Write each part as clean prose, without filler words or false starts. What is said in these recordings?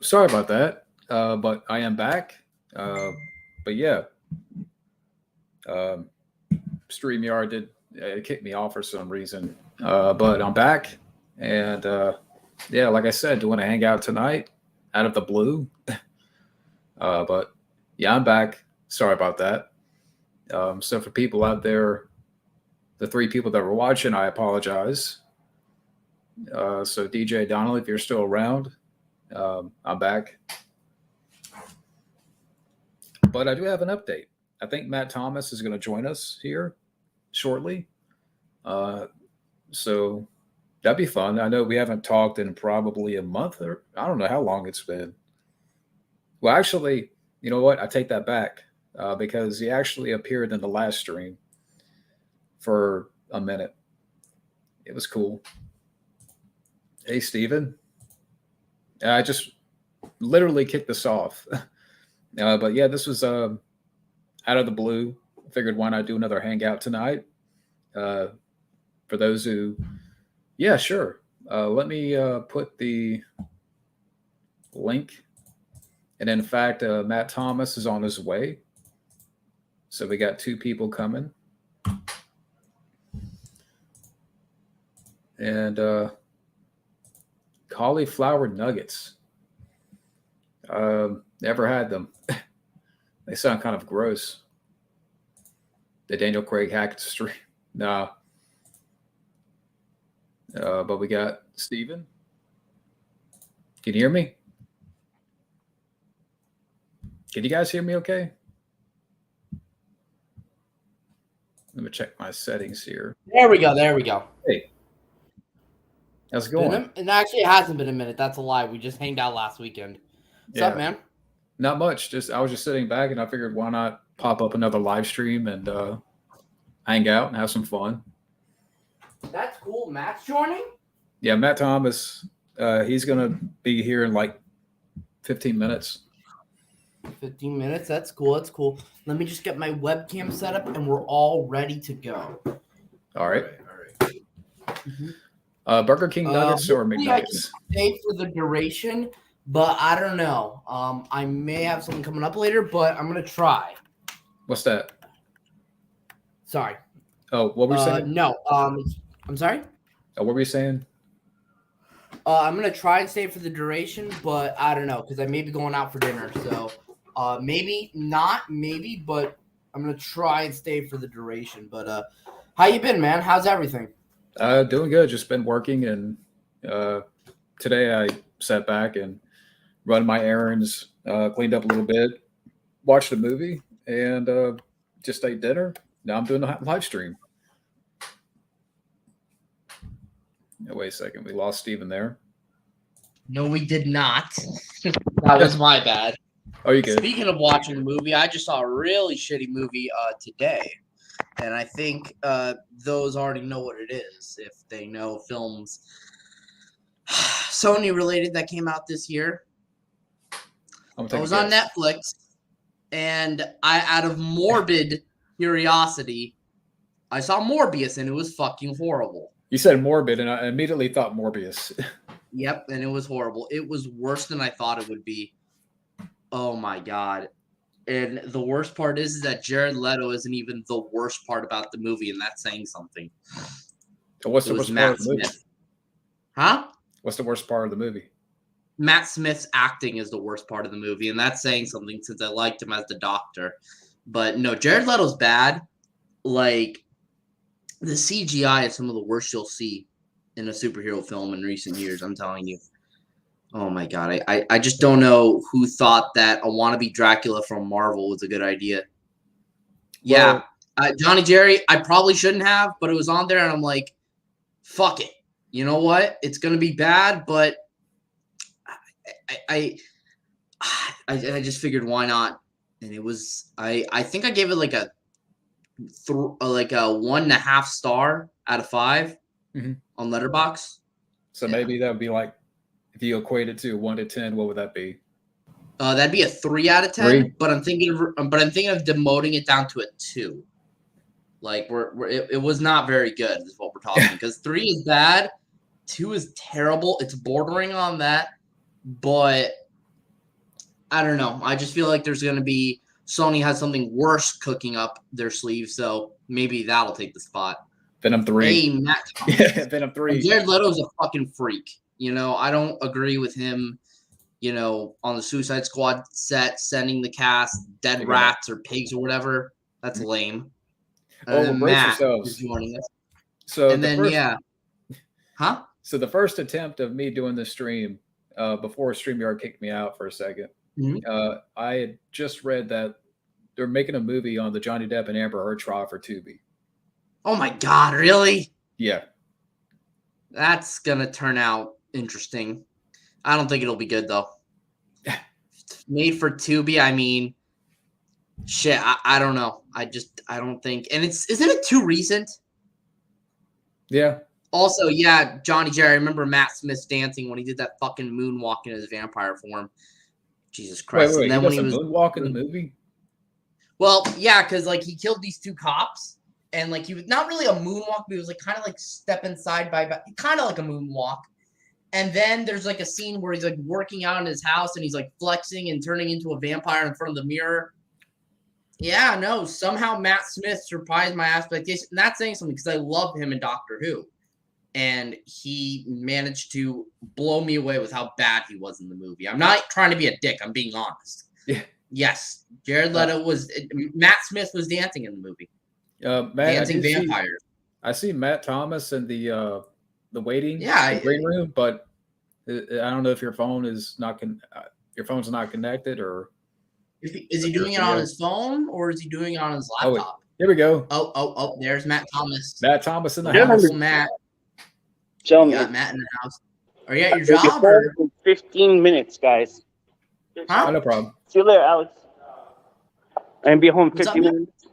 Sorry about that. But I am back. But yeah, um, StreamYard did kick me off for some reason. But I'm back, and yeah, like I said, doing a hangout tonight out of the blue. But yeah, I'm back. Sorry about that. So for people out there, the three people that were watching, I apologize. So DJ Donald, if you're still around, I'm back. But I do have an update. I think Matt Thomas is going to join us here shortly. Uh, so that'd be fun. I know we haven't talked in probably a month, or I don't know how long it's been. Well, actually, you know what? I take that back because he actually appeared in the last stream for a minute. It was cool. Hey, Steven. I just literally kicked this off. But yeah, this was out of the blue. Figured why not do another hangout tonight? Uh, for those who, yeah, sure. Let me put the link. And in fact, Matt Thomas is on his way. So we got two people coming. And cauliflower nuggets. Never had them. They sound kind of gross. The Daniel Craig hacked stream. Nah. But we got Steven. Can you hear me? Can you guys hear me okay? Let me check my settings here. There we go. There we go. Hey. How's it going? And actually, it hasn't been a minute. That's a lie. We just hanged out last weekend. What's up, man? Not much. I was just sitting back and I figured why not pop up another live stream and hang out and have some fun. That's cool. Matt's joining? Yeah, Matt Thomas. He's gonna be here in like 15 minutes. 15 minutes. That's cool. That's cool. Let me just get my webcam set up and we're all ready to go. All right. Mm-hmm. Burger King nuggets or McNuggets? I can stay for the duration, but I don't know. I may have something coming up later, but I'm gonna try. What's that? Sorry. Oh, what were you saying? No. I'm sorry. What were you saying? I'm gonna try and stay for the duration, but I don't know because I may be going out for dinner. So maybe not, maybe, but I'm gonna try and stay for the duration. But how you been, man? How's everything? Doing good. Just been working, and today I sat back and run my errands, cleaned up a little bit, watched a movie, and just ate dinner. Now I'm doing a live stream. Oh, wait a second. We lost Steven there. No, we did not. That was my bad. Oh, you good? Speaking of watching a movie, I just saw a really shitty movie today. And I think those already know what it is if they know films Sony related that came out this year. I was on Netflix, and I, out of morbid curiosity, I saw Morbius, and it was fucking horrible. You said morbid, and I immediately thought Morbius. Yep, and it was horrible. It was worse than I thought it would be. Oh, my God. And the worst part is that Jared Leto isn't even the worst part about the movie, and that's saying something. What's the worst part of the movie? Huh? What's the worst part of the movie? Matt Smith's acting is the worst part of the movie, and that's saying something since I liked him as the Doctor. But no, Jared Leto's bad. Like, the CGI is some of the worst you'll see in a superhero film in recent years, I'm telling you. Oh, my God. I just don't know who thought that a wannabe Dracula from Marvel was a good idea. Yeah. Johnny Jerry, I probably shouldn't have, but it was on there, and I'm like, fuck it. You know what? It's going to be bad, but I just figured why not? And it was I think I gave it like a 1.5 star out of 5 on Letterboxd. So maybe that would be like, if you equate it to 1 to 10, what would that be? That'd be a 3 out of 10. 3? But I'm thinking of demoting it down to a 2. Like it was not very good. Is what we're talking because 3 is bad, 2 is terrible. It's bordering on that, but I don't know. I just feel like there's going to be Sony has something worse cooking up their sleeve, so maybe that'll take the spot. Venom 3. Hey, Matt Thomas. Yeah, Venom 3. Jared Leto's a fucking freak. I don't agree with him, on the Suicide Squad set, sending the cast dead rats or pigs or whatever. That's lame. Oh, brace Matt yourselves. is joining us. So And then, Huh? So the first attempt of me doing this stream, before StreamYard kicked me out for a second, I had just read that they're making a movie on the Johnny Depp and Amber Heard trial for Tubi. Oh my God, really? Yeah. That's going to turn out interesting. I don't think it'll be good, though. Made for Tubi, I mean, shit, I don't know. I don't think. And isn't it too recent? Yeah. Also, yeah, Johnny Jerry, I remember Matt Smith's dancing when he did that fucking moonwalk in his vampire form. Jesus Christ. Wait, and then when he was moonwalk in the movie? Well, yeah, because he killed these two cops, and he was not really a moonwalk, but he was kind of stepping side by kind of like a moonwalk. And then there's a scene where he's working out in his house and he's flexing and turning into a vampire in front of the mirror. Yeah, no, somehow Matt Smith surprised my expectations. And that's saying something because I love him in Doctor Who. And he managed to blow me away with how bad he was in the movie. I'm not trying to be a dick. I'm being honest. Yeah. Yes, Jared Leto Matt Smith was dancing in the movie. Dancing vampires. I see Matt Thomas in the waiting green room, but I don't know if your phone is not your phone's not connected, or is he doing it on his phone or is he doing it on his laptop? Here we go. Oh, there's Matt Thomas. Matt Thomas in the house. Matt. Gentlemen, you got Matt in the house. Are you at your job? Or? In 15 minutes, guys. Huh? Oh, no problem. See you later, Alex. I'm gonna be home in 15 minutes.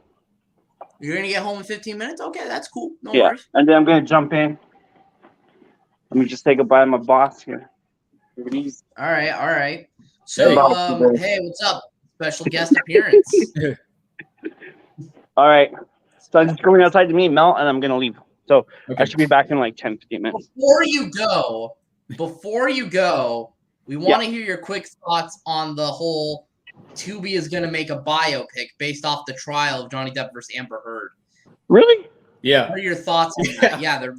You're gonna get home in 15 minutes? Okay, that's cool. No yeah, worries. and then I'm gonna jump in. Let me just say goodbye to my boss here. All right. So, hey, what's up? Special guest appearance. All right. So I'm just going outside to meet Mel, and I'm gonna leave. So I should be back in 10, 15 minutes. Before you go, we want to hear your quick thoughts on the whole Tubi is going to make a biopic based off the trial of Johnny Depp versus Amber Heard. Really? Yeah. What are your thoughts on that? Yeah, they're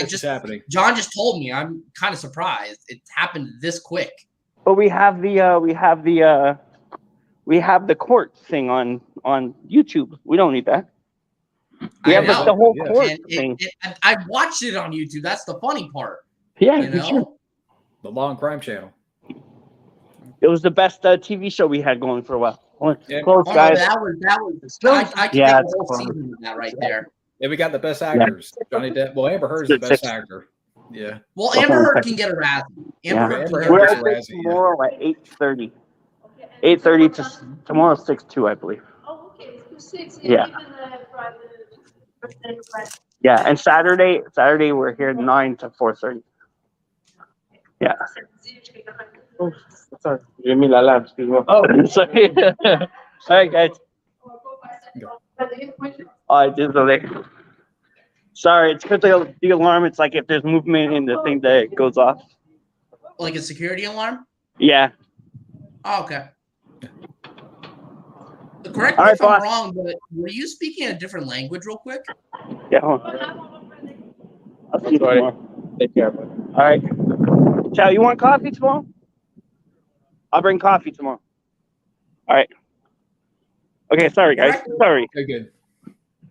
just happening. John just told me. I'm kind of surprised it happened this quick. But we have the court thing on YouTube. We don't need that. We have the whole court thing. I watched it on YouTube. That's the funny part. Yeah, sure. The Law and Crime Channel. It was the best TV show we had going for a while. Close, guys. That was. I can make a whole season of that right there. Yeah, we got the best actors. Yeah. Johnny Depp. Well, Amber Heard's the best actor. Yeah. Well, Amber Heard can get a Razzie. Amber Heard can get a Razzie. Tomorrow at 8:30. 8:30 to tomorrow 6:02, I believe. Oh, okay. 6. Yeah. Yeah, and Saturday we're here 9 to 4:30. Yeah. Oh, sorry. You mean alarm? Oh, sorry. All right, guys. I did the late. Sorry, it's because the alarm. It's if there's movement in the thing that it goes off. Like a security alarm? Yeah. Oh, okay. Correct me if I'm wrong, but were you speaking a different language real quick? Yeah. Hold on. I'll see you tomorrow. Take care, buddy. All right. Chow, you want coffee tomorrow? I'll bring coffee tomorrow. All right. Okay, sorry, guys. Sorry. You're good.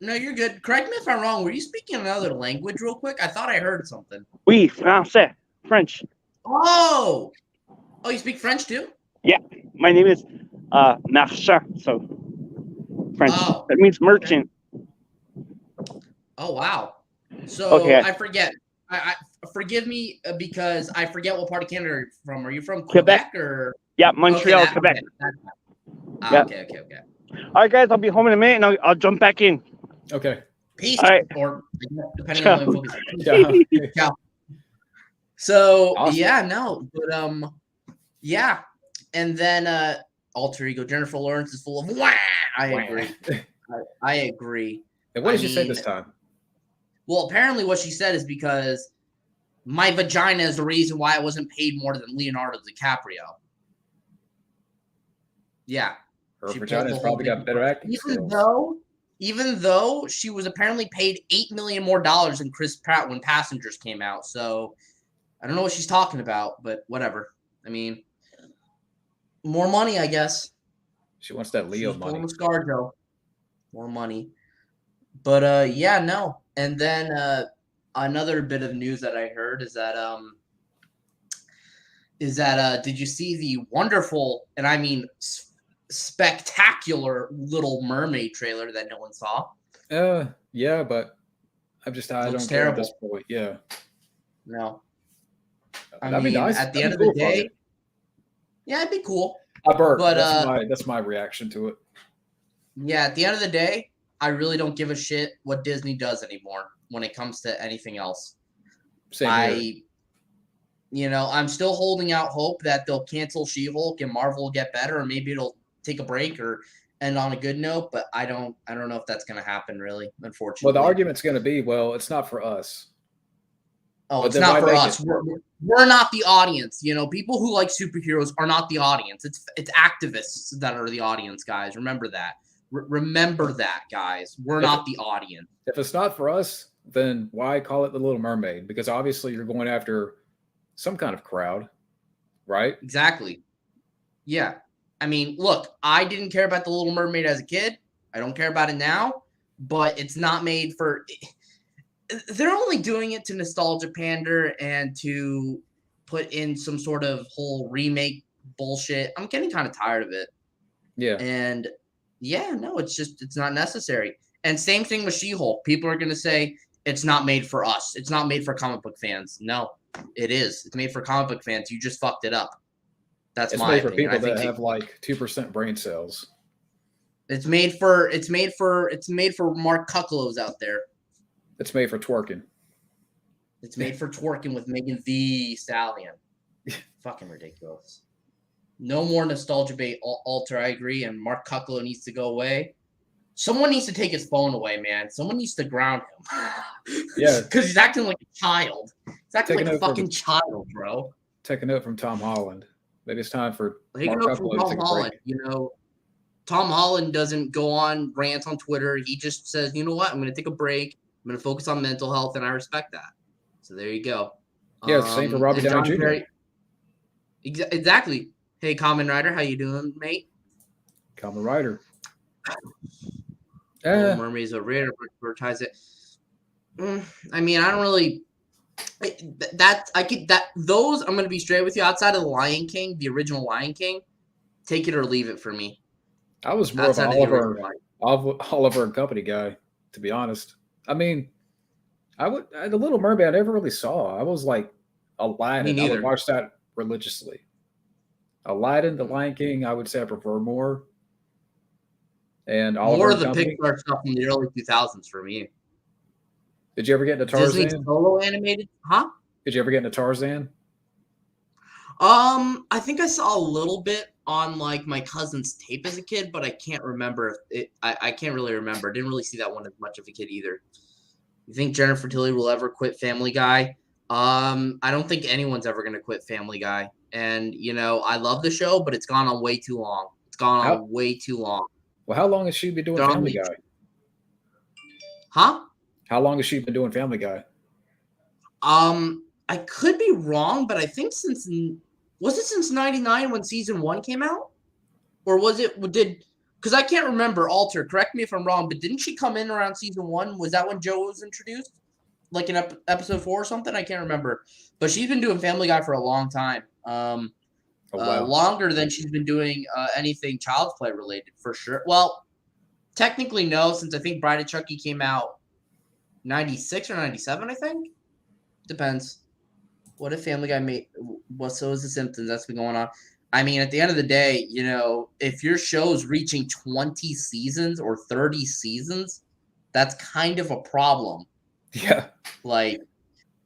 No, you're good. Correct me if I'm wrong. Were you speaking another language real quick? I thought I heard something. Oui, français. French. Oh, you speak French too? Yeah. My name is marchand, so French. Oh, that means merchant. Okay. Oh, wow. So I forget. I forgive me because I forget what part of Canada you're from. Are you from Quebec or? Yeah, Montreal, Quebec. Okay. All right, guys. I'll be home in a minute, and I'll jump back in. Okay. Peace. All right. Or depending on the focus. Ciao. So but yeah, and then alter ego Jennifer Lawrence is full of wah. I agree. I agree. And what did she say this time? Well, apparently what she said is because my vagina is the reason why I wasn't paid more than Leonardo DiCaprio. Yeah. Her She pulled vagina's the whole probably got Vicky better Cristina. acting skills. Even though she was apparently paid $8 million more than Chris Pratt when Passengers came out. So I don't know what she's talking about, but whatever. I mean, more money, I guess. She wants that Leo She's money. pulling with ScarJo. More money. But yeah, no. And then another bit of news that I heard is that did you see the wonderful, and I mean spectacular Little Mermaid trailer that no one saw? Yeah, but I Looks don't care at terrible. this point. Yeah. No. I That'd be mean, nice. at the That'd end be of the cool for day, you. yeah, it'd be cool. I burped. But That's my reaction to it. yeah, at the end of the day, I really don't give a shit what Disney does anymore when it comes to anything else. Same here. I'm still holding out hope that they'll cancel She-Hulk and Marvel will get better, or maybe it'll take a break or end on a good note. But I don't know if that's going to happen, really. Unfortunately. Well, the argument's going to be, well, it's not for us. Oh, But it's then not why for make us. it? We're not the audience. People who like superheroes are not the audience. It's activists that are the audience, guys. Remember that. Remember that, guys. We're not the audience. If it's not for us, then why call it The Little Mermaid? Because obviously you're going after some kind of crowd, right? Exactly. Yeah. I mean, look, I didn't care about The Little Mermaid as a kid. I don't care about it now, but it's not made for. They're only doing it to nostalgia pander and to put in some sort of whole remake bullshit. I'm getting kind of tired of it. Yeah. And yeah, no, it's not necessary. And same thing with She-Hulk. People are going to say it's not made for us. It's not made for comic book fans. No, it is. It's made for comic book fans. You just fucked it up. That's my opinion. It's made for people that have like 2% brain cells. It's made for Mark Cuckolos out there. It's made for twerking. It's made for twerking with Megan Thee Stallion. Fucking ridiculous. No more nostalgia bait alter. I agree. And Mark Cuccolo needs to go away. Someone needs to take his phone away, man. Someone needs to ground him. Yeah. Because he's acting like a child. He's acting Take like a a note fucking child, bro. Take a note from Tom Holland. Maybe it's time for Take a Mark note from Ruffalo to Tom take a Holland. break. Tom Holland doesn't go on rants on Twitter. He just says, you know what? I'm going to take a break. I'm going to focus on mental health, and I respect that. So there you go. Yeah, it's the same for Robert Downey Jr. Perry, exactly. Hey, Kamen Rider, how you doing, mate? Kamen Rider. Little Mermaid's a rare advertise it. I mean, I don't really. Those I'm going to be straight with you. Outside of the Lion King, the original Lion King, take it or leave it for me. I was more Outside of an Oliver and Company guy, to be honest. I mean, The Little Mermaid I never really saw. I was like Aladdin. I would watch that religiously. Aladdin, The Lion King, I would say I prefer more. And more of the Pixar stuff from the early 2000s for me. Did you ever get into Tarzan? Disney solo animated, huh? Did you ever get into Tarzan? I think I saw a little bit on like my cousin's tape as a kid, but I can't remember it. I can't really remember. I didn't really see that one as much of a kid either. You think Jennifer Tilly will ever quit Family Guy? I don't think anyone's ever going to quit Family Guy. And, I love the show, but it's gone on way too long. It's gone on way too long. Well, how long has she been doing Family Guy? Huh? How long has she been doing Family Guy? I could be wrong, but I think since 99 when season 1 came out? Or because I can't remember, Alter, correct me if I'm wrong, but didn't she come in around season 1? Was that when Joe was introduced? Like in episode 4 or something? I can't remember. But she's been doing Family Guy for a long time. Longer than she's been doing anything Child's Play related, for sure. Well, technically no, since I think Bride of Chucky came out 96 or 97, I think. Depends. What if Family Guy made? Well, so is The Simpsons. That's been going on. I mean, at the end of the day, if your show's reaching 20 seasons or 30 seasons, that's kind of a problem. Yeah. Like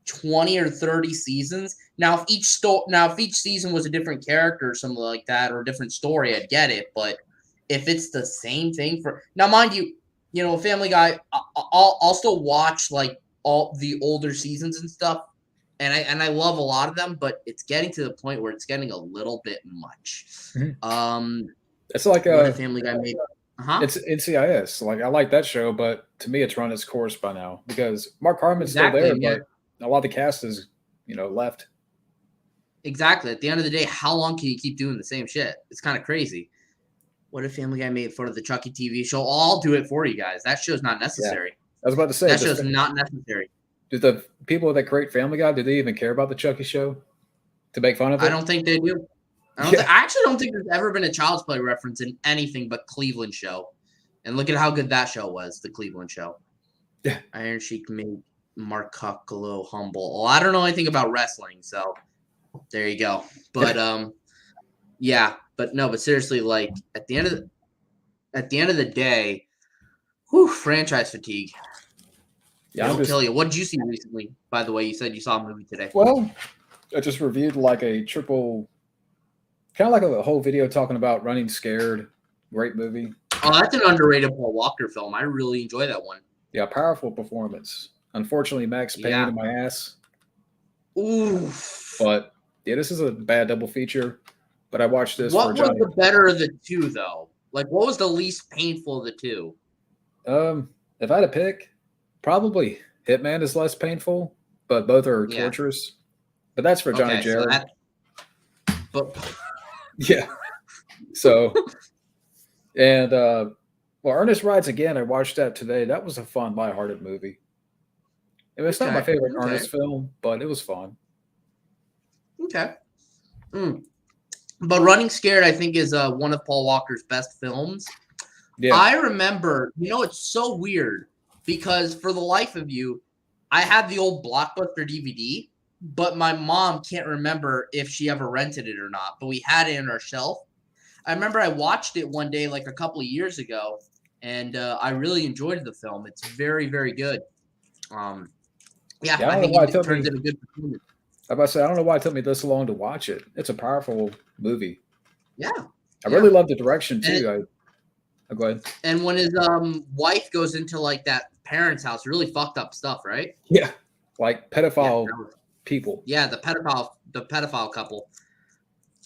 20 or 30 seasons. Now, if each season was a different character or something like that, or a different story, I'd get it. But if it's the same thing now, mind you, Family Guy, I'll still watch like all the older seasons and stuff. And I love a lot of them, but it's getting to the point where it's getting a little bit much. Mm-hmm. It's like What if Family Guy made? it's NCIS. Like I like that show, but to me, it's run its course by now because Mark Harmon's still Exactly. there, Yeah. but a lot of the cast is left. Exactly. At the end of the day, how long can you keep doing the same shit? It's kind of crazy. What if Family Guy made fun of the Chucky TV show? I'll do it for you guys. That show's not necessary. I was about to say That show's not necessary. Do the people that create Family Guy, do they even care about the Chucky show to make fun of it? I don't think they do. I actually don't think there's ever been a Child's Play reference in anything but Cleveland show. And look at how good that show was, the Cleveland show. Yeah. Iron Sheik made Mark Cuccolo humble. Well, I don't know anything about wrestling, so there you go. But but seriously, like at the end of the day, franchise fatigue. Yeah, It'll kill you. What did you see recently? By the way, you said you saw a movie today. Well, I just reviewed like a triple, kind of like a whole video talking about Running Scared. Great movie. Oh, that's an underrated Paul Walker film. I really enjoy that one. Yeah, powerful performance. Unfortunately, Max Payne in my ass. Oof. But yeah, this is a bad double feature. But I watched this. What was the better of the two, though? Like, what was the least painful of the two? If I had to pick, probably Hitman is less painful, but both are torturous. But that's for Johnny Jarrett. Yeah. So, and Ernest Rides Again. I watched that today. That was a fun, lighthearted movie. It's not my favorite Ernest film, but it was fun. Okay. But Running Scared, I think, is one of Paul Walker's best films. Yeah. I remember, it's so weird because for the life of you, I had the old Blockbuster DVD, but my mom can't remember if she ever rented it or not. But we had it in our shelf. I remember I watched it one day, like a couple of years ago, and I really enjoyed the film. It's very, very good. I think it turns in a good performance. I don't know why it took me this long to watch it. It's a powerful movie. Yeah. I really love the direction too. Go ahead. And when his wife goes into like that parents' house, really fucked up stuff, right? Yeah. Like pedophile people. Yeah, the pedophile couple.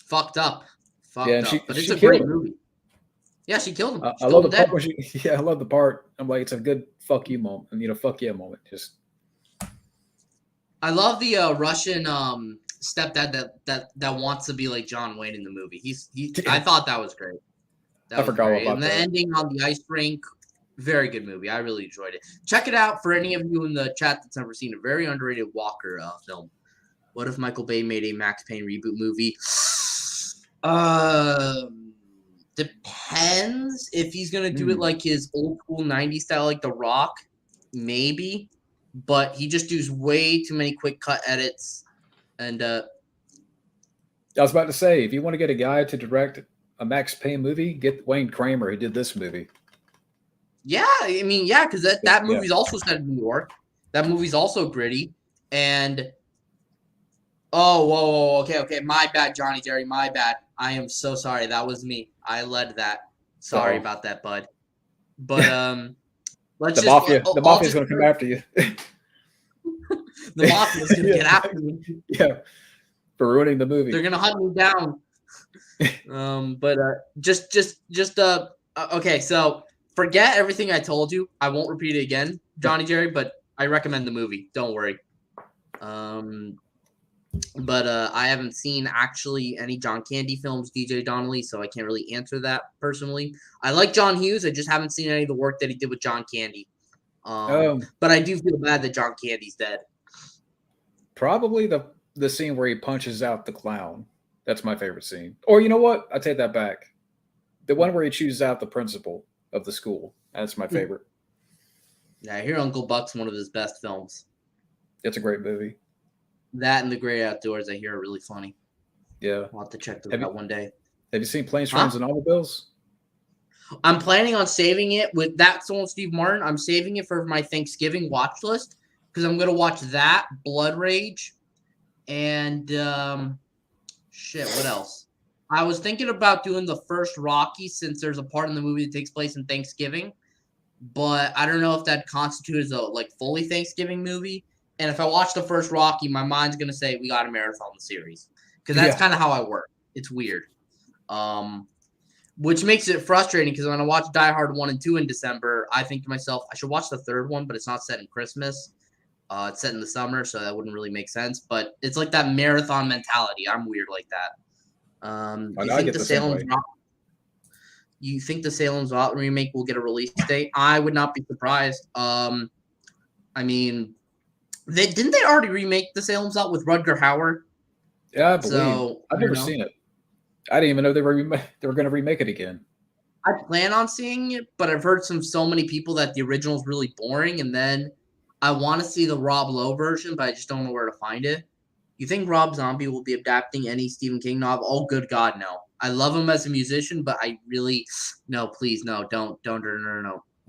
Fucked up. But it's a great movie. Yeah, she killed him. I love the part where I love the part. I'm like, it's a good fuck you moment. Fuck yeah moment. Just I love the Russian stepdad that wants to be like John Wayne in the movie. I thought that was great. I forgot about that. And the ending on the ice rink, very good movie. I really enjoyed it. Check it out for any of you in the chat that's never seen a very underrated Walker film. What if Michael Bay made a Max Payne reboot movie? Depends if he's gonna do it like his old school 90s style, like The Rock, maybe. But he just does way too many quick cut edits. And I was about to say, if you want to get a guy to direct a Max Payne movie, get Wayne Kramer who did this movie. Yeah, because that movie's also set in New York. That movie's also gritty. And okay. My bad, Johnny Jerry. My bad. I am so sorry. That was me. I led that. Sorry about that, bud. But the mafia's going to come after you. The mafia's going to get after me. Yeah, for ruining the movie. They're going to hunt me down. Okay. So forget everything I told you. I won't repeat it again, Johnny Jerry. But I recommend the movie. Don't worry. But I haven't seen actually any John Candy films, DJ Donnelly, so I can't really answer that personally. I like John Hughes. I just haven't seen any of the work that he did with John Candy. But I do feel bad that John Candy's dead. Probably the scene where he punches out the clown. That's my favorite scene. Or you know what? I take that back. The one where he chooses out the principal of the school. That's my favorite. Yeah, I hear Uncle Buck's one of his best films. It's a great movie. That and The Great Outdoors, I hear, are really funny. Yeah. I'll have to check those out one day. Have you seen Planes, Trains, and Automobiles? I'm planning on saving it with that song with Steve Martin. I'm saving it for my Thanksgiving watch list because I'm going to watch that, Blood Rage, and what else? I was thinking about doing the first Rocky since there's a part in the movie that takes place in Thanksgiving, but I don't know if that constitutes a fully Thanksgiving movie. And if I watch the first Rocky, my mind's going to say we got to marathon the series because that's kind of how I work. It's weird. which makes it frustrating because when I watch Die Hard 1 and 2 in December, I think to myself, I should watch the third one, but it's not set in Christmas. It's set in the summer, so that wouldn't really make sense. But it's like that marathon mentality. I'm weird like that. You think the Salem's Lot? You think the Salem's Lot remake will get a release date? I would not be surprised. I mean, didn't they already remake the Salem's Lot with Rutger Hauer? Yeah, I believe. So, I've never seen it. I didn't even know they were going to remake it again. I plan on seeing it, but I've heard so many people that the original is really boring, and then I want to see the Rob Lowe version, but I just don't know where to find it. You think Rob Zombie will be adapting any Stephen King novel? Oh, good God, no. I love him as a musician, but I really no, please, no, don't. I'm going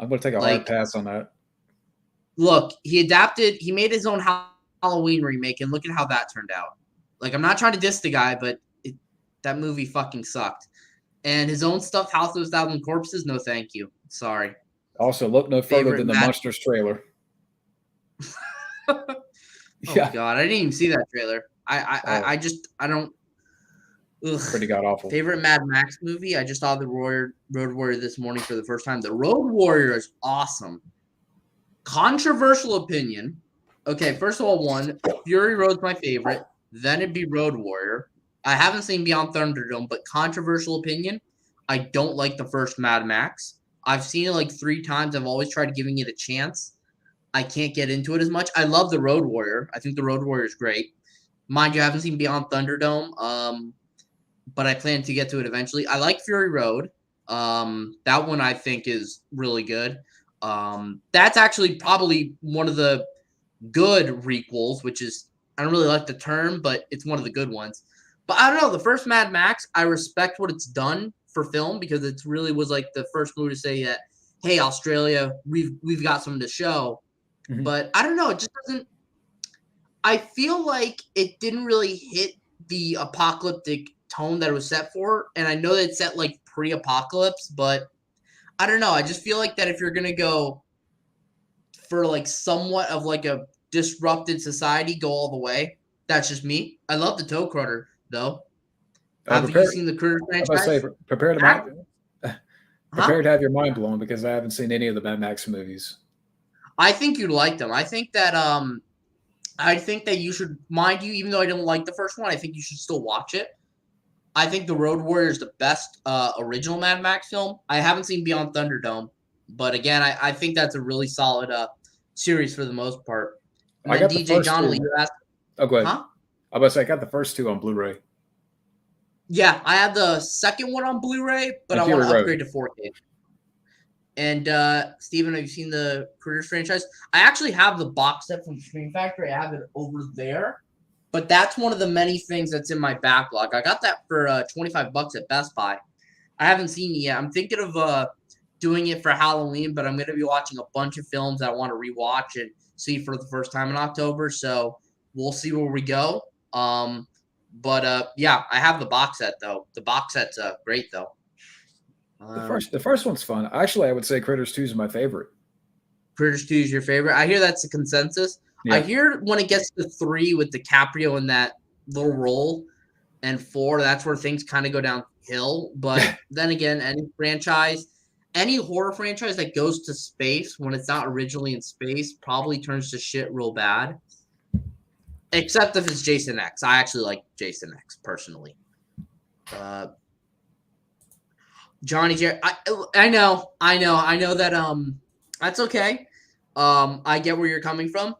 to take a hard pass on that. Look, he made his own Halloween remake, and look at how that turned out. Like, I'm not trying to diss the guy, but that movie fucking sucked. And his own stuff, House of a Thousand Corpses, no thank you. Sorry. Also, look no further than the Monsters trailer. God, I didn't even see that trailer. I don't. Ugh. Pretty god awful. Favorite Mad Max movie? I just saw the Road Warrior this morning for the first time. The Road Warrior is awesome. Controversial opinion. Okay, first of all, Fury Road's my favorite. Then it'd be Road Warrior. I haven't seen Beyond Thunderdome, but controversial opinion, I don't like the first Mad Max. I've seen it like 3 times. I've always tried giving it a chance. I can't get into it as much. I love the Road Warrior. I think the Road Warrior is great. Mind you, I haven't seen Beyond Thunderdome, but I plan to get to it eventually. I like Fury Road. That one I think is really good. That's actually probably one of the good requels, which is, I don't really like the term, but it's one of the good ones. But I don't know, the first Mad Max, I respect what it's done for film because it really was like the first movie to say that, hey, Australia, we've got something to show. Mm-hmm. But I don't know, it just doesn't. I feel like it didn't really hit the apocalyptic tone that it was set for, and I know that it's set like pre-apocalypse, but I don't know. I just feel like that if you're gonna go for like somewhat of like a disrupted society, go all the way. That's just me. I love the Toe Crutter though. Have you seen the Critter franchise? I say, prepare to have your mind blown because I haven't seen any of the Mad Max movies. I think you'd like them. I think that you should, mind you, even though I didn't like the first one, I think you should still watch it. I think The Road Warrior is the best original Mad Max film. I haven't seen Beyond Thunderdome, but again, I think that's a really solid series for the most part. And I got DJ the Donnelly, you asked. Oh, go ahead. Huh? I was about to say I got the first 2 on Blu-ray. Yeah, I have the second one on Blu-ray, but I want to upgrade to 4K. And Steven, have you seen the Critters franchise? I actually have the box set from Screen Factory. I have it over there. But that's one of the many things that's in my backlog. I got that for $25 at Best Buy. I haven't seen it yet. I'm thinking of doing it for Halloween, but I'm going to be watching a bunch of films I want to rewatch and see for the first time in October. So we'll see where we go. Yeah, I have the box set, though. The box set's great, though. The first one's fun. Actually, I would say Critters 2 is my favorite. Critters 2 is your favorite? I hear that's a consensus. Yeah. I hear when it gets to 3 with DiCaprio in that little role and 4, that's where things kind of go downhill. But then again, any horror franchise that goes to space when it's not originally in space probably turns to shit real bad. Except if it's Jason X. I actually like Jason X personally. Johnny Jerry. I know that that's okay. I get where you're coming from.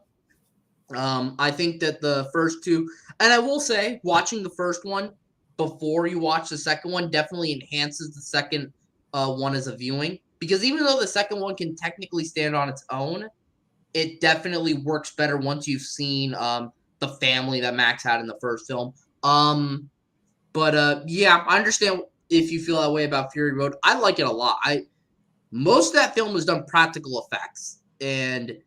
I think that the first 2, and I will say, watching the first one before you watch the second one definitely enhances the second one as a viewing. Because even though the second one can technically stand on its own, it definitely works better once you've seen the family that Max had in the first film. Yeah, I understand if you feel that way about Fury Road. I like it a lot. Most of that film was done practical effects, and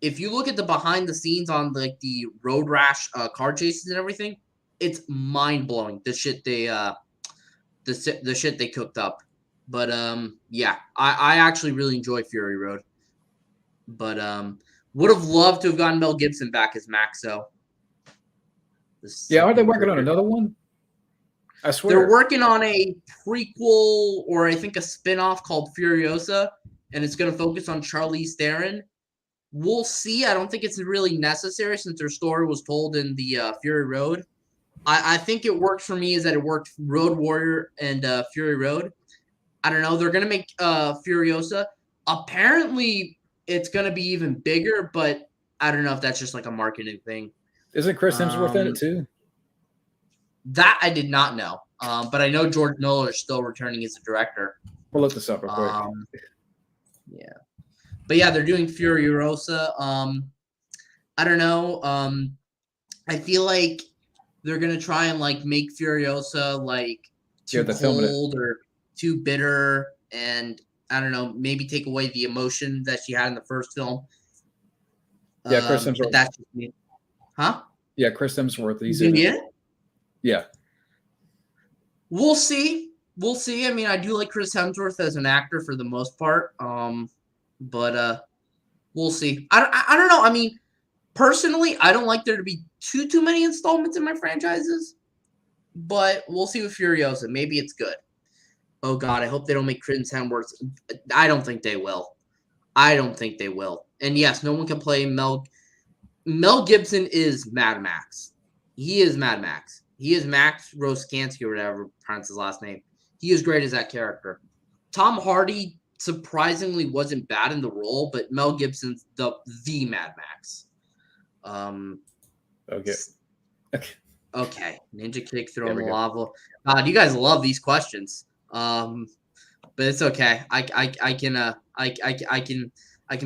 if you look at the behind the scenes on like the road rash car chases and everything, it's mind blowing the shit they cooked up. But yeah, I actually really enjoy Fury Road. But would have loved to have gotten Mel Gibson back as Max though. Yeah, are they working on another one? I swear. They're working on a prequel or I think a spin-off called Furiosa, and it's going to focus on Charlize Theron. We'll see. I don't think it's really necessary since their story was told in the Fury Road. I think it worked for me is that it worked Road Warrior and Fury Road. I don't know. They're going to make Furiosa. Apparently, it's going to be even bigger, but I don't know if that's just like a marketing thing. Isn't Chris Hemsworth in it too? That I did not know. But I know George Miller is still returning as a director. We'll look this up real quick. Yeah. But yeah, they're doing Furiosa. I don't know. I feel like they're gonna try and like make Furiosa like too cold or too bitter, and I don't know, maybe take away the emotion that she had in the first film. Yeah, Chris Hemsworth. That's just me. Huh? Yeah, Chris Hemsworth. He's in it. Yeah. We'll see. We'll see. I mean, I do like Chris Hemsworth as an actor for the most part. But we'll see. I don't know. I mean, personally, I don't like there to be too many installments in my franchises. But we'll see with Furiosa. Maybe it's good. Oh God, I hope they don't make Chris Hemsworth. I don't think they will. I don't think they will. And yes, no one can play Mel. Mel Gibson is Mad Max. He is Mad Max. He is Max Roskansky or whatever pronounce his last name. He is great as that character. Tom Hardy surprisingly wasn't bad in the role, but Mel Gibson's the Mad Max. Okay. Okay. Ninja kick through the lava. God, you guys love these questions. But it's okay. I can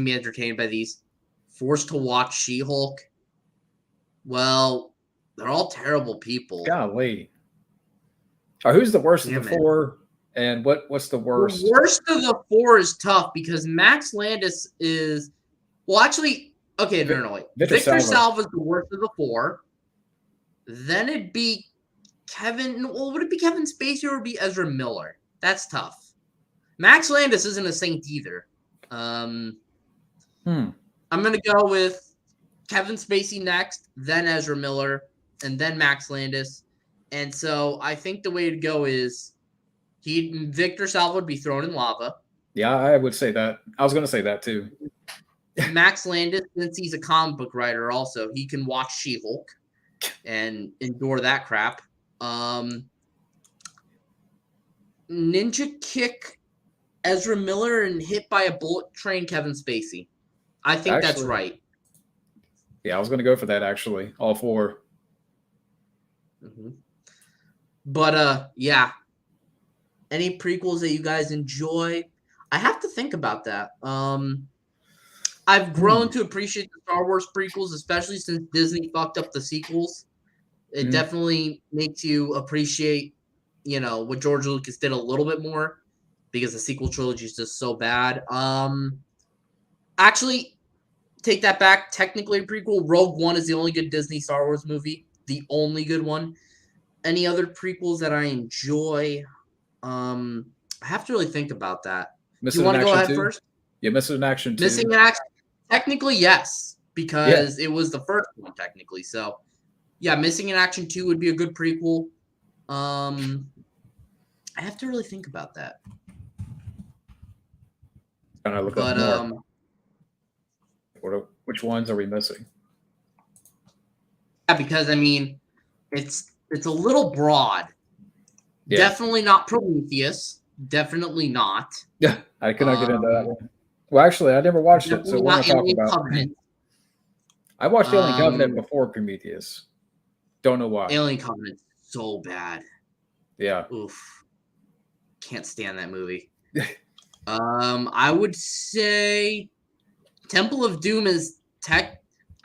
be entertained by these. Forced to watch She-Hulk. Well, they're all terrible people. Golly. Who's the worst of the four? And what's the worst? The worst of the four is tough because Max Landis is actually okay. No, wait. Victor Salva is the worst of the four. Then it'd be Kevin. Well, would it be Kevin Spacey or would it be Ezra Miller? That's tough. Max Landis isn't a saint either. I'm gonna go with Kevin Spacey next, then Ezra Miller, and then Max Landis. And so I think the way to go is Victor Salva would be thrown in lava. Yeah, I would say that. I was going to say that too. Max Landis, since he's a comic book writer also, he can watch She-Hulk and endure that crap. Ninja kick Ezra Miller and hit by a bullet train Kevin Spacey. I think that's right. Yeah, I was going to go for that actually. All four. Mm-hmm. But yeah. Any prequels that you guys enjoy? I have to think about that. I've grown to appreciate the Star Wars prequels, especially since Disney fucked up the sequels. It definitely makes you appreciate, what George Lucas did a little bit more because the sequel trilogy is just so bad. Actually, take that back. Technically a prequel. Rogue One is the only good Disney Star Wars movie. The only good one. Any other prequels that I enjoy? I have to really think about that. Do you want to go ahead first? Yeah, Missing in Action 2. Missing in Action, technically yes, because it was the first one technically. So, yeah, Missing in Action 2 would be a good prequel. I have to really think about that. Can I look up more? Which ones are we missing? Yeah, because I mean, it's a little broad. Yeah. Definitely not Prometheus. Definitely not. Yeah, I cannot get into that one. Well, actually, I never watched it, so what am I talking about? Covenant. I watched Alien Covenant before Prometheus. Don't know why. Alien Covenant, so bad. Yeah. Oof. Can't stand that movie. I would say Temple of Doom is I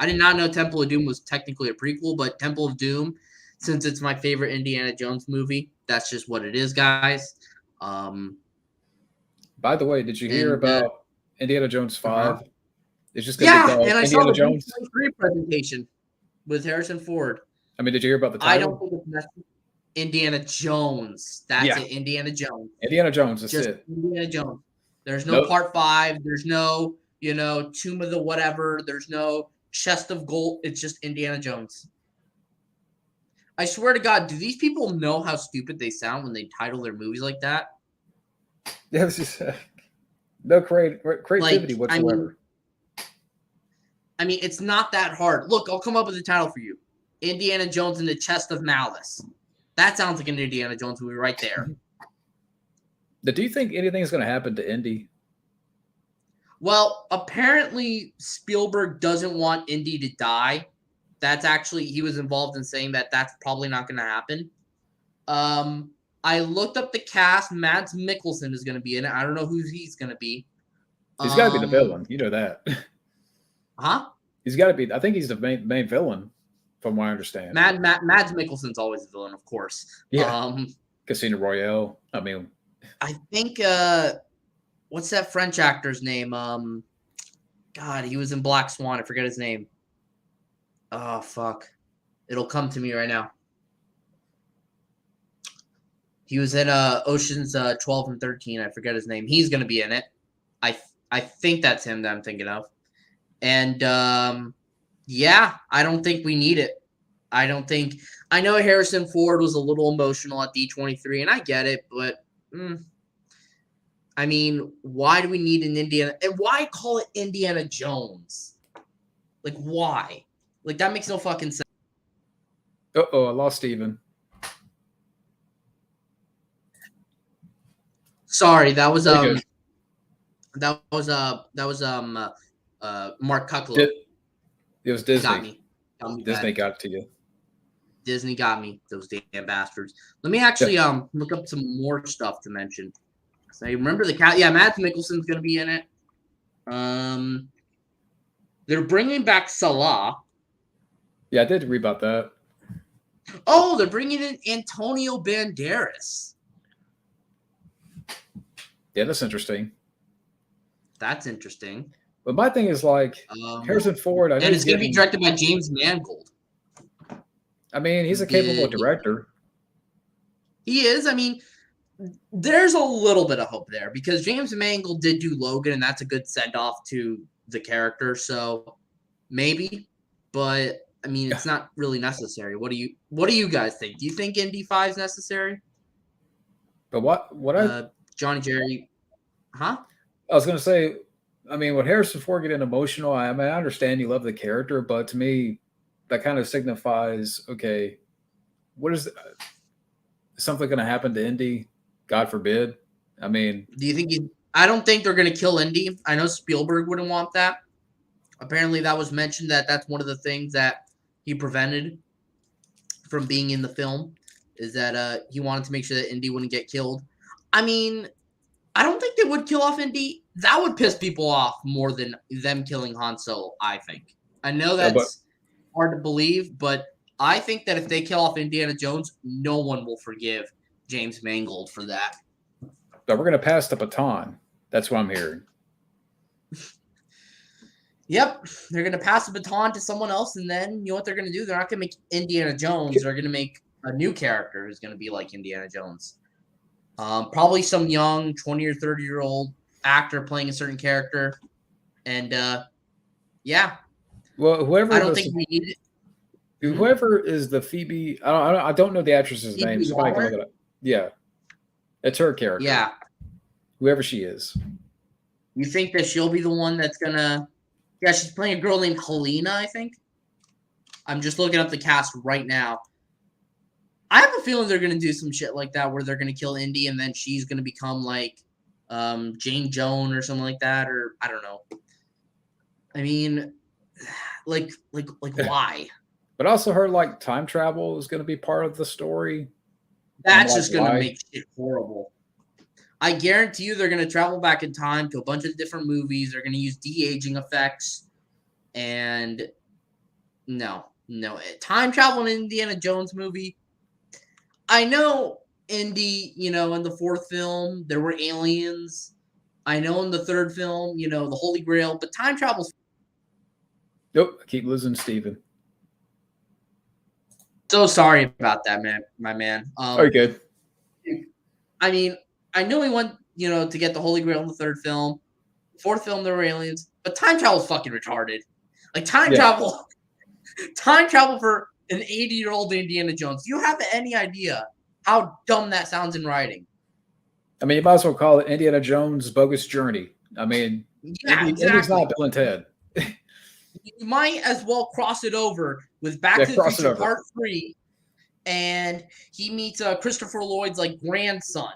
did not know Temple of Doom was technically a prequel, but Temple of Doom, since it's my favorite Indiana Jones movie, that's just what it is, guys. By the way, did you hear about Indiana Jones 5? It's just going to be called and I Indiana saw the Jones 3 presentation with Harrison Ford. I mean, did you hear about the title? I don't think it's Indiana Jones. That's it. Indiana Jones. Indiana Jones. That's just it. Indiana Jones. There's no part 5. There's no, Tomb of the whatever. There's no Chest of Gold. It's just Indiana Jones. I swear to God, do these people know how stupid they sound when they title their movies like that? Yeah, it's just no creativity whatsoever. I mean, it's not that hard. Look, I'll come up with a title for you. Indiana Jones and the Chest of Malice. That sounds like an Indiana Jones movie right there. Do you think anything is going to happen to Indy? Well, apparently Spielberg doesn't want Indy to die. That's actually, he was involved in saying that that's probably not going to happen. I looked up the cast. Mads Mikkelsen is going to be in it. I don't know who he's going to be. He's got to be the villain. You know that. Huh? He's got to be. I think he's the main villain, from what I understand. Mads Mikkelsen's always the villain, of course. Yeah. Casino Royale. I mean, I think what's that French actor's name? God, he was in Black Swan. I forget his name. Oh fuck, it'll come to me right now. He was in Ocean's 12 and 13. I forget his name. He's gonna be in it. I think that's him that I'm thinking of. And yeah, I don't think we need it. I know Harrison Ford was a little emotional at D23, and I get it, but I mean, why do we need an Indiana? And why call it Indiana Jones? Like, why? Like, that makes no fucking sense. Uh-oh, I lost Steven. Sorry, that was Mark Cucklo. It was Disney. Got me. Disney got to you. Disney got me. Those damn bastards. Let me actually look up some more stuff to mention. So you remember the cat? Yeah, Mads Mikkelsen's gonna be in it. They're bringing back Salah. Yeah, I did read about that. Oh, they're bringing in Antonio Banderas. Yeah, that's interesting. That's interesting. But my thing is like Harrison Ford. And it's going to be directed by James Mangold. I mean, he's a capable director. He is. I mean, there's a little bit of hope there because James Mangold did do Logan, and that's a good send off to the character. So maybe, but I mean, it's not really necessary. What do you guys think? Do you think Indy 5 is necessary? But what Johnny Jerry, huh? I was going to say, I mean, with Harrison Ford getting emotional, I mean, I understand you love the character, but to me, that kind of signifies, okay, what is something going to happen to Indy? God forbid. I mean, do you think I don't think they're going to kill Indy. I know Spielberg wouldn't want that. Apparently, that was mentioned that's one of the things that he prevented from being in the film is that he wanted to make sure that Indy wouldn't get killed. I mean, I don't think they would kill off Indy. That would piss people off more than them killing Han Solo, I think. I know that's hard to believe, but I think that if they kill off Indiana Jones, no one will forgive James Mangold for that. But we're going to pass the baton. That's what I'm hearing. Yep. They're going to pass the baton to someone else, and then you know what they're going to do? They're not going to make Indiana Jones. They're going to make a new character who's going to be like Indiana Jones. Probably some young 20 or 30-year-old actor playing a certain character. And, yeah. Well, whoever I don't think we need it. Whoever is the Phoebe, I don't know the actress's name. Somebody can look it up. Yeah. It's her character. Yeah. Whoever she is. You think that she'll be the one that's going to... Yeah, she's playing a girl named Helena, I think. I'm just looking up the cast right now. I have a feeling they're going to do some shit like that where they're going to kill Indy and then she's going to become like Jane Joan or something like that, or I don't know. I mean, like why? But also her like time travel is going to be part of the story. That's just going to make shit horrible. I guarantee you they're going to travel back in time to a bunch of different movies. They're going to use de-aging effects. And no. Time travel in Indiana Jones movie. I know Indy, in the fourth film, there were aliens. I know in the third film, the Holy Grail. But time travel's... Nope, I keep losing Steven. So sorry about that, man, my man. Very good. I mean, I know he went, to get the Holy Grail in the third film. Fourth film, there were aliens. But time travel is fucking retarded. Like, time travel for an 80-year-old Indiana Jones. Do you have any idea how dumb that sounds in writing? I mean, you might as well call it Indiana Jones' Bogus Journey. I mean, Yeah, Indy's exactly. not Bill and Ted. You might as well cross it over with Back to the cross it Future over. Part 3, and he meets Christopher Lloyd's like grandson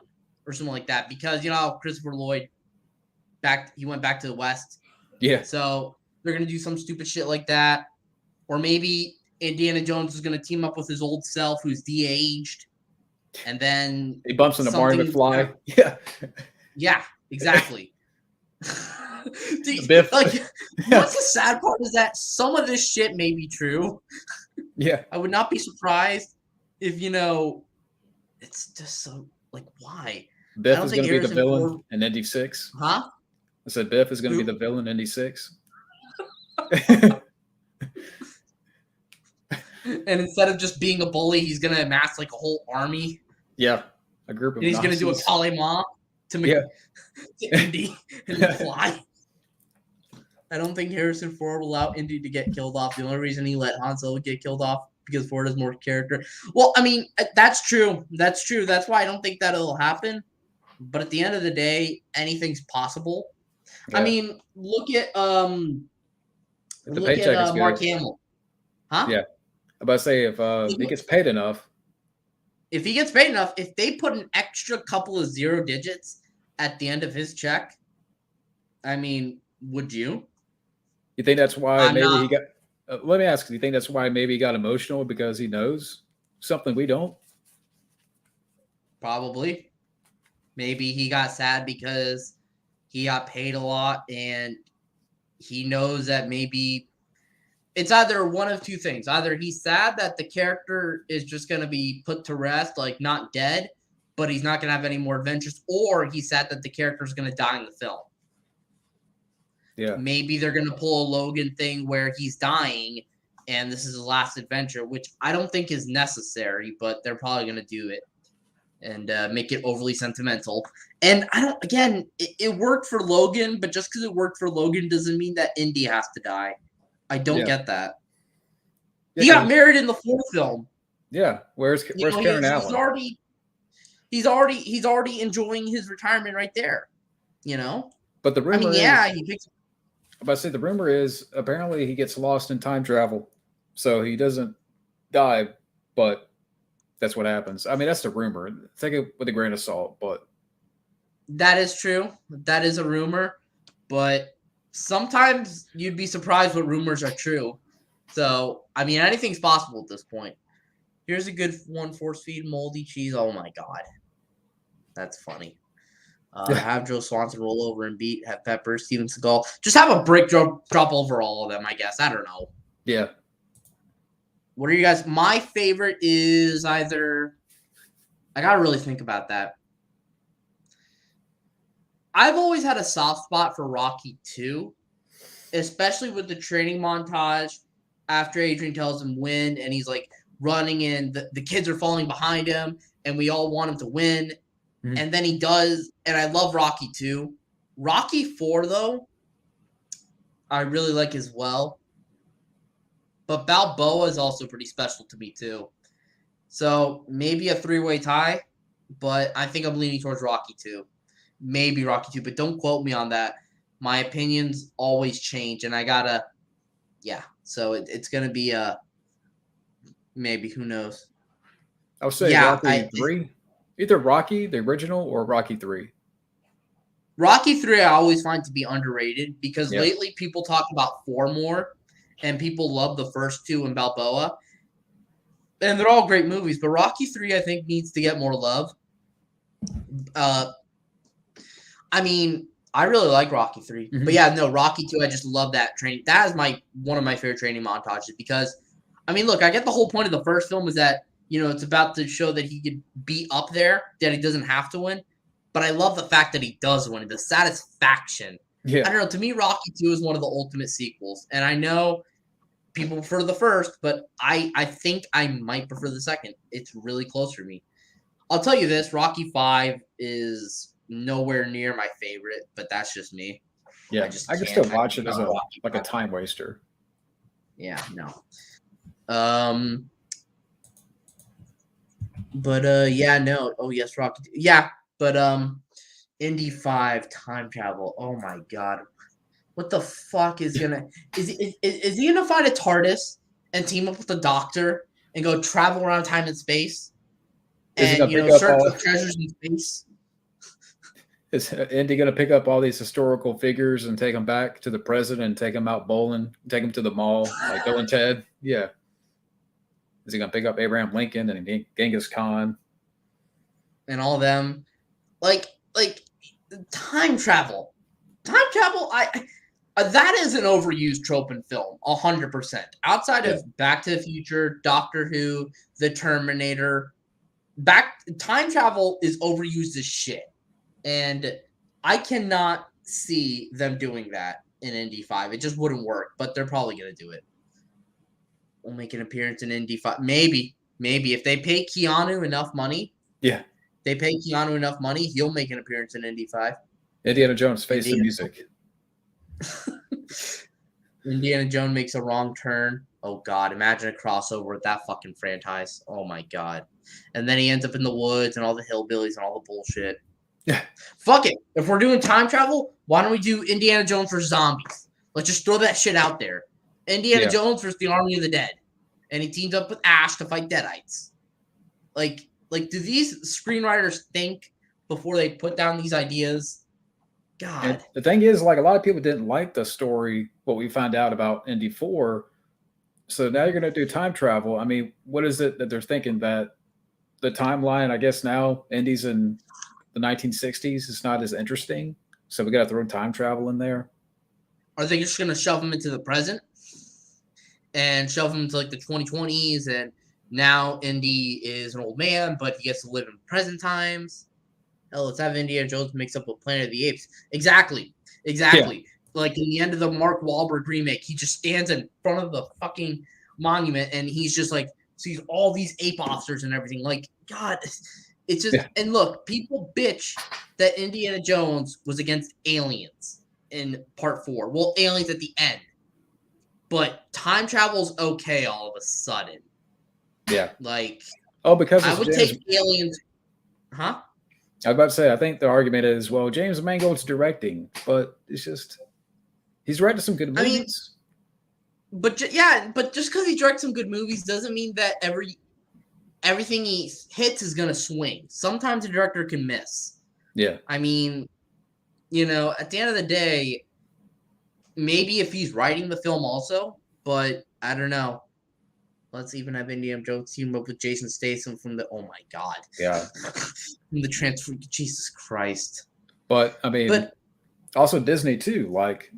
or something like that, because you know how Christopher Lloyd he went back to the West. Yeah. So they're gonna do some stupid shit like that, or maybe Indiana Jones is gonna team up with his old self who's de-aged, and then he bumps into Marty McFly. Yeah. Yeah, exactly. Biff. Like, what's the sad part is that some of this shit may be true. Yeah. I would not be surprised if, you know, it's just so, like, why? Biff is going to be the villain in Indy 6. Huh? I said Biff is going to be the villain in Indy 6. And instead of just being a bully, he's going to amass, like, a whole army. Yeah. A group of And he's going to do a Kalima to Indy and fly. I don't think Harrison Ford will allow Indy to get killed off. The only reason he let Han Solo get killed off because Ford has more character. Well, I mean, that's true. That's true. That's why I don't think that'll happen. But at the end of the day, anything's possible. Yeah. I mean, look at Mark Hamill. Huh? Yeah. I'm about to say if he gets paid enough. If he gets paid enough, if they put an extra couple of 0 digits at the end of his check, I mean, would you? You think that's why he got? Let me ask. Do you think that's why maybe he got emotional because he knows something we don't? Probably. Maybe he got sad because he got paid a lot, and he knows that maybe it's either one of two things. Either he's sad that the character is just going to be put to rest, like not dead, but he's not going to have any more adventures, or he's sad that the character is going to die in the film. Yeah. Maybe they're going to pull a Logan thing where he's dying and this is his last adventure, which I don't think is necessary, but they're probably going to do it and make it overly sentimental. And it worked for Logan, but just because it worked for Logan doesn't mean that Indy has to die. I don't get that. Yeah, he got married in the 4th film. Yeah. Where's Karen Allen? He's already enjoying his retirement right there. You know? But the rumor he picks. But I say the rumor is apparently he gets lost in time travel, so he doesn't die, but that's what happens. I mean, that's the rumor. Take it with a grain of salt, but that is true. That is a rumor, but sometimes you'd be surprised what rumors are true. So, I mean, anything's possible at this point. Here's a good one: force feed moldy cheese. Oh my god, that's funny. Have Joe Swanson roll over and have Pepper, Steven Seagal. Just have a brick drop over all of them, I guess. I don't know. Yeah. What are you guys? My favorite is either... I got to really think about that. I've always had a soft spot for Rocky 2, especially with the training montage after Adrian tells him win, and he's like running and the kids are falling behind him, and we all want him to win. And then he does, and I love Rocky 2. Rocky 4, though, I really like as well. But Balboa is also pretty special to me, too. So maybe a 3-way tie, but I think I'm leaning towards Rocky 2. Maybe Rocky 2, but don't quote me on that. My opinions always change, and I gotta, so it's going to be maybe, who knows. I would say Rocky 3. Either Rocky, the original, or Rocky 3. Rocky 3 I always find to be underrated because lately people talk about 4 more, and people love the first 2 in Balboa. And they're all great movies, but Rocky 3 I think needs to get more love. I mean, I really like Rocky 3. Mm-hmm. But Rocky 2, I just love that training. That is one of my favorite training montages because, I mean, look, I get the whole point of the first film is that, you know, it's about to show that he could be up there, that he doesn't have to win. But I love the fact that he does win, the satisfaction. Yeah. I don't know. To me, Rocky 2 is one of the ultimate sequels. And I know people prefer the first, but I think I might prefer the second. It's really close for me. I'll tell you this, Rocky 5 is nowhere near my favorite, but that's just me. Yeah, I can still watch it as a time waster. Yeah, no. But yeah, no. Oh yes, Rocky. Yeah, but Indy 5 time travel. Oh my god. What the fuck is gonna is he gonna find a TARDIS and team up with the Doctor and go travel around time and space Is he and gonna pick up search all? for treasures in space? Is Indy gonna pick up all these historical figures and take them back to the present and take them out bowling, take them to the mall like Bill and Ted? Yeah. Is he gonna pick up Abraham Lincoln and Genghis Khan? And all them like time travel. Time travel, I that is an overused trope in film, 100%. Outside of Back to the Future, Doctor Who, The Terminator, time travel is overused as shit. And I cannot see them doing that in Indy 5. It just wouldn't work, but they're probably going to do it. We'll make an appearance in Indy 5. Maybe. If they pay Keanu enough money. Yeah. They pay Keanu enough money, he'll make an appearance in Indy 5. Indiana Jones Face the Music. Indiana Jones makes a wrong turn. Oh, God. Imagine a crossover with that fucking franchise. Oh, my God. And then he ends up in the woods and all the hillbillies and all the bullshit. Yeah. Fuck it. If we're doing time travel, why don't we do Indiana Jones versus zombies? Let's just throw that shit out there. Indiana Jones versus the Army of the Dead. And he teams up with Ash to fight Deadites. Like, do these screenwriters think before they put down these ideas? God. And the thing is, like, a lot of people didn't like the story, what we found out about Indy 4. So now you're going to do time travel. I mean, what is it that they're thinking, that the timeline, I guess now Indy's in the 1960s is not as interesting, so we got to throw time travel in there? Are they just going to shove him into the present and shove him into like the 2020s, and now Indy is an old man, but he gets to live in present times? Hell, let's have Indiana Jones mix up with Planet of the Apes. Exactly. Yeah. Like in the end of the Mark Wahlberg remake, he just stands in front of the fucking monument and he's just like sees all these ape officers and everything. Like, God, it's just and look, people bitch that Indiana Jones was against aliens in part 4. Well, aliens at the end. But time travel's okay all of a sudden. Yeah. Like, because I would take aliens. Huh? I was about to say, I think the argument is, well, James Mangold's directing, but it's just he's directed some good movies. But just because he directs some good movies doesn't mean that everything he hits is gonna swing. Sometimes a director can miss. Yeah. I mean, at the end of the day, maybe if he's writing the film also, but I don't know. Let's even have Indiana Jones team up with Jason Statham from the. Oh my God. Yeah. From the transfer. Jesus Christ. But I mean, also Disney too. Like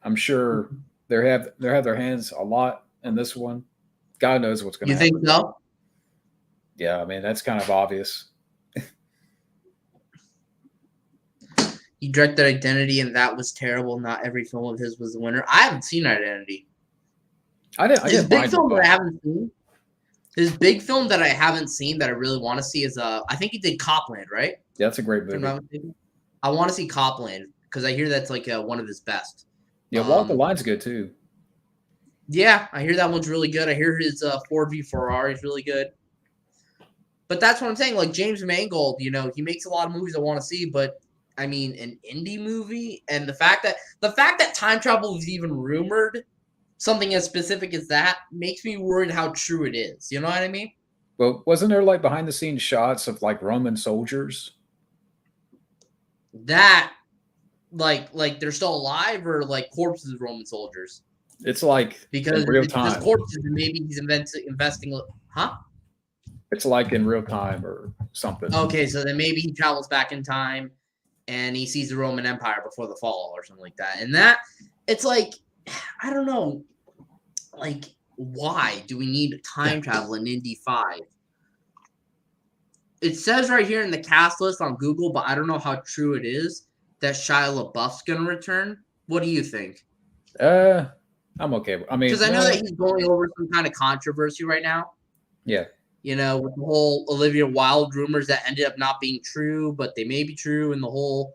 I'm sure they have their hands a lot in this one. God knows what's going to happen. You think so? Yeah, I mean that's kind of obvious. He directed Identity, and that was terrible. Not every film of his was the winner. I haven't seen Identity. His big film that I haven't seen that I really want to see is I think he did Copland, right? Yeah, that's a great movie. I want to see Copland because I hear that's like one of his best. Yeah, Walk the Line's good too. Yeah, I hear that one's really good. I hear his Ford v Ferrari is really good. But that's what I'm saying. Like James Mangold, he makes a lot of movies I want to see, but I mean, an indie movie, and the fact that time travel was even rumored. Something as specific as that makes me worried how true it is. You know what I mean? Well, wasn't there like behind the scenes shots of like Roman soldiers? That, like they're still alive or like corpses of Roman soldiers? It's like because in real time. It's corpses, and maybe he's investing. Huh? It's like in real time or something. Okay, so then maybe he travels back in time, and he sees the Roman Empire before the fall or something like that. And that it's like. I don't know, like, why do we need time travel in Indy 5? It says right here in the cast list on Google, but I don't know how true it is, that Shia LaBeouf's going to return. What do you think? I'm okay. I mean, because I know that he's going over some kind of controversy right now. Yeah. With the whole Olivia Wilde rumors that ended up not being true, but they may be true, and the whole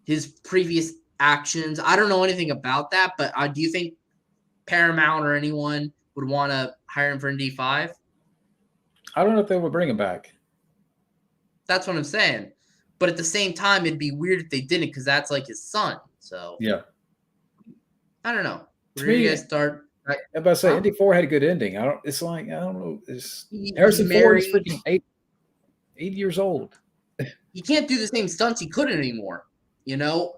his previous actions. I don't know anything about that, but do you think Paramount or anyone would want to hire him for Indy 5? I don't know if they would bring him back. That's what I'm saying. But at the same time, it'd be weird if they didn't, because that's like his son. So Yeah. I don't know. To Where do you me, guys start? I'm about to say Huh? Indy 4 had a good ending. I don't know. He Harrison Ford is married. freaking 80 years old. He can't do the same stunts he could anymore. You know?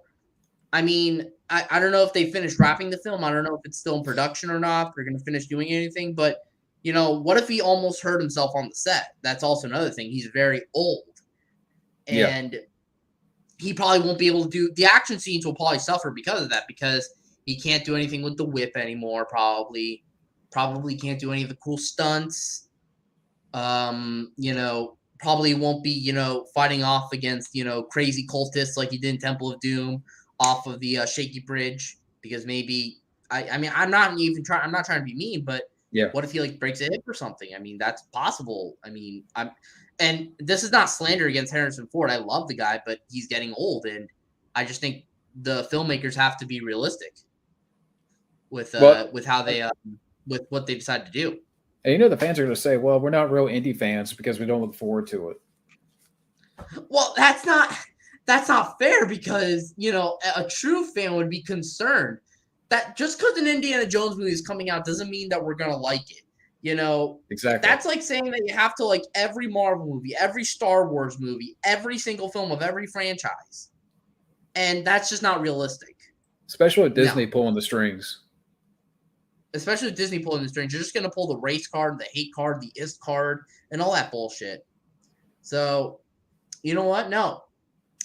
I mean, I don't know if they finished wrapping the film. I don't know if it's still in production or not. If they're going to finish doing anything. But, you know, what if he almost hurt himself on the set? That's also another thing. He's very old. And he probably won't be able to do – the action scenes will probably suffer because of that, because he can't do anything with the whip anymore, probably. Probably can't do any of the cool stunts. You know, probably won't be, you know, fighting off against, you know, crazy cultists like he did in Temple of Doom off of the shaky bridge, because maybe I mean, I'm not trying to be mean, but what if he like breaks a hip or something? I mean, that's possible. I mean, and this is not slander against Harrison Ford. I love the guy, but he's getting old, and I just think the filmmakers have to be realistic with how they with what they decide to do. And you know, the fans are going to say, well, we're not real indie fans because we don't look forward to it. Well, that's not fair, because, you know, a true fan would be concerned that just because an Indiana Jones movie is coming out doesn't mean that we're going to like it. You know, exactly. That's like saying that you have to like every Marvel movie, every Star Wars movie, every single film of every franchise. And that's just not realistic. Especially with Disney pulling the strings. Especially with Disney pulling the strings. You're just going to pull the race card, the hate card, the ist card, and all that bullshit. So, you know what? No.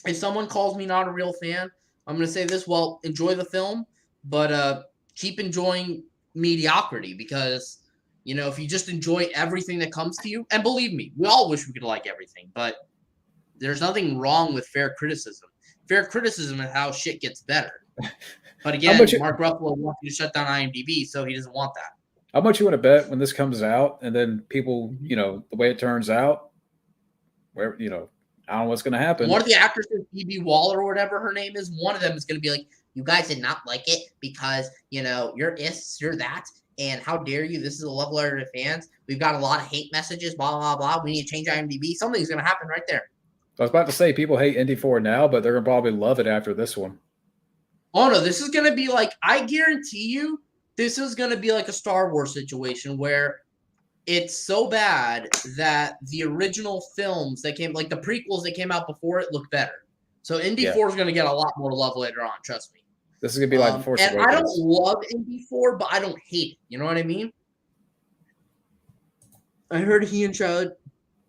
If someone calls me not a real fan, I'm going to say this. Well, enjoy the film, but keep enjoying mediocrity, because, you know, if you just enjoy everything that comes to you, and believe me, we all wish we could like everything, but there's nothing wrong with fair criticism. Fair criticism is how shit gets better. But again, Mark Ruffalo wants you to shut down IMDb, so he doesn't want that. How much you want to bet when this comes out, and then people, you know, the way it turns out, where, you know, I don't know what's going to happen. One of the actresses, Phoebe Waller or whatever her name is, one of them is going to be like, you guys did not like it because, you know, you're ists, you're that, and how dare you? This is a love letter to fans. We've got a lot of hate messages, blah, blah, blah. We need to change IMDb. Something's going to happen right there. I was about to say, people hate Indy 4 now, but they're going to probably love it after this one. Oh, no, this is going to be like, I guarantee you, this is going to be like a Star Wars situation where it's so bad that the original films that came, like the prequels that came out before it, look better. So Indy 4 is going to get a lot more love later on, trust me. This is going to be like the Force Awakens. And I don't love Indy 4, but I don't hate it. You know what I mean? I heard he and Charlotte.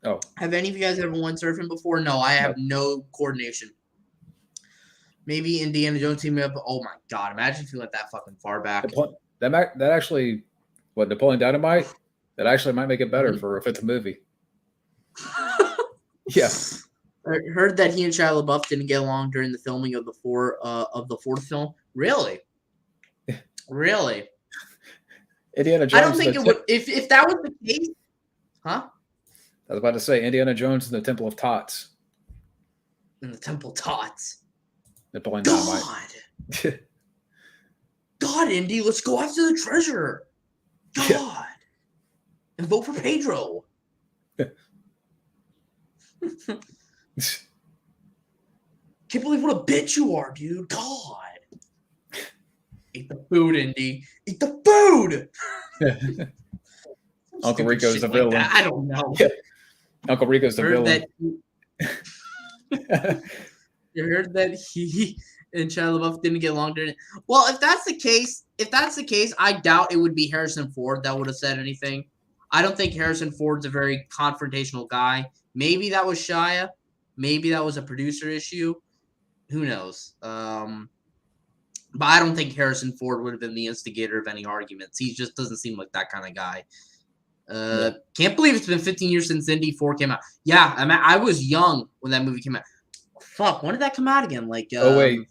Oh. Have any of you guys ever went surfing before? No, I have no coordination. Maybe Indiana Jones team up. Oh my God! Imagine if you went that fucking far back. That actually, what, Napoleon Dynamite? That actually might make it better for a fifth movie. Yeah. I heard that he and Shia LaBeouf didn't get along during the filming of the fourth film. Really? Really? Indiana Jones. I don't think it would. If that was the case, huh? I was about to say Indiana Jones in the Temple of Tots. In the Temple of Tots. Napoleon Dynamite. God, Indy, let's go after the treasure. God. Yeah. And vote for Pedro. Can't believe what a bitch you are, dude. God. Eat the food, Indy. Eat the food. Uncle Rico's the villain. Like I don't know. Yeah. Uncle Rico's the villain. You heard that he and Shia LaBeouf didn't get along during it. Well, if that's the case, I doubt it would be Harrison Ford that would have said anything. I don't think Harrison Ford's a very confrontational guy. Maybe that was Shia. Maybe that was a producer issue. Who knows? But I don't think Harrison Ford would have been the instigator of any arguments. He just doesn't seem like that kind of guy. Can't believe it's been 15 years since Indy 4 came out. Yeah, I was young when that movie came out. Fuck, when did that come out again? Like 08?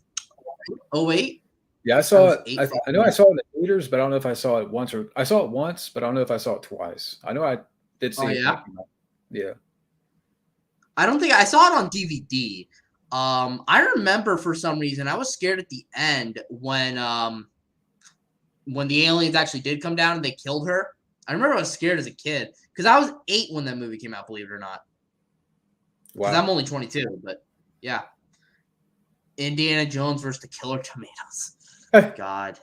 Yeah, I saw it. I know I saw it in the theaters, but I don't know if I saw it once or I saw it once, but I don't know if I saw it twice. I know I did see it. Yeah. I don't think I saw it on DVD. I remember for some reason I was scared at the end when the aliens actually did come down and they killed her. I remember I was scared as a kid because I was 8 when that movie came out, believe it or not. Because Wow. I'm only 22, but yeah. Indiana Jones versus the Killer Tomatoes. God.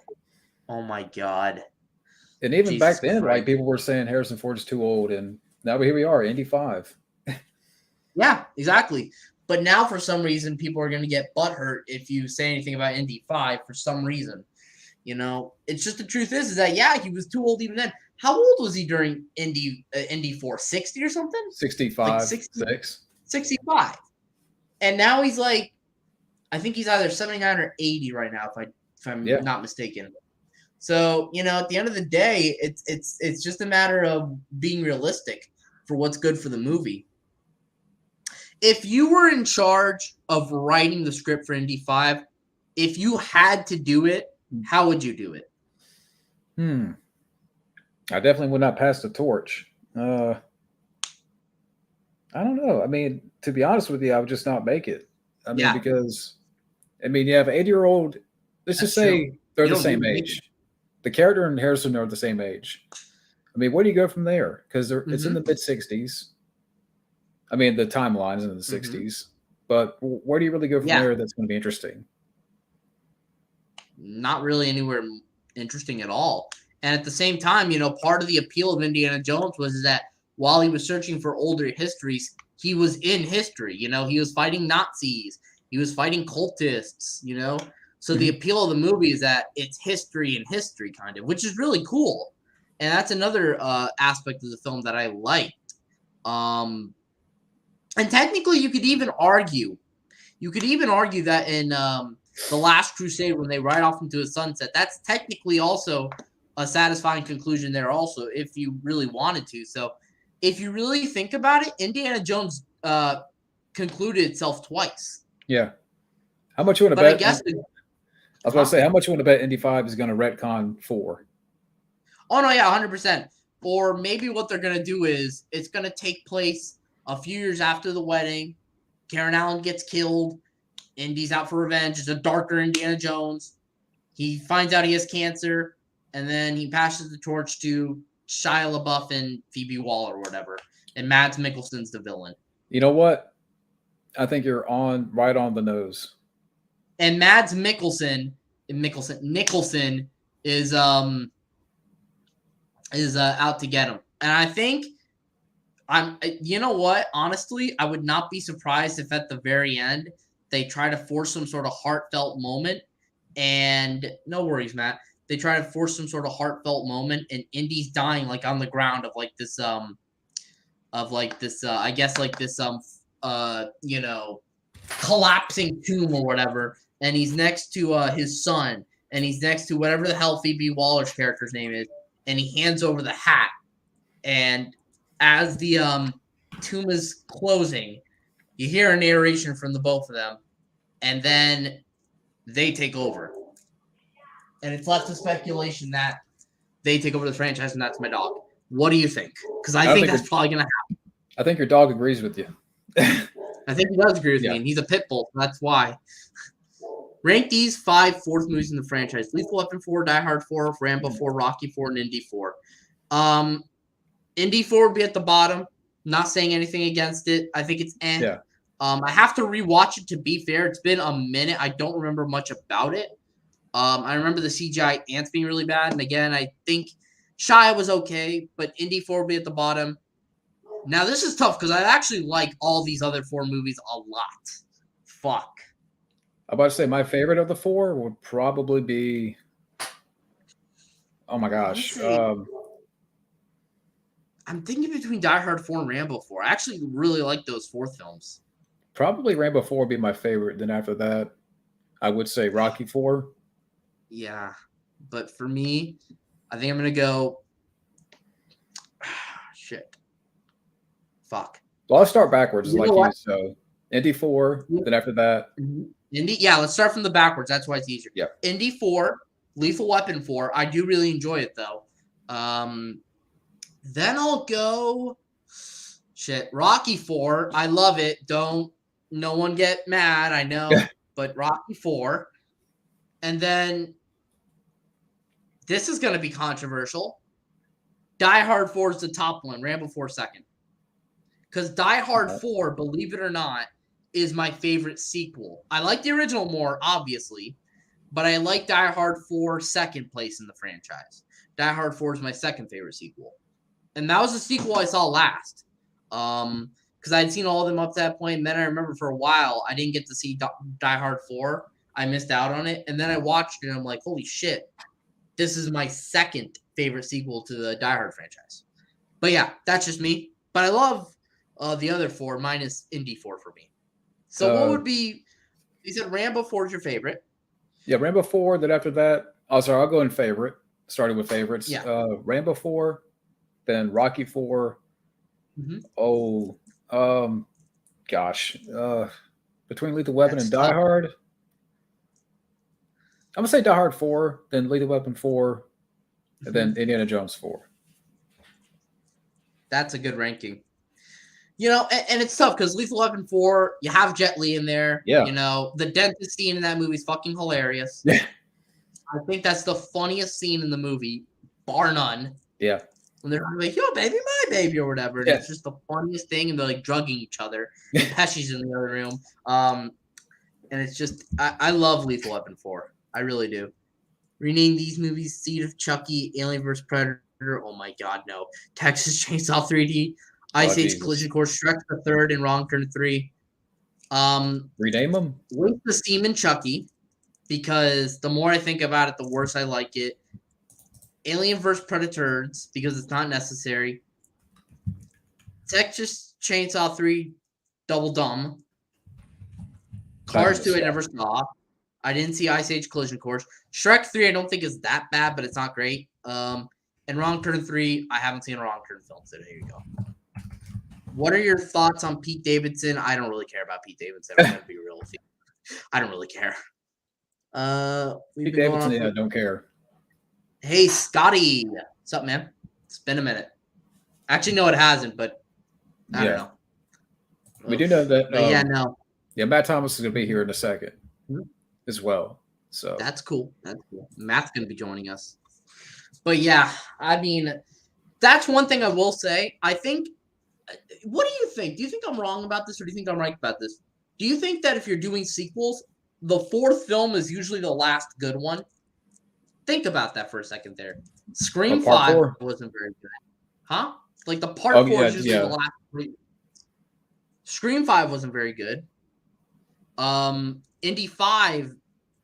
Oh my God. And even Jesus back then, Christ. like people were saying Harrison Ford is too old, and now here we are, Indy 5. Yeah, exactly. But now for some reason, people are going to get butthurt if you say anything about Indy 5 for some reason. You know, it's just the truth is that, yeah, he was too old even then. How old was he during Indy 4? 60 or something? 65, Like 60, 6. 65. And now he's like, I think he's either 79 or 80 right now, if I'm Yeah. not mistaken. So, you know, at the end of the day, it's just a matter of being realistic for what's good for the movie. If you were in charge of writing the script for Indy 5, if you had to do it, how would you do it? I definitely would not pass the torch. I don't know. I mean, to be honest with you, I would just not make it. I mean, Yeah. because you have an 80-year-old. Let's just say they're the same age. The character and Harrison are the same age. I mean, where do you go from there? Because it's in the mid 60s. I mean, the timeline is in the 60s. But where do you really go from there that's going to be interesting? Not really anywhere interesting at all. And at the same time, you know, part of the appeal of Indiana Jones was that while he was searching for older histories, he was in history. You know, he was fighting Nazis. He was fighting cultists, you know. So the appeal of the movie is that it's history and history kind of, which is really cool. And that's another aspect of the film that I liked. And technically, you could even argue that in The Last Crusade, when they ride off into a sunset, that's technically also a satisfying conclusion there also, if you really wanted to. So if you really think about it, Indiana Jones concluded itself twice. Yeah. How much you want to But bet? I guess I was about to say, how much you want to bet Indy 5 is going to retcon 4? Oh, no, yeah, 100%. Or maybe what they're going to do is it's going to take place a few years after the wedding. Karen Allen gets killed. Indy's out for revenge. It's a darker Indiana Jones. He finds out he has cancer, and then he passes the torch to Shia LaBeouf and Phoebe Waller or whatever. And Mads Mikkelsen's the villain. You know what? I think you're right on the nose. And Mads Nicholson is out to get him. And I think you know what? Honestly, I would not be surprised if at the very end they try to force some sort of heartfelt moment. And no worries, Matt. They try to force some sort of heartfelt moment, and Indy's dying like on the ground of this you know, collapsing tomb or whatever, and he's next to his son, and he's next to whatever the hell Phoebe Waller's character's name is, and he hands over the hat, and as the tomb is closing, you hear a narration from the both of them, and then they take over, and it's left to speculation that they take over the franchise, and that's my dog. What do you think? Because I think that's probably gonna happen. I think your dog agrees with you. I think he does agree with me, and he's a pit bull. So that's why. Rank these 5 fourth movies in the franchise: Lethal Weapon 4, Die Hard 4, Rambo 4, Rocky 4, and Indy 4. Indy 4 would be at the bottom. Not saying anything against it. I think it's eh. Yeah. I have to rewatch it to be fair. It's been a minute. I don't remember much about it. I remember the CGI ants being really bad, and again, I think Shia was okay, but Indy 4 would be at the bottom. Now, this is tough because I actually like all these other 4 movies a lot. Fuck. I'm about to say my favorite of the 4 would probably be. Oh my gosh. I'm thinking between Die Hard 4 and Rambo 4. I actually really like those 4 films. Probably Rambo 4 would be my favorite. Then after that, I would say Rocky 4. Yeah. But for me, I think I'm going to go. Shit. Fuck. Well, I'll start backwards, like you. So Indy 4, then after that. Indy, yeah, let's start from the backwards. That's why it's easier. Yeah. Indy 4, Lethal Weapon 4. I do really enjoy it, though. Then I'll go. Rocky 4. I love it. No one get mad. I know. But Rocky 4. And then this is going to be controversial. Die Hard 4 is the top one. Rambo 4 second. Because Die Hard 4, believe it or not, is my favorite sequel. I like the original more, obviously, but I like Die Hard 4 second place in the franchise. Die Hard 4 is my second favorite sequel. And that was the sequel I saw last. Because I'd seen all of them up to that point. And then I remember for a while, I didn't get to see Die Hard 4. I missed out on it. And then I watched it and I'm like, holy shit. This is my second favorite sequel to the Die Hard franchise. But yeah, that's just me. But I love the other 4 minus Indy 4 for me. So what would be, you said Rambo 4 is your favorite. Yeah, Rambo 4. Then after that, sorry, I'll go in favorite. Starting with favorites. Yeah. Rambo 4, then Rocky 4. Mm-hmm. Gosh. Between Lethal Weapon and Die Hard. I'm going to say Die Hard 4, then Lethal Weapon 4, and then Indiana Jones 4. That's a good ranking. You know, and it's tough because Lethal Weapon 4, you have Jet Li in there. Yeah. You know, the dentist scene in that movie is fucking hilarious. Yeah. I think that's the funniest scene in the movie, bar none. Yeah. When they're like, yo, baby, my baby, or whatever. And it's just the funniest thing, and they're like drugging each other. And Pesci's in the other room. And it's just, I love Lethal Weapon 4. I really do. Rename these movies Seed of Chucky, Alien vs. Predator. Oh my God, no. Texas Chainsaw 3D. Ice Age Collision Course, Shrek the Third, and Wrong Turn 3. Rename them? Waste the Steam and Chucky, because the more I think about it, the worse I like it. Alien vs. Predators, because it's not necessary. Texas Chainsaw 3, Double Dumb. Cars 2, I never saw. I didn't see Ice Age Collision Course. Shrek 3, I don't think is that bad, but it's not great. And Wrong Turn 3, I haven't seen a Wrong Turn film, so there you go. What are your thoughts on Pete Davidson? I don't really care about Pete Davidson. I'm going to be real with you. I don't really care. Pete Davidson, yeah, I don't care. Hey, Scotty. What's up, man? It's been a minute. Actually, no, it hasn't, but I don't know. We do know that. Yeah, no. Yeah, Matt Thomas is going to be here in a second as well. So that's cool. That's cool. Matt's going to be joining us. But yeah, I mean, that's one thing I will say. I think, what do you think? Do you think I'm wrong about this, or do you think I'm right about this? Do you think that if you're doing sequels, the 4th film is usually the last good one? Think about that for a second there. Scream 5 wasn't very good. Huh? Like the part 4 is usually the last 3. Scream 5 wasn't very good. Indy 5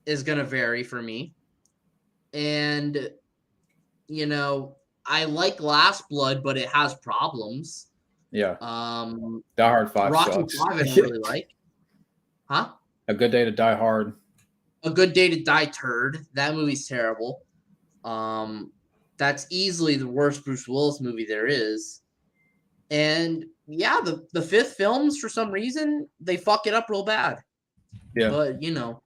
is going to vary for me. And, you know, I like Last Blood, but it has problems. Yeah. Die Hard 5 Rocky sucks. 5 I don't really like. Huh? A Good Day to Die Hard. A Good Day to Die Turd. That movie's terrible. That's easily the worst Bruce Willis movie there is. And yeah, the 5th films, for some reason, they fuck it up real bad. Yeah. But, you know.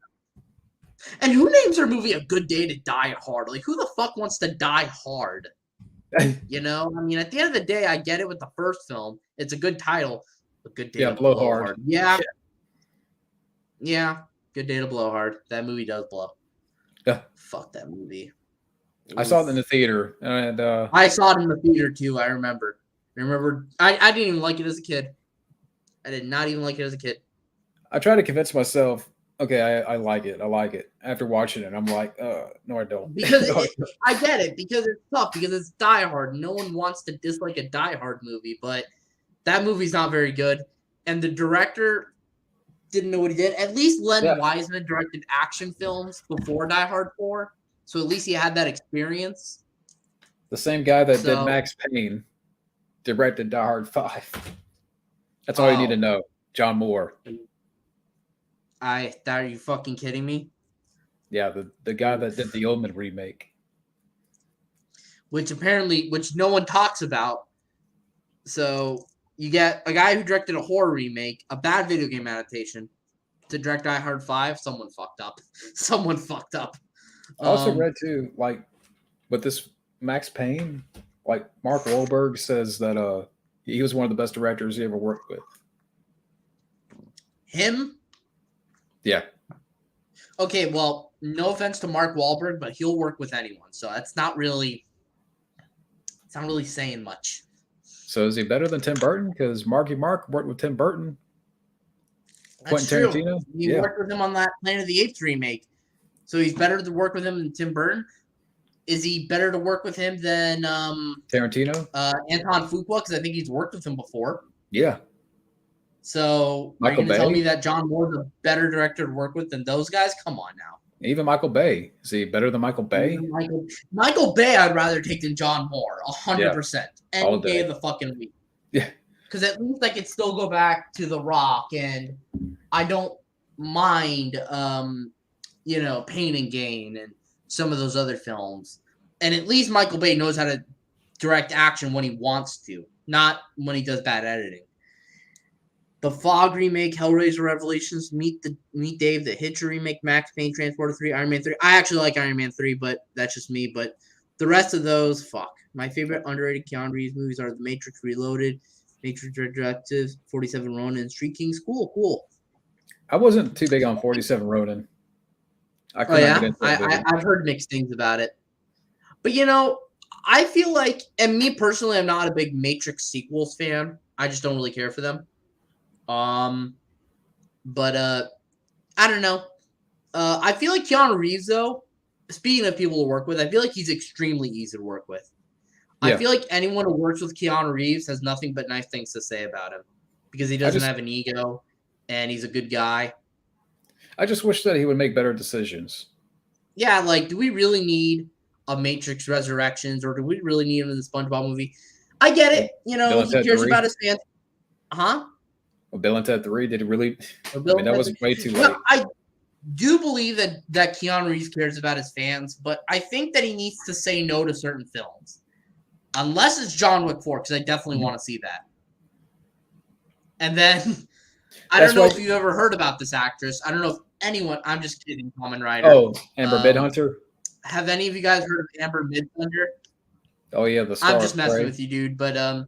And who names their movie A Good Day to Die Hard? Like, who the fuck wants to die hard? You know? I mean, at the end of the day, I get it with the first film. It's a good title. A Good Day to Blow Hard. Yeah. Good Day to Blow Hard. That movie does blow. Yeah. Fuck that movie. I saw it in the theater, and I saw it in the theater too. I remember. I didn't even like it as a kid. I did not even like it as a kid. I tried to convince myself, okay, I like it. I like it. After watching it, I'm like, no, I don't. Because I get it, because it's tough, because it's Die Hard. No one wants to dislike a Die Hard movie, but that movie's not very good. And the director didn't know what he did. At least Len Wiseman directed action films before Die Hard 4. So at least he had that experience. The same guy that did Max Payne directed Die Hard 5. That's all you need to know. John Moore. Are you fucking kidding me? Yeah, the guy that did the Omen remake. Which no one talks about. So you get a guy who directed a horror remake, a bad video game adaptation, to direct Die Hard 5. Someone fucked up. Someone fucked up. I also read too, like, with this Max Payne, like Mark Wahlberg says that he was one of the best directors he ever worked with. Him? Yeah. Okay, well, no offense to Mark Wahlberg, but he'll work with anyone, so it's not really saying much. So is he better than Tim Burton? Because Marky Mark worked with Tim Burton. That's Quentin true. Tarantino? You Yeah. worked with him on that Planet of the Apes remake. So he's better to work with him than Tim Burton. Is he better to work with him than Tarantino? Anton Fuqua? Because I think he's worked with him before. Yeah. So are you Michael going to tell Bay? me that John Moore's a better director to work with than those guys? Come on now. Even Michael Bay. Is he better than Michael Bay? Michael Bay I'd rather take than John Moore, 100%. All Any day. day of the fucking week. Yeah. Because at least I could still go back to The Rock, and I don't mind, Pain and Gain and some of those other films. And at least Michael Bay knows how to direct action when he wants to, not when he does bad editing. The Fog remake, Hellraiser Revelations, Meet Dave, The Hitcher remake, Max Payne, Transporter 3, Iron Man 3. I actually like Iron Man 3, but that's just me. But the rest of those, fuck. My favorite underrated Keanu Reeves movies are The Matrix Reloaded, Matrix Resurrected, 47 Ronin, and Street Kings. Cool. I wasn't too big on 47 Ronin. I Oh, yeah? I've heard mixed things about it. But, I feel like, and me personally, I'm not a big Matrix sequels fan. I just don't really care for them. But I don't know. I feel like Keanu Reeves, though, speaking of people to work with, I feel like he's extremely easy to work with. Yeah. I feel like anyone who works with Keanu Reeves has nothing but nice things to say about him because he doesn't have an ego and he's a good guy. I just wish that he would make better decisions. Yeah, like, do we really need a Matrix Resurrections or do we really need him in the SpongeBob movie? I get it. He cares about his fans. Huh? Well, Bill and Ted 3, did it really? That was way too late. I do believe that Keanu Reeves cares about his fans, but I think that he needs to say no to certain films. Unless it's John Wick 4, because I definitely want to see that. And then, I don't know if you've ever heard about this actress. I don't know if anyone, I'm just kidding, Common Rider. Oh, Amber Midhunter? Have any of you guys heard of Amber Midhunter? Oh, yeah, the star. I'm just messing with you, dude. But I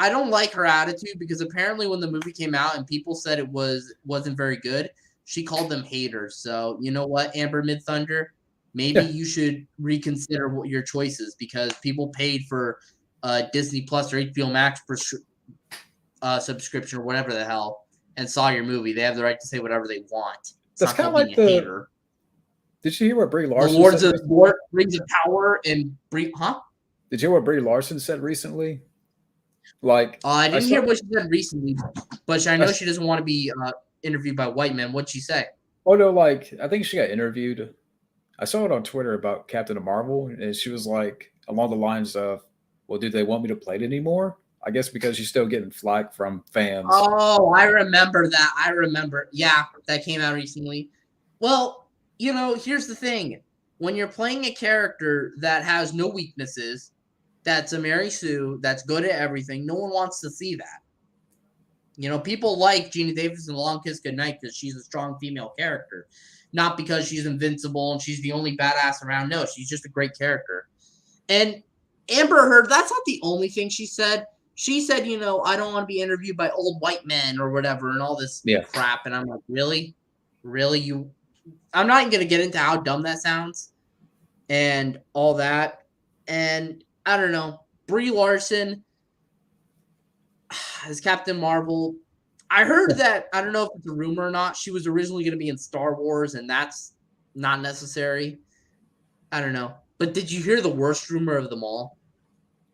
don't like her attitude because apparently when the movie came out and people said it wasn't very good, she called them haters. So you know what, Amber Midthunder, maybe you should reconsider what your choices because people paid for Disney Plus or HBO Max subscription or whatever the hell and saw your movie. They have the right to say whatever they want. That's kind of like hater. Did you hear what Brie Larson said? The Rings of Power and Brie, huh? Did you hear what Brie Larson said recently? Like, I didn't hear what she said recently, but I know she doesn't want to be interviewed by white men. What'd she say? Oh no, like I think she got interviewed. I saw it on Twitter about Captain Marvel, and she was like along the lines of, "Well, do they want me to play it anymore?" I guess because she's still getting flack from fans. Oh, I remember that. I remember. Yeah, that came out recently. Well, here's the thing: when you're playing a character that has no weaknesses. That's a Mary Sue, that's good at everything. No one wants to see that. People like Gina Davis in Long Kiss Goodnight because she's a strong female character. Not because she's invincible and she's the only badass around. No, she's just a great character. And Amber Heard, that's not the only thing she said. She said, I don't want to be interviewed by old white men or whatever and all this crap. And I'm like, really? Really? I'm not even going to get into how dumb that sounds and all that. And I don't know. Brie Larson as Captain Marvel. I heard that, I don't know if it's a rumor or not, she was originally going to be in Star Wars, and that's not necessary. I don't know. But did you hear the worst rumor of them all?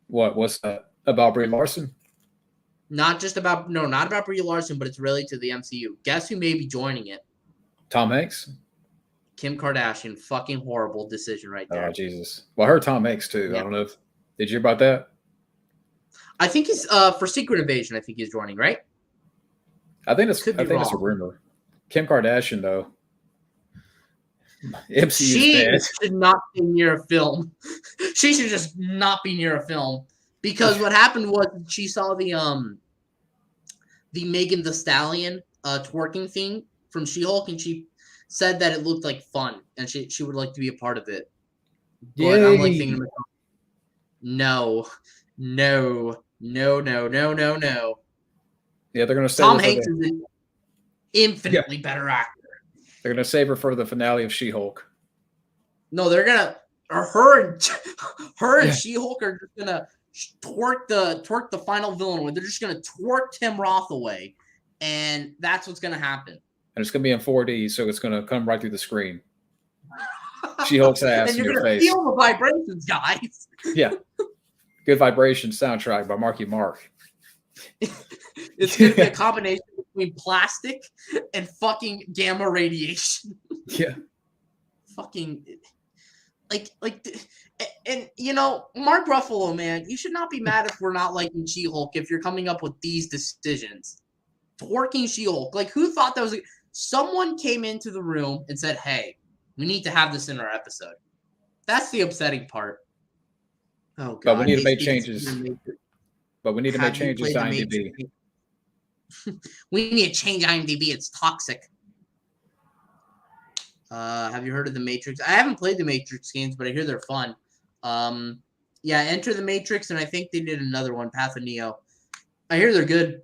What's that? About Brie Larson? Not about Brie Larson, but it's related to the MCU. Guess who may be joining it? Tom Hanks? Kim Kardashian. Fucking horrible decision right there. Oh, Jesus. Well, I heard Tom Hanks, too. Yeah. I don't know if... Did you hear about that? I think he's for Secret Invasion. I think he's joining, right? I think it's a rumor. Kim Kardashian, though. She should not be near a film. She should just not be near a film because what happened was she saw the Megan Thee Stallion twerking thing from She-Hulk, and she said that it looked like fun, and she would like to be a part of it. But I'm like thinking to myself, no. Yeah, they're gonna save Tom Hanks is an infinitely better actor. They're gonna save her for the finale of She-Hulk. No, they're gonna her and She-Hulk are just gonna twerk the final villain away. They're just gonna twerk Tim Roth away, and that's what's gonna happen. And it's gonna be in 4D, so it's gonna come right through the screen. She-Hulk's ass and in you're your gonna face. feel the vibrations, guys. Yeah. Good Vibration soundtrack by Marky Mark. It's gonna be a combination between plastic and fucking gamma radiation. Yeah. Fucking and you know, Mark Ruffalo, man, you should not be mad if we're not liking She-Hulk if you're coming up with these decisions. Twerking She-Hulk. Like, who thought that was someone came into the room and said, hey, we need to have this in our episode. That's the upsetting part. Oh god. But we need to make changes. But we need to make changes to IMDb. We need to change IMDb. It's toxic. Have you heard of the Matrix? I haven't played the Matrix games, but I hear they're fun. Yeah, Enter the Matrix, and I think they did another one, Path of Neo. I hear they're good.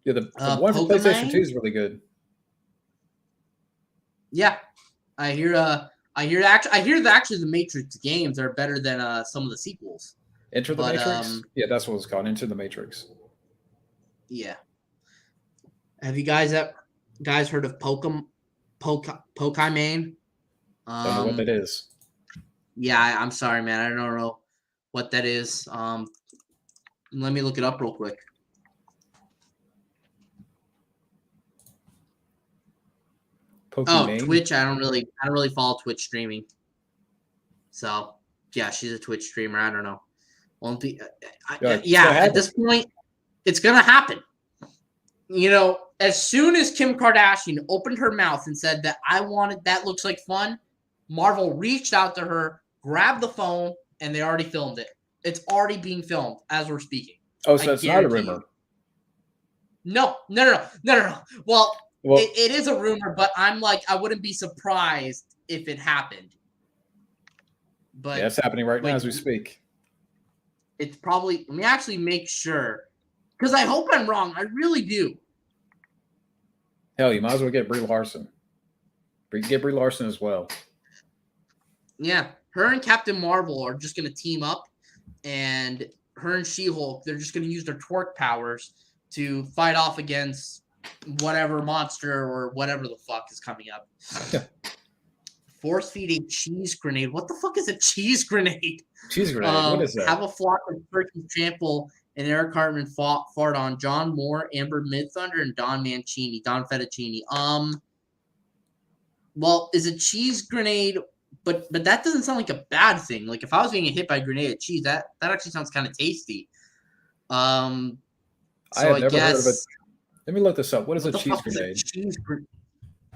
Yeah, the one for PlayStation 2 is really good. Yeah, I hear actually the Matrix games are better than some of the sequels. Enter the Matrix? Yeah, that's what it's called. Enter the Matrix. Yeah. Have you guys heard of Pokemon? Don't know what that is. Yeah, I'm sorry, man. I don't know what that is. Let me look it up real quick. Pokemon? Oh, Twitch. I don't really follow Twitch streaming. So yeah, she's a Twitch streamer. I don't know. Won't be. At this point, it's gonna happen. You know, as soon as Kim Kardashian opened her mouth and said that looks like fun, Marvel reached out to her, grabbed the phone, and they already filmed it. It's already being filmed as we're speaking. Oh, so it's not a rumor. No. Well, it is a rumor, but I wouldn't be surprised if it happened. But yeah, it's happening right now as we speak. It's probably. Let me actually make sure, because I hope I'm wrong. I really do. Hell, you might as well get Brie Larson. Get Brie Larson as well. Yeah, her and Captain Marvel are just going to team up, and her and She-Hulk, they're just going to use their twerk powers to fight off against whatever monster or whatever the fuck is coming up. Force feed a cheese grenade. What the fuck is a cheese grenade? Cheese grenade. What is that? Have a flock of turkeys trample and Eric Cartman fart on John Moore, Amber Midthunder, and Don Fettuccini. Well, is a cheese grenade, but that doesn't sound like a bad thing. Like if I was being hit by a grenade of cheese, that actually sounds kind of tasty. So I have never heard of it. Let me look this up. What is a cheese grenade?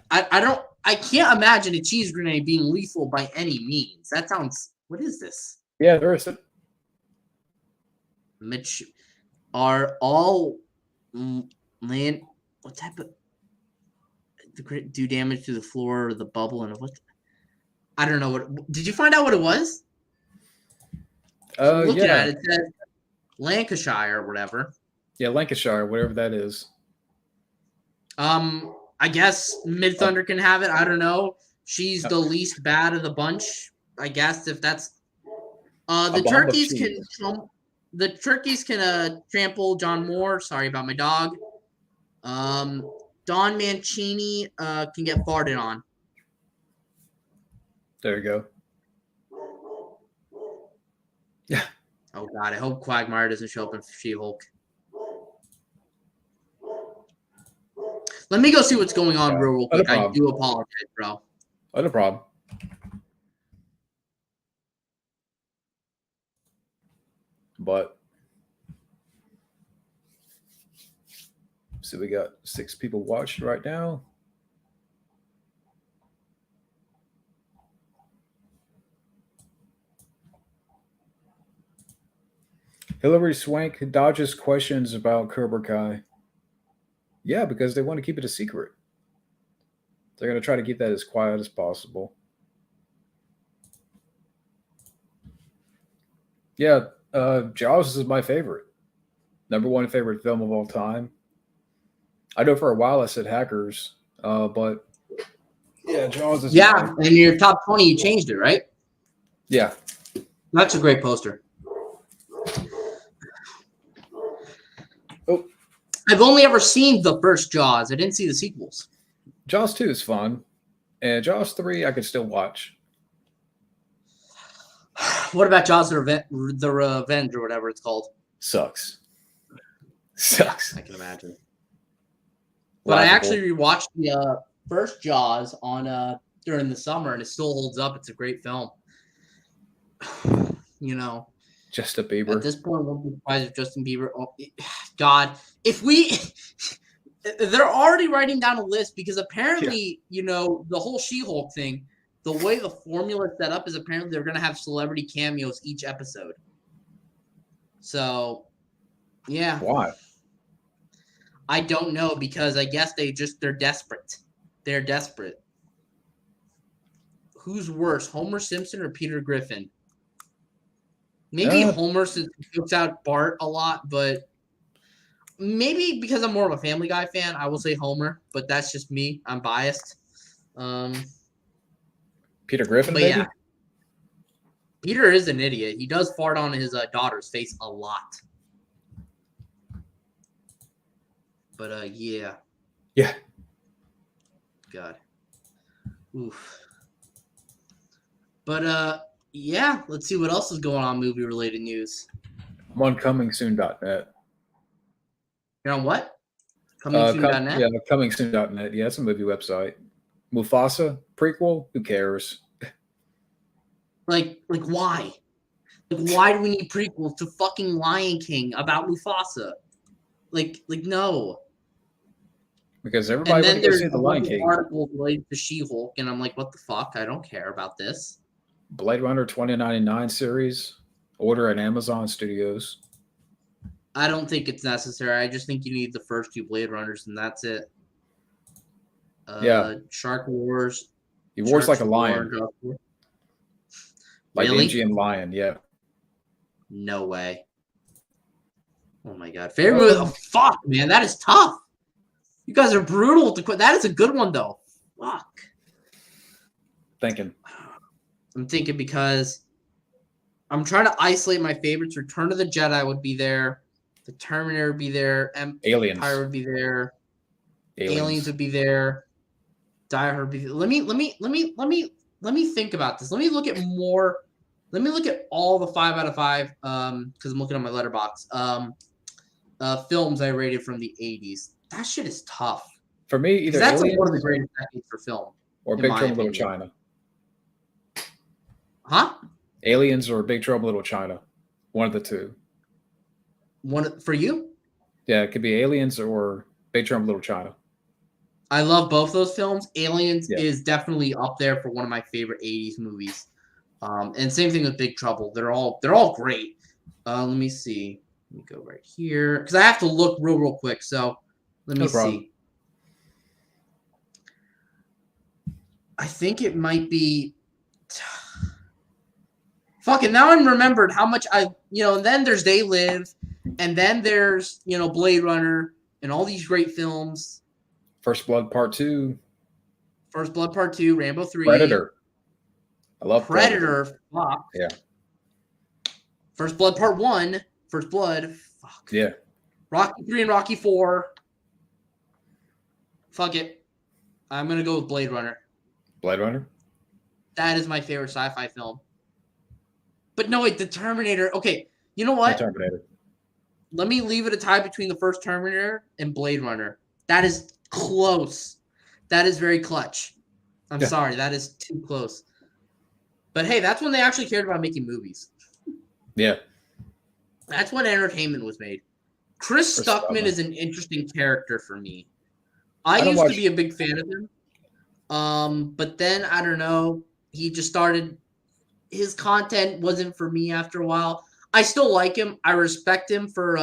I can't imagine a cheese grenade being lethal by any means. That sounds. What is this? Yeah, there is. Mitch, are all land? What type of do damage to the floor or the bubble and what? I don't know what. Did you find out what it was? Looking at it, it says Lancashire or whatever. Yeah, Lancashire, whatever that is. I guess Midthunder can have it. I don't know. She's the least bad of the bunch. I guess if that's the turkeys can trample John Moore. Sorry about my dog. Don Mancini can get farted on. There you go. Yeah. Oh god, I hope Quagmire doesn't show up in She-Hulk. Let me go see what's going on real quick. I do apologize, bro. Oh, no problem. But so we got 6 people watching right now. Hillary Swank dodges questions about Cobra Kai. Yeah, because they want to keep it a secret. They're going to try to keep that as quiet as possible. Yeah, Jaws is my favorite. #1 favorite film of all time. I know for a while I said Hackers, but yeah, Jaws is. Yeah, in your top 20, you changed it, right? Yeah. That's a great poster. I've only ever seen the first Jaws. I didn't see the sequels. Jaws 2 is fun, and Jaws 3 I could still watch. What about Jaws the Revenge or whatever it's called? Sucks. I can imagine. But I actually rewatched the first Jaws on during the summer, and it still holds up. It's a great film. You know, Justin Bieber. at this point, we'll be surprised if Justin Bieber. Oh, God, if we, they're already writing down a list because apparently, you know, the whole She-Hulk thing, the way the formula is set up is apparently they're going to have celebrity cameos each episode. So, yeah. Why? I don't know because I guess they're desperate. They're desperate. Who's worse, Homer Simpson or Peter Griffin? Maybe Homer since he puts out Bart a lot, but maybe because I'm more of a Family Guy fan, I will say Homer, but that's just me. I'm biased. Peter Griffin, but maybe? yeah. Peter is an idiot. He does fart on his daughter's face a lot. But yeah. Yeah. God. Oof. But yeah, let's see what else is going on movie related news. I'm on comingsoon.net. You're on what? Comingsoon.net? Yeah, comingsoon.net. Yeah, it's a movie website. Mufasa prequel? Who cares? Like why? Like why do we need prequels to fucking Lion King about Mufasa? Like no. Because everybody wants to go see the Lion King. Articles related to She-Hulk, and I'm like, what the fuck? I don't care about this. Blade Runner 2099 series. Order at Amazon Studios. I don't think it's necessary. I just think you need the first 2 Blade Runners, and that's it. Yeah. Shark Wars. He roars like a lion. Like Really? Indian lion, yeah. No way. Oh my god. Favorite movie? Oh, fuck, man. That is tough. You guys are brutal to quit. That is a good one, though. Fuck. Thinking. I'm thinking because I'm trying to isolate my favorites. Return of the Jedi would be there. The Terminator would be there. Aliens. Empire would be there. Aliens would be there. Die Hard would be there. Let me think about this. Let me look at more. Let me look at all the 5 out of 5 because I'm looking at my letterbox. Films I rated from the 80s. That shit is tough. For me, either that's Aliens one of the greatest decades for film. or Big Trouble in Little China. Huh? Aliens or Big Trouble in Little China. One of the two. One for you? Yeah, it could be Aliens or Big Trouble in Little China. I love both those films. Aliens is definitely up there for one of my favorite 80s movies. And same thing with Big Trouble. They're all great. Let me see. Let me go right here because I have to look real quick. So let me see. I think it might be. Fucking now I'm remembered how much and then there's They Live, and then there's Blade Runner and all these great films. First Blood Part 2. First Blood Part 2, Rambo 3. Predator. I love Predator. Fuck. Yeah. First Blood Part 1. First Blood. Fuck. Yeah. Rocky 3 and Rocky 4. Fuck it. I'm going to go with Blade Runner. Blade Runner? That is my favorite sci-fi film. But no, wait, the Terminator. Okay, you know what? The Terminator. Let me leave it a tie between the first Terminator and Blade Runner. That is close. That is very clutch. I'm sorry. That is too close. But hey, that's when they actually cared about making movies. Yeah. That's when entertainment was made. Chris Stuckman is an interesting character for me. I used to be a big fan of him. But then, I don't know, he just started... His content wasn't for me after a while. I still like him. I respect him for,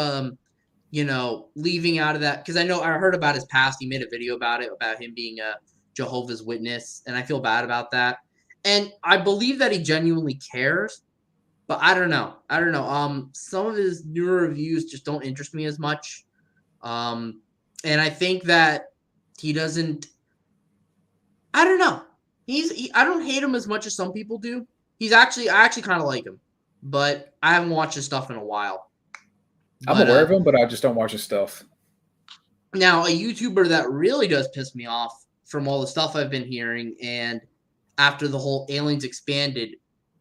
leaving out of that. Because I heard about his past. He made a video about it, about him being a Jehovah's Witness. And I feel bad about that. And I believe that he genuinely cares. But I don't know. Some of his newer reviews just don't interest me as much. And I think that he doesn't... I don't know. I don't hate him as much as some people do. I actually kind of like him, but I haven't watched his stuff in a while. I'm aware of him, but I just don't watch his stuff. Now, a YouTuber that really does piss me off from all the stuff I've been hearing, and after the whole Aliens Expanded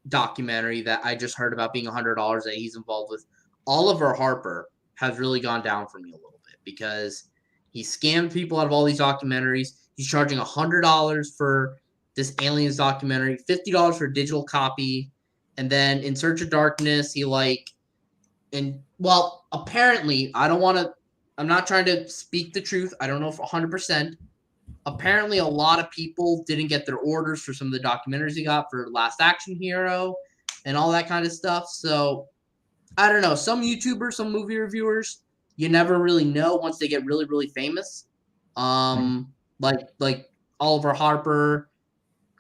documentary that I just heard about being $100 that he's involved with, Oliver Harper has really gone down for me a little bit because he scammed people out of all these documentaries. He's charging $100 for this Aliens documentary, $50 for a digital copy, and then In Search of Darkness, apparently, I'm not trying to speak the truth. I don't know if 100%. Apparently, a lot of people didn't get their orders for some of the documentaries he got for Last Action Hero and all that kind of stuff. So, I don't know. Some YouTubers, some movie reviewers, you never really know once they get really, really famous. Like Oliver Harper,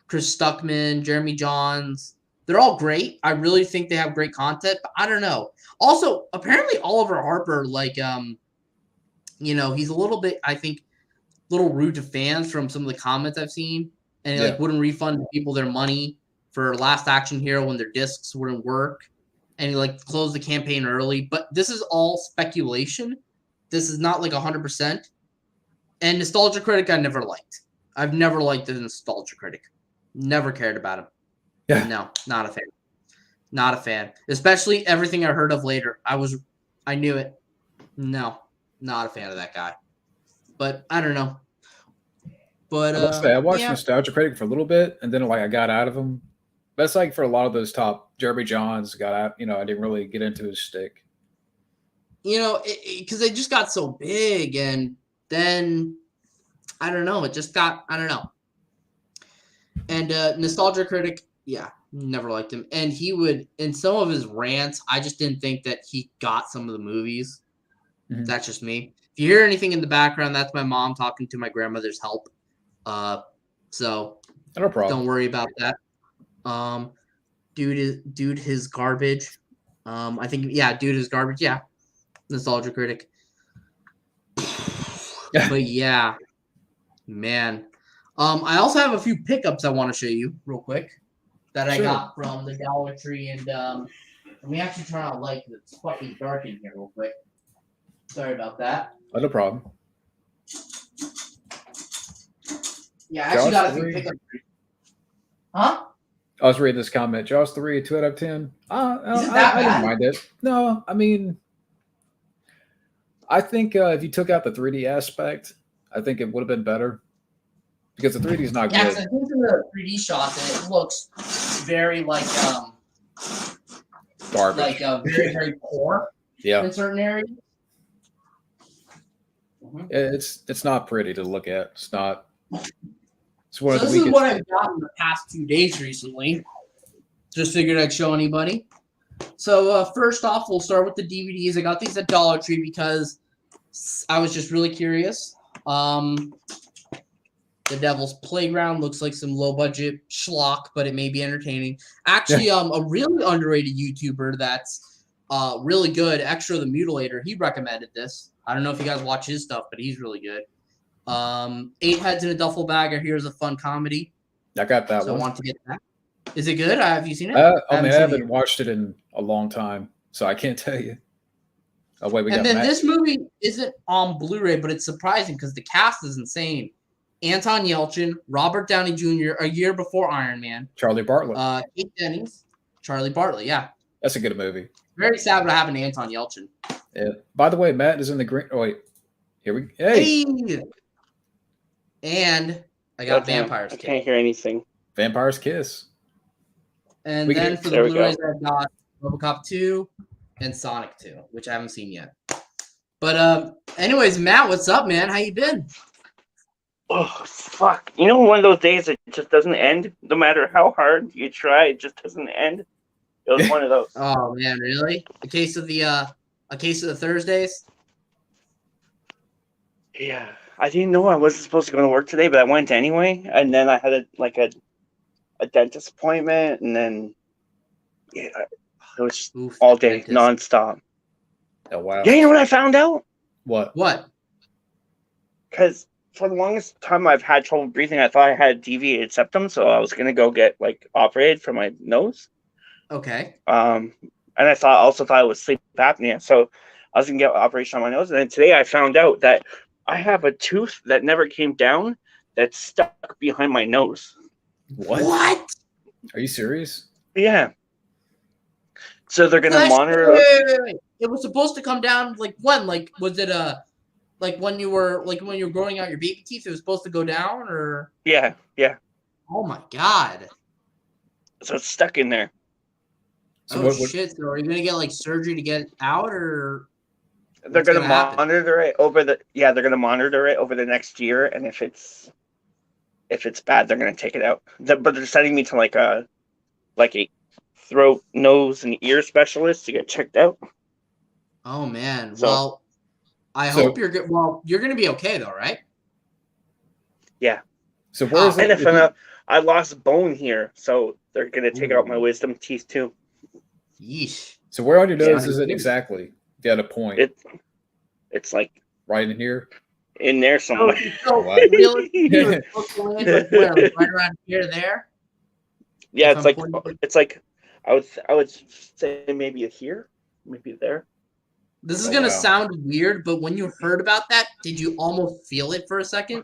Chris Stuckman, Jeremy Johns. They're all great. I really think they have great content, but I don't know. Also, apparently Oliver Harper, he's a little bit, I think, little rude to fans from some of the comments I've seen, and he wouldn't refund people their money for Last Action Hero when their discs wouldn't work, and he closed the campaign early. But this is all speculation. This is not 100%. And Nostalgia Critic, I never liked. I've never liked the Nostalgia Critic. Never cared about him. Yeah. No, not a fan. Not a fan. Especially everything I heard of later. I knew it. No, not a fan of that guy. But I don't know. But I watched Nostalgia Critic for a little bit, and then I got out of him. That's for a lot of those top. Jeremy Johns got out. I didn't really get into his stick. Because they just got so big, and then I don't know. It just got And Nostalgia Critic, never liked him. And he would, in some of his rants, I just didn't think that he got some of the movies. Mm-hmm. That's just me. If you hear anything in the background, that's my mom talking to my grandmother's help. So no problem. Don't worry about that. Dude, his garbage. I think, dude is garbage. Yeah. Nostalgia Critic. But yeah, man. I also have a few pickups I want to show you real quick that I got from the Dollar Tree, and let me actually turn on a light because it's fucking dark in here real quick. Sorry about that. No problem. Yeah, I actually got a few pickups. Huh? I was reading this comment. Jaws 3, 2 out of 10. I didn't mind it. No, I mean, I think if you took out the 3D aspect, I think it would have been better. Because the 3D is not good. Yeah, because I think in the 3D shots, and it looks very garbage. Very, very poor in certain areas. Mm-hmm. It's not pretty to look at. It's not. It's one of the weakest. This is what I've gotten the past 2 days recently. Just figured I'd show anybody. So first off, we'll start with the DVDs. I got these at Dollar Tree because I was just really curious. The Devil's Playground looks like some low-budget schlock, but it may be entertaining. Actually, a really underrated YouTuber that's really good, Extra the Mutilator, he recommended this. I don't know if you guys watch his stuff, but he's really good. 8 Heads in a Duffel Bag, or Here's a Fun Comedy. I got that one. I want to get that. Is it good? Have you seen it? I haven't watched it in a long time, so I can't tell you. Oh, wait, we got Matt. This movie isn't on Blu-ray, but it's surprising because the cast is insane. Anton Yelchin, Robert Downey Jr. a year before Iron Man. Charlie Bartlett. Kate Dennings. Charlie Bartlett, yeah. That's a good movie. Very sad what happened to Anton Yelchin. Yeah. By the way, Matt is in the green. Oh, wait. Here we go. Hey. And I got Vampire's Kiss. I can't hear anything. Vampire's Kiss. And then for the Blu-rays, I've got RoboCop 2 and Sonic 2, which I haven't seen yet. But anyways, Matt, what's up, man? How you been? Oh, fuck. One of those days it just doesn't end. No matter how hard you try, it just doesn't end. It was one of those. Oh, man, really? A case of the Thursdays? Yeah. I didn't know I wasn't supposed to go to work today, but I went anyway. And then I had a dentist appointment, and then it was just all day, nonstop. Oh, wow. Yeah, you know what I found out? What? Because for the longest time I've had trouble breathing. I thought I had deviated septum, so I was gonna go get operated for my nose. Okay. And I also thought it was sleep apnea, so I was gonna get an operation on my nose. And then today I found out that I have a tooth that never came down that's stuck behind my nose. What? Are you serious? Yeah. So they're gonna Wait, monitor. wait. It was supposed to come down like when? Like was it like when you were growing out your baby teeth? It was supposed to go down, or? Yeah. Oh my god. So it's stuck in there. So Oh shit! So are you gonna get like surgery to get it out, or? They're gonna monitor it over the. Yeah, they're gonna monitor it over the next year, and if it's bad, they're gonna take it out. But they're sending me to like a throat, nose, and ear specialist to get checked out. Oh man. So- Well, I hope you're good. Well, you're gonna be okay though, right? Yeah. So where is And it? if I lost bone here, so they're gonna take out my wisdom teeth too. Yeesh. So where on your nose Yeah. is it exactly? You got a point. It's like Right in here. in there somewhere. So Wow. really, you're supposed to land like where? Like right around here, there. Yeah, If it's I'm like pointing- it's like I would say maybe here, maybe there. This is Oh, gonna wow. sound weird, but when you heard about that, did you almost feel it for a second?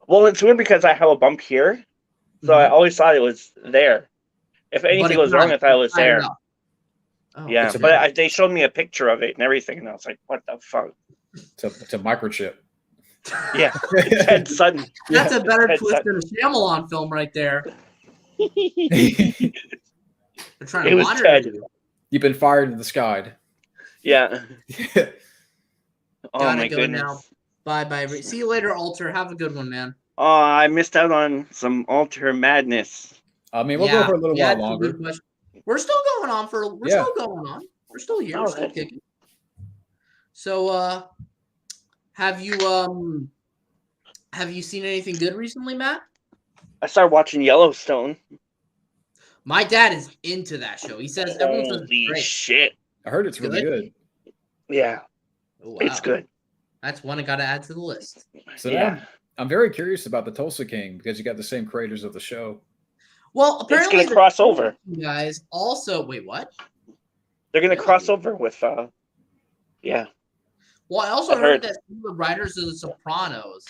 Well, it's weird because I have a bump here, so I always thought it was there. If anything it's goes wrong, not. I thought it was It's higher there. up. Oh, Yeah, It's a- but they showed me a picture of it and everything, and I was like, "What the fuck?" To microchip. Yeah, it's Ted Sutton. That's a better Ted twist Sutton. than a Shyamalan film right there. It They're trying to was monitor Ted. you. You've been fired in the sky. Yeah. Oh Gotta my go goodness. now. Bye. See you later, Alter. Have a good one, man. Oh, I missed out on some alter madness. I mean, we'll go for a little we while had some longer. good questions. We're still going on for. We're Yeah. still going on. We're still here. We're still Okay. kicking. So, have you seen anything good recently, Matt? I started watching Yellowstone. My dad is into that show. He says everyone says it's Holy great. shit! I heard it's really good. Yeah, Oh, wow. it's good. That's one I got to add to the list. So Yeah. now I'm very curious about the Tulsa King because you got the same creators of the show. Well, It's apparently gonna cross over. You guys also wait. What? They're gonna Really? cross over with. Yeah. Well, I also I heard heard. that some of the writers of The Sopranos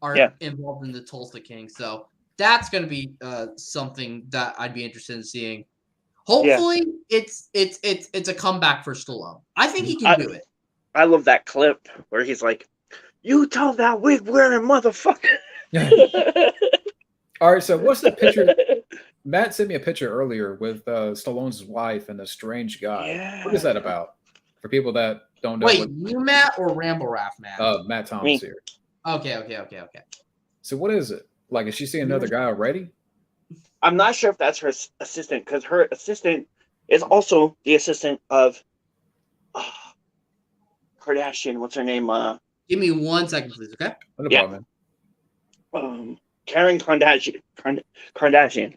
are Yeah. involved in the Tulsa King, so that's going to be something that I'd be interested in seeing. Hopefully, it's a comeback for Stallone. I think he can do it. I love that clip where he's like, "You tell that wig wearing motherfucker." All right, so what's the picture? Matt sent me a picture earlier with Stallone's wife and a strange guy. Yeah. What is that about? For people that don't know, Wait, what, you Matt or Ramble Raff Matt? Matt Thomas Me. here. Okay. So what is it? Like, is she seeing another guy already? I'm not sure if that's her assistant because her assistant is also the assistant of Kardashian. What's her name? Give me 1 second, please. Okay. No Yeah. problem. Karen Kardashian.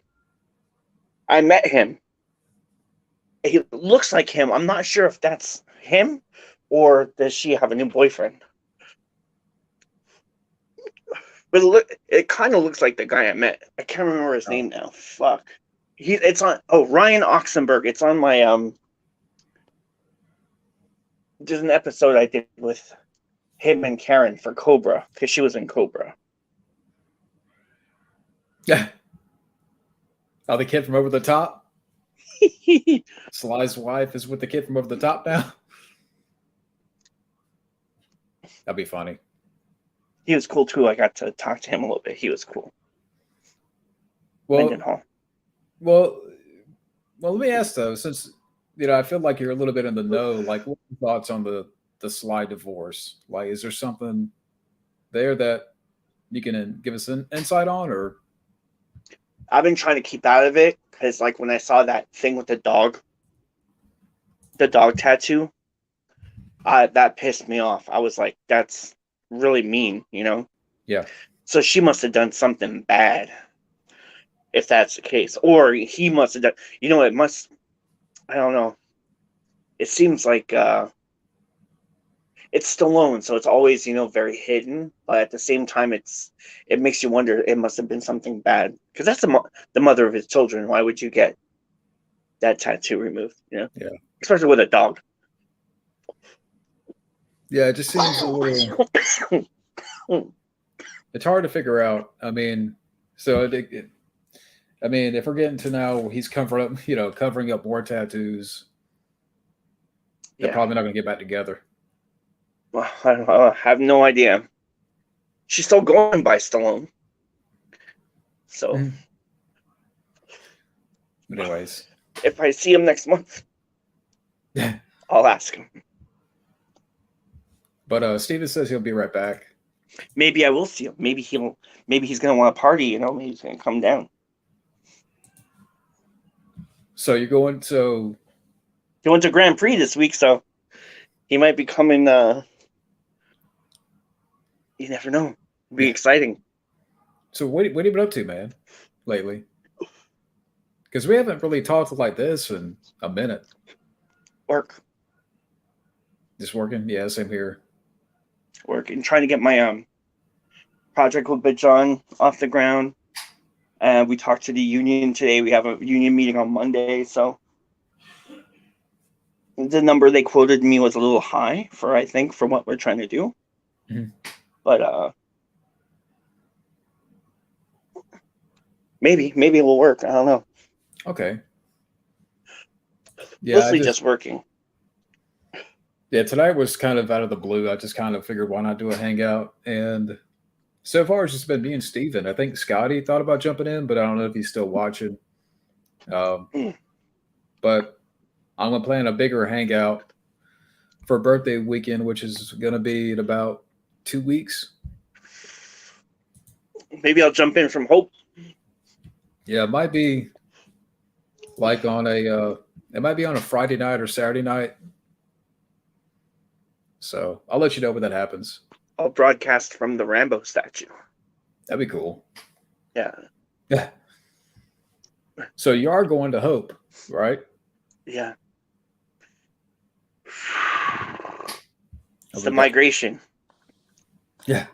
I met him. He looks like him. I'm not sure if that's him or does she have a new boyfriend. But it kind of looks like the guy I met. I can't remember his name now. Fuck. It's on. Oh, Ryan Oxenberg. It's on my There's an episode I did with him and Karen for Cobra because she was in Cobra. Yeah. Oh, the kid from Over the Top? Sly's wife is with the kid from Over the Top now? That'd be funny. He was cool too. I got to talk to him a little bit. He was cool. Well, Mendenhall. well, let me ask though, since I feel like you're a little bit in the know. Like, what are your thoughts on the Sly divorce? Like, is there something there that you can give us an insight on, or? I've been trying to keep out of it because, like, when I saw that thing with the dog tattoo, that pissed me off. I was like, that's really mean, Yeah. So she must have done something bad, if that's the case, or he must have done. It must. I don't know. It seems like it's Stallone, so it's always very hidden. But at the same time, it makes you wonder. It must have been something bad because that's the mother of his children. Why would you get that tattoo removed? Yeah. Especially with a dog. Yeah, it just seems a little. It's hard to figure out. I mean, so I mean, if we're getting to now, he's covering up more tattoos. They're Yeah. probably not going to get back together. Well, I have no idea. She's still going by Stallone. So, Mhm. But anyways, if I see him next month, I'll ask him. but Steven says he'll be right back. Maybe I will see him. Maybe he's gonna want to party. You know, maybe he's gonna come down. So you're going. So He went to Grand Prix this week, so he might be coming. You never know. It'll be exciting. So what have you been up to, man, lately? Because we haven't really talked like this in a minute. Work. Just working? Yeah, same here. Working. Trying to get my project with Bitjon off the ground. We talked to the union today. We have a union meeting on Monday, so the number they quoted me was a little high for what we're trying to do. Mhm. But maybe it will work. I don't know. Okay. Yeah, Mostly just working. Yeah, tonight was kind of out of the blue. I just kind of figured why not do a hangout, and so far it's just been me and Steven. I think Scotty thought about jumping in, but I don't know if he's still watching. But I'm gonna plan a bigger hangout for birthday weekend, which is gonna be in about 2 weeks. Maybe I'll jump in from Hope. Yeah, it might be like it might be on a Friday night or Saturday night. So I'll let you know when that happens. I'll broadcast from the Rambo statue. That'd be cool. Yeah. Yeah. So you are going to Hope, right? Yeah. It's the migration. Yeah.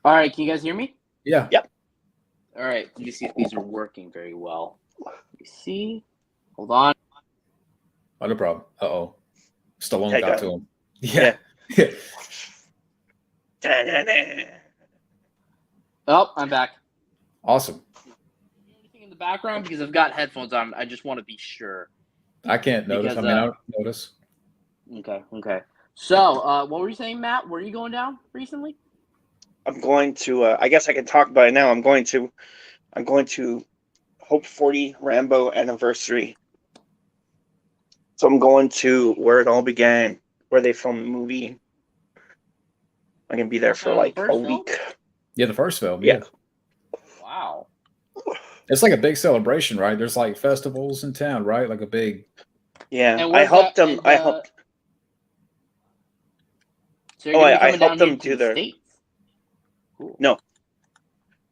All right, can you guys hear me? Yeah. Yep. All right, let me see if these are working very well. Let me see. Hold on. Oh, no problem. Uh-oh. Stallone I got got to him. Yeah. Oh, I'm back. Awesome. Anything in the background because I've got headphones on. I just want to be sure. I can't notice. Because, I mean, I don't notice. Okay. So, what were you saying, Matt? Where are you going down recently? I'm going to. I guess I can talk about it now. I'm going to Hope 40 Rambo anniversary. So I'm going to where it all began, where they filmed the movie. I'm gonna be there for like a week. Yeah, the first film. Yeah. Wow. It's like a big celebration, right? There's like festivals in town, right? Like a big. Yeah, And I where's helped that- them. and, I helped. So you're gonna be I coming down helped them here to do the their States. Cool. No.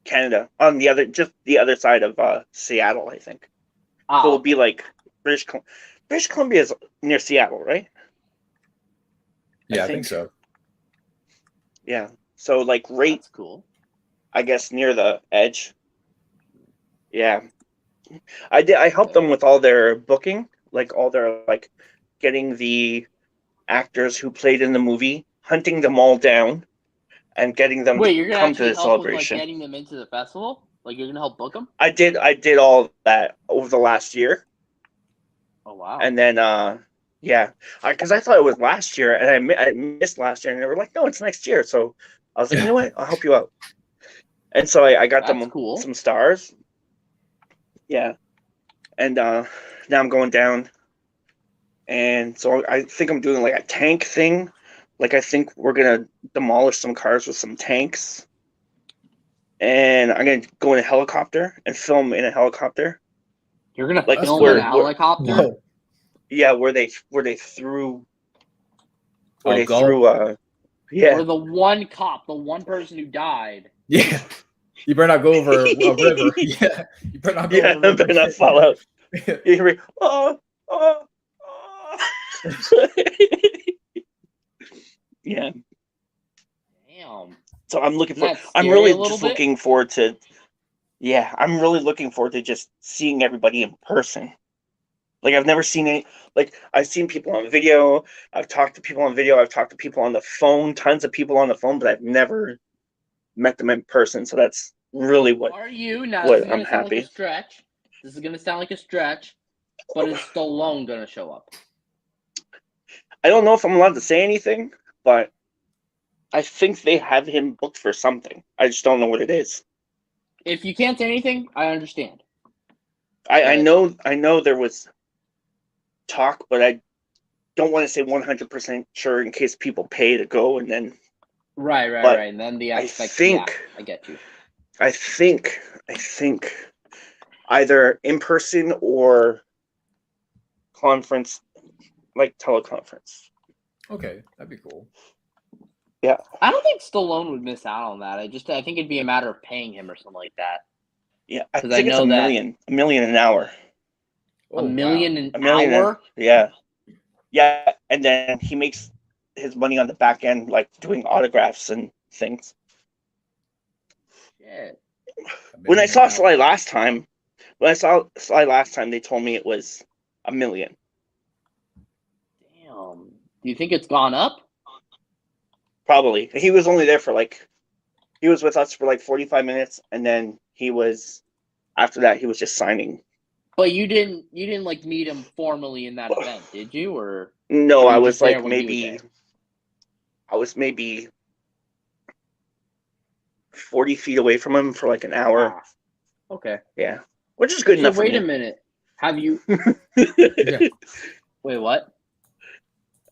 Canada on the other, just the other side of Seattle, I think. So it'll be like British Columbia is near Seattle, right? Yeah, I think so. Yeah. So like right, That's cool. I guess near the edge. Yeah. I helped them with all their booking, like all their like getting the actors who played in the movie, hunting them all down, and getting them Wait, you're to gonna come to actually the help with like celebration. getting them into the festival? Like you're gonna help book them? I did all that over the last year. Oh wow. And then, yeah, because I thought it was last year, and I missed last year, and they were like, "No, it's next year." So I was like, "You know what? I'll help you out." And so I got That's them cool. some stars. Yeah, and now I'm going down, and so I think I'm doing like a tank thing. Like I think we're gonna demolish some cars with some tanks, and I'm gonna go in a helicopter and film in a helicopter. You're gonna Like, film where- in a helicopter? Whoa. Yeah, where they threw. Oh, Yeah. Or the one person who died. Yeah. You better not go over a river. Yeah. You better not go Yeah, over a river. better not fall out. You hear me? Yeah. Damn. So I'm looking Isn't for. that I'm scary really a little just bit? looking forward to. Yeah, I'm really looking forward to just seeing everybody in person. Like I've never seen any. Like I've seen people on video. I've talked to people on video. I've talked to people on the phone. Tons of people on the phone, but I've never met them in person. So that's really what. Are you now? What, This is gonna I'm sound happy. like a stretch. This is gonna sound like a stretch, but is Stallone gonna show up? I don't know if I'm allowed to say anything, but I think they have him booked for something. I just don't know what it is. If you can't say anything, I understand. I know there was talk, but I don't want to say 100% sure in case people pay to go, and then Right. But And then the I expectation. think- I get you. I think either in person or conference, like teleconference. Okay, that'd be cool. I don't think Stallone would miss out on that. I think it'd be a matter of paying him or something like that. Yeah, I 'Cause think I it's know a that- million an hour. Oh, a million wow. an A million hour. Yeah, and then he makes his money on the back end, like doing autographs and things. Shit. When I saw Wow. Sly last time, they told me it was $1 million. Damn. Do you think it's gone up? Probably. He was only there for he was with us for like 45 minutes, and then after that he was just signing. But you didn't like meet him formally in that event, did you? Or No, Were I you was just there like when he was maybe, there? I was maybe 40 feet away from him for like an hour. Okay. Yeah, which is good So enough. wait a for minute. Have you me. wait, what?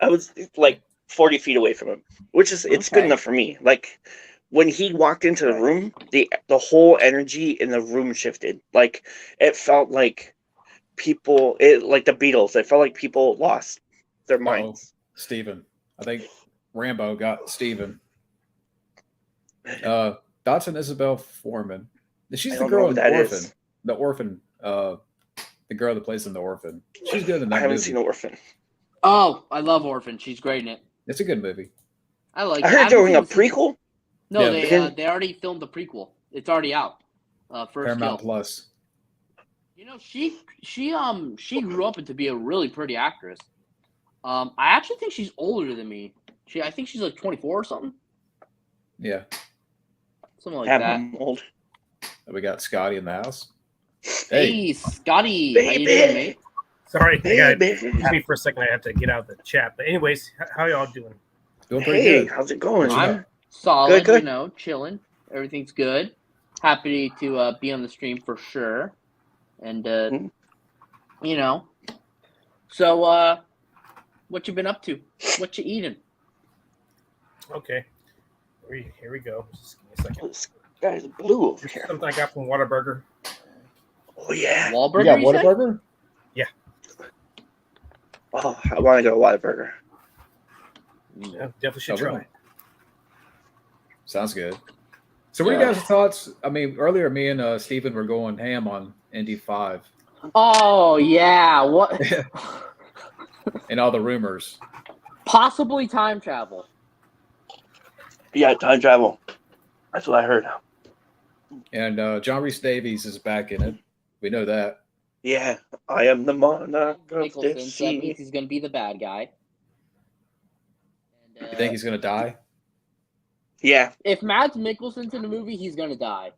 I was like 40 feet away from him, which is it's good Okay. enough for me. Like when he walked into the room, the whole energy in the room shifted. Like it felt like people, like the Beatles. It felt like people lost their minds. Steven. I think Rambo got Steven. Dotson Isabel Foreman. She's I the don't know girl who in The that Orphan. is. The Orphan. The girl that plays in The Orphan. She's good in that I haven't movie. seen The Orphan. Oh, I love Orphan. She's great in it. It's a good movie. I like I it. heard haven't during a seen the- prequel. No, Yeah, they already filmed the prequel. It's already out. First Paramount Kill. Plus. You know, she grew up to be a really pretty actress. I actually think she's older than me. I think she's like 24 or something. Yeah. Something like Have that. him old. We got Scotty in the house. Hey, Scotty. How you doing, mate? Sorry, I got Baby. excuse me for a second. I have to get out of the chat. But anyways, how y'all doing? Doing pretty Hey, good. how's it going? What's up? I'm solid, Good. you know, chilling. Everything's good. Happy to be on the stream for sure. And Mhm. you know. So what you been up to? What you eating? Okay, here we go. Just give me a second. This guy's blue over Here's here. something I got from Whataburger. Oh yeah. Wahlburger, You got you said? Whataburger? Oh, I want to go to Whataburger. Yeah, definitely should Oh, try. really? Sounds good. So what are you guys' thoughts? I mean, earlier me and Steven were going ham on Indy 5 Oh yeah, what? and all the rumors. Possibly time travel. Yeah, time travel. That's what I heard. And John Rhys Davies is back in it. We know that. Yeah, I am the monarch of Nicholson, this so that means sea. he's gonna be the bad guy. And, You think he's going to die? Yeah, if Mads Mikkelsen's in the movie, he's gonna die.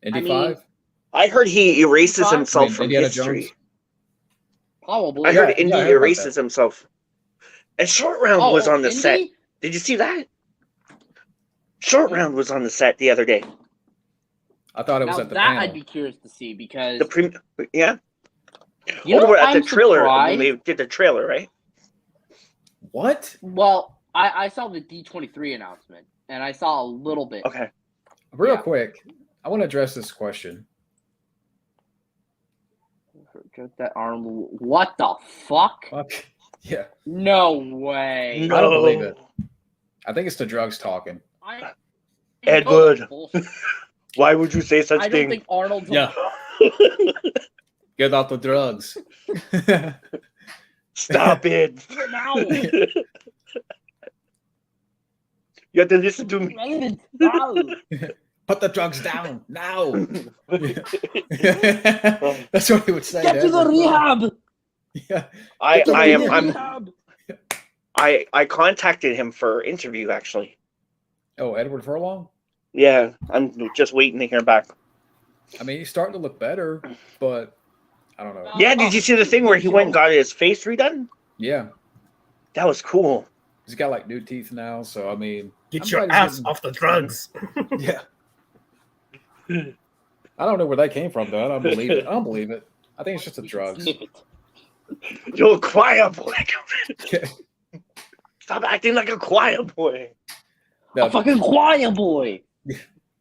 Indy I mean, 5? I heard he erases Fine. himself I mean, from Indiana history. Jones? Probably. I heard Yeah, Indy I heard about erases himself. And Short Round was on the Indy? set. Did you see that? Short Round was on the set the other day. I thought it was Now at the that panel. I'd be curious to see because Yeah. you know Over at I'm the trailer surprised. when they did the trailer, right? What? Well, I saw the D23 announcement and I saw a little bit. Okay. Real Yeah. quick, I want to address this question. That arm. What the fuck? Fuck. Yeah, No way. I don't believe it. I think it's the drugs talking. I, Edward. that's bullshit. Why would you say such I don't thing? think Arnold's. Yeah. Get off the drugs. Stop it. Now. You have to listen to me. No. Put the drugs down now. That's what he would say. Get to the rehab. Yeah. I contacted him for interview actually. Oh, Edward Furlong? Yeah, I'm just waiting to hear back. I mean, he's starting to look better, but I don't know. Yeah, did you see the thing where he went and got his face redone? Yeah. That was cool. He's got like new teeth now, so I mean, Get I'm your glad he's ass getting- off the drugs. Yeah. I don't know where that came from, though. I don't believe it. I think it's just the drugs. Sniff it. You're a choir boy. Yeah. Stop acting like a choir boy. No, A fucking choir boy.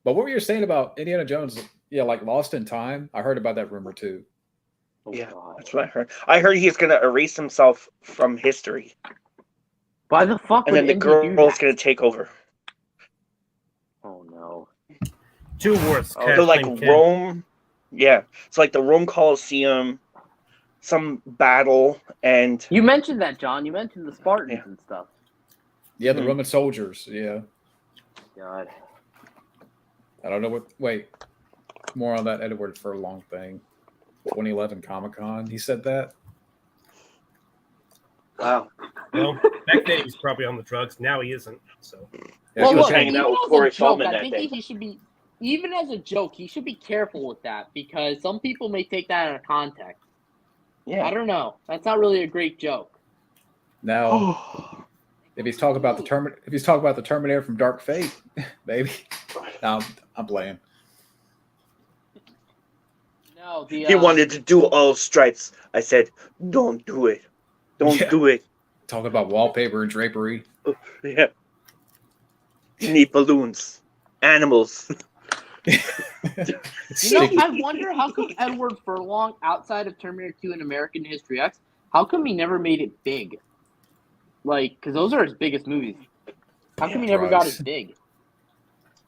but what were you saying about Indiana Jones? Yeah, like Lost in Time. I heard about that rumor too. Oh, Yeah, God. that's what I heard. I heard he's gonna erase himself from history, Why the fuck and would then the Indy do girl's that? gonna take over. Oh no. Two words. So like Kathleen Kim. Rome, yeah. It's like the Rome Colosseum, some battle, and You mentioned that, John. You mentioned the Spartans Yeah. and stuff. Yeah, the Mhm. Roman soldiers. Yeah. God. I don't know what. Wait. More on that Edward Furlong thing. 2011 Comic-Con. He said that. wow. Well, back then he was probably on the drugs. Now he isn't. So Yeah, he he was was hanging even out with as a Corey joke, Feldman I that think day. he should be, even as a joke, he should be careful with that because some people may take that out of context. I Yeah. don't know. That's not really a great joke. Now, if he's talking about the Terminator from Dark Fate, maybe. No, I'm playing. No, the He wanted to do all stripes. I said, "Don't do it. Don't Yeah. do it." Talking about wallpaper and drapery. Yeah. You need balloons, animals. You know, I wonder how come Edward Furlong, outside of Terminator 2 and American History X, how come he never made it big? Like, because those are his biggest movies. How come he never got drugs. as big?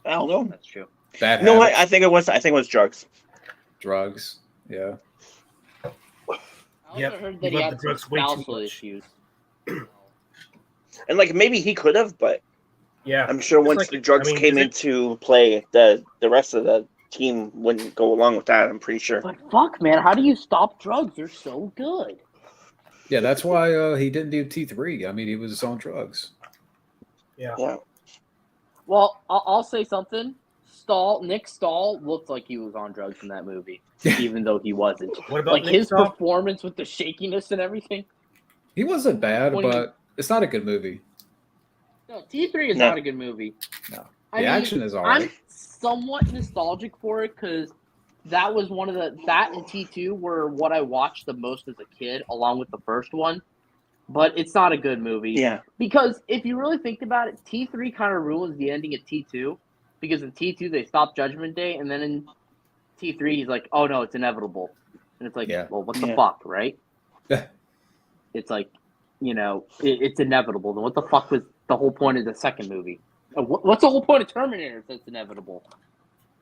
I don't know. That's true. Bad You know what? habits, I think it was drugs. drugs. Yeah. I also Yep, heard he that he loved had the some drugs way too spousal much. issues. And like maybe he could have, but yeah, I'm sure Just once like- the drugs I mean, came is it- into play, the rest of the team wouldn't go along with that. I'm pretty sure. But fuck, man, how do you stop drugs? They're so good. Yeah, that's why he didn't do T3. I mean, he was on drugs. yeah. Yeah. Well, I'll say something. Nick Stahl looked like he was on drugs in that movie, even though he wasn't. What about Like Nick his Stahl? performance with the shakiness and everything. He wasn't bad, When he- but it's not a good movie. No, T3 is No. not a good movie. No. I The mean, action is all I'm right. somewhat nostalgic for it because that was one of that and T2 were what I watched the most as a kid, along with the first one. But it's not a good movie. Yeah. Because if you really think about it, T3 kind of ruins the ending of T2. Because in T2 they stopped Judgment Day, and then in T3 he's like, "Oh no, it's inevitable," and it's like, Yeah. "Well, what the Yeah. fuck, right?" Yeah. It's like, it's inevitable. Then what the fuck was the whole point of the second movie? What's the whole point of Terminator if it's inevitable?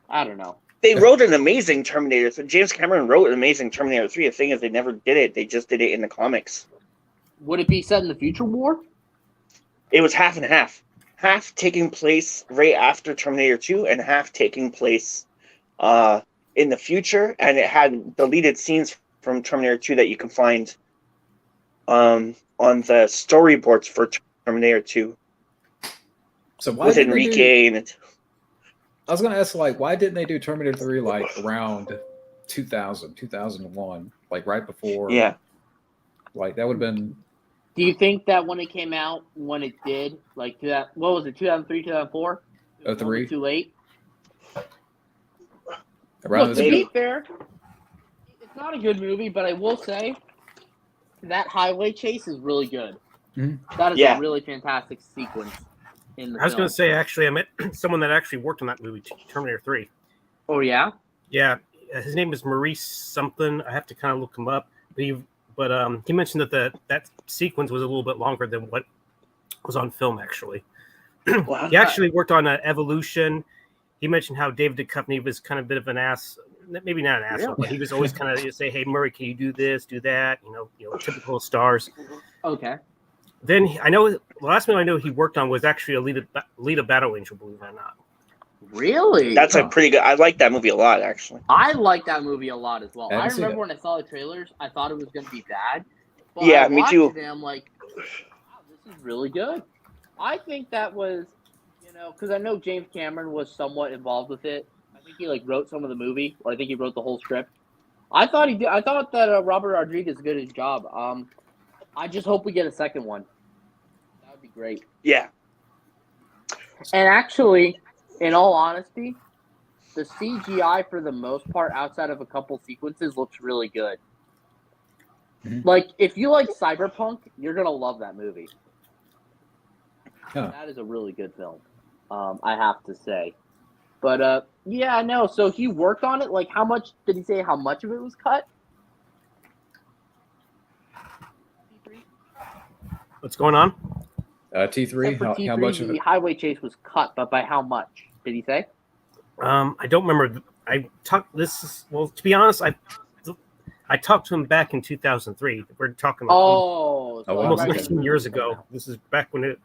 I don't know. They wrote an amazing Terminator. So James Cameron wrote an amazing Terminator 3. The thing is, they never did it. They just did it in the comics. Would it be set in the future war? It was half and half. Half taking place right after Terminator 2 and half taking place in the future. And it had deleted scenes from Terminator 2 that you can find on the storyboards for Terminator 2 So why with didn't they do, Enrique and it. I was going to ask, like, why didn't they do Terminator 3 like around 2000, 2001, like right before? Yeah. Like that would have been. Do you think that when it came out, when it did, like what was it, 2003, 2004? 03. Too late. Around Look, this to be maybe. fair, it's not a good movie, but I will say that highway chase is really good. Mhm. That is Yeah. a really fantastic sequence in the I was film. going to say, actually, I met someone that actually worked on that movie, Terminator 3. Oh yeah. Yeah, his name is Maurice something. I have to kind of look him up. But he mentioned that that sequence was a little bit longer than what was on film, actually. Wow. He actually worked on Evolution. He mentioned how David Duchovny was kind of a bit of an ass, maybe not an asshole, but he was always kind of say, "Hey Murray, can you do this, do that?" You know, typical stars. Okay. Then I know the last one I know he worked on was actually Alita Battle Angel, believe it or not. Really? That's a pretty good. I like that movie a lot, actually. I like that movie a lot as well. I I haven't seen remember it. when I saw the trailers, I thought it was going to be bad. But Yeah, I me watched too. it and I'm like, wow, this is really good. I think that was, because I know James Cameron was somewhat involved with it. I think he wrote some of the movie, or I think he wrote the whole script. I thought he did. I thought that Robert Rodriguez did a good job. I just hope we get a second one. That would be great. Yeah. And actually, in all honesty, the CGI for the most part, outside of a couple sequences, looks really good. Mhm. Like, if you like Cyberpunk, you're gonna love that movie. Huh. That is a really good film, I have to say. But yeah, no. So he worked on it. Like, how much did he say? How much of it was cut? What's going on? T3. Except for T3, How much of the it? highway chase was cut, but by how much did he say? I don't remember. I talked. To be honest, I talked to him back in 2003. We're talking like Oh, so almost right in the 15 years ago. This is back when it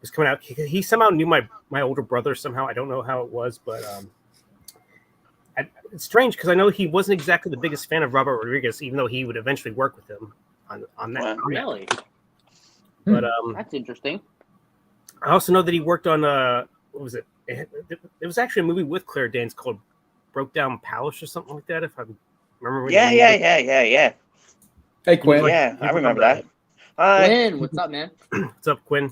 was coming out. He somehow knew my older brother somehow. I don't know how it was, but it's strange because I know he wasn't exactly the biggest fan of Robert Rodriguez, even though he would eventually work with him on that. Wow. on that. Really? But That's interesting. I also know that he worked on what was it? It was actually a movie with Claire Danes called Broke Down Palace or something like that. If I remember. What Yeah. Hey, Quinn. Yeah, I remember that. Quinn, what's up, man? What's up, Quinn?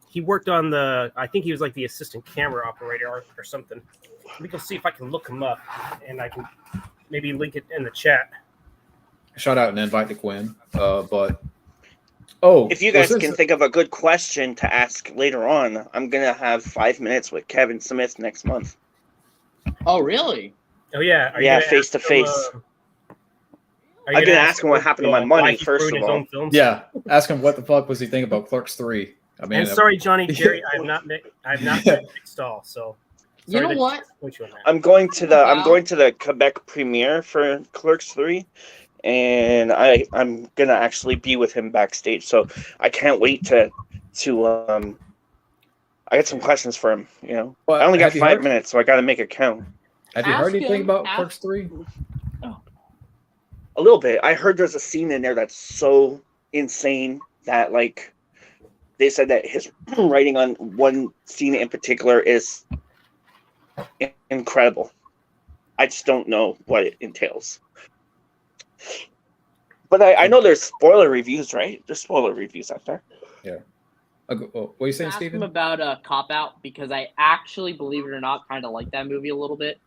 He worked on I think he was like the assistant camera operator or something. Let me go see if I can look him up, and I can maybe link it in the chat. Shout out and invite to Quinn. If you guys can think of a good question to ask later on, I'm gonna have 5 minutes with Kevin Smith next month. Oh, really? Oh yeah, Yeah, face to face. I'm gonna ask him what happened to my money first of all. Yeah, ask him what the fuck was he thinking about Clerks 3. I mean, And sorry, Johnny Jerry, I have not met Nick Stahl, so. You know what? I'm going to the Quebec premiere for Clerks 3, and I'm gonna actually be with him backstage. So I can't wait to I got some questions for him. Well, I only got have you 5 heard- minutes, so I got to make it count. Have you heard anything about Clerks 3? A little bit. I heard there's a scene in there that's so insane that they said that his writing on one scene in particular is incredible. I just don't know what it entails. But I know there's spoiler reviews, right? There's spoiler reviews out there. Yeah. What are you saying, Ask Steven? him about Cop Out, because I actually, believe it or not, kind of like that movie a little bit.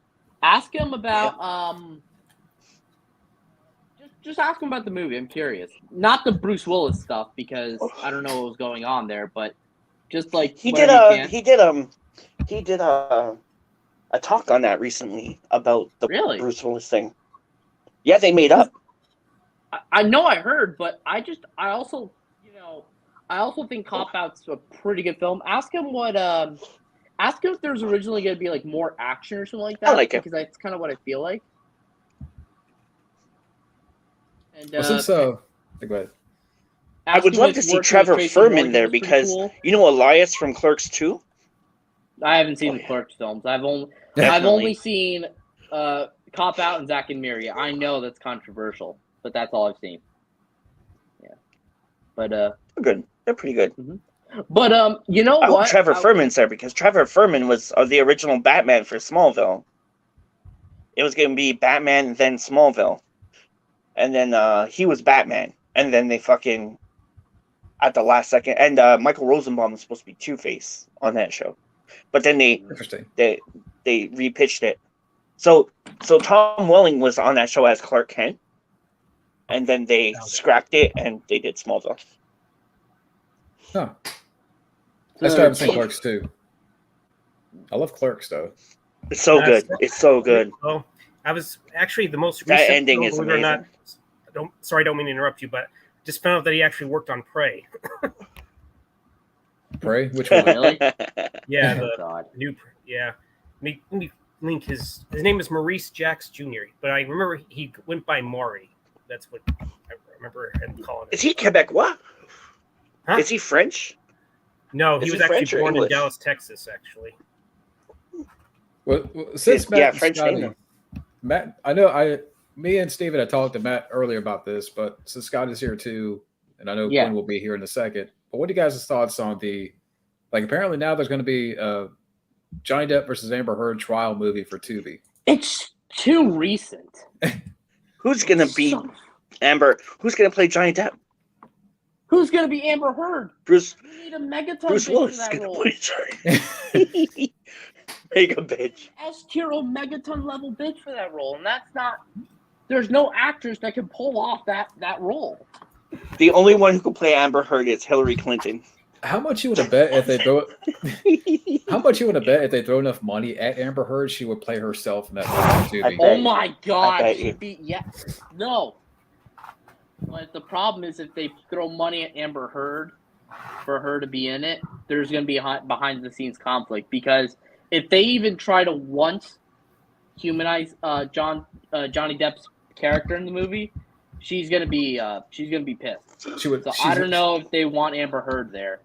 Ask him about just ask him about the movie. I'm curious. Not the Bruce Willis stuff, because I don't know what was going on there, but just he did a talk on that recently about the Bruce Willis thing. Yeah, they made up. I know I heard, but I also think Cop Out's a pretty good film. Ask him if there's originally going to be more action or something like that. I like it. Because that's kind of what I feel like. And Go ahead. I would love to see Trevor Furman there because cool. Elias from Clerks 2? I haven't seen the Clerks films. I've only seen Cop Out and Zack and Miri. I know that's controversial, but that's all I've seen. Yeah, but they're good. They're pretty good. Mm-hmm. But I hope Trevor Furman's there because Trevor Furman was the original Batman for Smallville. It was going to be Batman then Smallville, and then he was Batman, and then they fucking at the last second, and Michael Rosenbaum was supposed to be Two-Face on that show, but then they repitched it. So Tom Welling was on that show as Clark Kent, and then they scrapped it and they did Smallville. Huh. I still haven't seen Clerks 2. I love Clerks though. It's so good. It's so good. Well, I was actually the most recent. That ending is amazing. Sorry, I don't mean to interrupt you, but just found out that he actually worked on Prey. Prey? Which one? Really? Yeah, God. New. Yeah, let me link his name is Maurice Jacks Jr. But I remember he went by Maury. That's what I remember him calling it. Is he Quebecois? Huh? Is he French? No, he was actually born in English? Dallas, Texas. Actually. Well, since Matt, Yeah, and French Scotty- name. Matt, I know me and Steven had talked to Matt earlier about this, but since Scott is here too, and I know Yeah. Quinn will be here in a second. But what do you guys' thoughts on apparently now there's going to be a Johnny Depp versus Amber Heard trial movie for Tubi. It's too recent. Who's gonna be Amber? Who's gonna play Johnny Depp? Who's gonna be Amber Heard? Bruce You need a megaton Bruce bitch Willis for is that gonna role. play Johnny. Mega bitch. S-tier megaton level bitch for that role, and that's not. There's no actors that can pull off that role. The only one who can play Amber Heard is Hillary Clinton. How much you would have bet if they throw? How much you would have bet if they throw enough money at Amber Heard, she would play herself in that movie I Tubi? bet Oh you. my god, bet she'd you. be no. But the problem is if they throw money at Amber Heard for her to be in it, there's going to be a behind the scenes conflict because if they even try to once humanize Johnny Depp's character in the movie, she's gonna be pissed. She would. So I don't know if they want Amber Heard there.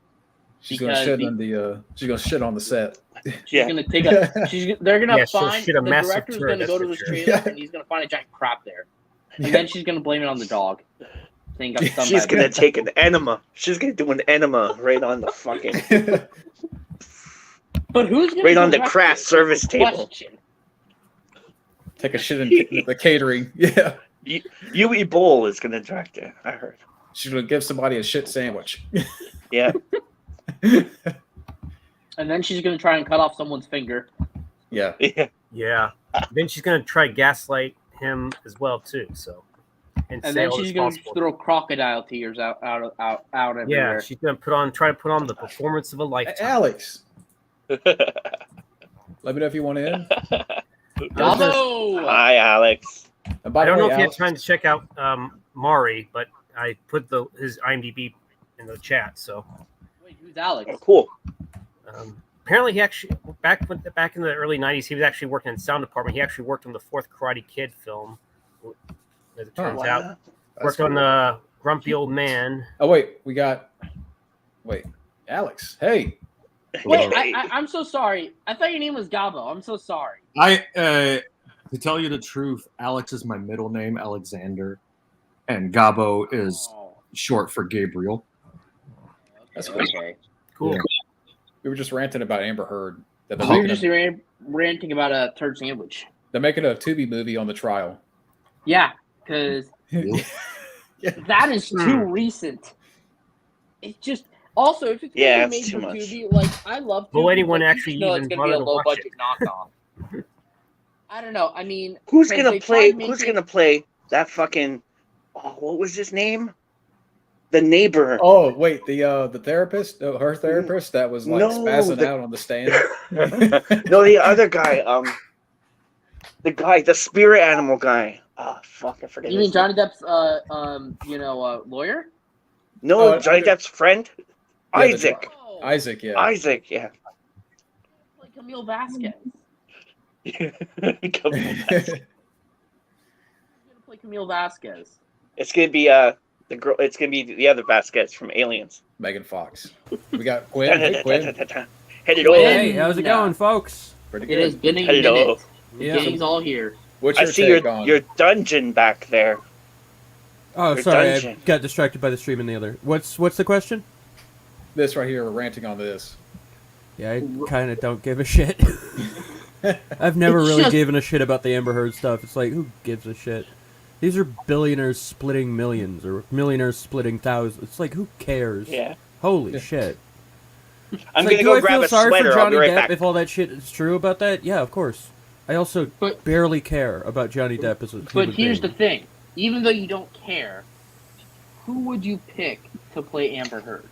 She's going to shit on the. She's going to shit on the set. She's Yeah. gonna take a. They're gonna Yeah, she'll find shit a the massive director's turd, gonna go to that's the for sure. trailer and he's gonna find a giant crap there, and then she's gonna blame it on the dog. Saying got stung She's by a gonna dog. take an enema. She's gonna do an enema right on the fucking But who's gonna right on the direct craft it? service table. Question. Take a shit in the catering. Yeah. Yui Bowl is gonna direct it. I heard. She's going to give somebody a shit sandwich. Yeah. And then she's gonna try and cut off someone's finger. Yeah. Yeah. Yeah. Then she's gonna try gaslight him as well too. So. And say then all she's this gonna possible- throw crocodile tears out everywhere. Yeah, she's gonna try to put on the performance of a lifetime. Alex, let me know if you want in. Bravo! Hi, Alex. And by I don't the know way, if you had Alex, time to check out Mari, but I put his IMDb in the chat. So Wait, who's Alex? Oh, cool. apparently he actually back in the early '90s he was actually working in sound department. He actually worked on the fourth Karate Kid film. As it turns out, That's worked cool. on Grumpy Old Man. Oh wait, Alex. Hey, Wait, I'm so sorry. I thought your name was Gabbo. I'm so sorry. To tell you the truth, Alex is my middle name, Alexander, and Gabbo is Oh, short for Gabriel. That's cool. okay. Cool. Yeah. We were just ranting about Amber Heard. That they're, We were making just ranting about a turd sandwich. they're making a Tubi movie on the trial. Yeah, because that is too recent. It's just also if it's Yeah, gonna it's be made too for much. Tubi, like I love. Will Tubi, anyone but you actually just know it's even gonna be a bother to low watch budget knockoff? I don't know. I mean, Who's 'cause gonna they play? tried Who's making- gonna play that fucking? Oh, what was his name? The neighbor. Oh wait, the therapist, no, her therapist that was like No, spazzing out on the stand. No, the other guy. The spirit animal guy. Oh fuck, I forget. You his mean Johnny name. Depp's lawyer? No, Oh, Johnny Depp's friend. Yeah, the- Isaac. Oh, Isaac, yeah. Isaac, yeah. like Camille Vasquez. Come on. He's gonna play Camille Vasquez. It's gonna be the girl. It's gonna be the other Vasquez from Aliens. Megan Fox. We got Quinn. Hey, Quinn. Hello. Quinn. Hey, how's it going, folks? Pretty It has good. been a Hello. minute. Yeah. Gang's all here. What's I your see take on? your dungeon back there. Oh, Your sorry, I dungeon. got distracted by the stream and the other. What's the question? This right here, we're ranting on this. Yeah, I kind of don't give a shit. I've never It's really just- given a shit about the Amber Heard stuff. It's like, who gives a shit? These are billionaires splitting millions or millionaires splitting thousands. It's like, who cares? Yeah. Holy shit. I'm It's gonna like, do go I grab feel a sorry sweater. for I'll Johnny be right Depp back. if all that shit is true about that? Yeah, of course. I also But- barely care about Johnny Depp as a But human here's the being. thing: even though you don't care, who would you pick to play Amber Heard?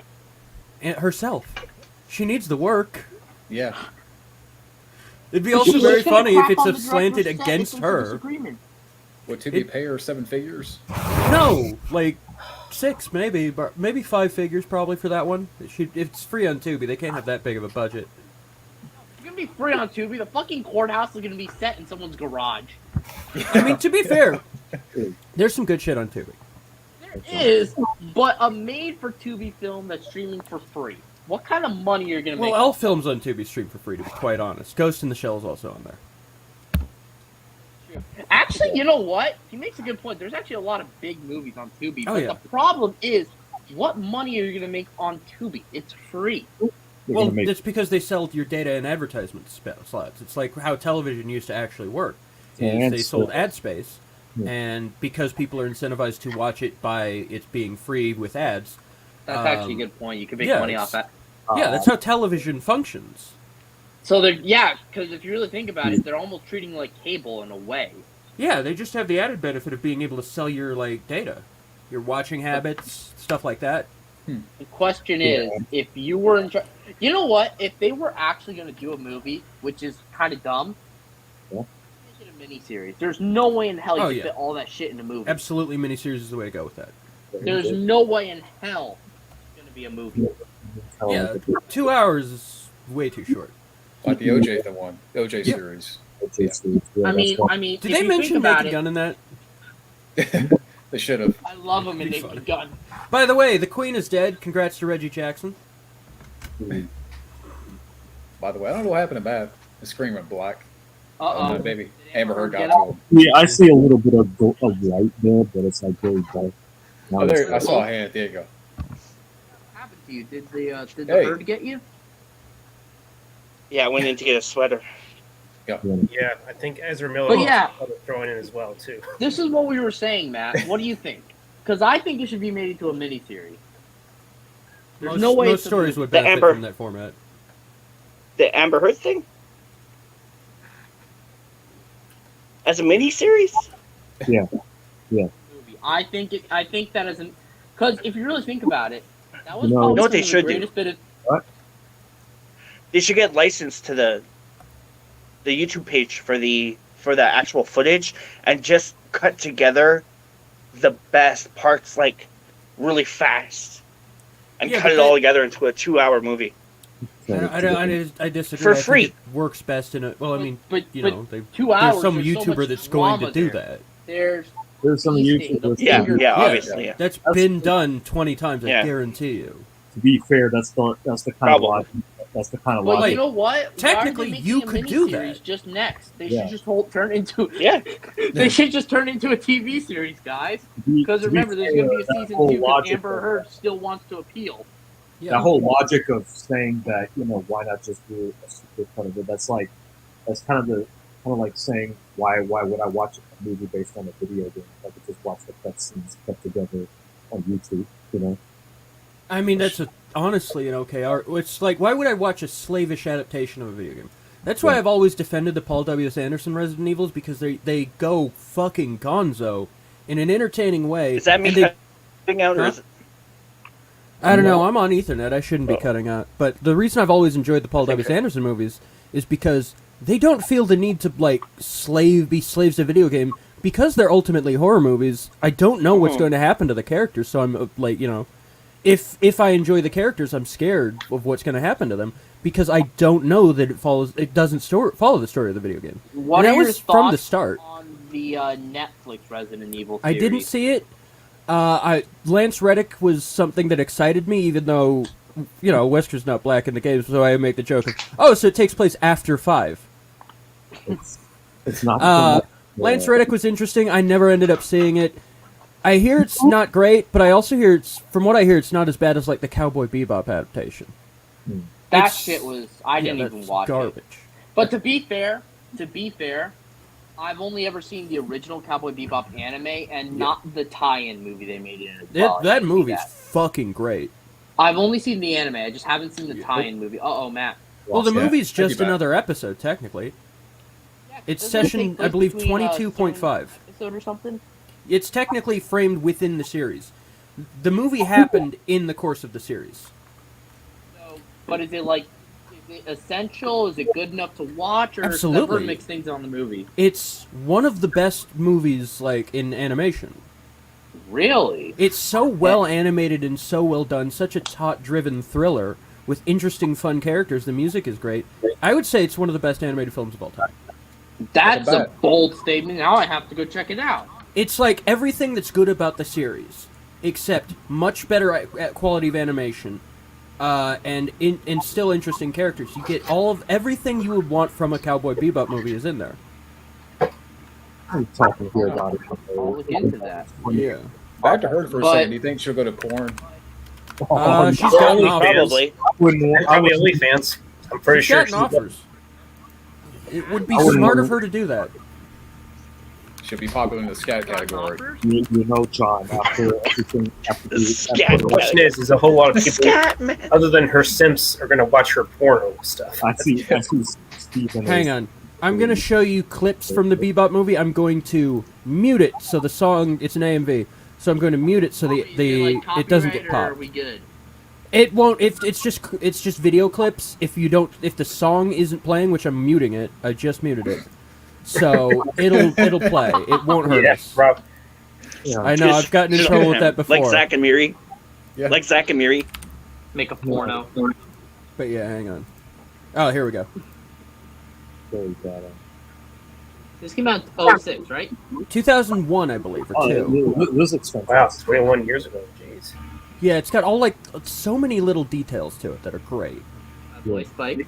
And herself. She needs the work. Yeah. It'd be also She's very just gonna funny if crap it's on the slanted director's set against if there's a her. disagreement. Would Tubi pay her 7 figures? No, like 6 maybe, but maybe 5 figures probably for that one. It's free on Tubi. They can't have that big of a budget. It's gonna be free on Tubi. The fucking courthouse is gonna be set in someone's garage. I mean, to be fair, there's some good shit on Tubi. There is, but a made-for-Tubi film that's streaming for free. what kind of money you're gonna Well, make? all films on Tubi stream for free, to be quite honest. Ghost in the Shell is also on there. Actually, you know what? He makes a good point. There's actually a lot of big movies on Tubi, Oh, but yeah. the problem is, what money are you gonna make on Tubi? It's free. Well, it's because they sell your data and advertisement slots. It's like how television used to actually work. Is they sold ad space, and because people are incentivized to watch it by it being free with ads. That's actually a good point. You can make yeah, money off that. Yeah, that's how television functions. So because if you really think about it, they're almost treating like cable in a way. Yeah, they just have the added benefit of being able to sell your data, your watching habits, stuff like that. The question is, if you were in charge, you know what? If they were actually going to do a movie, which is kind of dumb, make it a miniseries. There's no way in hell you can fit all that shit in a movie. Absolutely, miniseries is the way to go with that. There's no way in hell it's going to be a movie. Yeah, 2 hours is way too short. Like the OJ series. I mean, did they mention Naked Gun in that? They should have. I love him in Naked Gun. By the way, the Queen is dead. Congrats to Reggie Jackson. By the way, I don't know what happened to Matt. The screen went black. Maybe Amber Heard got to him. Yeah, I see a little bit of light there, but it's like very dark. Oh, there! I saw a hand. There you go. What happened to you? Did the herd get you? Yeah, I went in to get a sweater. Yeah, I think Ezra Miller But yeah, throwing in as well too. this is what we were saying, Matt. What do you think? Because I think it should be made into a miniseries. There's no way most stories would benefit from that format. The Amber Heard thing? As a miniseries? Yeah. I think that isn't, because if you really think about it, that was You know probably what they some should of the do? greatest bit of. They should get licensed to the YouTube page for the actual footage and just cut together the best parts like really fast and cut it all together into a 2-hour movie. I disagree. For I think free. it works best in a. Well, I mean, but there's 2 hours. some there's so YouTuber much that's going to drama do there. that. There's some Easting, YouTubers. Yeah, obviously. Yeah. That's been done 20 times. I Yeah. guarantee you. To be fair, that's the kind of logic. That's the kind of But logic. you know what? Technically, Why are they you making a could do miniseries that. Just next, they Yeah. should just turn into. Yeah. They should just turn into a TV series, guys. Because remember, there's going to be a season 2 because Amber Heard still wants to appeal. Yeah. That whole logic of saying that, why not just do a super cut of it? That's kind of like saying why would I watch a movie based on a video game? I could just watch the cutscenes cut together on YouTube. I mean, that's honestly an okay art. It's like, why would I watch a slavish adaptation of a video game? That's why I've always defended the Paul W.S. Anderson Resident Evils, because they go fucking gonzo in an entertaining way. Does that mean cutting out, or is it? I don't know. I'm on Ethernet. I shouldn't be cutting out. But the reason I've always enjoyed the Paul W.S. Anderson movies is because they don't feel the need to be slaves to video game. Because they're ultimately horror movies, I don't know what's going to happen to the characters. So I'm if I enjoy the characters, I'm scared of what's going to happen to them because I don't know that it doesn't follow the story of the video game. What and are that your was thoughts from the start. on the Netflix Resident Evil I series? didn't see it. Lance Reddick was something that excited me, even though, Wesker's not black in the game, so I make the joke of, so it takes place after 5. It's not. Lance Reddick was interesting. I never ended up seeing it. I hear it's not great, but I also hear from what I hear, it's not as bad as the Cowboy Bebop adaptation. That shit was. I didn't even that's watch garbage. it. But to be fair, I've only ever seen the original Cowboy Bebop anime and not the tie-in movie they made it in as well. That movie's fucking great. I've only seen the anime. I just haven't seen the tie-in movie. Uh-oh, Matt. Well, the movie's Thank you, just Matt. another episode, technically. Yeah, It's doesn't it take session, I place believe, between, 22.5. episode or something? It's technically framed within the series. The movie happened in the course of the series. So, but is it essential? Is it good enough to watch? Or Absolutely. mix things on the movie? It's one of the best movies, in animation. Really? It's so well animated and so well done, such a taut-driven thriller with interesting, fun characters. The music is great. I would say it's one of the best animated films of all time. That's a bold statement. Now I have to go check it out. It's like everything that's good about the series, except much better quality of animation, and still interesting characters. You get everything you would want from a Cowboy Bebop movie is in there. I'm talking here about it. I'll look into that. Yeah. Back to her for a But- second. Do you think she'll go to porn? She's gotten OnlyFans. offers. Probably. Probably OnlyFans. I'm pretty She's sure. gotten offers. It would be I wouldn't smart want of her to do that. She'll be popular in the scat category. You know, John, after everything, Scat The question is a whole lot of people, other than her simps, are going to watch her porno stuff. I see Steven. Hang on. I'm going to show you clips from the Bebop movie. I'm going to mute it so the song, it's an AMV. So I'm going to mute it so it doesn't get Are popped. we good? It won't. It's just video clips. If the song isn't playing, which I'm muting it, I just muted it, so it'll play. It won't hurt us. Rob. Yeah. I know I've gotten in trouble with that before. Like Zack and Miri. Yeah. Like Zack and Miri. Make a porno. But yeah, hang on. Oh, here we go. Very bad. This came out in 06, right? 2001, I believe, or two. This looks fantastic. Wow, 21 years ago. Jeez. Yeah, it's got all so many little details to it that are great. Voice Spike.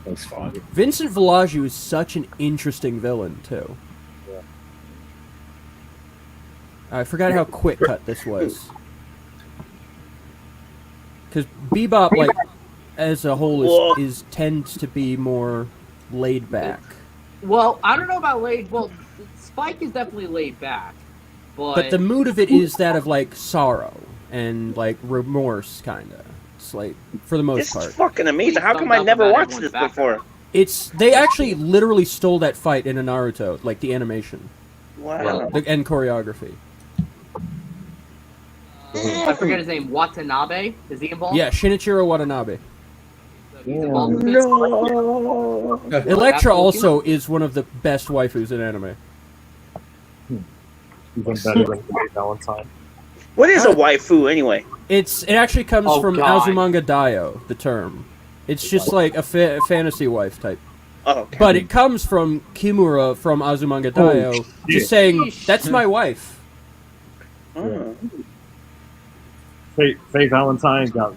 Looks fun. Vincent Villagio is such an interesting villain too. Yeah. I forgot how quick cut this was. Because Bebop, as a whole, tends to be more laid back. Well, I don't know about laid. Well, Spike is definitely laid back, But the mood of it is that of sorrow and remorse, kind of. It's for the most This part. is fucking amazing. How come I never watched this before? They actually literally stole that fight in a Naruto, the animation Wow. and choreography. I forget his name. Watanabe, is he involved? Yeah, Shinichiro Watanabe. So he's involved with this? No. Electra also is one of the best waifus in anime. Even better than Ray Valentine. What is a waifu anyway? It actually comes Oh, from God. Azumanga Daioh, the term. It's just like a fantasy wife type. Oh, okay. But it comes from Kimura from Azumanga Daioh, just saying, that's my wife. Oh. Faye Valentine got.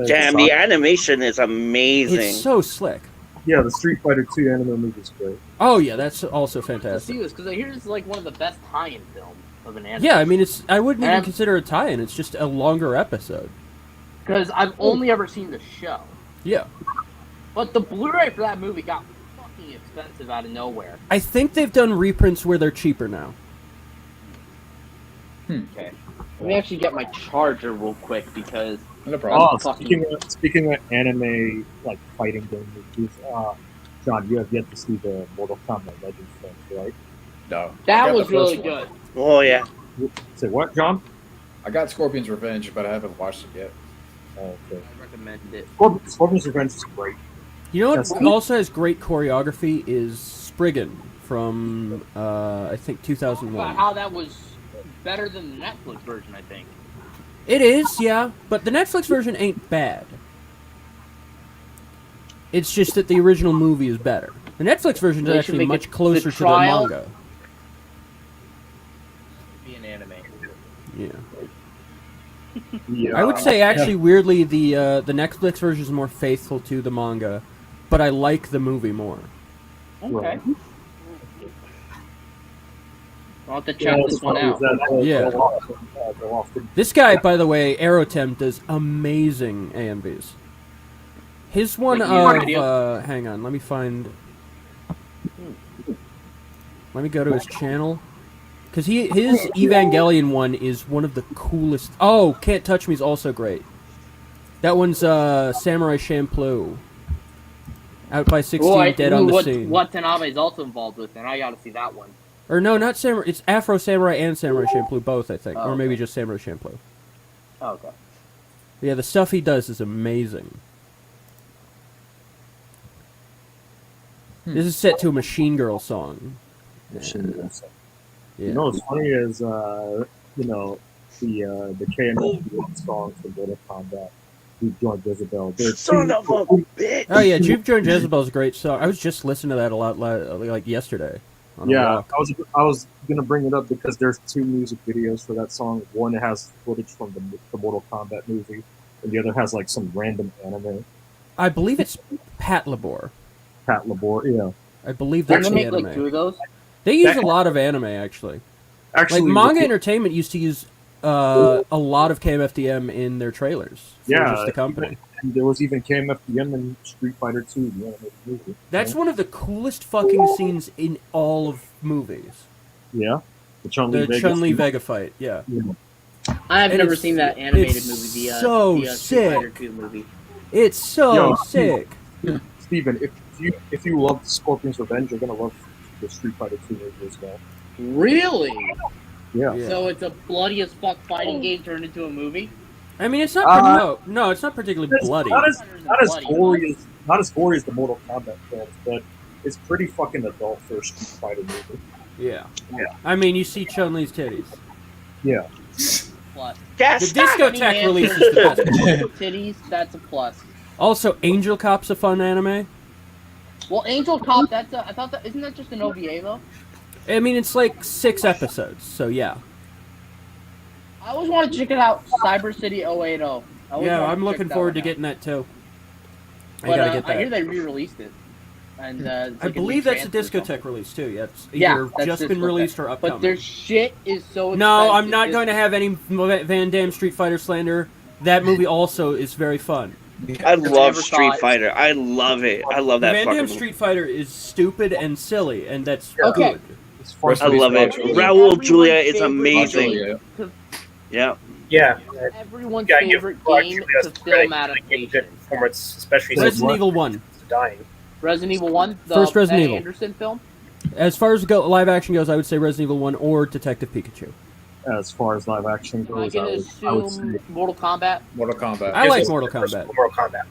Damn, the animation is amazing. It's so slick. Yeah, the Street Fighter 2 anime movie is great. Oh yeah, that's also To fantastic. see this, because I hear it's one of the best tie-in films of an anime. Yeah, I mean, I wouldn't even And- consider it a tie-in. It's just a longer episode. Because I've only ever seen the show. Yeah. But the Blu-ray for that movie got fucking expensive out of nowhere. I think they've done reprints where they're cheaper now. Okay. Let me actually get my charger real quick because No problem. Oh, speaking of anime fighting game movies, John, you have yet to see the Mortal Kombat Legends films, right? No. that I got was the really first one. good. Oh yeah. Say what, John? I got Scorpion's Revenge, but I haven't watched it yet. Oh, okay. I recommend it. Scorpion's Revenge is great. You know what Yes. also has great choreography is Spriggan from, I think, About 2001. how that was better than the Netflix version, I think. It is, yeah, but the Netflix version ain't bad. It's just that the original movie is better. The Netflix version is They should actually make much it closer the to the trial. manga. Be an anime. Yeah. Yeah. I would say actually weirdly the Netflix version is more faithful to the manga, but I like the movie more. Okay. Right. I'll have to check this one out. Yeah. This guy, by the way, Aerotem, does amazing AMVs. His one Like music of video? hang on, let me find. Let me go to his channel, because his Evangelion one is one of the coolest. Oh, Can't Touch Me is also great. That one's Samurai Champloo. Out by 16, Dead on the Scene. Watanabe is also involved with, and I got to see that one. Or no, not Samurai. It's Afro Samurai and Samurai Champloo both, I think, Oh, or maybe okay. just Samurai Champloo. Oh, okay. Yeah, the stuff he does is amazing. This is set to a Machine Girl song. You Yeah. know what's funny is the KNF songs from Mortal Kombat. We joined Isabel. Son of a bitch. Oh yeah, Juke Jones Jezebel's a great song. I was just listening to that a lot, like yesterday. On a Yeah, walk. I was gonna bring it up because there's two music videos for that song. One has footage from the Mortal Kombat movie, and the other has like some random anime. I believe it's Pat Labor. Pat Labor, yeah. I believe They're that's gonna the make like anime. 2 of those. They use a lot of anime, actually. Actually, Like Manga Entertainment used to use a lot of KMFDM in their trailers for just the company. And there was even KMFDM in Street Fighter 2, the animated movie. That's one of the coolest fucking scenes in all of movies. Yeah, the Chun-Li Vega fight. Yeah. I have And never it's- seen that animated it's movie. so the Street Fighter sick. 2 movie. It's so Yo, sick. Steven, if you love Scorpion's Revenge, you're gonna love the Street Fighter 2 movie as well. Really? Yeah. So it's a bloody as fuck fighting game turned into a movie. I mean, it's not. No, it's not particularly bloody. Not as gory as the Mortal Kombat films, but it's pretty fucking adult for a Street Fighter movie. Yeah. Yeah. I mean, you see Chun-Li's titties. Yeah. Plus. The discotheque release is the best. Titties, that's a plus. Also, Angel Cop's a fun anime. Well, Angel Cop, I thought that isn't that just an OVA though? I mean, it's like 6 episodes, so yeah. I always want to check it out. Cyber City 080. Yeah, I'm looking forward to getting that too. I But gotta get I hear that. they re-released it. And it's I like believe that's a retransfer or discotheque release too. Yeah, it's Yeah, either that's just been discotheque. released or upcoming. But their shit is so expensive. No, I'm not going to have any Van Damme Street Fighter slander. That movie also is very fun. I love Street Fighter. I love it. I love that Van fucking Damme movie. Street Fighter is stupid and silly, and that's Okay. good. I love it. Raul Julia is amazing. Yeah. Yeah. Everyone's Yeah, give favorite Raul game Julia to some credit. film He gave adaptation. good performance, especially Resident Evil 1. dying. Resident Evil 1, the First Resident Ed Evil. Anderson film. As far as live action goes, I would say Resident Evil 1 or Detective Pikachu. As far as live action Am I goes, gonna I would say assume Mortal Kombat? Mortal Kombat. I like This is Mortal the first Kombat. Mortal Kombat.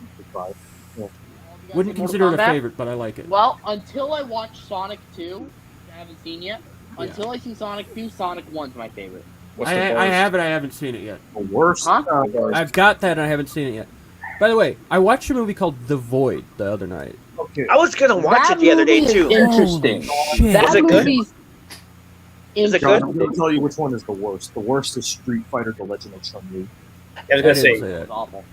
Wouldn't Mortal consider it a Kombat? favorite, but I like it. Well, until I watch Sonic 2, which I haven't seen yet. Until I see Sonic 2, Sonic 1's my favorite. What's the I worst? have it. I haven't seen it yet. the worst. Huh? I've got that, and I haven't seen it yet. By the way, I watched a movie called The Void the other night. Okay. I was gonna watch That it the other day movie too. is interesting. Shit. That Was it good? movie's Is it John, good? I'm gonna tell you which one is the worst. The worst is Street Fighter: The Legend of Chun-Li. I was I gonna didn't say, say It's that. awful.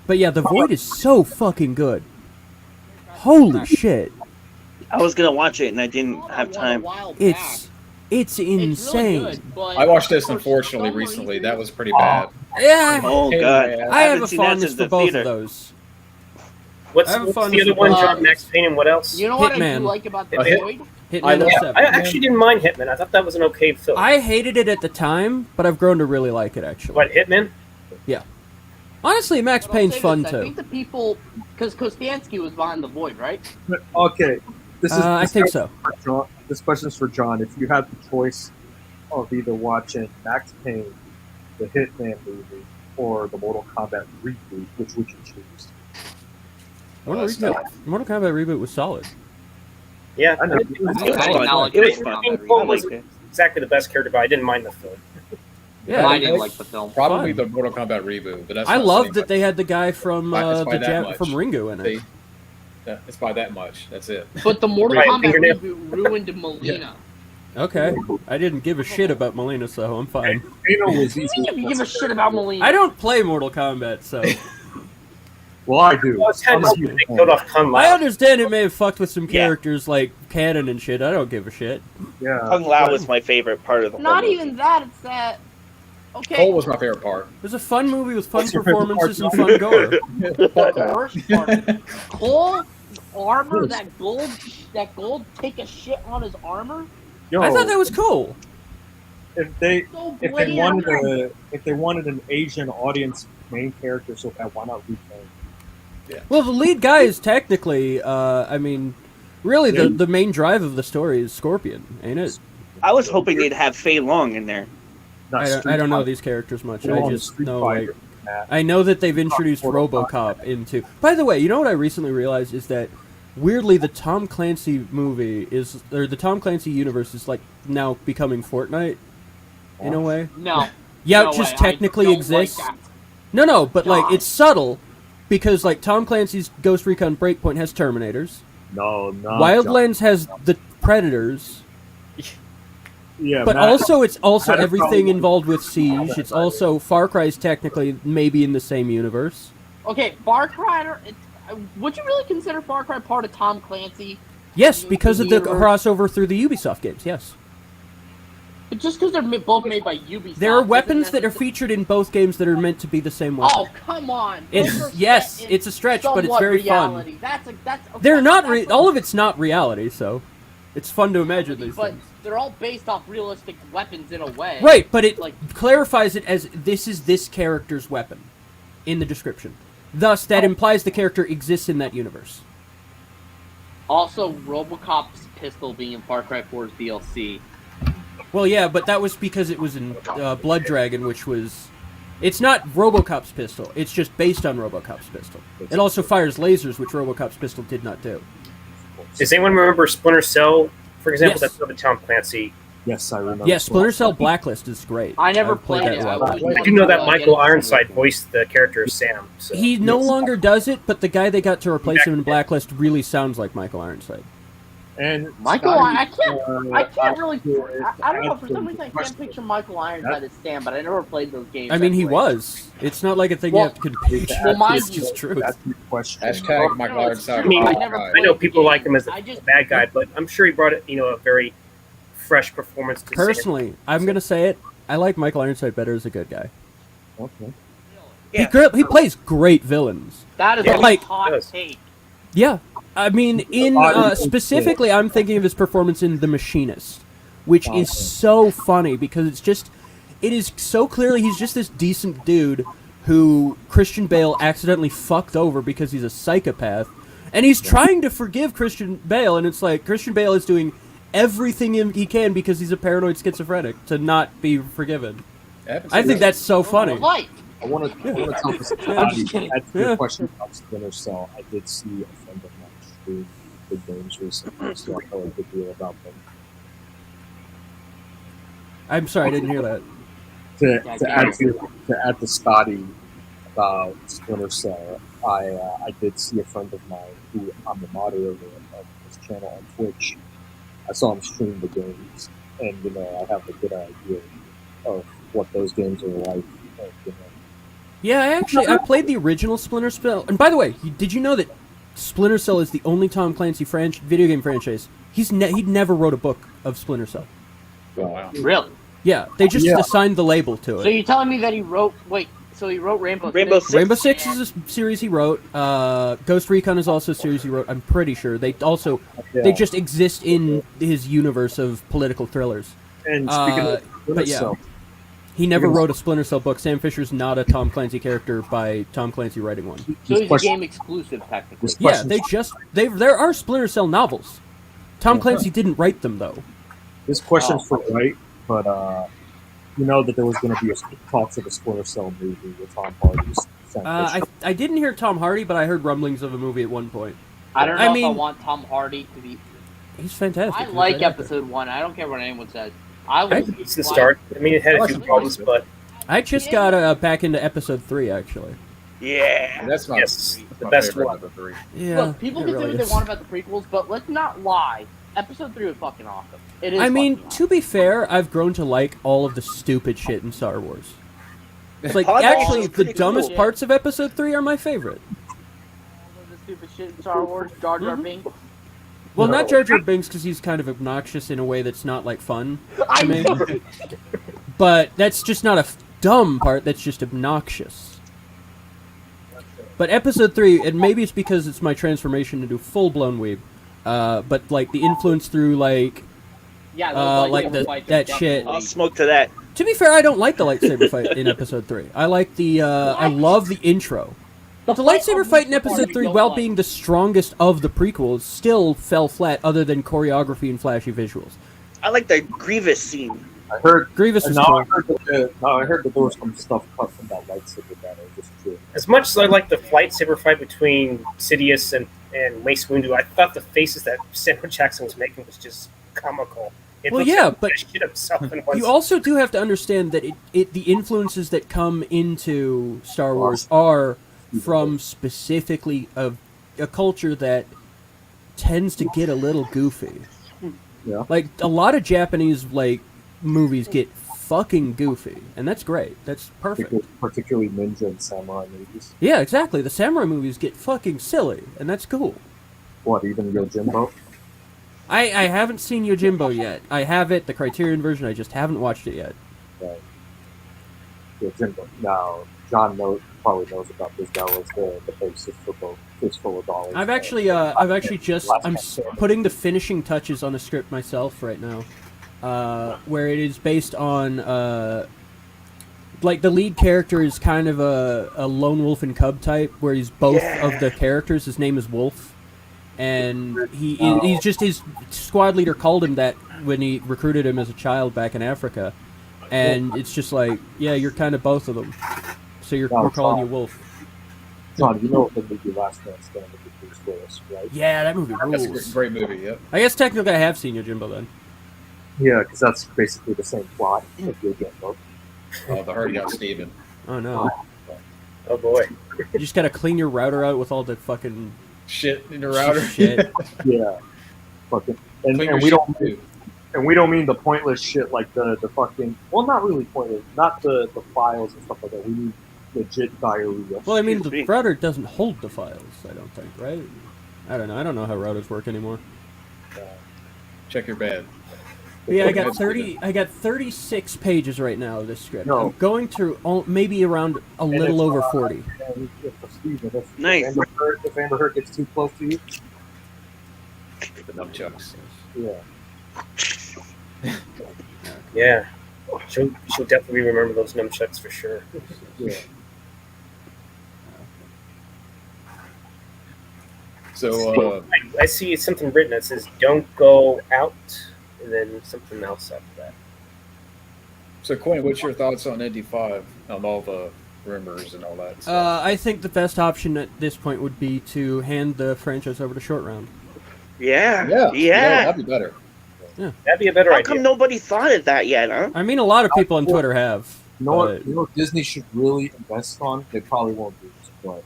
But yeah, The Void is so fucking good. Holy shit. I was gonna watch it and I didn't I have saw that time. a while back. It's It's really insane. good, but I watched this for unfortunately some recently. reason- That was pretty bad. Yeah, Oh Hey, god, man. I have haven't a seen that fondness since for the both theater. of those. what's I have a the fondness other for one? both John of Max those. Payne and what else? You know what I Hitman. do like about The Hit- Void? I Hitman love- 07. I actually didn't mind Hitman. I thought that was an okay film. I hated it at the time, but I've grown to really like it, actually. What, Hitman? Honestly, Max But I'll Payne's say fun, this, I too. think the people, because Kostansky was behind The Void, right? Okay, this is. I think so. for John. This question's for John. If you had the choice of either watching Max Payne, the Hitman movie, or the Mortal Kombat reboot, which would you choose? Mortal Kombat reboot was solid. Yeah. I know. It was I did not fun. like It was Mortal fun. Kombat I Paul was liked it. exactly the best character, but I didn't mind the film. Yeah, I didn't like the film. Probably Fun. the Mortal Kombat reboot, but that's I not loved saying that they had the guy from It's by that much. from Ringo in it. See? Yeah, it's by that much. That's it. But the Mortal Right, Kombat fingernail. reboot ruined Melina. Okay, I didn't give a shit about Molina, so I'm fine. Kano was What do you easy. mean you give a shit about Melina? I don't play Mortal Kombat, so Well, I do. Well, it's kind of I'm a they killed off Kung I Lao. understand it may have fucked with some Yeah. characters like Canon and shit. I don't give a shit. Yeah. Kung Lao was my favorite part of the whole Not movie. even that. It's that. Okay. Cole was my favorite part. It was a fun movie with fun What's your favorite performances and part, fun gore. The worst part. Cole's armor, that gold, take a shit on his armor. Yo, I thought that was cool. if they So if they bland. wanted an Asian audience main character so bad, why not reclaim? Well, the lead guy is technically, I mean, really the main drive of the story is Scorpion, ain't it? I was hoping they'd have Fei Long in there. Not I Street don't know Fighter. these characters much. They I want just Street know Fighter, like Matt. I know that they've introduced Mortal RoboCop into. By the way, you know what I recently realized is that weirdly the Tom Clancy movie is, or the Tom Clancy universe is like now becoming Fortnite in a way. No. Yeah, No it just way, I technically don't exists. Like that. No, but like God. it's subtle because like Tom Clancy's Ghost Recon Breakpoint has Terminators. No, no. Wildlands has the Predators. Yeah, But Matt, also, it's also had a everything problem. involved with Siege. It's also Far Cry's technically maybe in the same universe. Okay, Far Cry. Would you really consider Far Cry part of Tom Clancy? Yes, because of the Universe. crossover through the Ubisoft games. Yes, But just because they're both made by Ubisoft. there are doesn't weapons that are necessarily- featured in both games that are meant to be the same weapon. Oh, come on. Those It's are yes, set in it's a stretch, but it's somewhat very reality. fun. That's okay, They're not that's all of it's not reality, so it's fun to imagine these But things. they're all based off realistic weapons in a way. Right, but it Like- clarifies it as this is this character's weapon in the description. Thus, that implies the character exists in that universe. Also, RoboCop's pistol being in Far Cry 4's DLC. Well, yeah, but that was because it was in Blood Dragon, which was... It's not RoboCop's pistol. It's just based on RoboCop's pistol. It also fires lasers, which RoboCop's pistol did not do. Does anyone remember Splinter Cell? For example, Yes. that's another Tom Clancy. Yes, I remember. Yeah, Splinter Cell Blacklist is great. I never I've played that it. a I lot. was- I do know that Michael Ironside voiced the character of Sam. So. He no longer does it, but the guy they got to replace him in Blacklist really sounds like Michael Ironside. And Michael, Scotty, I can't really. after- I don't know. For some after reason, I the can't picture Michael Ironside as Sam, but I never played those games. I mean, he anyway. was. It's not like a thing Well- you have to compete. Well, mind It's you- just true. That's the question. Hashtag Michael No, it's Ironside. true. I mean, I never guy. I know played people the like him as game. a I just- bad guy, but I'm sure he brought it, a very fresh performance to Sam. Personally, I'm gonna say it. I like Michael Ironside better as a good guy. Okay. He plays great villains. That is Yeah, a like- hot Yes. take. Yeah, I mean, in specifically, I'm thinking of his performance in The Machinist, which is so funny because it is so clearly he's just this decent dude who Christian Bale accidentally fucked over because he's a psychopath, and he's trying to forgive Christian Bale, and it's like Christian Bale is doing everything he can because he's a paranoid schizophrenic to not be forgiven. I think that's so funny. Like, I want to tell this. I'm just kidding. That's Yeah. your question about Splinter Cell. I did see a friend of mine stream the games recently, so I know a good deal about them. I'm sorry, I didn't hear that. To add to Scotty about Splinter Cell, I did see a friend of mine who I'm the moderator of his channel on Twitch. I saw him stream the games, and I have a good idea of what those games are like. And, Yeah, I played the original Splinter Cell. And by the way, did you know that Splinter Cell is the only Tom Clancy video game franchise? He'd never wrote a book of Splinter Cell. Wow. really? Yeah, they just Yeah. assigned the label to So it. you're telling me that he wrote? Wait, so he wrote Rainbow Rainbow Six? Six. Rainbow Six is a series he wrote. Ghost Recon is also a series he wrote. I'm pretty sure they Yeah. just exist in his universe of political thrillers. And speaking of Splinter but yeah. Cell, He never Because- wrote a Splinter Cell book. Sam Fisher's not a Tom Clancy character by Tom Clancy writing one. So this he's a question- game exclusive, technically. this Yeah, question- there are Splinter Cell novels. Tom Clancy didn't write them though. This question's for Wright, but you know that there was going to be talks of a Splinter Cell movie with Tom Hardy. Sam Fisher. I didn't hear Tom Hardy, but I heard rumblings of a movie at one point. I don't know I if I mean- want Tom Hardy to be. He's fantastic. I He's like a great actor. episode 1. I don't care what anyone says. I was. It's the start. I mean, it had a few problems, but I just got back into episode 3 actually. Yeah. That's not Yes, that's the my best favorite one. of the three. Yeah, Look, people it can say really what they is. want about the prequels, but let's not lie. Episode 3 was fucking awesome. It is. I mean, fucking to be fair, I've grown to like all of the stupid shit in Star Wars. It's like Pod actually Racer is the pretty dumbest cool. parts of episode 3 are my favorite. awesome. The stupid shit in Star Wars, Jar Jar Mhm. Binks. Well, not Jar Jar Binks because he's kind of obnoxious in a way that's not like fun. I mean- know. But that's just not a dumb part. That's just obnoxious. But episode 3, and maybe it's because it's my transformation into full-blown weeb. But like the influence through like Yeah, those like lightsaber fights are that shit. definitely- I'll smoke to that. To be fair, I don't like the lightsaber fight in episode 3. I like the I love the intro. The lightsaber fight in episode 3, while being the strongest of the prequels, still fell flat other than choreography and flashy visuals. I like the Grievous scene. I heard. Grievous was Now cool. I heard that there was some stuff cut from that lightsaber battle. Just true. as much as I like the lightsaber fight between Sidious and Mace Windu, I thought the faces that Samuel Jackson was making was just comical. It Well, looks yeah, like but he shit himself in one You also do have to understand that the influences that come into Star Wars are from specifically a culture that tends to get a little goofy. Yeah. Like a lot of Japanese like movies get fucking goofy, and that's great. That's perfect. Particularly ninja and samurai movies. Yeah, exactly. The samurai movies get fucking silly, and that's cool. What, even Yojimbo? I haven't seen Yojimbo yet. I have it, the Criterion version. I just haven't watched it yet. Right. Yojimbo. Now, John probably knows about this. That was the basis for both Fistful of Dollars. I'm putting the finishing touches on the script myself right now, where it is based on like the lead character is kind of a lone wolf and cub type, where he's both of the characters. His name is Wolf, and he's just, his squad leader called him that when he recruited him as a child back in Africa, and it's just like, yeah, you're kind of both of them, so we're calling you Wolf. John, you know the movie Last Man Standing with Bruce Willis, right? Yeah, that movie rules. That's a great movie. Yep. I guess technically I have seen Yojimbo then. Yeah, because that's basically the same plot of Yojimbo. The Hard Got Steven. Oh no. Oh boy. You just gotta clean your router out with all the fucking Shit in the router. Shit. Yeah. Fucking, and Clean your we don't shit, too. and we don't mean the pointless shit like the fucking, well, not really pointless, not the files and stuff like that. We mean legit diarrhea. Well, I mean, the router doesn't hold the files, I don't think, right? I don't know. I don't know how routers work anymore. Check your bed. But yeah, I got 36 pages right now of this script. No. I'm going through maybe around a little over 40. Nice. If Amber Heard gets too close to you, The nunchucks. yeah. Yeah. She'll definitely remember those nunchucks for sure. Yeah. So, I see something written that says "Don't go out," and then something else after that. so Quinn, what's your thoughts on Indy 5 on all the rumors and all that stuff? I think the best option at this point would be to hand the franchise over to Short Round. Yeah. That'd be better. That'd be a better How idea. come nobody thought of that yet, huh? I mean, a lot of people on Twitter have. You know what Disney should really invest on? They probably won't do this, but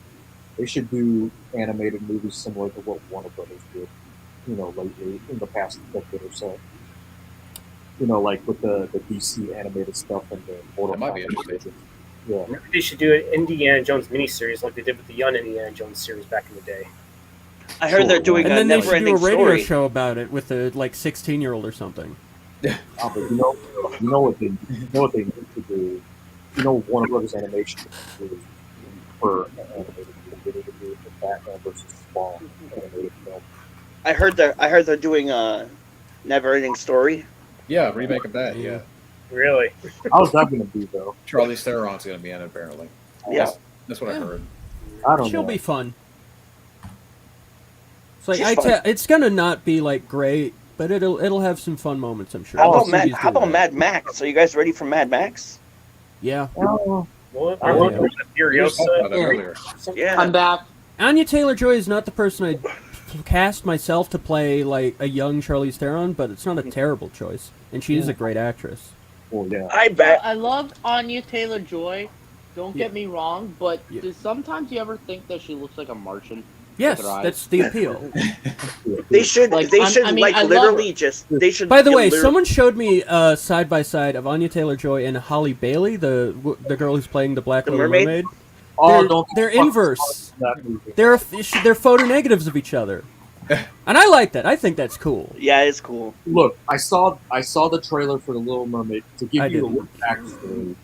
they should do animated movies similar to what Warner Brothers did, lately, in the past decade or so. Like with the DC animated stuff and the Mortal That might be Kombat interesting. Yeah. Maybe they should do an Indiana Jones miniseries like they did with the Young Indiana Jones series back in the day. I heard they're doing And a then they should do never-ending a radio story. show about it with a 16-year-old or something. But you know what they need to do. Warner Brothers Animation is for an animated movie. They need to do a Batman versus Spawn animated film. I heard they're doing a never-ending story. Yeah, remake of that. Yeah, Really? How's that going to be though? Charlize Theron's going to be in it apparently. Yeah. That's what I heard. I don't She'll know. be fun. It's like She's fun. it's gonna not be like great, but it'll have some fun moments, I'm sure. How about Studios How do about that. Mad Max? Are you guys ready for Mad Max? Yeah. Oh, What? Oh, What? yeah. The We were talking about that Furiosa? earlier. Yeah. I'm back. Anya Taylor-Joy is not the person I'd cast myself to play like a young Charlize Theron, but it's not a terrible choice, and she is a great actress. well, yeah. I bet. I love Anya Taylor-Joy. Don't get me wrong, but Yeah. does sometimes you ever think that she looks like a Martian? Yes, With her eyes. that's the appeal. They should. Like, they I'm- should I mean, I love literally her. just. They should. By the way, literally- someone showed me side by side of Anya Taylor-Joy and Holly Bailey, the girl who's playing the Black The Little mermaid? Mermaid. Oh, They're don't inverse. that movie. They're photo negatives of each other, and I like that. I think that's cool. Yeah, it's cool. Look, I saw the trailer for The Little Mermaid. To give I you a didn't. little backstory,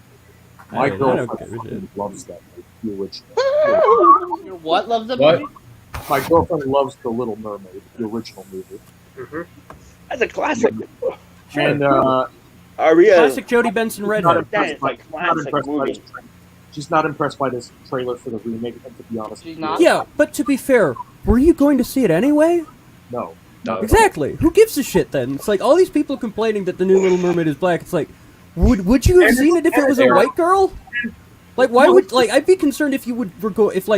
I my don't give a girlfriend shit. fucking loves that movie, the original. Your what loves the What? movie? My girlfriend loves The Little Mermaid, the original movie. Mm-hmm. That's a classic. Sure. And Aria. Classic Jodie Benson she's redhead. That is like classic movie. She's not impressed by this trailer for the remake, and to be honest, She's not? Yeah, but to be fair, were you going to see it anyway? no. No. Exactly. Who gives a shit then? It's like all these people complaining that the new Little Mermaid is black. It's like, would you have seen it if it was a white girl? Like, why would I'd be concerned if you would go if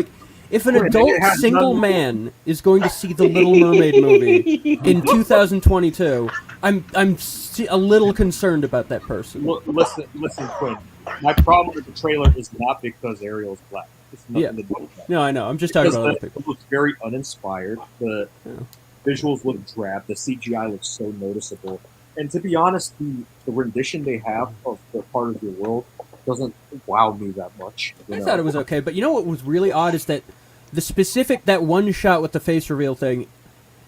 an Wait, adult it has single nothing- man is going to see the Little Mermaid movie in 2022. I'm a little concerned about that person. Listen, Quinn. My problem with the trailer is not because Ariel's black. It's nothing Yeah. to do with that. No, I know. I'm just talking Because about other people. it looks very uninspired. The Yeah. visuals look drab. The CGI looks so noticeable. And to be honest, the rendition they have of the part of the world doesn't wow me that much. I thought it was okay, but you know what was really odd is that that one shot with the face reveal thing,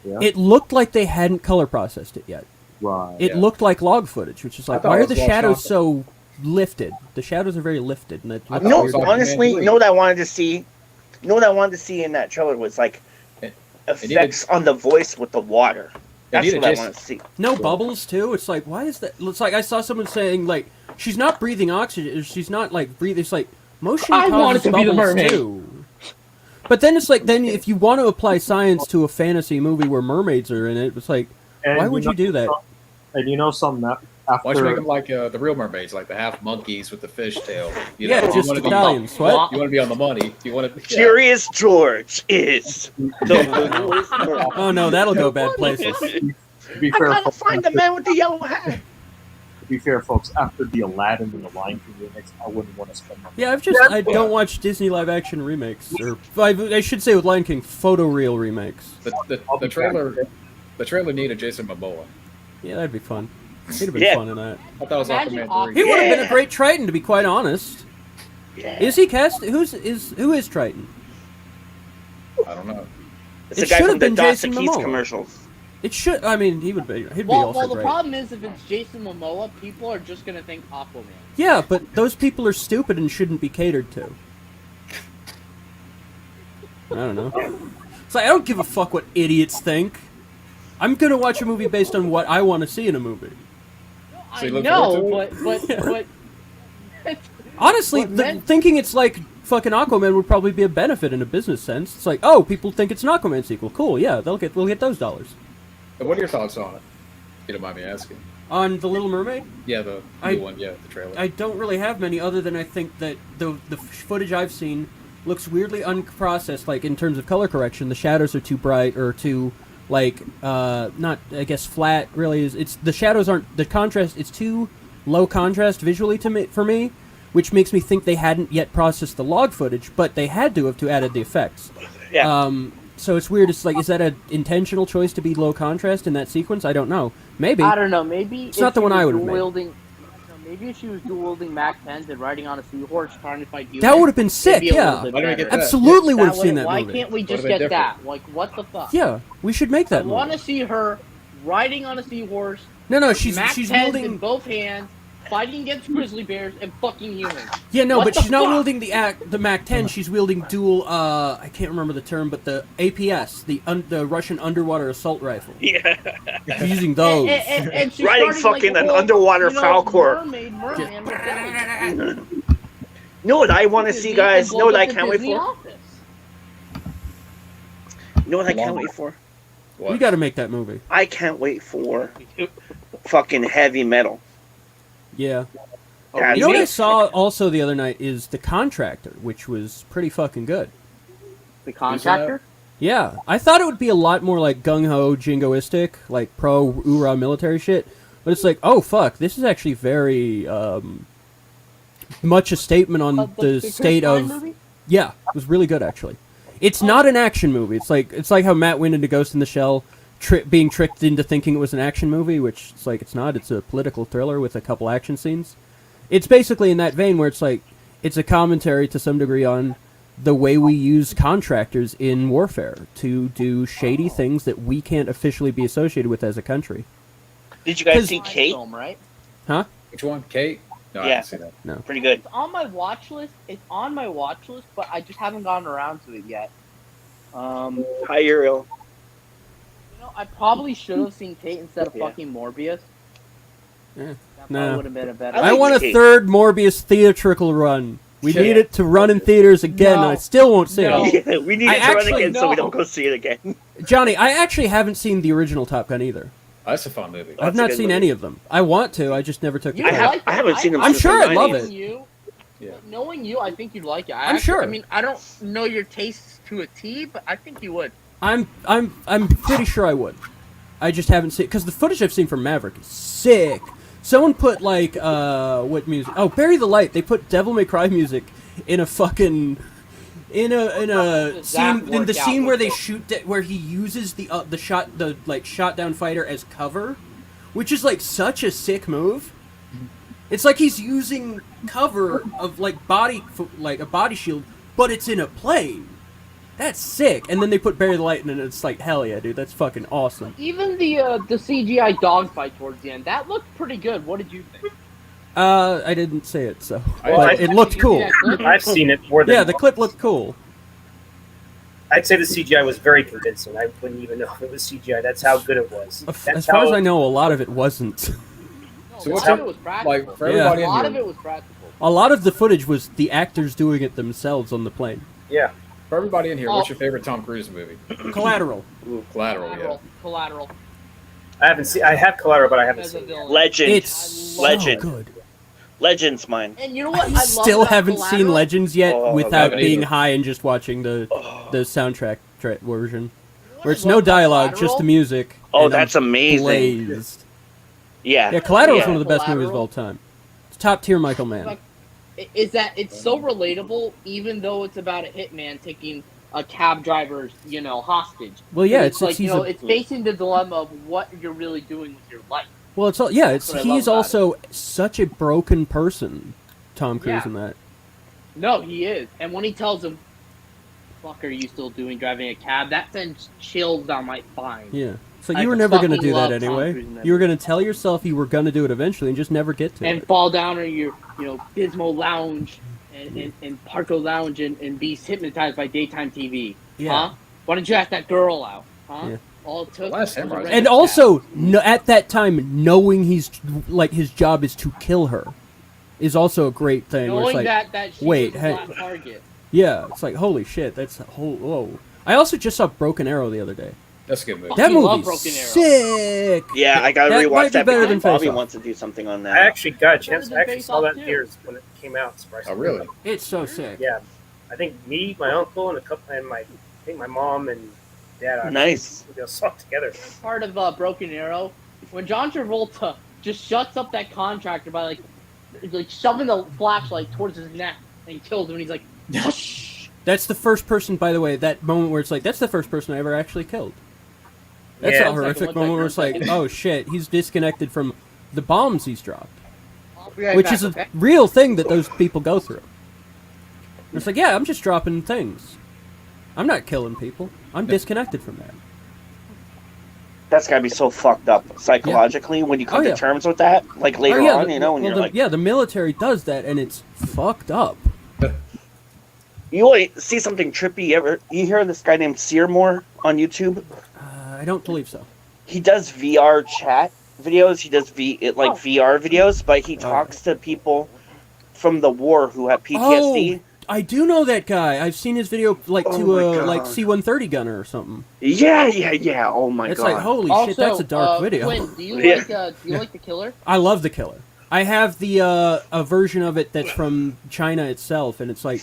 it looked like they hadn't color processed it yet. Right. It looked like log footage, which is like, why are the shadows so lifted? The shadows are very lifted. And honestly, you know what I wanted to see? You know what I wanted to see in that trailer was like effects on the voice with the water. That's what I want to see. No bubbles too. It's like, why is that? It's like I saw someone saying like she's not breathing oxygen. She's not like breathing. It's like motion causes bubbles too. But then it's like if you want to apply science to a fantasy movie where mermaids are in it, it's like why would you do that? And you know something that after why don't you make them like the real mermaids, like the half monkeys with the fish tail? You yeah, know, just Italians. What? You want to be on the money? You want to? Curious George is. Oh no, that'll go bad places. I gotta find the man with the yellow hat. To be fair, folks, after the Aladdin and the Lion King remakes, I wouldn't want to spend money. Yeah, I don't watch Disney live action remakes, or I should say with Lion King photoreal remakes. The trailer needed Jason Momoa. Yeah, that'd be fun. He'd have been fun in that. I thought it was Aquaman 3. He would have been a great Triton, to be quite honest. Yeah. Is he cast? Who is Triton? I don't know. It's the guy from the Jason Momoa commercials. It should. I mean, he'd be also well, the great. problem is if it's Jason Momoa, people are just gonna think Aquaman. Yeah, but those people are stupid and shouldn't be catered to. I don't know. It's like I don't give a fuck what idiots think. I'm gonna watch a movie based on what I want to see in a movie. I know, but honestly, thinking it's like fucking Aquaman would probably be a benefit in a business sense. It's like, oh, people think it's an Aquaman sequel. Cool, yeah, we'll get those dollars. But what are your thoughts on it? If you don't mind me asking. On The Little Mermaid? Yeah, the new one. Yeah, the trailer. I don't really have many other than I think that the footage I've seen looks weirdly unprocessed. Like in terms of color correction, the shadows are too bright or too not I guess flat. Really, it's the shadows aren't the contrast. It's too low contrast visually for me, which makes me think they hadn't yet processed the log footage, but they had to have added the effects. Yeah. So it's weird. It's like, is that an intentional choice to be low contrast in that sequence? I don't know. Maybe. I don't know. Maybe it's not the one I would have made. Maybe if she was dual wielding Mac 10s and riding on a seahorse trying to fight humans. That would have been sick. Yeah. Absolutely would have seen that movie. Why can't we just get that? Like, what the fuck? Yeah, we should make that movie. I want to see her riding on a seahorse. No, she's wielding in both hands, fighting against grizzly bears and fucking humans. Yeah, no, but she's not wielding the Mac 10. She's wielding dual. I can't remember the term, but the APS, the Russian underwater assault rifle. Yeah, she's using those. And she's riding fucking an underwater Falcor. You know what I want to see, guys? You know what I can't wait for? You know what I can't wait for? We got to make that movie. I can't wait for fucking Heavy Metal. Yeah. You know what I saw also the other night is The Contractor, which was pretty fucking good. The Contractor? Yeah. I thought it would be a lot more like gung-ho, jingoistic, like pro-oorah military shit. But it's like, oh, fuck, this is actually very much a statement on the state of... Movie? Yeah, it was really good, actually. It's not an action movie. It's like how Matt went into Ghost in the Shell being tricked into thinking it was an action movie, which it's like it's not. It's a political thriller with a couple action scenes. It's basically in that vein where it's like it's a commentary to some degree on the way we use contractors in warfare to do shady things that we can't officially be associated with as a country. Did you guys see Kate? Film, right? Huh? Which one? Kate? No, yeah. I didn't see that. No. Pretty good. It's on my watch list. But I just haven't gotten around to it yet. Hi, Uriel. You know, I probably should have seen Kate instead of fucking Morbius. Yeah. That would have been a better. I want a third Morbius theatrical run. We need it to run in theaters again, and I still won't see it. Yeah, we need it to run again so we don't go see it again. Johnny, I actually haven't seen the original Top Gun either. That's a fun movie. I've not seen any of them. I want to. I just never took the time. I haven't seen them. I'm sure I'd love it. Knowing you, I think you'd like it. I'm sure. I mean, I don't know your tastes to a T, but I think you would. I'm pretty sure I would. I just haven't seen because the footage I've seen from Maverick is sick. Someone put like what music? Oh, Bury the Light. They put Devil May Cry music in a fucking in a scene in the scene where they shoot where he uses the shot down fighter as cover. which is like such a sick move. It's like he's using cover of like a body shield, but it's in a plane. That's sick. And then they put Barry the Light in it, and it's like, hell yeah, dude, that's fucking awesome. Even the CGI dogfight towards the end, that looked pretty good. What did you think? I didn't say it, so Well, but it looked cool. I've seen it more than Yeah, the clip looked cool. I'd say the CGI was very convincing. I wouldn't even know if it was CGI. That's how good it was. As far as I know, a lot of it wasn't. So a what's lot of up? it was practical. Like for everybody a lot in of here, it was practical. A lot of the footage was the actors doing it themselves on the plane. Yeah. for everybody in here, what's your favorite Tom Cruise movie? Collateral. Ooh, Collateral. Collateral. I haven't seen. I have Collateral, but I haven't seen it. Legend. It's so Legend. good. Legend's mine. And you know what? I still haven't seen Legends yet without haven't being either. high and just watching the soundtrack version, where it's no dialogue, just the music. Oh, and that's I'm amazing. blazed. Yeah. Yeah, Collateral is Yeah. one of the best movies of all time. It's top tier Michael Mann. Like, is that it's so relatable, even though it's about a hitman taking a cab driver's, hostage. Well, yeah, it's like he's it's facing the dilemma of what you're really doing with your life. Well, it's That's what I love he's about also such a broken person, Tom Cruise, Yeah. in that. No, he is. And when he tells him, "Fuck, are you still doing driving a cab?" That sends chills down my spine. Yeah. So I you were never going to fucking do that love Tom anyway. Cruise in that You were going to tell yourself you were going to do it eventually and just never get to And it. fall down on your, Dismal Lounge and Parko Lounge and be hypnotized by daytime TV. Yeah. Huh? Why didn't you ask that girl out? Huh? Yeah. All it took Last was a Samurai. red And cap. also, at that time, knowing his job is to kill her is also a great thing. Where it's knowing like, that she wait, was hey- his last target. yeah, it's like, holy shit, that's a whole, whoa. I also just saw Broken Arrow the other day. That's a good movie. Fuck. That Fucking love movie's Broken Arrow. sick! Yeah, I gotta That might rewatch be that better because than Bobby Face Off. wants to do something on I that. actually got a chance. Better I than actually Face saw Off, that too. in theaters when it came out. Surprisingly. Oh, really? It's so sick. Yeah, I think me, my uncle, and my mom and dad. Nice. We all saw it together. Part of Broken Arrow, when John Travolta just shuts up that contractor by like shoving the flashlight towards his neck and kills him, and he's like, "Hush." That's the first person, by the way, that moment where it's like, that's the first person I ever actually killed. That's Yeah. a horrific moment where it's like, oh shit, he's disconnected from the bombs he's dropped. I'll be right Which back, is a okay? real thing that those people go through. It's like, yeah, I'm just dropping things. I'm not killing people. I'm disconnected from that. That's gotta be so fucked up psychologically when you come Oh, yeah. to terms with that. Like later Oh, yeah, on, when you're like, yeah, the military does that, and it's fucked up. you always see something trippy. You hear of this guy named Searmore on YouTube? I don't believe so. He does VR chat videos. He does VR videos, but he talks to people from the war who have PTSD. Oh, I do know that guy. I've seen his video, like, Oh to my a God. C-130 gunner or something. Yeah. Oh my It's god. like, holy Also, shit, that's a dark video. Quinn, do you Yeah. like The Killer? I love The Killer. I have the a version of it that's from China itself, and it's like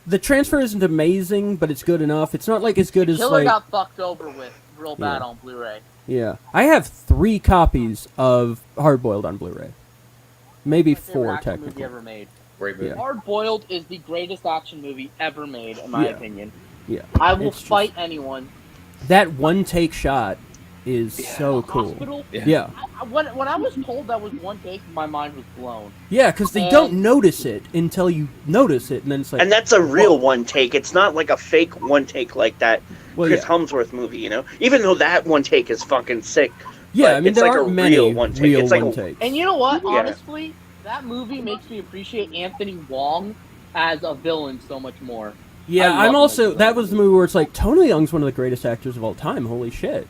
the transfer isn't amazing, but it's good enough. It's not like as good as Killer like got fucked over with real bad Yeah. on Blu-ray. yeah. I have 3 copies of Hard Boiled on Blu-ray, maybe My favorite 4 action technically. movie ever made. Great movie. Yeah. Hard Boiled is the greatest action movie ever made, in my Yeah. opinion. Yeah, I will It's just- fight anyone. that one take shot is so cool. Hospital? Yeah, When I was told that was one take, my mind was blown. yeah, because they don't notice it until you notice it, and then it's like, And that's a real one take. It's not like a fake one take like that well, Chris yeah. Helmsworth movie, Even though that one take is fucking sick. Yeah, but I mean, it's there like a aren't many real one take. real It's like one a- takes. And you know what? Yeah. Honestly, that movie makes me appreciate Anthony Wong as a villain so much more. Yeah, I I'm love also. that That was the movie where it's like Tony Young's one of the greatest actors of all time. Holy shit!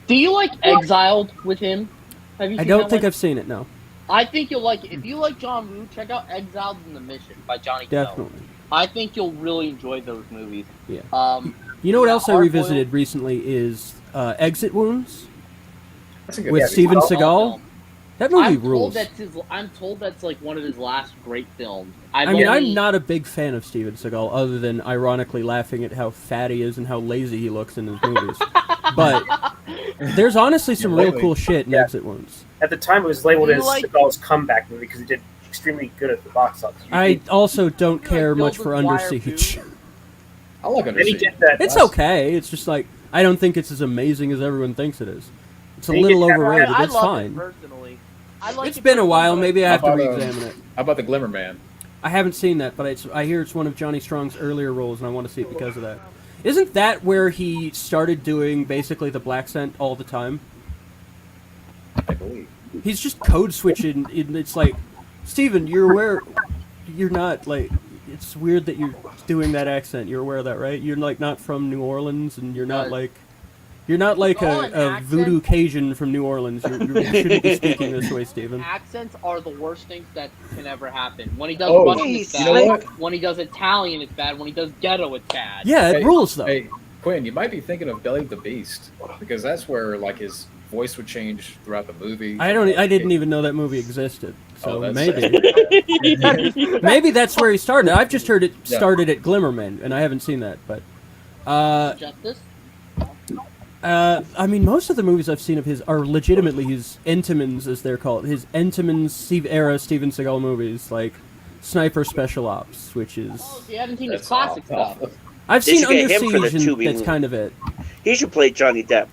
Do you like Exiled with him? Have you I seen don't that think one? I've seen it. No, I think you'll like it. If you like John Woo, check out Exiled in the Mission by Johnny Tell. definitely. I think you'll really enjoy those movies. Yeah. You You know what else I revisited recently is Exit Wounds That's a good with movie. Steven Seagal. That movie rules. I'm told that's like one of his last great films. I mean, I'm not a big fan of Steven Seagal, other than ironically laughing at how fat he is and how lazy he looks in his movies. But there's honestly some real cool shit in Exit Wounds. At the time, it was labeled Do you as like- Seagal's comeback movie because it did extremely good at the box office. I also don't You care like much Build for a Under Wire Siege. too? I like Under And he Siege. did that. It's okay. It's just like I don't think it's as amazing as everyone thinks it is. It's a little overrated. I It's love fine. it personally. I like It's it been a personally, while. but Maybe I have to How about, re-examine it. How about the Glimmer Man? I haven't seen that, but I hear it's one of Johnny Strong's earlier roles, and I want to see it because of that. Isn't that where he started doing basically the black scent all the time? I believe. He's just code switching. It's like, Steven, you're aware. You're not like. It's weird that you're doing that accent. You're aware of that, right? You're like not from New Orleans, and you're not like. You're not like a voodoo Cajun from New Orleans. You shouldn't be speaking this way, Steven. Accents are the worst things that can ever happen. When he does Oh, Russian, it's you bad. know what? When he does Italian, it's bad. When he does ghetto, it's bad. Yeah, it Hey, rules though. Hey, Quinn, you might be thinking of Belly the Beast because that's where like his voice would change throughout the movie. I didn't even know that movie existed. So Oh, that's maybe maybe that's where he started. I've just heard it Yeah. started at Glimmerman, and I haven't seen that. But Justice? I mean, most of the movies I've seen of his are legitimately his Entenmann's, as they're called, his Entenmann's era Steven Seagal movies, like Sniper Special Ops, which is Oh, so you haven't seen his That's classic awful. stuff. I've They seen should get Under him for the Siege, and Tubi that's movie. kind of it. He should play Johnny Depp.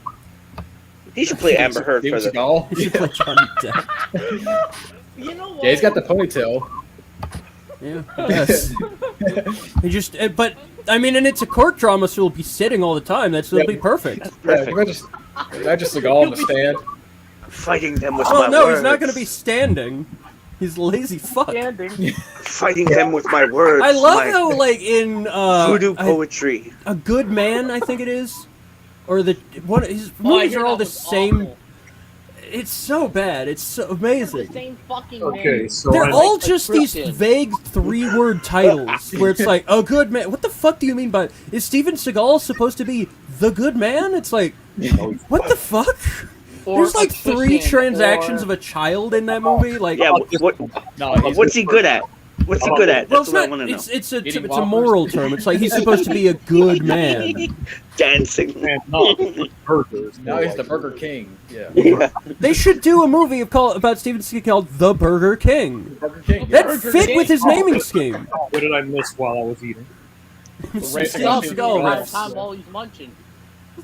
He should play Amber Heard for Steven the. Seagal? He should play Johnny Depp. You know what? Yeah, he's got the ponytail. Yeah, yes. He just, but I mean, and it's a court drama, so he'll be sitting all the time. That'll Yeah. be perfect. Yeah, imagine Seagal on the stand. Fighting them with Oh my no, words. he's not going to be standing. He's lazy fuck. Fighting them with my words. I love my how, like, in voodoo poetry. A Good Man, I think it is, or the one. His Oh, I movies hear are all that the was same. awful. It's so bad. It's so The amazing. same fucking Okay, name. so They're I- all Like the just these scripted. vague three-word titles where it's like, "A good man." What the fuck do you mean by? Is Steven Seagal supposed to be the good man? It's like, what the fuck? Or There's like a 3 Christian, transactions or- of a child in that movie. Like, Yeah, what's he good at? What's he good at? well, That's it's what I not. want to know. It's Eating a moral term. It's like he's supposed to be a good man. Dancing. and not burgers. Now he's the Burger King. Yeah. Yeah. They should do a movie about Steven Seagal called The Burger King. Burger King. That Burger fit King. with his naming scheme. What did I miss while I was eating? Racing Steven on Seagal All the riffs. time while he's munching.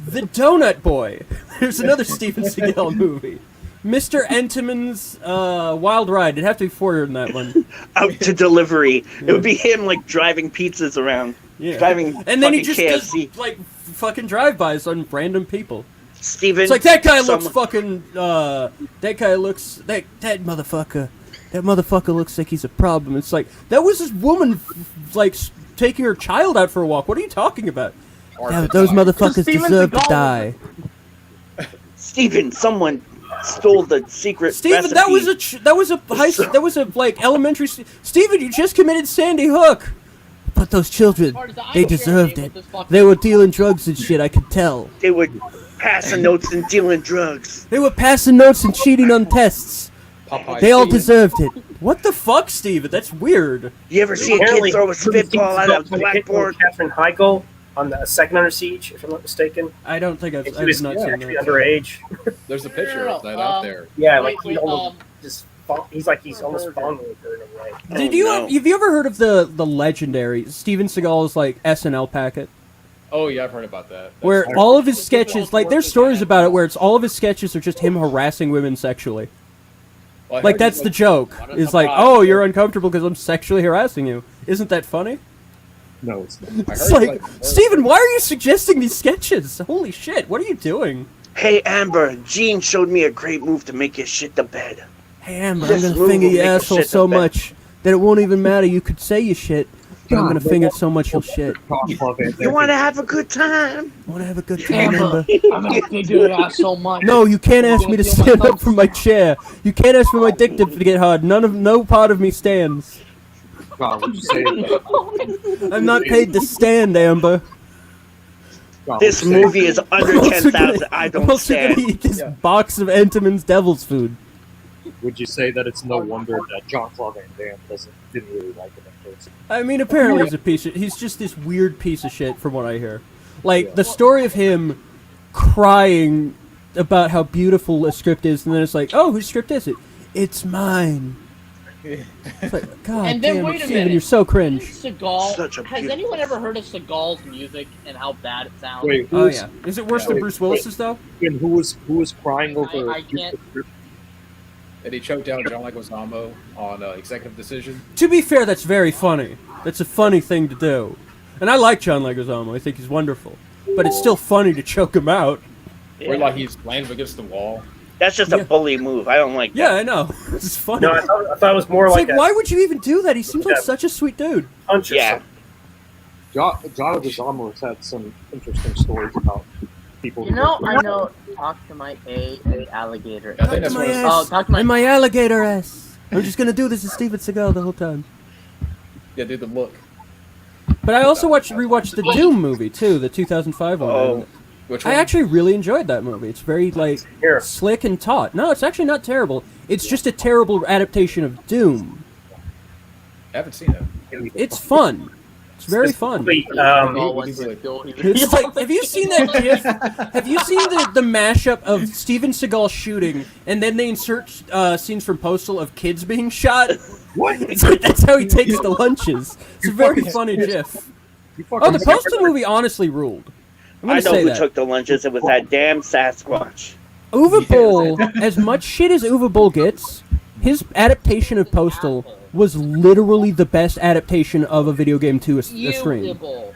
The Donut Boy. There's another Steven Seagal movie. Mr. Entenmann's Wild Ride. It'd have to be 4 in that one. Out to delivery. It would be him like driving pizzas around. Yeah. Driving And then he fucking just KFC. does like fucking drive-bys on random people. Steven. It's like that guy looks someone- fucking. That guy looks that motherfucker. That motherfucker looks like he's a problem. It's like that was this woman, like taking her child out for a walk. What are you talking about? Yeah, those motherfuckers Steven deserve to Seagal- die. Steven, someone stole the secret Steven, recipe. that was a like elementary. Steven, you just committed Sandy Hook. But those children, Part of the they Irish deserved family it. with this fucking- They were dealing drugs and shit. I could tell. They would pass the notes and dealing drugs. They were passing notes and cheating on tests. Popeye They all Steven. deserved it. What the fuck, Steven? That's weird. You ever see a kid throw a spitball at a blackboard? Catherine Heigl on the second Under Siege, if I'm not mistaken. I don't think I've, And he I've was not seen actually that. underage. There's a picture No, of that out there. Yeah, Wait, like wait, he almost just he's almost fondling her in a way. Did Oh, you no. have you ever heard of the legendary Steven Seagal's like SNL packet, Oh yeah, I've heard about that. where That's- all of his sketches, like there's stories about it, where it's all of his sketches are just him harassing women sexually. Well, I Like heard that's he's, the joke. Is like, oh, you're uncomfortable because I'm sexually harassing you. Isn't that funny? No, it's not. I heard It's he's, like, Steven, why are you suggesting these sketches? Holy shit, what are you doing? Hey, Amber, Gene showed me a great move to make you shit the bed. Hey, Amber, This I'm gonna move finger will your make you asshole shit so the bed. much that it won't even matter. You could say you shit, but I'm gonna finger it so much you'll shit. You want to have a good time? Wanna have a good time, Amber? I'm gonna figure it out so much. No, you can't ask me to Feel my stand up thumbs. from my chair. You can't ask for my dick to get hard. No part of me stands. God, would you say I'm not paid to stand, Amber. This movie is under I'm also 10,000. I I'm don't also gonna stand. eat this box of Entenmann's Devil's Food. Would you say that it's no wonder that Jean-Claude Van Damme didn't really like it at first? I mean, apparently he's just this weird piece of shit from what I hear. Like, the story of him crying about how beautiful a script is, and then it's like, oh, whose script is it? It's mine. It's like, God And then damn wait it, a Steven, minute. you're so cringe. Seagal. Such a Has beautiful anyone ever song. heard of Seagal's music and how bad it sounds? Wait, Oh yeah, is it worse than Wait, Bruce Willis's though? who was crying over? I can't. And he choked out John Leguizamo on executive decision. To be fair, that's very funny. That's a funny thing to do, and I like John Leguizamo. I think he's wonderful, but it's still funny to choke him out. Where like he's laying against the wall. That's just a bully move. I don't like that. Yeah, I know. It's funny. No, I thought it was more It's like, like, why would you even do that? He seems like Yeah. such a sweet dude. a punch or Yeah. something. John Leguizamo has had some interesting stories about people. You know, I know. Talk to my alligator. I think that's what it's- Oh, talk to my. And my alligator ass. I'm just gonna do this as Steven Seagal the whole time. Yeah, do the look. But I also rewatched the Doom movie too, the 2005 one. Oh. Which I one? actually really enjoyed that movie. It's very like Here. slick and taut. No, it's actually not terrible. It's just a terrible adaptation of Doom. I haven't seen it. It's fun. It's very fun. Wait, Oh, what's this bill? It's like, have you seen that GIF? Have you seen the mashup of Steven Seagal shooting, and then they insert scenes from Postal of kids being shot? What? It's like, that's how he takes the lunches. It's a very funny GIF. Oh, the Postal movie honestly ruled. I'm I gonna know say who that. took the lunches. It was that damn Sasquatch. Uwe Boll, as much shit as Uwe Boll gets, his adaptation of Postal was literally the best adaptation of a video game to a screen. Beautiful.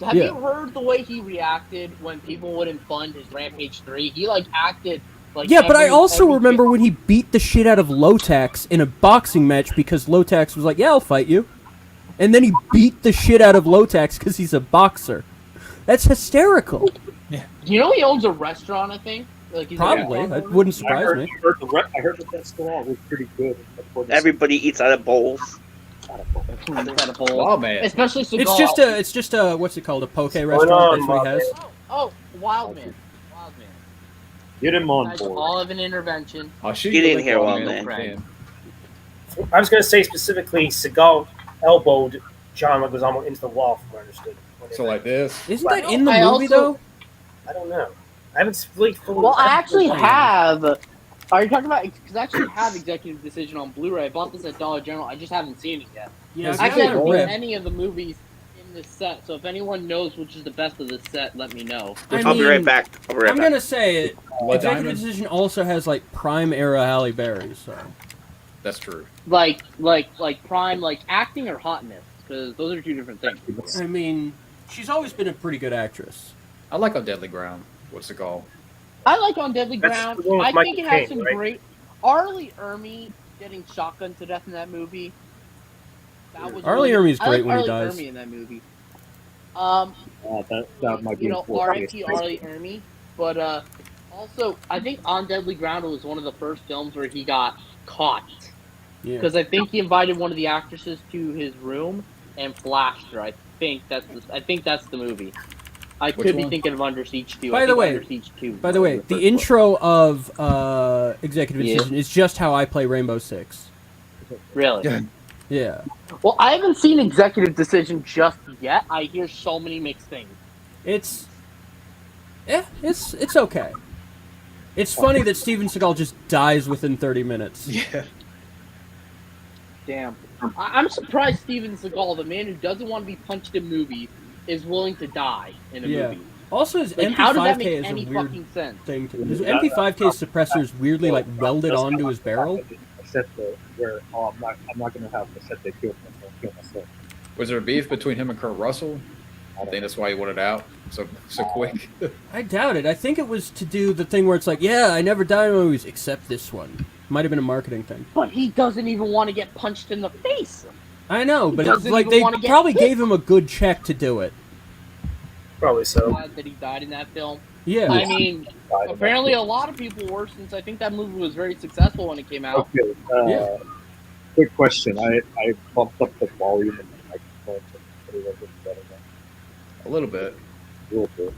Have Yeah. you heard the way he reacted when people wouldn't fund his Rampage 3? He like acted like. Yeah, but I also every remember when he beat the shit out of Lotax in a boxing match because Lotax was like, "Yeah, I'll fight you," and then he beat the shit out of Lotax because he's a boxer. That's hysterical. You know he owns a restaurant, I think. Like he's a Probably, restaurant that owner? wouldn't I surprise heard, me. I heard that restaurant was pretty good. Everybody eats out of bowls. Out of bowl. Oh man. Especially Seagal. It's just a what's it called? A poke restaurant. That's what he has. Oh, Wildman. Get him on Guys board. all have an intervention. I'll shoot Get you in with here, one, Wildman. man. I was going to say specifically, Seagal elbowed John Leguizamo into the wall, from what I understood. So like this. Isn't that in the I movie also- though? I don't know. I haven't really fully. Well, I actually have. Are you talking about? Because I actually have Executive Decision on Blu-ray. I bought this at Dollar General. I just haven't seen it yet. Yeah, I got haven't it seen ripped. any of the movies in this set. So if anyone knows which is the best of this set, let me know. I'll be right back. I'll be right I'm back. gonna say it. Blood Executive Diamond? Decision also has like prime era Halle Berry, so That's true. Like prime, like acting or hotness, because those are two different things. I mean, she's always been a pretty good actress. I like On Deadly Ground. What's it called? I like On Deadly That's Ground. the one with I Michael think it has Caine, some right? great. Arlie Ermey getting shotgunned to death in that movie. That was Arlie really, Ermey's I great like when he Arlie dies. Ermey in that movie. That might be. You know, R.I.P. Arlie Ermey. But also, I think On Deadly Ground was one of the first films where he got caught. Yeah. Because I think he invited one of the actresses to his room and flashed her. I think that's the movie. I Which could be one? thinking of Under Siege 2. By I the think way- Under Siege 2. By the way, was the first one. intro of Executive Yeah. Decision is just how I play Rainbow Six. Really? Yeah. Yeah. Well, I haven't seen Executive Decision just yet. I hear so many mixed things. It's okay. It's funny that Steven Seagal just dies within 30 minutes. Yeah. Damn. I'm surprised Steven Seagal, the man who doesn't want to be punched in movies, is willing to die in a Yeah. movie. Also, his Like, how does that MP5K make is any a weird fucking sense? thing. His MP5K suppressor is weirdly like welded onto his barrel. I said where I'm not gonna have the set they kill myself. Was there a beef between him and Kurt Russell? I think that's why he wanted out so quick. I doubt it. I think it was to do the thing where it's like, yeah, I never die in movies except this one. Might have been a marketing thing. But he doesn't even want to get punched in the face. I know, but it's doesn't like even they wanna get probably hit. gave him a good check to do it. Probably so. Glad that he died in that film. Yeah. I mean, apparently a lot of people were, since I think that movie was very successful when it came out. Okay. Yeah. Quick question. I bumped up the volume in the microphone to put it a little better now. A little bit. A little bit.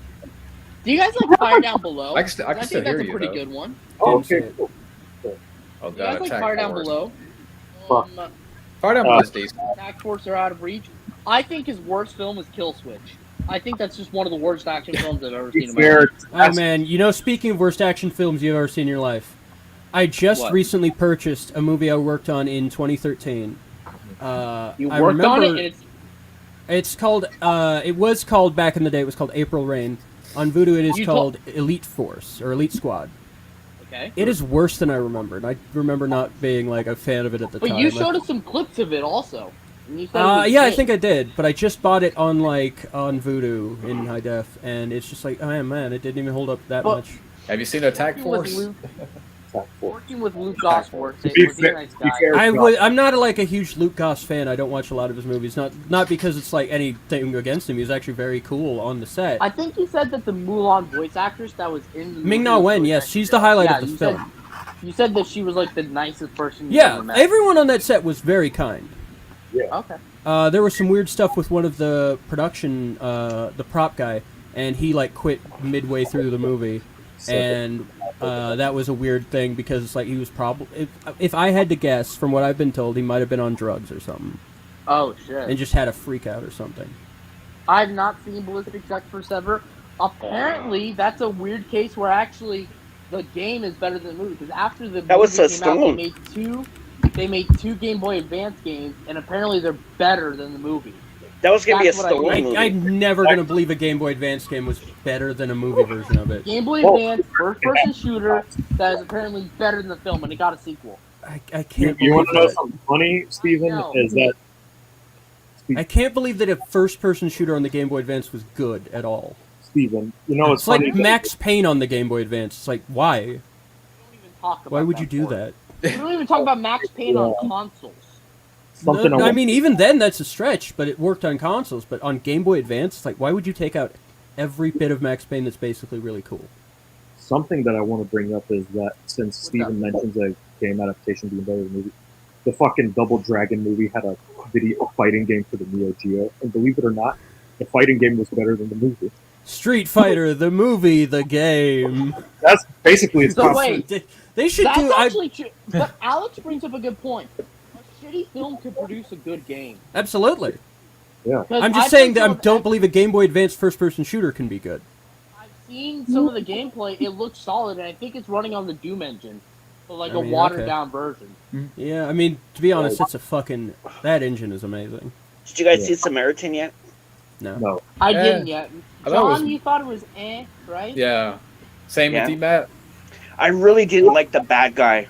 Do you guys like Fire Down Below? I can still think hear that's you, a pretty though. good one. Oh, Didn't see okay. it. Cool. Oh Do you guys god, like Attack Fire Down Force. Below? Fuck. Fire Down Below is decent. Attack Force are Out of Reach. I think his worst film is Kill Switch. I think that's just one of the worst action films I've ever seen in my life. Oh man, you know, speaking of worst action films you've ever seen in your life, I just What? recently purchased a movie I worked on in 2013. You I worked on remember it, and it's called. It was called back in the day. It was called April Rain. On Vudu, it is You called Elite Force or Elite Squad. okay. It is worse than I remembered. I remember not being like a fan of it at the But time. you showed us some clips of it also. And you said it was Yeah, I good. think I did, but I just bought it on Vudu in high def, and it's just like, oh man, it didn't even hold up that But- much. Have you seen Attack Working with Force? Luke, Attack Force. working with Luke Goss works. To be Was he a fair- nice to be guy? fair, I'm not like a huge Luke Goss fan. I don't watch a lot of his movies. Not because it's like anything against him. He's actually very cool on the set. I think you said that the Mulan voice actress that was in the Ming movie Na was Wen, really yes, nice. she's the highlight Yeah, of the you film. You said that she was like the nicest person you've Yeah, ever met. everyone on that set was very kind. Okay. There was some weird stuff with one of the production, the prop guy, and he like quit midway through the movie, and that was a weird thing because it's like he was probably, if I had to guess from what I've been told, he might have been on drugs or something, Oh shit. and just had a freak out or something. I've not seen Ballistic Check for Sever. Apparently, that's a weird case where actually the game is better than the movie because after the That was movie so came out, stoned. they made two Game Boy Advance games, and apparently they're better than the movie. That was gonna be a That's what I stolen think. movie. I'm never gonna believe a Game Boy Advance game was better than a movie version of it. Game Boy Whoa. Advance first-person shooter that is apparently better than the film, and it got a sequel. I You, can't. you want to know believe that. something funny, Steven? No. Is that I can't believe that a first-person shooter on the Game Boy Advance was good at all. Steven, you know It's it's funny. like Max Payne on the Game Boy Advance. It's like, why? We don't even talk about Why would that you do port. that? We don't even talk about Max Payne on consoles. something No, I I want- mean, even then, that's a stretch, but it worked on consoles. But on Game Boy Advance, it's like, why would you take out every bit of Max Payne that's basically really cool? Something that I want to bring up is that since Steven mentions a game adaptation being better than the movie, the fucking Double Dragon movie had a video fighting game for the Neo Geo, and believe it or not, the fighting game was better than the movie. Street Fighter, the movie, the game. That's basically its So concept. wait, They should that's do. actually true. But Alex brings up a good point. A shitty film could produce a good game. Absolutely. 'Cause I'm just I've saying been that I told- don't believe a Game Boy Advance first-person shooter can be good. I've seen some of the gameplay. It looks solid, and I think it's running on the Doom engine, but like I mean, a watered-down version. Yeah, I mean, to be honest, it's a fucking. That engine is amazing. Did you guys Yeah. see Samaritan yet? No. No, I Yeah. didn't yet. I thought it was- John, you thought it was right? Yeah. Same Yeah. with you, Matt. I really didn't like the bad guy.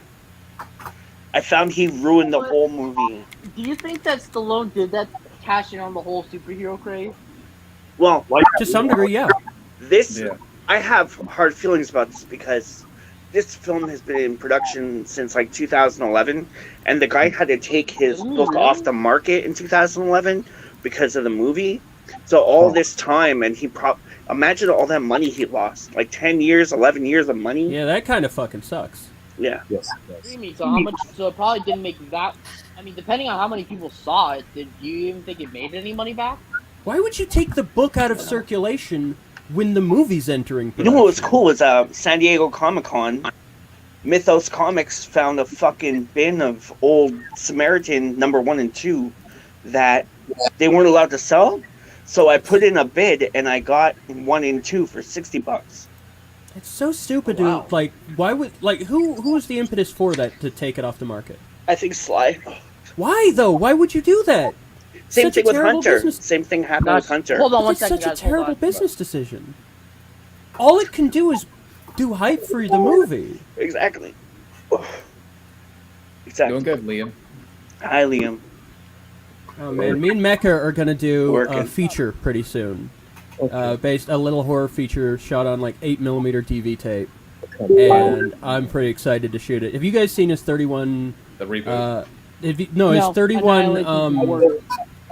I found he ruined the whole movie. Do you think that Stallone did that, cashing on the whole superhero craze? Well, like To some degree, yeah. this Yeah. I have hard feelings about this because this film has been in production since like 2011, and the guy had to take his Ooh, book really? off the market in 2011 because of the movie. So all this time, and imagine all that money he lost, like 10 years, 11 years of money. Yeah, that kind of fucking sucks. Yeah. yes, What do yes. you mean? So how much? So it probably didn't make that. I mean, depending on how many people saw it, did you even think it made any money back? Why would you take the book out of circulation when the movie's entering You production? know what was cool was San Diego Comic-Con. Mythos Comics found a fucking bin of old Samaritan #1 and 2 that they weren't allowed to sell. So I put in a bid and I got 1 and 2 for $60. It's so stupid Wow. to, like, why would, like, who was the impetus for that to take it off the market? I think Sly. Why, though? Why would you do that? Same Such a thing with terrible Hunter. business- Same thing happened That's- with Hunter. Hold on one It's second, such a guys. Hold terrible on. business decision. All it can do is do hype for the movie. Exactly. Doing Exactly. good, Liam. Hi, Liam. Oh man, me and Mecca are gonna do a Working. feature pretty soon. Okay. Based a little horror feature shot on like 8mm TV tape, Okay. and I'm pretty excited to shoot it. Have you guys seen his 31? The reboot. His No, 31. Annihilation.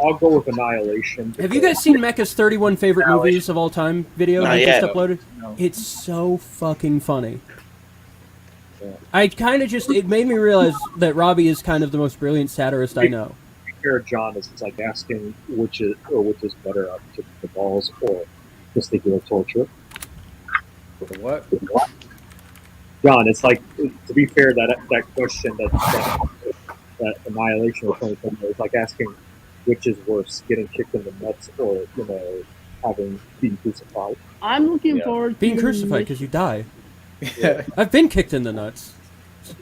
I'll go with Annihilation. Have you guys seen Mecca's 31 favorite movies of all time video Not he yet. just uploaded? No. It's so fucking funny. Yeah. I kind of just, it made me realize that Robbie is kind of the most brilliant satirist I know. Here, John, is it's like asking which is better, the balls or testicular torture. The what? John, it's like, to be fair, that question that Annihilation was coming from is like asking which is worse, getting kicked in the nuts or being crucified. I'm looking Yeah. forward to Being crucified because you die. I've been kicked in the nuts.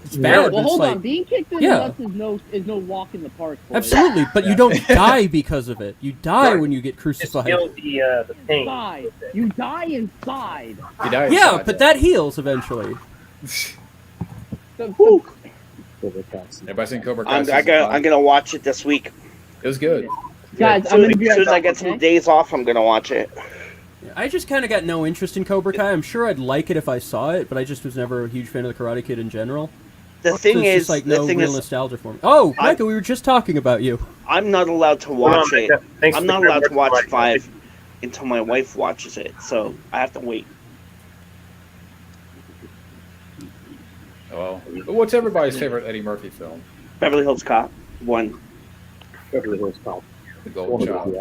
It's bad. Well, It's hold like, on. Being kicked in the nuts is no walk in the park. Boys. absolutely, but you don't die because of it. You die when you get Just crucified. feel the pain. You die inside. You die Yeah, inside, but that heals eventually. Woo. Everybody seen Cobra Kai? I'm gonna watch it this week. It was good. Guys, As soon as I get some days off, I'm gonna watch it. I just kind of got no interest in Cobra Kai. I'm sure I'd like it if I saw it, but I just was never a huge fan of the Karate Kid in general. The thing so it's is, just like no real nostalgia for me. Oh, Micah, we were just talking about you. I'm not allowed to watch it. Thanks I'm for not the allowed to watch Mike. 5 until my wife watches it, so I have to wait. Well, what's everybody's favorite Eddie Murphy film? Beverly Hills Cop 1. Beverly Hills Cop. The Golden Child.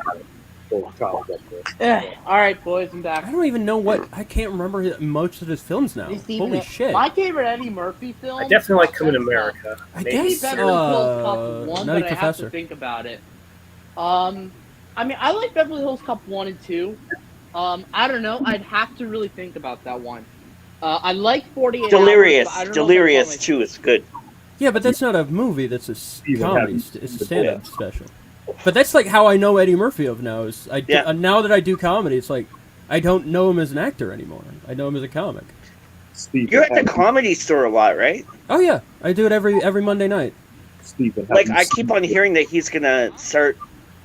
Golden Child. Up there. All right, boys, I'm back. I don't even know what. I can't remember most of his films now. Holy shit! My favorite Eddie Murphy film. I definitely like Coming to America. I Maybe. guess Beverly Hills Cop 1, Nutty but I have Professor. to think about it. I mean, I like Beverly Hills Cop 1 and 2. I don't know. I'd have to really think about that one. I like 48 Delirious. Hours, but I don't know if Delirious that's 2 is good. Yeah, but that's not a movie. That's a comedy. Happens. It's a stand-up special. But that's like how I know Eddie Murphy of now. Is now that I do comedy, it's like I don't know him as an actor anymore. I know him as a comic. Steve, You're at the Comedy Store a lot, right? Oh yeah, I do it every Monday night. Stephen, Like, I keep on hearing that he's gonna start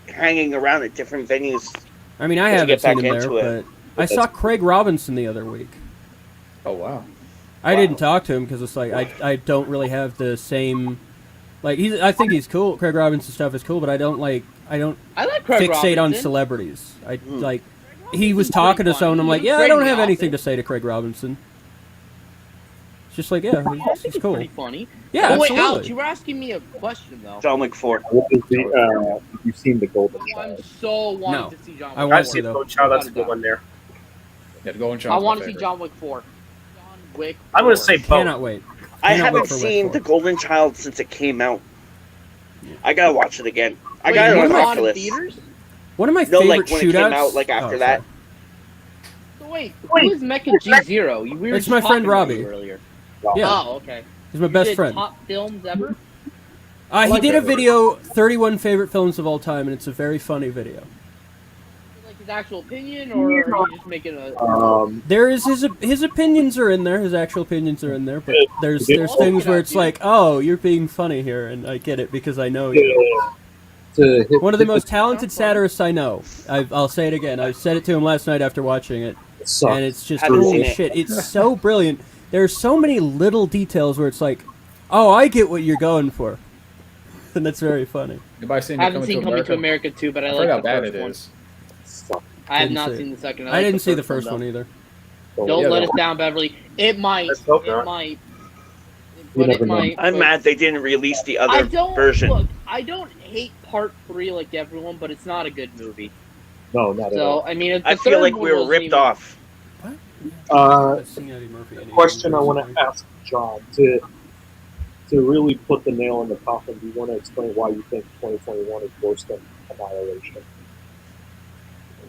hanging around at different venues. I mean, I to haven't get seen back him there, into it. but I saw Craig Robinson the other week. Oh wow. I didn't talk to him because it's like I don't really have the same. Like I think he's cool. Craig Robinson stuff is cool, but I don't like I like Craig fixate on Robinson. celebrities. Like he was talking to someone. I'm like, yeah, I don't have anything to say to Craig Robinson. It's just like, yeah, he's cool. Pretty funny. Yeah, Oh, wait, absolutely. Alex, you were asking me a question though. John Wick 4. What is the, have you seen The Golden I'm Child? so wanting No. to see John Wick. I I've want seen to, though. Golden Child. That's a good one there. Yeah, the Golden I Child. want to see John Wick 4. John Wick. I'm going to 4. say both. Cannot wait. I Cannot wait haven't for seen Wick The 4. Golden Child since it came out. I gotta watch it again. I Wait, got it you on saw it in Oculus. theaters? One of my No, favorite like when shootouts. it came out, like after that. So wait, who is Mecha G0? We were It's just my friend talking about Robbie. you earlier. Yeah, Oh, okay. he's my You best did friend. Top films ever? He like did a that. video, 31 favorite films of all time, and it's a very funny video. Like his actual opinion, or are you just making a? There is his opinions are in there. His actual opinions are in there, but there's Yeah. things where it's like, oh, you're being funny here, and I get it because I know you. To hit, One of the most talented satirists I know. I'll say it again. I said it to him last night after watching it, and it's just Haven't holy seen it. shit. It's so brilliant. There are so many little details where it's like, oh, I get what you're going for, and that's very funny. Anybody seen I haven't seen Coming to America? America 2, but I I like heard how the bad first it one. is. I have Didn't not see it. seen the second. I like didn't see the first though. one either. Don't Yeah, let though. us down, Beverly. It might. Let's hope It not. might. You But it never know. might. I'm but- mad they didn't release the I other don't version. look. I don't hate Part 3 like everyone, but it's not a good movie. No, not at So all. I mean, I feel like we were ripped off. Question I want to ask John to really put the nail in the coffin. Do you want to explain why you think 2021 is worse than Annihilation?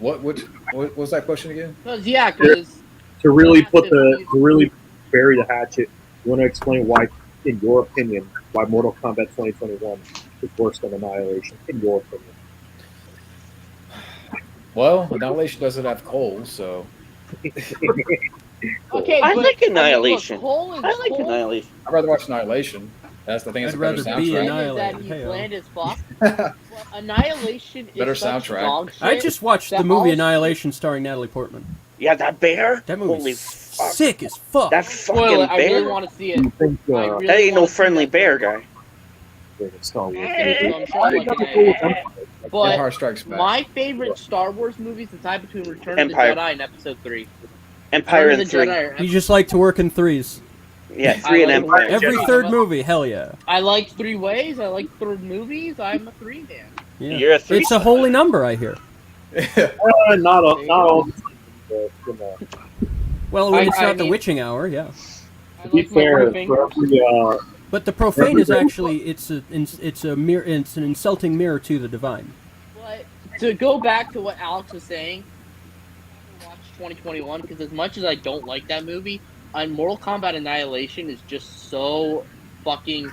What was that question again? Yeah, because To really to really bury the hatchet, you want to explain why, in your opinion, why Mortal Kombat 2021 is worse than Annihilation, in your opinion? Well, Annihilation doesn't have Cole, so okay, I but, like I mean, Annihilation. look, Cole is I like Cole. Annihilation. I'd rather watch Annihilation. That's the thing. It's I'd a better rather be soundtrack. Annihilated. That he's Hey-o. bland as fuck. But Annihilation is Better such soundtrack. dog shit. I just watched that the movie all- Annihilation starring Natalie Portman. Yeah, that bear? That Holy movie's fuck. sick as fuck. That fucking Spoil it. I really bear? want to see Do you it. think I really That ain't no wanna see friendly that. bear guy. Star Wars? I'm sure I like it. But Empire Strikes Back. my favorite Star Wars movie is the time between Return Empire. of the Jedi and Episode 3. Empire Return and of the 3. Jedi. You just like to work in threes. Yeah, 3 and I like Empire. Every Jedi. third movie, hell yeah. I like three ways. I like third movies. I'm a 3 man. Yeah. You're a 3. It's a holy number, I hear. Not all. But, you know, Well, when I- it's I not the mean- witching hour, yeah. I to be like my fair, three for fingers. every But the profane is actually it's an insulting mirror to the divine. But to go back to what Alex was saying, I watched 2021 because as much as I don't like that movie, Mortal Kombat Annihilation is just so fucking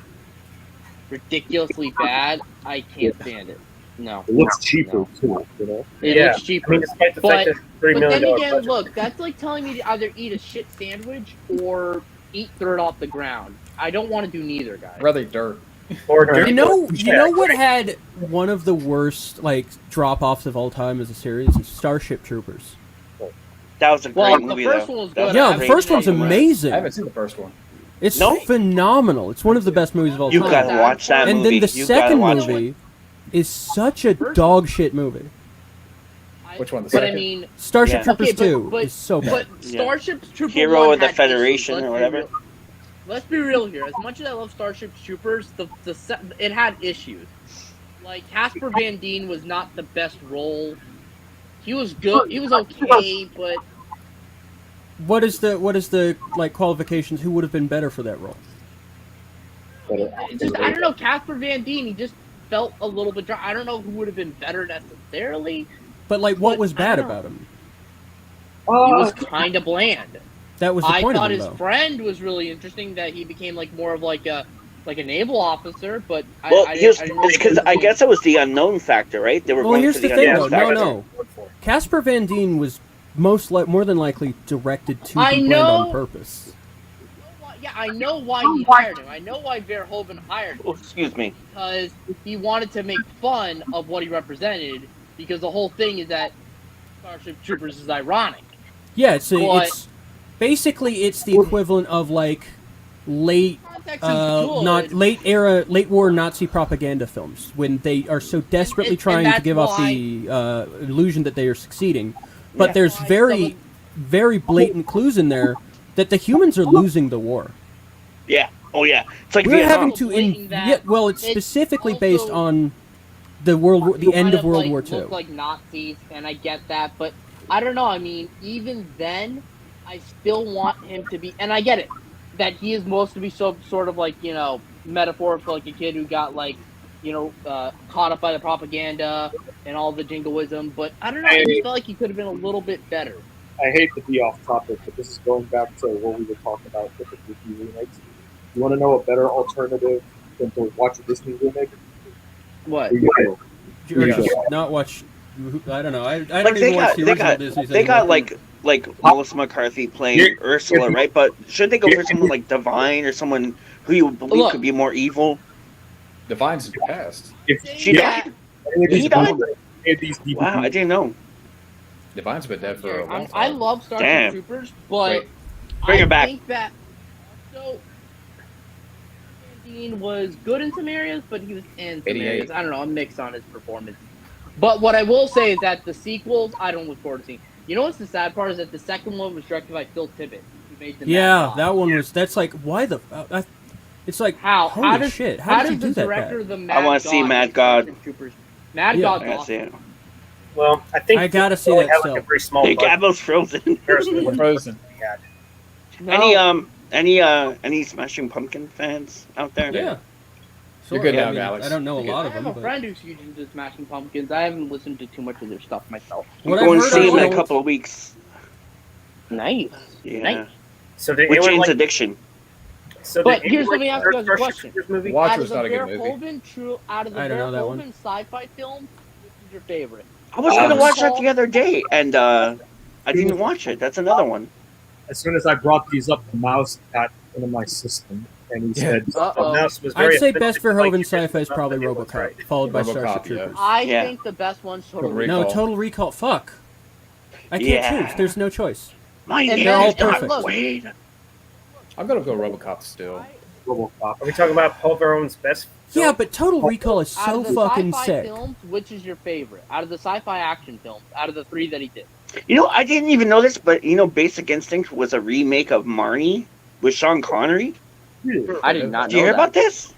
ridiculously bad, I can't stand it. No. It looks cheaper No. too, you know. It Yeah. looks cheaper. I mean, despite the fact that $3 But million then again, budget. look, that's like telling me to either eat a shit sandwich or eat dirt off the ground. I don't want to do neither, guys. Rather dirt. Or You know what had one of the worst like drop-offs of all time as a series is Starship Troopers. That was a great Well, the movie, first though. one was That good. Yeah, a the great first one's movie. amazing. I haven't seen the first one. It's No? phenomenal. It's one of the best movies of all You time. gotta watch that and movie. then the You gotta second watch it. movie is such a dog shit movie. Which one? The But I second? mean, Starship Yeah. Troopers Okay, but- 2 but- is so bad. but Yeah. Starship Troopers Hero 1 of the had Federation issues. or Let's be whatever. real- Let's be real here. As much as I love Starship Troopers, it had issues. Like Casper Van Dien was not the best role. He was good. He was okay, but What is the like qualifications? Who would have been better for that role? it just I don't know. Casper Van Dien, he just felt a little bit dry. I don't know who would have been better necessarily. But like, what But was I bad don't know. about him? He was kind of bland. That was the I point thought of him, his though. friend was really interesting. That he became like more of like a naval officer. But Well, I it's didn't really because I guess it was the unknown factor, right? They were Well, going here's for the the thing, unknown though. factor. No. Casper Van Dien was more than likely directed to I be bland know. on purpose. Yeah, I know why he hired him. I know why Verhoeven hired him. Oh, excuse me. Because he wanted to make fun of what he represented. Because the whole thing is that Starship Troopers is ironic. Yeah, it's But- basically it's the equivalent of like late Context is good. not late war Nazi propaganda films when they are so desperately And trying to that's give off the illusion that they are succeeding, but Yeah. there's Why very very blatant clues in there that the humans are losing the war. Yeah. Oh, yeah. It's like We're Vietnam. having to Blatant that yeah, well, it's it's specifically also- based on the end of World War II. Look like Nazis, and I get that, but I don't know. I mean, even then, I still want him to be, and I get it that he is supposed to be so sort of like metaphor for like a kid who got like caught up by the propaganda and all the jingoism. But I don't know. I just felt like he could have been a little bit better. I hate to be off topic, but this is going back to what we were talking about with the Disney remakes. You want to know a better alternative than to watch a Disney remake? What? Here you go. Or Yeah. just not watch. I don't know. I don't Like, even watch the original Disney's they got anymore. like Melissa McCarthy playing Here- Ursula, right? But shouldn't they go for someone like Divine or someone who you believe Look. could be more evil? Divine's passed. If She Yeah. died? any of these He died? DVD any of these DVDs, Wow, I didn't know. Divine's been dead for a long I time. love Starship Damn. Troopers, but Wait. Bring I it back. think that also Dean was good in some areas, but he was in some 88. areas. I don't know, I'm mixed on his performance. But what I will say is that the sequels, I don't look forward to seeing. You know what's the sad part is that the second one was directed by Phil Tippett, who made the Mad Yeah, God. that one was. That's like why the. It's like How holy does shit! How did you does do the that? director bad? of the Mad wanna see God Mad make God. Starship Troopers? Mad Yeah. God's I awesome. see it. Well, I think I gotta see only that had still. like a very small Hey, budget Gabbo's frozen. comparison to what Frozen. we had. No, Any Smashing Pumpkin fans out there? Yeah. You're good I now, mean, Alex. I don't know a You're lot I of have them. a But friend who's huge into Smashing Pumpkins. I haven't listened to too much of their stuff myself. I'm What I've going to heard see of him in a it- couple of weeks. Nice. Yeah. Nice. So did Which anyone ins like? Addiction. So But did here's anyone let me like ask you guys a Starship question. Troopers movie? Watcher's out not of a the good movie. out of the I don't know that one. Verhoeven sci-fi films, which is your favorite? I was going to watch that the other day, and I didn't watch it. That's another one. as soon as I brought these up, the mouse got into my system, and he Yeah. said, Uh-oh. The mouse was very I'd say offensive, best like, Verhoeven you sci-fi is mentioned probably something, it was RoboCop, right. followed by RoboCop, Starship yeah. Troopers. I Yeah. think the best one's Total Total Recall. No, Recall. Total Recall. Fuck. I can't Yeah. choose. There's no choice. My And name they're all is not perfect. Wade. I'm gonna go RoboCop still. RoboCop. Are we talking about Paul Verhoeven's best? Yeah, film? but Total Recall is Out so of the fucking sci-fi sick. films, which is your favorite? Out of the sci-fi action films, out of the three that he did. You know, I didn't even know this, but you know, Basic Instinct was a remake of Marnie with Sean Connery. I did not Do you know hear that. about this?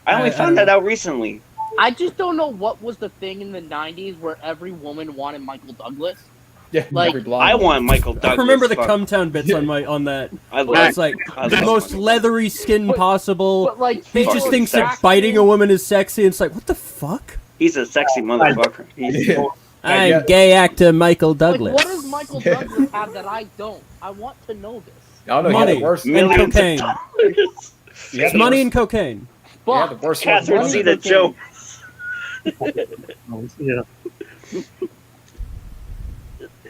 I only I found don't that out recently. I just don't know what was the thing in the 90s where every woman wanted Michael Douglas. Yeah, Like, every blonde. I want Michael Douglas. I remember the fuck. Cumtown bits on that. I Where it's love, like I the love most Michael. leathery skin But- possible. But like He Fucking just thinks sex. that biting a woman is sexy. It's like, what the fuck? He's a sexy motherfucker. He's, Yeah. I'm yeah. gay actor Michael Like, Douglas. what does Michael Douglas have that I don't? I want to know this. I don't know. Money. He had the worst. And millions cocaine. of dollars. Yeah, It's money and cocaine. Yeah, the worst luck with Catherine women. Zeta-Jones. Yeah.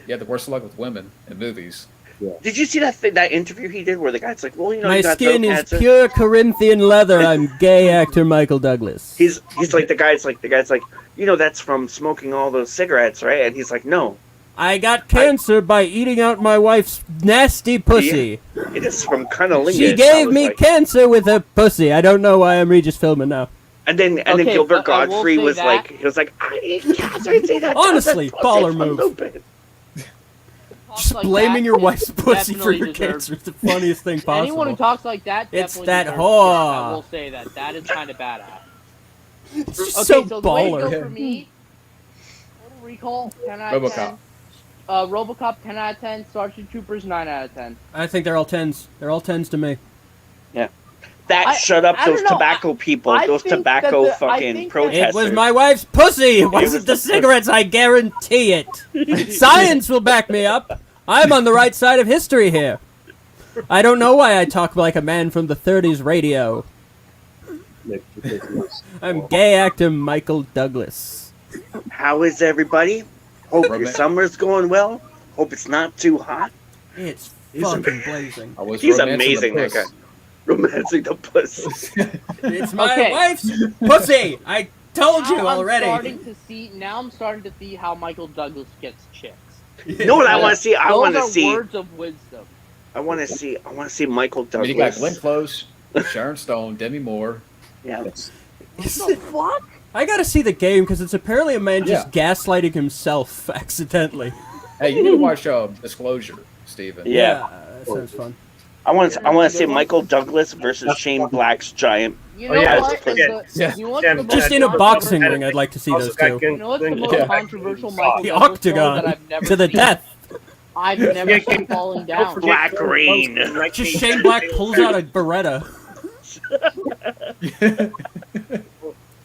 Yeah, the worst luck with women in movies. Did you see that interview he did where the guy's like, well, you know, My you got skin throat is cancer. pure Corinthian leather. I'm gay actor Michael Douglas. He's like the guy's like, you know, that's from smoking all those cigarettes, right? And he's like, no, I got cancer by eating out my wife's nasty pussy. it is from cunnilingus. She I gave was me like- cancer with her pussy. I don't know why I'm Regis filming now. And then Okay, Gilbert but I will Godfrey say was that- like, he was like, I need Catherine Zeta-Jones. Honestly, baller move. Lupin. Just like blaming that your wife's pussy for definitely your deserves- cancer is the funniest thing possible. Anyone who talks like that, It's definitely that deserves whore. shit. I will say that is kind of badass. It's just Okay, so so the way to baller. go for me, Total Recall, 10 out of RoboCop. 10. RoboCop, 10 out of 10. Starship Troopers, 9 out of 10. I think they're all 10s. They're all 10s to me. Shut up I those don't know. tobacco people, I those think tobacco that the- I fucking think that- protesters. It was my wife's pussy. It wasn't was the the cigarettes. I guarantee it. Science will back me up. I'm on the right side of history here. I don't know why I talk like a man from the 30s radio. I'm gay actor Michael Douglas. How is everybody? Hope your Roman- summer's going well. Hope it's not too hot. It's He's fucking blazing. I was He's romancing the amazing, that puss. guy. Romancing the puss. It's my Okay. wife's pussy. I told you Now already. Now I'm starting to see how Michael Douglas gets chicks. You know what I want to see? I Those want to are see. words of wisdom. I want to see Michael I mean, you got Glenn Douglas. Close, Sharon Stone, Demi Moore. Yeah. What the fuck? I gotta see the game because it's apparently a man just gaslighting himself accidentally. Hey, you need to watch Disclosure, Steven. Yeah. That sounds fun. I want to see Michael Douglas versus Shane Black's giant. You Oh, know yeah, what? yeah, is the- yeah. you know what's Yeah, the most Just in a Yeah. boxing Yeah. ring, I'd like to see Also those got two. You know what's the most Yeah. controversial Michael The Douglas role octagon that I've never to the seen? death. I've never seen Falling Down. Black Rain. Just Shane Black pulls out a Beretta.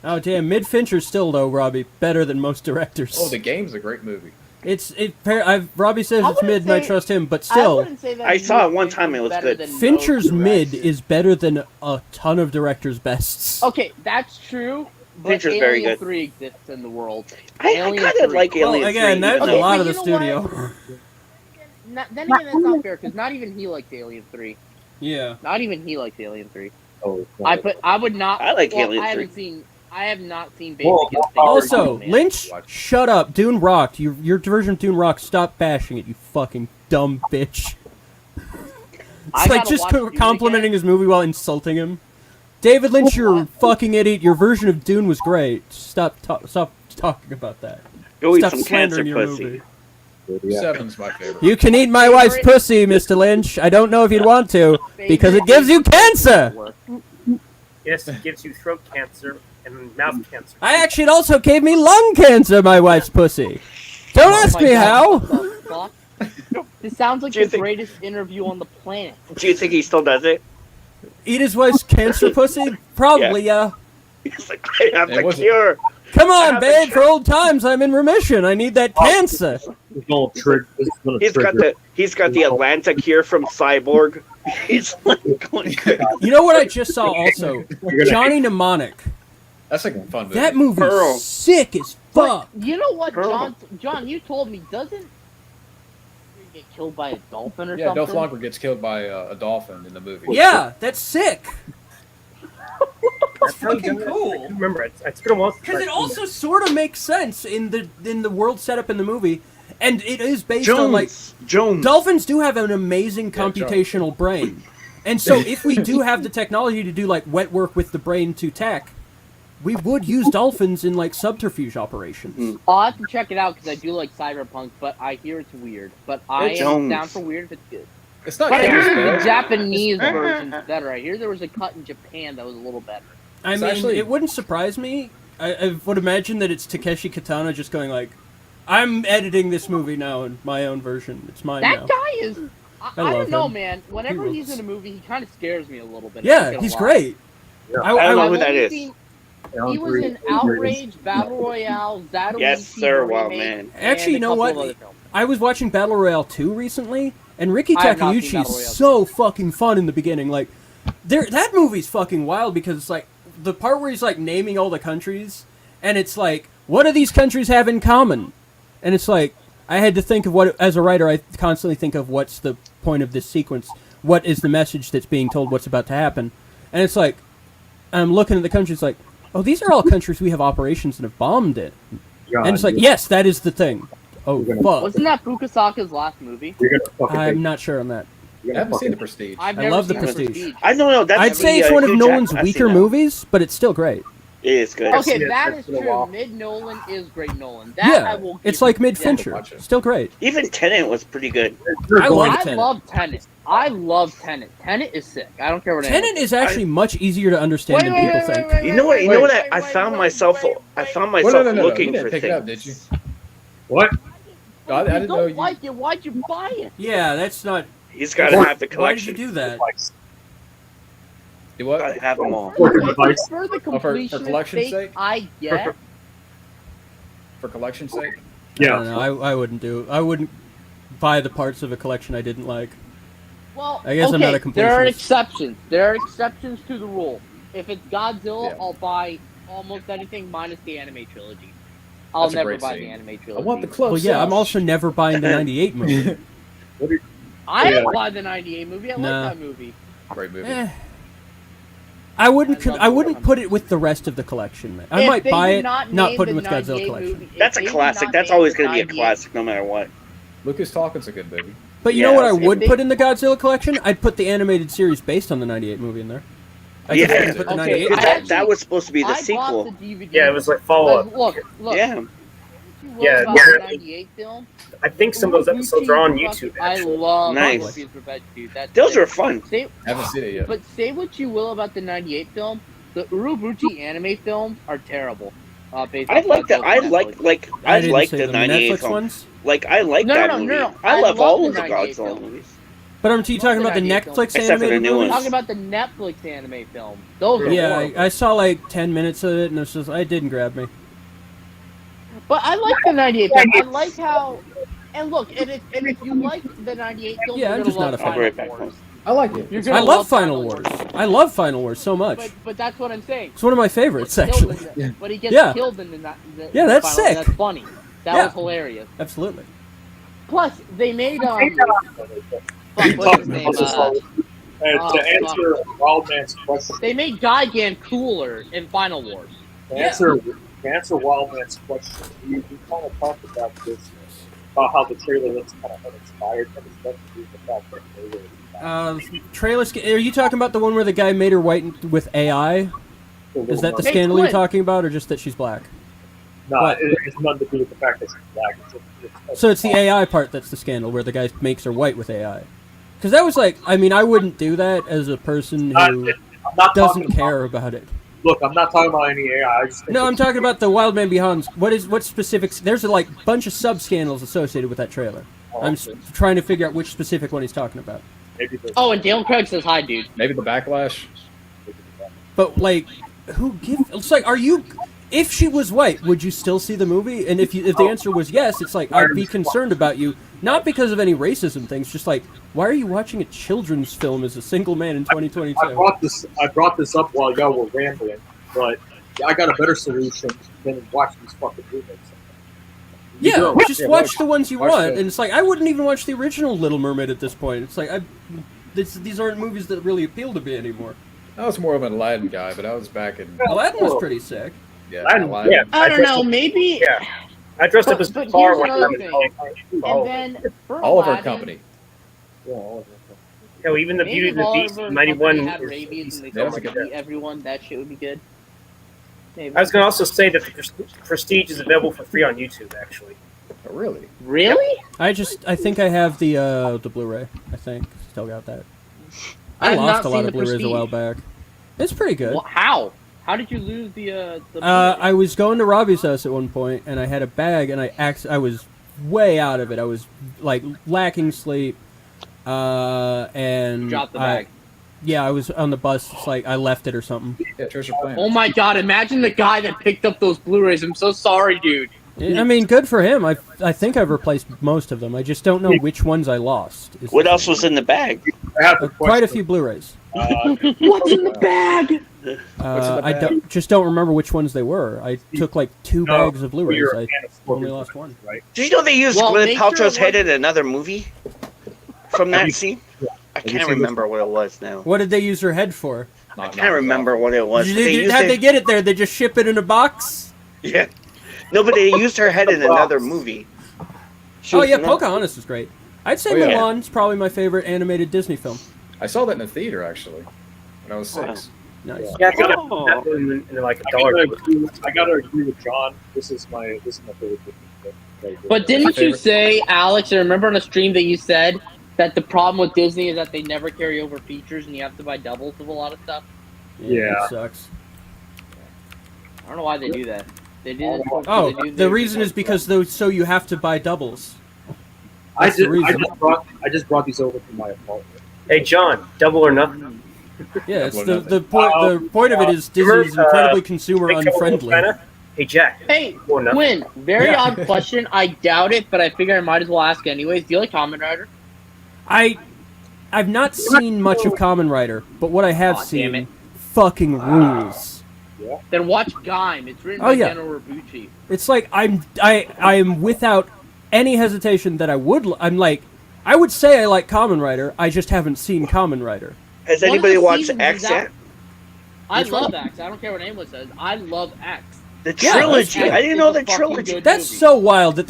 Oh damn, Mid Fincher's still though, Robbie, better than most directors. Oh, the game's a great movie. Robbie says I it's mid, wouldn't and I say- trust him, but I still, wouldn't say that I saw Mid it one Fincher's time, it was better good. than most Fincher's mid directors. is better than a ton of directors' bests. Okay, that's true. But Fincher's Alien very good. 3 exists in the world. I Alien kind of 3. like Well, Alien again, 3. that's even a though- lot of the but you know studio. Then again, that's not fair because not even he likes Alien 3. Yeah. Not even he likes Alien 3. Oh, I would not. I like well, Alien I haven't 3. seen. I have not seen Basic Well, Instinct. Also, Man. Lynch, shut up. Dune rocked. Your version of Dune rocked. Stop bashing it, you fucking dumb bitch. I It's like gotta just watch Dune complimenting again. his movie while insulting him. David Lynch, you're a fucking idiot. Your version of Dune was great. Stop talking about that. Go eat Stop some cancer slandering your pussy. movie. yeah. Seven's my favorite. You can eat my wife's pussy, Mr. Lynch. I don't know if you'd want to, because it gives you cancer. Yes, it gives you throat cancer and mouth cancer. It also gave me lung cancer, my wife's pussy. Don't Oh ask my me God, how. what the fuck? This sounds like Do you the think- greatest interview on the planet. Do you think he still does it? Eat his wife's cancer pussy? Probably, yeah. He's like, I have It the wasn't- cure. Come on, haven't babe, for tried- old times, I'm in remission. I need that cancer. It's gonna trigger. This is gonna He's got the Atlanta cure from Cyborg. He's like going crazy. You know what I just saw also? You're gonna Johnny Mnemonic. That's like a fun movie. That movie's Pearl. sick as fuck. You know what, Pearl. John? You told me doesn't he get killed by a dolphin or Yeah, something? Dolph Lundgren gets killed by a dolphin in the movie. Yeah, that's sick. That's fucking I cool. remember it. It's been a while since Because it I've seen also sort of makes sense in the world setup in the movie, and it is based on like Jones. dolphins do have an amazing Jones. computational brain, and so if we do have the technology to do like wet work with the brain to tech, we would use dolphins in like subterfuge operations. I'll have to check it out because I do like cyberpunk, but I hear it's weird. But I am Jones. down for weird if it's good. It's not But I James hear the Bond. Japanese version's better. I hear there was a cut in Japan that was a little better. I It's mean, actually- it wouldn't surprise me. I would imagine that it's Takeshi Kitano just going like, "I'm editing this movie now in my own version. It's mine That now." guy is. I love don't know, him. man. Whenever He he's rules. in a movie, he kind of scares me a little bit. I'm not Yeah, gonna he's lie. great. Yeah. I don't know I've who that only is. seen- Alan He was Green. in Outrage, Battle Royale, Zatoichi, Yes, sir, the Wild remake, Man. and Actually, you a know couple what? of other films. I was watching Battle Royale 2 recently, and Ricky I have not seen Takeuchi Battle is Royale so fucking fun in the beginning. Like, that movie's fucking wild because it's like the part where he's like naming all the countries, and it's like, what do these countries have in common? And it's like, I had to think of what, as a writer, I constantly think of what's the point of this sequence, what is the message that's being told, what's about to happen, and it's like, I'm looking at the countries like, oh, these are all countries we have operations and have bombed in, and it's like, yes, that is the thing. Oh, fuck. Wasn't that Fukasaka's last movie? I'm not sure on that. I haven't seen The Prestige. I've I never love The seen Prestige. I don't know. That's I'd say it's one of Hugh Nolan's Jackman. I've weaker seen that. movies, but it's still great. It is good. Okay, it. that It's is been a true. while. Mid Nolan is great Nolan. That I Yeah, will. it's give like you. mid Yeah. Fincher. watch it. Still great. Even Tenet was pretty good. I love I Tenet. love Tenet. I love Tenet. Tenet is sick. I don't care what anyone Tenet is actually much easier to understand than people think. You know what? You know what? I found myself. I found myself No. looking You for didn't pick it up, did things. you? What? I You didn't know don't you. like it. Why'd you buy it? Yeah, that's not. He's got to have the Why did you collection. do that? You what? Got to have them all. Working If device. it's for the completion collection's sake? I get. For collection's sake? I Yeah. don't know. I wouldn't do. I wouldn't buy the parts of a collection I didn't like. Well, I guess I'm okay, not a there are completionist. exceptions. There are exceptions to the rule. If it's Godzilla, Yeah. I'll buy almost anything minus the anime trilogy. I'll That's a never great buy scene. the anime I trilogy. want the close. Well, yeah, I'm also never buying the '98 movie. I Yeah. buy the '98 movie. I Nah. like that movie. Great movie. I wouldn't. I love I wouldn't it. put it with the rest of the collection. Man. I If might they buy did it, not not name put it the with Godzilla 98 collection. movie- if That's a they did classic. not That's name always the going to be a 98 classic, no matter what. Lucas Talking's a good movie. But you Yeah, know what I if would they- put in the Godzilla collection? I'd put the animated series based on the '98 movie in there. I Yeah, just put the okay, 98. Because I that actually- was supposed to be the I bought sequel. the DVD. Yeah, it was like follow up. Look. Yeah. What you will Yeah, about yeah. the '98 film. I think some of those episodes are on YouTube. I Actually, love Nice. Morpheus Revenge, dude. That's Those sick. are fun. Say, I haven't seen it yet. but say what you will about the '98 film, the Urobuchi anime films are terrible. Based I on like that. Godzilla I Netflix. I didn't like say the them. 98 Netflix film. ones. Like I like No, that no, movie. no, no. I love love all the of the 98 Godzilla film. movies. But are you talking about the 98 Netflix film. Except for the animated new I'm ones. movies? talking about the Netflix anime film. Those are Yeah, horrible. I saw like 10 minutes of it, and it's just it didn't grab me. But I like the '98 film. I like how. And look, and if you like the '98 film, Yeah, you're I'm gonna just love not a fan. I'll be right Final back. Wars. I like it. You're I gonna love Final Wars. I love Final Wars so much. But that's what I'm saying. It's one of my favorites, Killed actually. in the- But he gets Yeah. killed in the Yeah, that's Final- sick. That's funny. That Yeah. was hilarious. Absolutely. Plus, they made fuck, You what's his talked name? about this all- oh, to answer Wildman's question, They made Gigan cooler in Final Wars. to answer Wildman's question, we kind of talked about this, about how the trailer looks kind of uninspired, and it's nothing to do with the fact that they were Trailer. Are you talking about the one where the guy made her white with AI? Is that the Hey, scandal you're Clint. talking about, or just that she's black? No, What? it has nothing to do with the fact that she's black. So it's the AI part that's the scandal, where the guy makes her white with AI. Because that was like, I mean, I wouldn't do that as a person who I'm not doesn't talking care about it. Look, I'm not talking about any AI. I just think No, I'm talking about the Wildman What specifics? There's a bunch of sub scandals associated with that trailer. I'm trying to figure out which specific one he's talking about. maybe there's Oh, and Dale Craig says hi, dude. Maybe the backlash. But like, who gives? It's like, are you? If she was white, would you still see the movie? And if the answer was yes, it's like I'd be concerned about you, not because of any racism things, just like why are you watching a children's film as a single man in 2022? I brought this up while y'all were rambling, but I got a better solution than watching these fucking movies. Yeah, just watch the ones you watch want, the- and it's like I wouldn't even watch the original Little Mermaid at this point. It's like these aren't movies that really appeal to me anymore. I was more of an Aladdin guy, but I was back in Aladdin was pretty sick. Aladdin. yeah, I don't dressed know, up- maybe. Yeah, I dressed up as But Bar here's one another time. thing. And then for All of our Aladdin, company. No, even the maybe Beauty and the if all Beast, of our 91. company had rabies and they That was told a good- everyone, that shit would be good. Maybe. I was going to also say that the Prestige is available for free on YouTube, actually. Oh, really? Really? I think I have the Blu-ray. I think still got that. I I've lost not a seen lot the of Blu-rays a Prestige. while back. It's pretty good. Well, how? How did you lose the I was going to Robbie's house at one point, and I had a bag, and I was way out of it. I was like lacking sleep, and Dropped the bag. Yeah, I was on the bus. It's like I left it or something. Yeah, Treasure Planet. Oh my god, imagine the guy that picked up those Blu-rays. I'm so sorry, dude. I mean, good for him. I think I've replaced most of them. I just don't know which ones I lost. What else was in the bag? I have a Quite a question. few Blu-rays. What's in the bag? I don't remember which ones they were. I took like 2 bags of Blu-rays. You're a I fan of only Scorpion, lost one. right? Did you know they used Well, Gwyneth make sure Paltrow's it head was- in another movie from that you- scene? I you can't seen remember what it was now. What did they use her head for? I can't remember what it was. but How'd they get it there? They just ship it in a box? Yeah. No, but they used her head in another movie. She Oh was yeah, in that. Pocahontas is great. I'd say Oh, yeah. Mulan's probably my favorite animated Disney film. I saw that in the theater actually when I was 6. Nice. Yeah, I got Oh. that in like I gotta, $1. I gotta agree with John. This is my favorite Disney film. But didn't you favorite. say, Alex, I remember on a stream that you said that the problem with Disney is that they never carry over features and you have to buy doubles of a lot of stuff? Yeah. It sucks. I don't know why they do that. They do this for- Oh, they do the their- reason is because those, so you have to buy doubles. I That's the just, I reason. just brought these over from my apartment. Hey, John, double or nothing? Yeah, it's Double or the point of it is Disney is incredibly consumer Big Trouble in Little unfriendly. China? Hey, Jack. Hey, Double or nothing? Quinn, very Yeah. odd question. I doubt it, but I figure I might as well ask anyways. Do you like Kamen Rider? I've not seen much of Kamen Rider, but what I have Aw, damn seen it. fucking rules. Then watch Gaim. It's written Oh, by yeah. General Rabucci. It's like I am without any hesitation that I would say I like Kamen Rider. I just haven't seen Kamen Rider. Has One of anybody the watched seasons X is out. yet? I Which love one? X. I don't care what anyone says. I love X. The Yeah, trilogy. X I didn't is know a the fucking trilogy. good That's movie. so wild that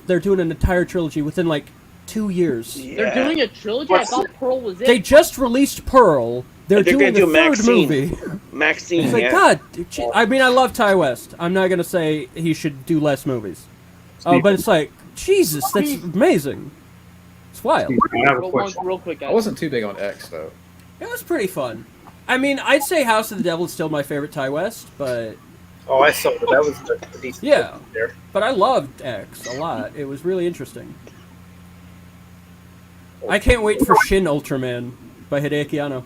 they're doing an entire trilogy within like 2 years. They're doing a trilogy. I thought Pearl was it. They just released Pearl. They're They're doing gonna a do third Maxine. movie. Maxine. It's like, yeah. God, I mean, I love Ty West. I'm not gonna say he should do less movies. Oh, but it's like, Jesus, that's amazing. It's wild. I have a But one question. real quick, guys. I wasn't too big on X though. It was pretty fun. I mean, I'd say House of the Devil is still my favorite Ty West, but Oh, I saw that. That was a decent Yeah. movie there. but I loved X a lot. It was really interesting. I can't wait for Shin Ultraman by Hideaki Anno.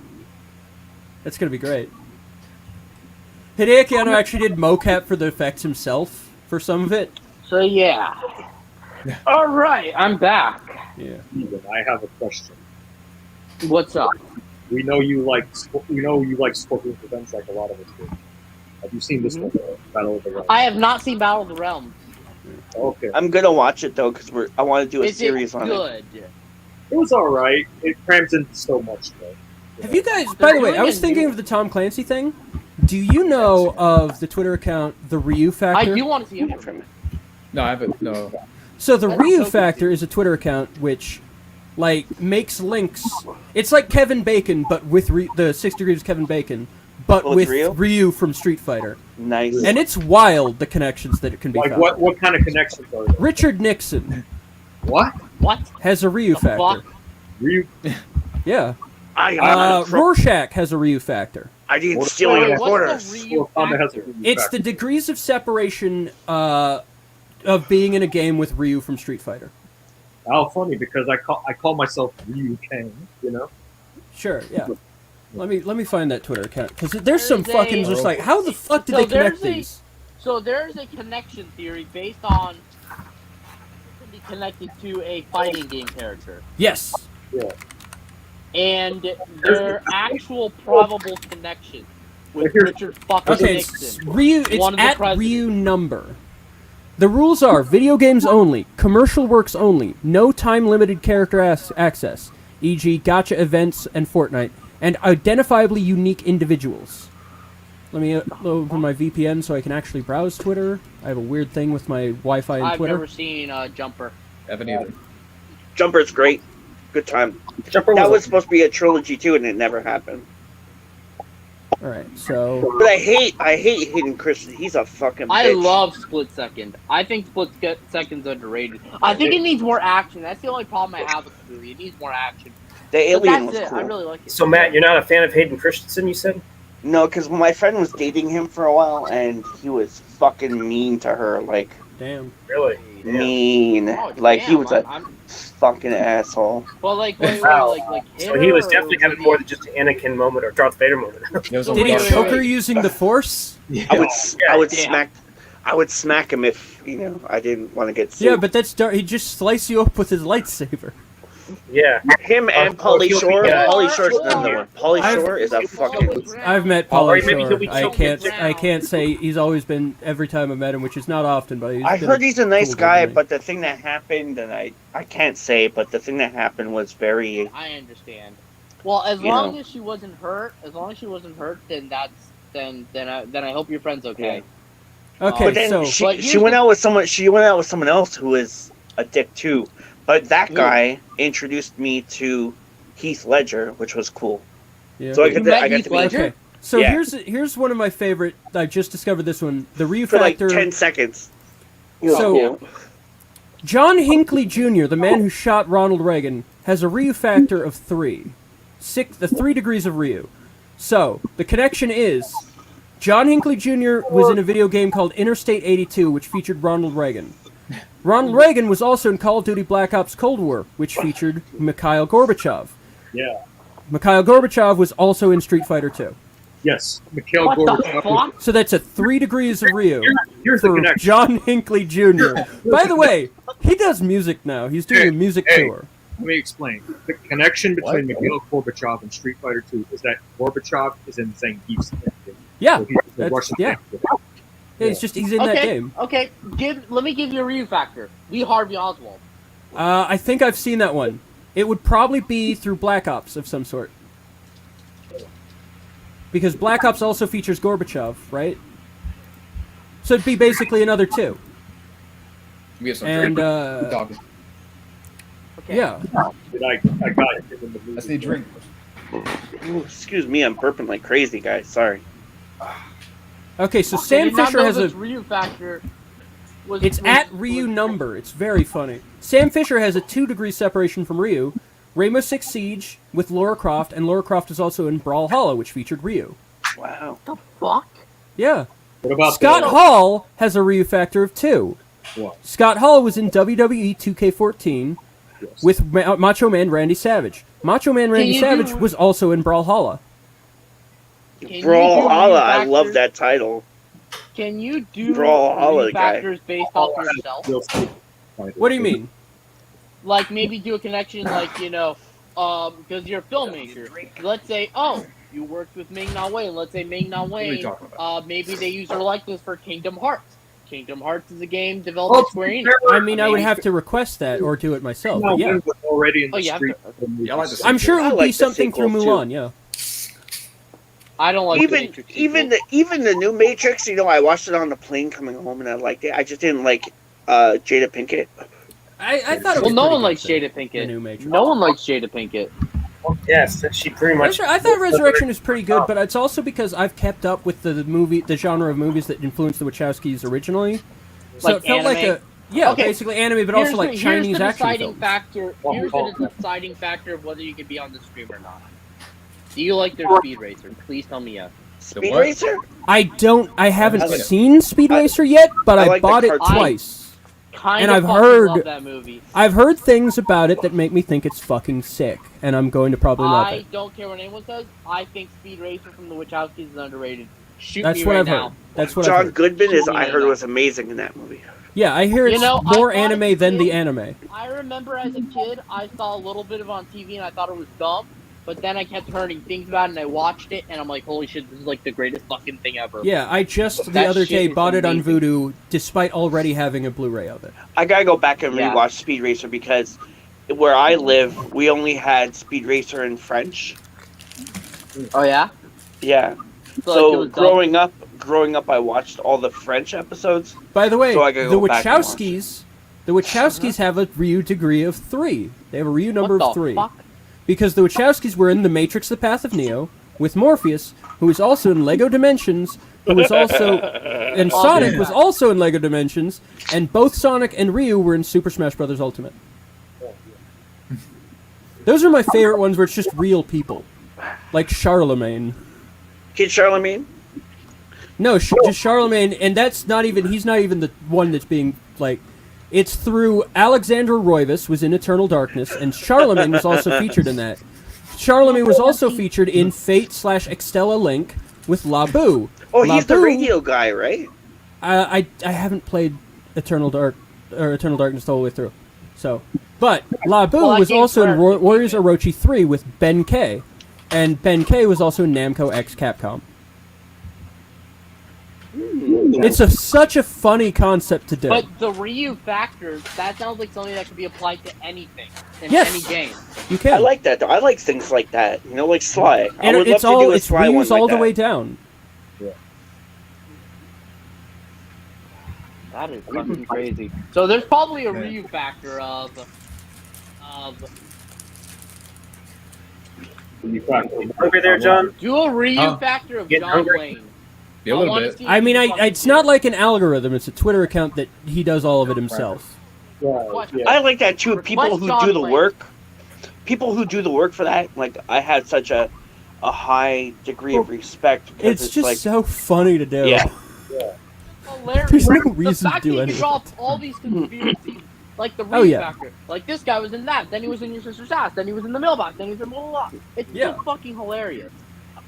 That's gonna be great. Hideaki Anno actually did mocap for the effects himself for some of it. So yeah. All right, I'm back. Yeah. Steven, I have a question. What's up? We know you like Scorpion's Revenge like a lot of us do. Have you seen this one, Battle of the Realms? I have not seen Battle of the Realms. Okay. I'm gonna watch it though because I want to do a Is series it on it. good? It was alright. It crams in so much though. Have you guys, by the way, I doing was a thinking new- of the Tom Clancy thing. Do you know of the Twitter account, The Ryu I Factor? do want to see it. No, I haven't. No. So the That's Ryu so Factor is a Twitter account which, like, makes links. It's like Kevin Bacon, but with the 6 Degrees of Kevin Bacon, but Oh, it's with Ryu? Ryu from Street Fighter. Nice. And it's wild, the connections that it can be Like found. what kind of connections are there? Richard Nixon What? What? has a Ryu The Factor. fuck? Ryu? Yeah. I am Rorschach has a Ryu Factor. I didn't What- steal Wait, your what's the quarters. Ryu Well, Honda has a factor? Ryu It's factor. the degrees of separation of being in a game with Ryu from Street Fighter. How funny because I call myself Ryu Kang, you know? Sure, yeah. Let me find that Twitter account because there's some There's a- fucking just like how the fuck did So they connect there's a- these? So there's a connection theory based on can be connected to a fighting game character, Yes. and their actual probable connection with Here's- Richard fucking Okay, it's Nixon. Ryu. It's One of the at presidents. Ryu number. The rules are video games only, commercial works only, no time-limited character access, e.g., gacha events and Fortnite, and identifiably unique individuals. Let me open my VPN so I can actually browse Twitter. I have a weird thing with my Wi-Fi and I've Twitter. never seen Jumper. Haven't either. Jumper's great. Good time. Jumper That was was supposed to be a trilogy too, and it never happened. All right, so But I hate Hayden Christensen. He's a fucking bitch. I love Split Second. I think Split Second's underrated. I think it needs more action. That's the only problem I have with the movie. It needs more action. the But alien that's was it. cool. I really like it. So Matt, you're not a fan of Hayden Christensen, you said? No, because my friend was dating him for a while, and he was fucking mean to her. Like damn. Really? mean. Oh, Like he damn, was a I'm- fucking asshole. Well, like Wow. like So he was Hitler definitely or having was more he- than just an Anakin moment or Darth Vader moment. It was So a Did he wait, dark- choke her wait. using the Force? I would Yeah, smack. I would smack him if I didn't want to get sued. Yeah, but that's dark. He'd just slice you up with his lightsaber. Yeah. Him and Pauly Shore. Pauly Shore's another one. Pauly I've- Shore is a fucking. I've met Or Pauly maybe he'll Shore. be I choking can't say he's always been every time I've met him, which is not often, but I heard he's a nice cool guy, dude. but the thing that happened, and I can't say, but the thing that happened was very. I understand. Well, as You long know. as she wasn't hurt, then I hope your friend's okay. Okay, But then so But she here's went the- out with someone. She went out with someone else who was a dick too. But that guy introduced me to Heath Ledger, which was cool. yeah. So I You got met to Heath meet him Ledger? Okay, so Yeah. here's one of my favorite. I just discovered this one. The Ryu for like factor. 10 seconds. So John Hinckley Jr., the man who shot Ronald Reagan, has a Ryu factor of 3. The 3 degrees of Ryu. So the connection is John Hinckley Jr. was in a video game called Interstate 82, which featured Ronald Reagan. Ronald Reagan was also in Call of Duty Black Ops Cold War, which featured Mikhail Gorbachev. Yeah. Mikhail Gorbachev was also in Street Fighter 2. Yes. Mikhail What the Gorbachev. fuck? So that's a 3 degrees of Ryu Here's the for connection. John Hinckley Jr. By the way, he does music now. He's doing a music tour. Let me explain. The connection between Mikhail Gorbachev and Street Fighter 2 is that Gorbachev is in Zangief's game. Yeah, So he's the that's- Russian yeah. gangster. Yeah, he's in that game. Okay. Let me give you a Ryu factor. Lee Harvey Oswald. I think I've seen that one. It would probably be through Black Ops of some sort. Because Black Ops also features Gorbachev, right? So it'd be basically another 2. We have some And, drink. Talking. Okay. yeah. Did I got it in the movie. Let's need drink. Ooh, excuse me, I'm burping like crazy, guys. Sorry. Okay, so I Sam did not Fisher know has this a... Ryu factor. It's at Ryu number. It's very funny. Sam Fisher has a 2-degree separation from Ryu. Rainbow Six Siege with Lara Croft, and Lara Croft is also in Brawlhalla, which featured Ryu. Wow. What the fuck? Yeah. What about Scott Hall has a Ryu factor of 2. What? Scott Hall was in WWE 2K14 Yes. with Macho Man Randy Savage. Macho Man Randy you Savage do- was also in Brawlhalla. Can you do Brawlhalla, Ryu I love factors? that title. Can you do Brawlhalla Ryu guy. factors based off yourself? What do you mean? Like maybe do a connection, like because you're a filmmaker. Let's say, you worked with Ming Na Wen. Let's say Ming Na What are you Wen. talking about? Maybe they use her likeness for Kingdom Hearts. Kingdom Hearts is a game developed by Square Enix. I mean, I would have to request that or do it myself. No, But yeah, was already in Oh, the you have street. to- Yeah, I like the I'm sure it I would like be the something through sequel, too. Mulan. Yeah. I don't like the Even Matrix even sequel. the new Matrix, I watched it on the plane coming home and I liked it. I just didn't like Jada Pinkett. I thought it was Well, no pretty one good, likes though, Jada the Pinkett. new Matrix. No one likes Jada Pinkett. Yes, she pretty much. I thought Resurrection is pretty good, but it's also because I've kept up with the genre of movies that influenced the Wachowskis originally. So Like it felt like anime? a basically anime, but also like Chinese action films. Here's the deciding factor of whether you can be on the stream or not. Do you like their Speed Racer? Please tell me yes. Speed what? Racer? I haven't I like it. seen Speed Racer yet, but I I like the bought it cartoon. twice. Kind And of I've fucking heard- love that movie. I've heard things about it that make me think it's fucking sick, and I'm going to probably love I it. don't care what anyone says. I think Speed Racer from the Wachowskis is underrated. Shoot That's me what right I've now. heard. That's what I've John heard. Goodman is Shoot me I right heard now. was amazing in that movie. Yeah, I hear it's I more thought anime as a than the kid- anime. I remember as a kid, I saw a little bit of it on TV and I thought it was dumb. But then I kept hearing things about it and I watched it and I'm like, holy shit, this is like the greatest fucking thing ever. Yeah, I just the That other shit day is bought it on amazing. Vudu, despite already having a Blu-ray of it. I gotta go back and Yeah. rewatch Speed Racer because where I live, we only had Speed Racer in French. Oh yeah? Yeah. like, it So was growing up, I watched all the French episodes. By the way, So I gotta the go back and watch Wachowskis have a Ryu degree of 3. They have a Ryu number what of the 3. fuck? Because the Wachowskis were in The Matrix: The Path of Neo with Morpheus, who was also in Lego Dimensions, who was also and Sonic was also in Lego Dimensions, and both Sonic and Ryu were in Super Smash Bros. Ultimate. Those are my favorite ones where it's just real people, like Charlemagne. Kid Charlemagne? No, just Charlemagne, and that's not even. He's not even the one that's being like. It's through Alexander Roivas was in Eternal Darkness, and Charlemagne was also featured in that. Charlemagne was also featured in Fate / Extella Link with Labu. Oh, he's the Labu- radio guy, right? I haven't played Eternal Darkness all the way through. So, but Labu was also in Warriors Orochi 3 with Ben K, and Ben K was also in Namco X Capcom. It's such a funny concept to do. But the Ryu factor, that sounds like something that could be applied to anything in Yes. any game. You can. I like that, though. I like things like that. You know, like Sly. I And would it's love to do a it's Sly one Ryu's like all the that. way down. That is fucking crazy. So there's probably a Ryu factor of Hungry there, John? do a Ryu Huh? factor of Getting John hungry? Wayne. Yeah, a I little wanna bit. see I mean, if you it's fucking not do like an algorithm. It's a Twitter account that he does all of it himself. it. I like that too. People Request who John do the Wayne. work. People who do the work for that. Like, I had such a high degree of respect. Because It's just like, so funny to do. Yeah. Hilarious. There's no The reason fact to do that you anything. draw up all these conspiracies, like the Ryu Oh, yeah. factor. Like this guy was in that, then he was in your sister's house, then he was in the mailbox, then he was in blah blah blah. It's Yeah. so fucking hilarious.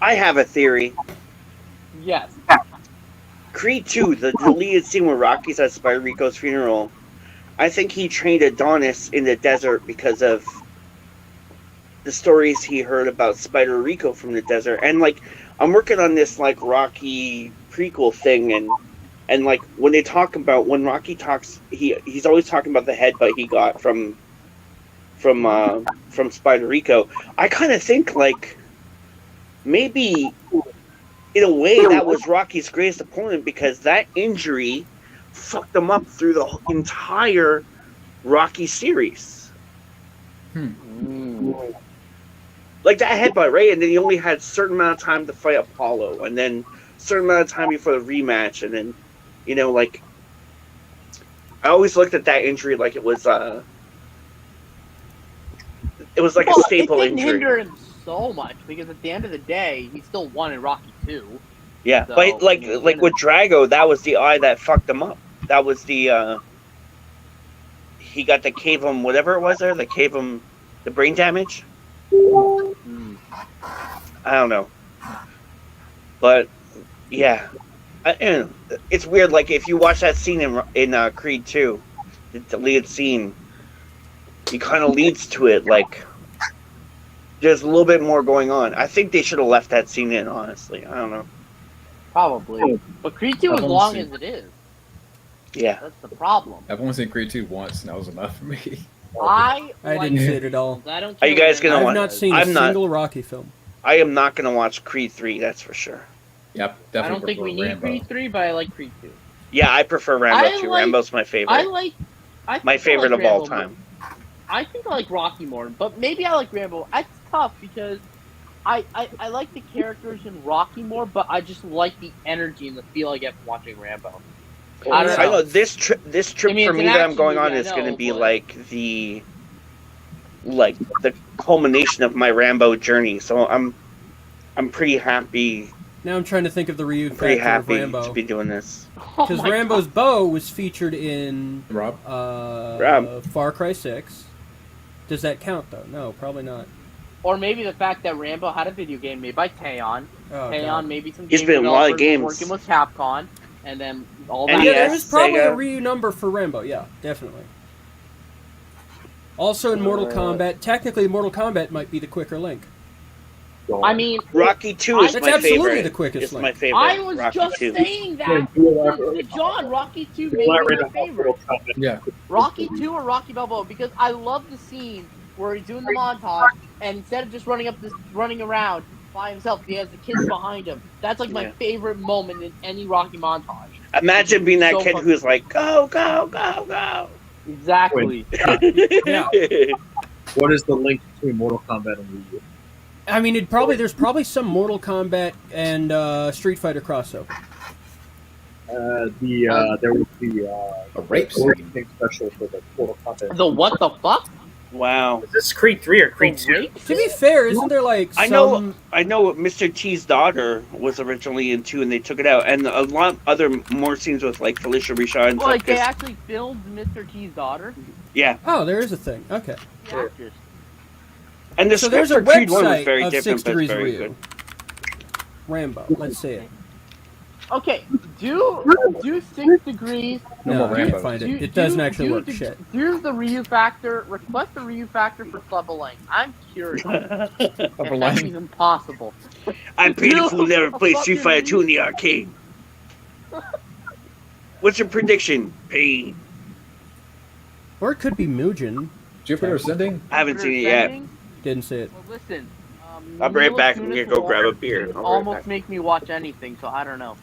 I have a theory. Yes. Creed 2, the deleted scene where Rocky's at Spider Rico's funeral. I think he trained Adonis in the desert because of the stories he heard about Spider Rico from the desert. And like, I'm working on this like Rocky prequel thing, and like when Rocky talks, he's always talking about the headbutt he got from Spider Rico. I kind of think like maybe in a way that was Rocky's greatest opponent, because that injury fucked him up through the entire Rocky series. Like that headbutt, right? And then he only had a certain amount of time to fight Apollo, and then a certain amount of time before the rematch, and then, you know, like, I always looked at that injury like it was like a staple it didn't injury. hinder him so much because at the end of the day, he still won in Rocky 2. Yeah, So, but like I mean, with Drago, that was the eye that fucked him up. That was the he got the cave him, whatever it was there, that gave him the brain damage. I don't know, but yeah, it's weird. Like if you watch that scene in Creed 2, the lead scene, it kind of leads to it. Like there's a little bit more going on. I think they should have left that scene in. Honestly, I don't know. Probably. But Creed 2 I've as only long seen- as it is. Yeah, That's the problem. I've only seen Creed 2 once, and that was enough for me. I didn't see it at all. I don't Are you care guys what gonna I've watch- not seen a I'm not- single Rocky film. I am not gonna watch Creed 3. That's for sure. Yep, I definitely. don't think we prefer need Rambo. Creed 3, but I like Creed 2. Yeah, I prefer Rambo I 2. like- Rambo's my favorite. I think My I favorite like of all Rambo time. more. I think I like Rocky more, but maybe I like Rambo. It's tough because I like the characters in Rocky more, but I just like the energy and the feel I get from watching Rambo. I don't I know. know this trip I mean, for it's me an that I'm action going on movie, I is going to know, be but- like the culmination of my Rambo journey. So I'm pretty happy. Now I'm trying to think of the Ryu Pretty factor of happy to Rambo. be doing this. Oh Because my Rambo's God. bow was featured in Rob? Far Cry 6. Does that count, though? No, probably not. Or maybe the fact that Rambo had a video game made by Teon. Oh, Maybe some He's game been in a lot of developers games. working with Capcom, and then all And that. Yeah, yes, there was probably a Sega. Ryu number for Rambo. Yeah, definitely. Also in Mortal Kombat, technically Mortal Kombat might be the quicker link. I mean, Rocky 2 is That's my absolutely favorite. the quickest It's link. my favorite. I was Rocky just 2. saying that to John. Rocky 2 may be my favorite. Yeah. Rocky 2 or Rocky Balboa, because I love the scene where he's doing the montage, and instead of just running around by himself, he has the kids behind him. That's like my Yeah. favorite moment in any Rocky montage. Imagine being that So kid fucking- who's like, go, go, go, go. Exactly. Yeah. What is the link between Mortal Kombat and Ryu? I mean, there's probably some Mortal Kombat and Street Fighter crossover. There was the A rape Origin scene. thing special for the Mortal Kombat. The what the fuck? Wow. Is this Creed 3 or Creed The 2? rape? To be fair, isn't there like I some... know Mr. T's daughter was originally in 2 and they took it out, and a lot other more scenes with like Felicia Rashad and Well, like stuff. they 'Cause- actually filmed Mr. T's daughter. Yeah, Oh, there is a thing. Okay. The actress. and the So script there's a for Creed 1 was website very of different, 6 but it's Degrees very Ryu. good. Rambo. Let's see it. Okay, do 6 Degrees. No No, more I Rambo. can't find it. It doesn't actually work. Shit. Here's the Ryu factor. Request the Ryu factor for Clubber Lang. I'm curious. Upper if that's Lane. even possible. I paid a fool never played Street Fighter 2 in the arcade. What's your prediction? Pain. Or it could be Mugen. Jupiter Ascending? I haven't seen it yet. Ascending? Didn't see it. Well, listen. I'll be right Mila back. I'm Kunis gonna go will grab a beer. I'll be right almost back. make me watch anything, so I don't know.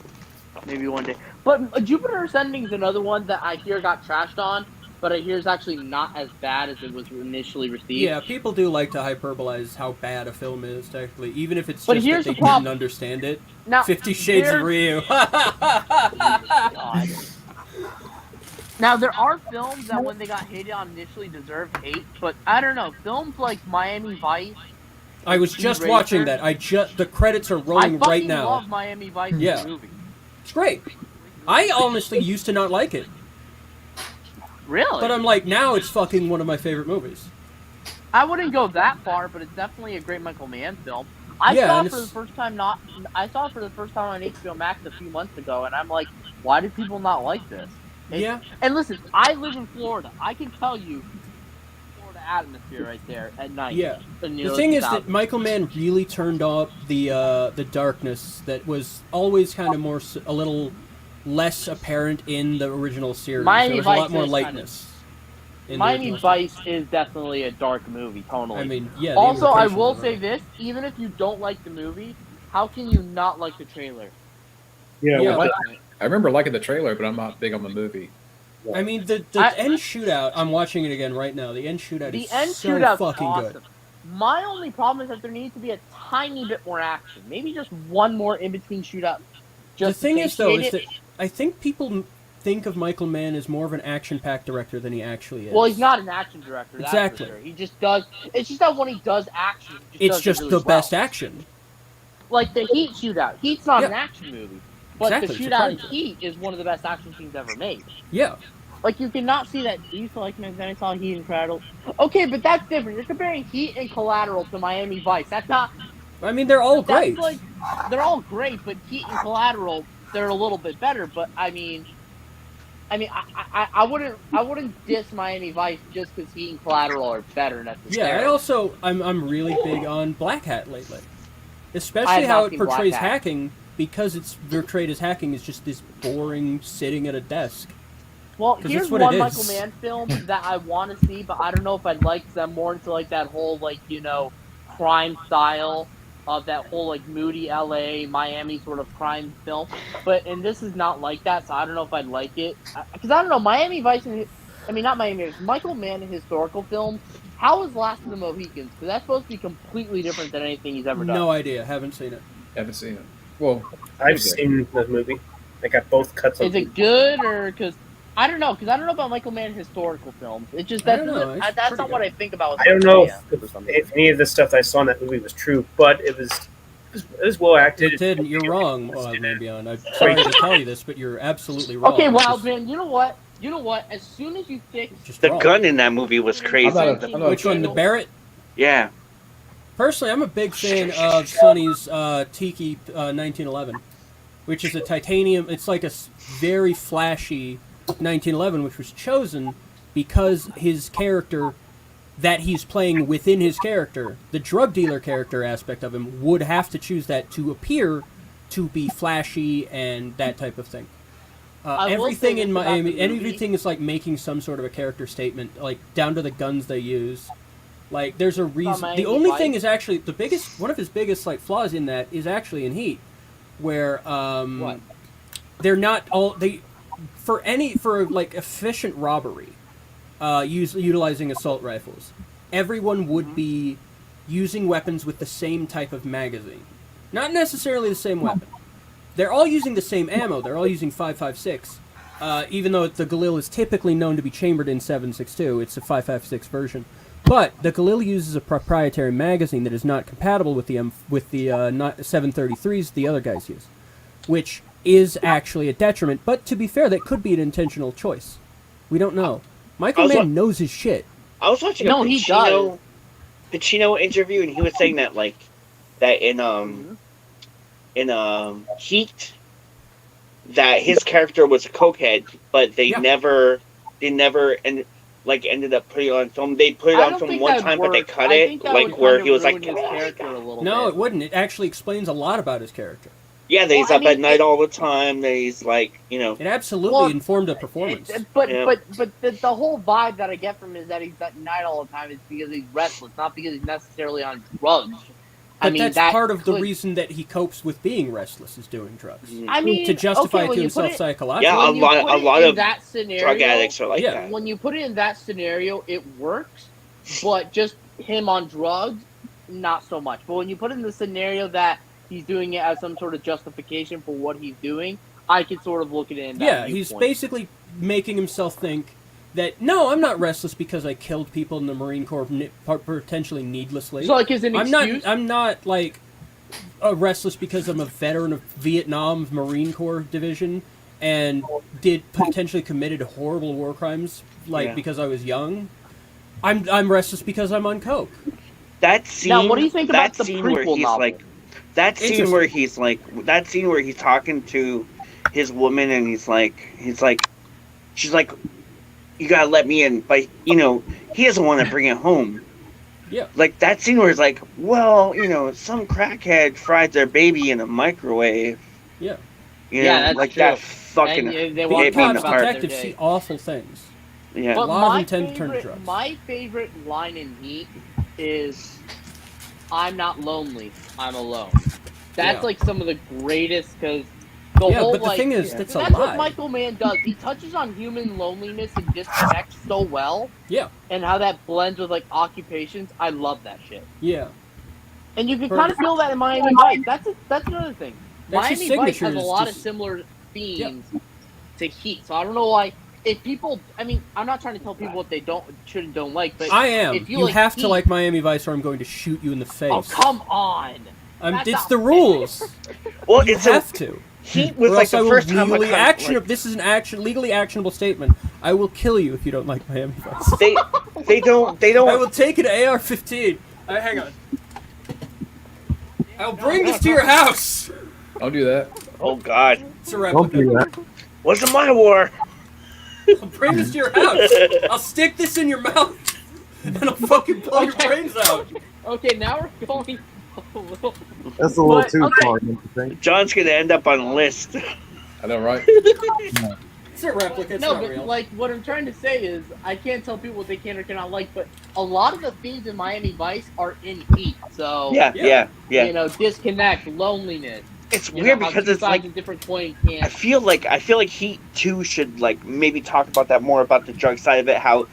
Maybe one day. But Jupiter Ascending is another one that I hear got trashed on, but I hear is actually not as bad as it was initially received. Yeah, people do like to hyperbolize how bad a film is, technically, even if it's But just here's that they the problem. didn't understand it. Now, 50 Shades of there's- Ryu. God. Now, there are films that when they got hated on initially deserved hate, but I don't know. Films like Miami Vice. I was just watching that. The credits are rolling I fucking right now. love Miami Vice as Yeah. a movie. It's great. I honestly used to not like it, Really? but I'm like, now it's fucking one of my favorite movies. I wouldn't go that far, but it's definitely a great Michael Mann film. I Yeah, saw and it for the it's- first time. I saw it for the first time on HBO Max a few months ago, and I'm like, why do people not like this? Yeah. And listen, I live in Florida. I can tell you, Florida atmosphere right there at night. Yeah. in The early thing is 2000s. that Michael Mann really turned up the darkness that was always kind of a little less apparent in the original series. Miami there was Vice a lot more is lightness. in the Miami original Vice is definitely a dark movie, totally. I mean, yeah. the Also, I invocation will was say right. this: even if you don't like the movie, how can you not like the trailer? Yeah, Yeah, well, I remember liking the trailer, but I'm not big on the movie. I mean, the end shootout. I'm watching it again right now. The end shootout The is end so shootout's fucking awesome. good. My only problem is that there needs to be a tiny bit more action. Maybe just one more in between shootout. The thing is, though, is satiate that I think people think of Michael Mann as more of an action-packed director than he actually is. Well, he's not an action director. That's Exactly. For sure. He just does. It's just that when he does action, he It's does just it really the well. best action. Like the Heat shootout. Heat's not an Yeah. action movie, but Exactly, the it's a shootout in crime. Heat is one of the best action scenes ever made. Yeah. Like you cannot see that. You used to like when I saw Heat and Collateral. Okay, but that's different. You're comparing Heat and Collateral to Miami Vice. That's not. I mean, they're all That's great. like they're all great, but Heat and Collateral they're a little bit better. But I wouldn't diss Miami Vice just because Heat and Collateral are better necessarily. Yeah, I'm really big on Black Hat lately, I especially have how not it seen Black portrays Hat. hacking, because it's portrayed as hacking is just this boring sitting at a desk. Well, 'Cause here's that's what one it Michael is. Mann film that I want to see, but I don't know if I'd like because I'm more into like that whole crime style of that whole moody LA, Miami sort of crime film. And this is not like that, so I don't know if I'd like it. Because I don't know, Miami Vice not Miami Vice, Michael Mann in historical films, how is Last of the Mohicans? Because that's supposed to be completely different than anything he's ever done. No idea. Haven't seen it. Haven't seen it. Well, I've okay. seen the movie. I got both cuts. Is it good or because I don't know about Michael Mann historical films. It's just I that's don't know, it's that's pretty not what good. I think about. I don't know Michael Mann. if any of the stuff that I saw in that movie was true, but it was well acted. It did. You're wrong, Wildmanbeyond. I'm sorry to tell you this, but you're absolutely wrong. Okay, It's just- Wildman. You know what? As soon as you fix just The wrong. gun in that movie was crazy. I'm not a Which one? The Barrett? Yeah. Personally, I'm a big fan of Sonny's Tiki 1911, which is a titanium. It's like a very flashy 1911, which was chosen because his character that he's playing within his character, the drug dealer character aspect of him, would have to choose that to appear to be flashy and that type of thing. I will Everything say in this about Miami, the movie. everything is like making some sort of a character statement, like down to the guns they use. Like, there's a reason. Miami The only Vice. thing is actually one of his biggest flaws in that is actually in Heat, where What? they're not all for efficient robbery, utilizing assault rifles. Everyone would be using weapons with the same type of magazine, not necessarily the same weapon. They're all using the same ammo. They're all using 5.56. Even though the Galil is typically known to be chambered in 7.62, it's a 5.56 version. But the Galil uses a proprietary magazine that is not compatible with the 7.33s the other guys use, which is actually a detriment. But to be fair, that could be an intentional choice. We don't know. Michael Mann knows his shit. I was watching No, a he does. Pacino interview, and he was saying that in Heat, that his character was a cokehead, but they never ended up putting it on film. They put it on film one time, but they cut it, like where he was like, his character a little No, bit. it wouldn't. It actually explains a lot about his character. yeah, that he's up at night all the time. That he's like, you know, It absolutely informed the performance. But the whole vibe that I get from him is that he's at night all the time is because he's restless, not because he's necessarily on drugs. But that's part of the reason that he copes with being restless is doing drugs. I mean, to justify okay, it to himself psychologically. yeah, a lot of that scenario, drug addicts are like that. When you put it in that scenario, it works, but just him on drugs, not so much. But when you put it in the scenario that he's doing it as some sort of justification for what he's doing, I can sort of look at it in that he's viewpoint. basically making himself think that, no, I'm not restless because I killed people in the Marine Corps potentially needlessly. So, like, as an excuse? I'm not like, restless because I'm a veteran of Vietnam Marine Corps division and potentially committed horrible war crimes, because I was young. I'm restless because I'm on coke. That scene. Now, what do you think about the scene where prequel he's novel? like, that scene where he's talking to his woman and he's like, she's like, you gotta let me in, but you know, he doesn't want to bring it home. Yeah. Like that scene where it's like, well, you know, some crackhead fried their baby in a microwave. Yeah. You know, that's like true. that fucking And they hit want me in the cops heart. Detectives see awful things. Yeah. But a lot of intent to turn to drugs. my favorite line in Heat is, "I'm not lonely, I'm alone." That's like some of the greatest, because the whole but the thing is, that's a that's lie. what Michael Mann does. He touches on human loneliness and disconnect so well. Yeah. And how that blends with like occupations. I love that shit. Yeah. And you can kind of feel that in Miami Vice. That's another thing. That's his Miami Vice signature has a is lot of just- similar themes to Heat. So I don't know why. If people, I mean, I'm not trying to tell people what they should and don't like, but I am. If You like have Heat, to like Miami Vice or I'm going to shoot you in the face. Oh, come on. That's It's not the fair. rules. Well, You it's have to. Heat was Or like else I the will first time legally like, this is an legally actionable statement. I will kill you if you don't like Miami Vice. they don't. I will take an AR-15. Hang on. I'll bring this to your house. Don't do that. Oh God. It's a replica. Wasn't my war. I'll bring this to your house. I'll stick this in your mouth and I'll fucking blow your brains out. Okay, now we're going a little. That's a little But, too okay. far, don't you think? John's gonna end up on a list. I know, right? It's a replica. It's No, not but real. like what I'm trying to say is, I can't tell people what they can or cannot like, but a lot of the themes in Miami Vice are in Heat. So Yeah. you know, disconnect, loneliness. It's you weird know, how because two it's sides like of different coin I can't. feel like Heat 2 should like maybe talk about that more, about the drug side of it. How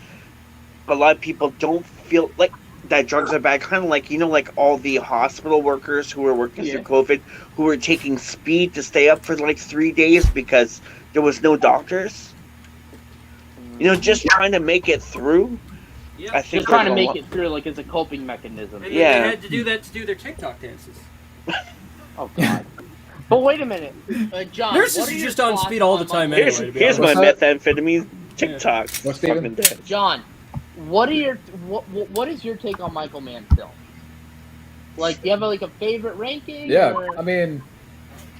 a lot of people don't feel like that drugs are bad. Kind of like, you know, like all the hospital workers who were working through COVID, who were taking speed to stay up for like 3 days because there was no doctors. You know, just trying to make it through. I think Just trying to there's a make lot- it through, like, as a coping mechanism. And then Yeah. they had to do that to do their TikTok dances. Oh God. But wait a minute, John. Nurses what are are your just on thoughts speed all the time Here's, anyway. to be here's my honest. methamphetamine TikTok. What's Steven? Fucking dead. John, what is your take on Michael Mann film? Like, do you have like a favorite ranking? Yeah, or- I mean,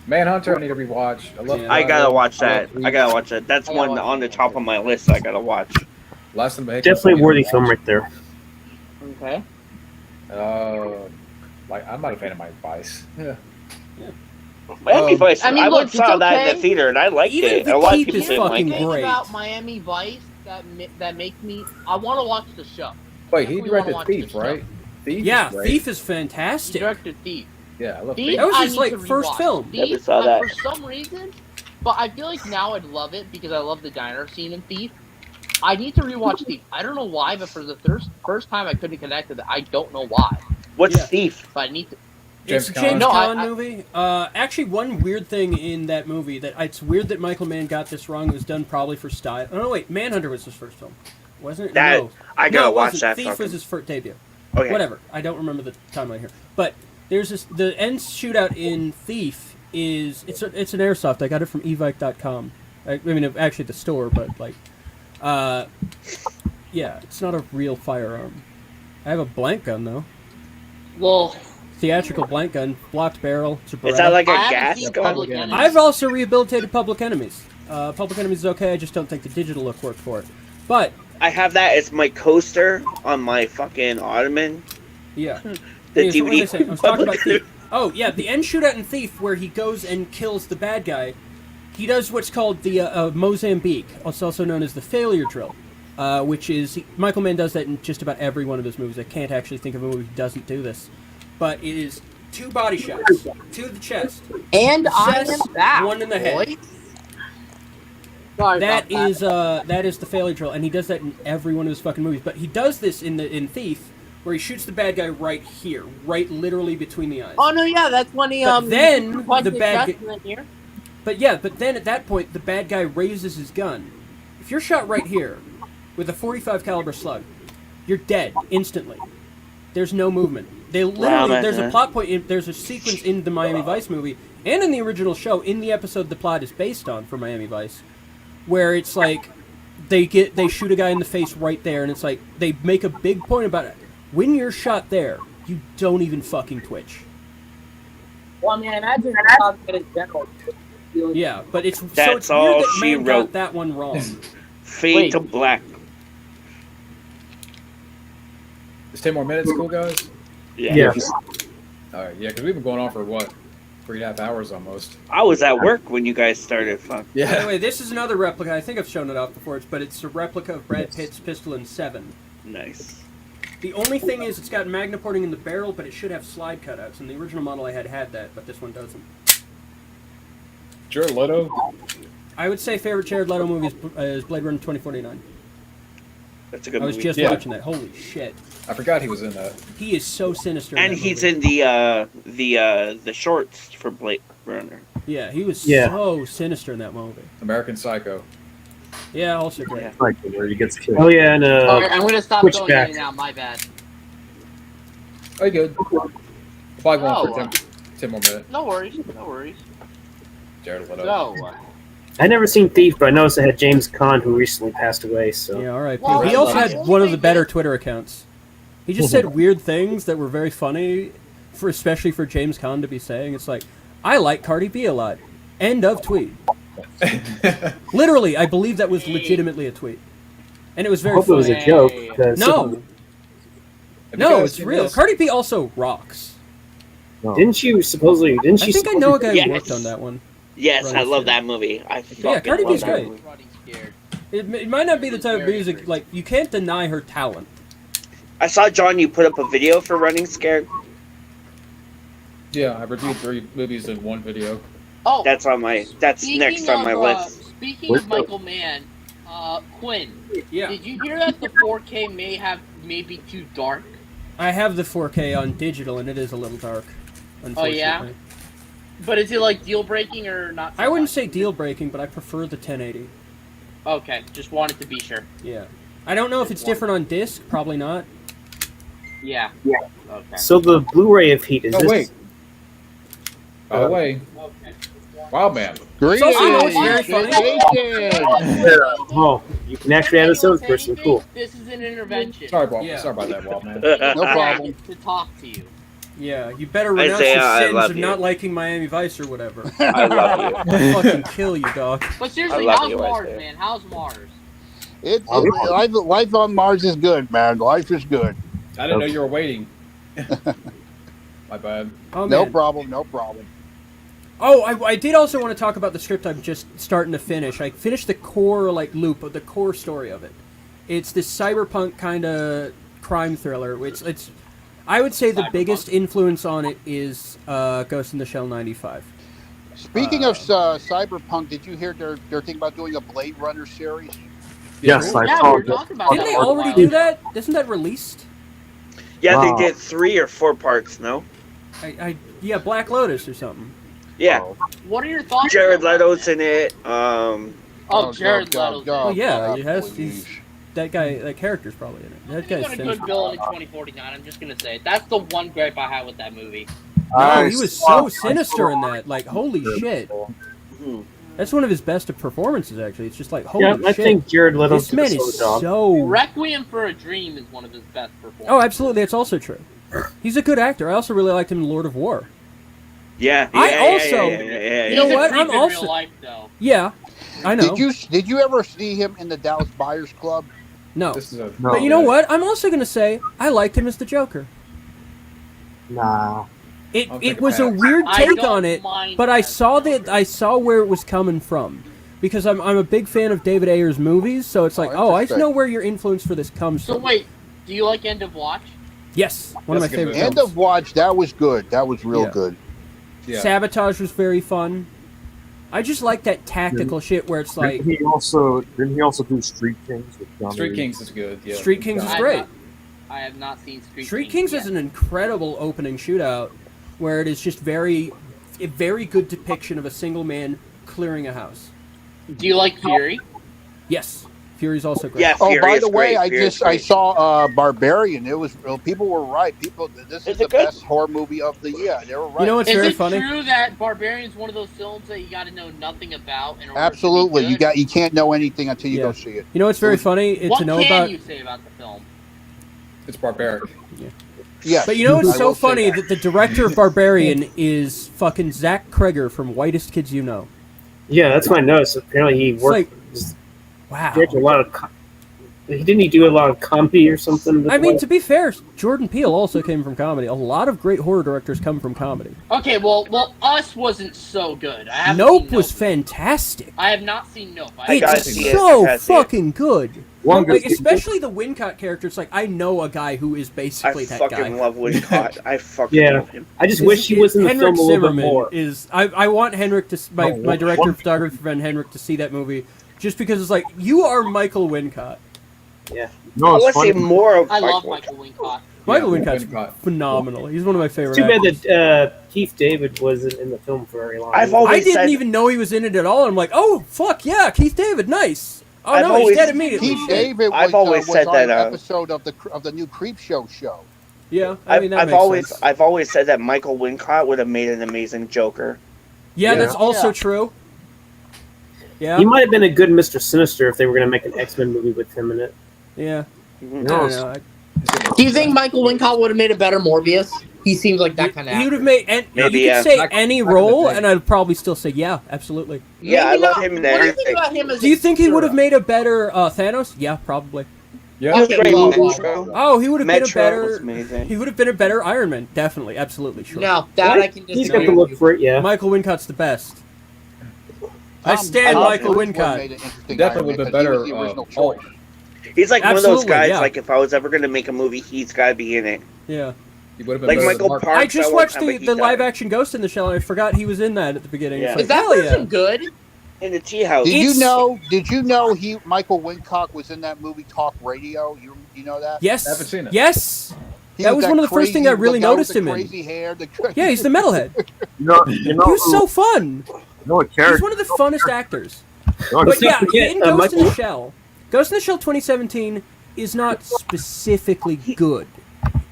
Manhunter, I need to rewatch. I love. I gotta watch that. love I gotta watch that. That's I gotta one watch on the it. top of my list. I gotta watch. Last time I Definitely a worthy film right there. Okay. Like I'm not a fan of Mike Vice. Yeah. Miami Vice. I mean, I look, went saw it's that in okay. the theater and I liked Even it. the A lot of Keep people is didn't like fucking it. The thing great. about Miami Vice that makes me, I want to watch the show. Wait, he Definitely wanna directed watch Thief, the right? show. Thief. Yeah, is great. Thief is He fantastic. directed Thief. Yeah, I love Thief, Thief. That was I his, need like, to first rewatch. film. Thief, Never saw that. For some reason, but I feel like now I'd love it because I love the diner scene in Thief. I need to rewatch Thief. I don't know why, but for the first time I couldn't connect with it. I don't know why, What's Yeah. Thief? but I need to. It's a James James No, Caan I- movie. Actually, one weird thing in that movie that it's weird that Michael Mann got this wrong. It was done probably for style. Oh no, wait, Manhunter was his first film, wasn't it? That- no, I gotta no, it watch wasn't. that Thief fucking- was his first debut. Okay. Whatever. I don't remember the timeline here. But there's the end shootout in Thief is it's an airsoft. I got it from evike.com. I mean, actually the store, but like, yeah, it's not a real firearm. I have a blank gun though. Well, theatrical blank gun, blocked barrel. It's a Is that Beretta. like a I haven't gas seen gun? Public Enemy. I've also rehabilitated Public Enemies. Public Enemies is okay. I just don't think the digital look worked for it. But I have that as my coaster on my fucking ottoman. yeah, The Anyways, what was I DVD. saying? I was talking about Thief. Oh yeah, the end shootout in Thief, where he goes and kills the bad guy. He does what's called the Mozambique. It's also known as the failure drill, which is Michael Mann does that in just about every one of his movies. I can't actually think of a movie that doesn't do this, but it is 2 body shots, 2 to the chest, And I Chest, am back. 1 in the head. boys. Sorry That about that is the failure drill, and he does that in every one of his fucking movies. But he does this in Thief, where he shoots the bad guy right here, right literally between the eyes. Oh no, yeah, that's when he But then punched the his bad chest guy- and then here. But yeah, but then at that point, the bad guy raises his gun. If you're shot right here with a .45 caliber slug, you're dead instantly. There's no movement. They literally there's a plot point. There's a sequence in the Miami Vice movie and in the original show, in the episode the plot is based on for Miami Vice, where it's like they shoot a guy in the face right there, and it's like they make a big point about it. When you're shot there, you don't even fucking twitch. Well, I mean, I imagine that's in general. Yeah, but it's That's so it's weird all that she man wrote. got that one wrong. Fade Wait. to black. Is 10 more minutes cool, guys? Yeah. All right, yeah, because we've been going on for what, 3.5 hours almost. I was at work when you guys started. Fuck. By the way, this is another replica. I think I've shown it off before, but it's a replica of Brad Pitt's pistol in 7. Nice. The only thing is it's got magna porting in the barrel, but it should have slide cutouts. And the original model I had that, but this one doesn't. Jared Leto. I would say favorite Jared Leto movie is Blade Runner 2049. That's a good I was movie. just watching that. Holy shit. I forgot he was in that. He is so sinister. And in that he's movie. in the shorts for Blade Runner. Yeah, he was Yeah. so sinister in that movie. American Psycho. Yeah, also great. Yeah. Like where he gets killed. Oh yeah, and Alright, I'm gonna stop Switch going back. in and out. My bad. Oh, you good. Probably going for No. 10 more minutes. No worries. No worries. Jared Leto. So, I never seen Thief, but I noticed I had James Caan, who recently passed away. So Yeah, all right. Well, he also I- had one of the better Twitter accounts. He just said weird things that were very funny, especially for James Caan to be saying. It's like, I like Cardi B a lot. End of tweet. Literally, I believe that was legitimately a tweet, and it was I very hope it was funny. a joke. 'cause- No, Have you no, guys it's seen real. this? Cardi B also rocks. Didn't you supposedly? Didn't I she? think I know a guy Yes. who worked on that one. Yes, Running I love Scared. that movie. I fucking Cardi love B's that great. movie. Running Scared. It might not be the type of Very music agree. like you can't deny her talent. I saw John. You put up a video for Running Scared. Yeah, I reviewed 3 movies in one video. Oh, That's on my. That's speaking next on my of, list. Speaking Where's of Michael Mann, Quinn, Yeah, did you hear that the 4K may be too dark? I have the 4K on digital, and it is a little dark. Oh, yeah? Unfortunately. But is it like deal breaking or not? so I wouldn't much? say deal breaking, but I prefer the 1080. Okay, just wanted to be sure. Yeah. I don't know if it's different on disc. Probably not. Yeah. Yeah. Okay. So the Blu-ray of Heat is Oh, this? wait. By the way, Okay. Wildman. It's also always very funny. Oh, you can actually add a sound person. Cool. This is an intervention. Sorry about that, Wildman. No problem. To talk to you. Yeah, you better renounce Isaiah, I your sins love of you. not liking Miami Vice or whatever. I love you. I'll fucking kill you, dog. But seriously, love how's you, Mars, Isaiah. man? How's Mars? Life on Mars is good, man. Life is good. I didn't know you were waiting. My bad. Oh, No man. problem. No problem. Oh, I did also want to talk about the script I'm just starting to finish. I finished the core loop of the core story of it. It's this cyberpunk kind of crime thriller. It's I would say the biggest influence on it is Ghost in the Shell 95. Speaking of cyberpunk, did you hear they're thinking about doing a Blade Runner series? Yes, I Yeah, saw we were it. talking about Didn't that they for a already while. do that? Isn't that released? Yeah, Wow. they did 3 or 4 parts. No. Yeah, Black Lotus or something. Yeah, What are your thoughts? Jared about that? Leto's in it. Oh, Jared Leto's. Oh, yeah, it has these. That guy, that character's probably in it. That He's guy's got a finished. good villain in 2049. I'm just gonna say it. That's the one gripe I had with that movie. No, he was so sinister in that. Like, holy shit. Mhm. That's one of his best performances, actually. It's just like, holy Yeah, I shit. think Jared Leto's This man did a is solid job. so. Requiem for a Dream is one of his best performances. Oh, absolutely. That's also true. He's a good actor. I also really liked him in Lord of War. Yeah. You know what? I'm also real life, though. Yeah, I know. Did you ever see him in the Dallas Buyers Club? No. No. But you know what? I'm also going to say I liked him as the Joker. Nah. It was a weird I take don't on it, mind but I that saw Joker. I saw where it was coming from. Because I'm a big fan of David Ayer's movies, so it's like, I interesting. know where your influence for this comes So from. wait, do you like End of Watch? Yes, one of my That's a good favorite movie. End films. of Watch, that was good. That was real Yeah. good. Yeah. Sabotage was very fun. I just like that tactical shit where it's like Didn't he also do Street Kings with John Street Reed? Kings is good. Yeah. Street Kings is I have great. not- I have not seen Street Kings yet. is an incredible opening shootout where it is just a very good depiction of a single man clearing a house. Do you like Fury? Yes, Fury's also great. Yeah. Oh, Fury by is the way, great. Fury is I great. saw Barbarian. It was people were right. This is Is the it good? best horror movie of the year. They were right. You know what's Is very it funny? true that Barbarian's one of those films that you got to know nothing about in order Absolutely, to be good? you can't know anything until you Yeah. go see it. You know what's very funny What to know can about? you say about the film? It's barbaric. Yes, But you know I what's so will say funny? that. That the director of Barbarian is fucking Zach Kreger from Whitest Kids You Know. Yeah, that's what I noticed. Apparently, he It's worked. like, wow. He did a lot of. Didn't he do a lot of comedy or something? I mean, to be fair, Jordan Peele also came from comedy. A lot of great horror directors come from comedy. Okay, well, Us wasn't so good. I haven't Nope seen was Nope. fantastic. I have not seen Nope. I gotta It's see it. so I gotta see it. fucking good. One Like, good- especially the Wincott character. It's like, I know a guy who is I basically that fucking guy. love Wincott. I fucking Yeah. love him. I just wish he was in the Henrik film a little bit Zimmerman more. is. I want Henrik to my No, director one- of photography friend Henrik to see that movie, just because it's like you are Michael Wincott. No, I it's want to see funny. more of I love Michael. Michael Wincott. Michael Yeah, Wincott's Wincott. phenomenal. He's one of my favorite. Too bad actors. that Keith David wasn't in the film for very long. I've I always didn't said even know he was in it at all. I'm like, oh fuck yeah, Keith David, nice. Oh I've no, he's always- dead immediately. Keith Shit. David was, I've always was said on that, an episode of the new Creep Show. Yeah, I mean that I've makes always sense. I've always said that Michael Wincott would have made an amazing Joker. Yeah, Yeah. that's also Yeah. true. Yeah, He might have been a good Mr. Sinister if they were going to make an X-Men movie with him in it. yeah. Mhm. I No, don't it's- know. Do you think Michael Wincott would have made a better Morbius? He seems like that kind of He would actor. have made. And Maybe, you yeah. could say Back- any back in the role, day. and I'd probably still say yeah, absolutely. Yeah, I Maybe love not. him in What do you everything. think about him as Do you think he would have Sura? made a better Thanos? Yeah, probably. Yeah. He was Okay, great well, in Metro. Oh, he would have been a Metro was better. amazing. He would have been a better Iron Man. Definitely, absolutely, sure. No, that I can He's got disagree the with look you. for it, yeah. Michael Wincott's the best. I stand Tom Michael Cruise Wincott. made an interesting Definitely Iron would have Man been 'cause he better. was the original Hulk. choice. He's like one of Absolutely, those guys. yeah. Like if I was ever gonna make a movie, he's gotta be in it. Yeah. He would have been Like better Michael than Mark. Park. I just that one watched time, the, but he the live died. action Ghost in the Shell, and I forgot he was in that at the beginning. Yeah. It's like, Is that hell person yeah. good? in the tea house. Did It's- you know? Did you know Michael Wincott was in that movie Talk Radio? You know that? Yes. I haven't seen it. Yes. He That was one of the first things I really the guy with noticed the him in. Crazy hair. Yeah, he's the metalhead. You know He was so fun. what He's character? one of the funnest actors. No, But yeah, forget, in Ghost in the Michael- Shell, Ghost in the Shell 2017 is not specifically good.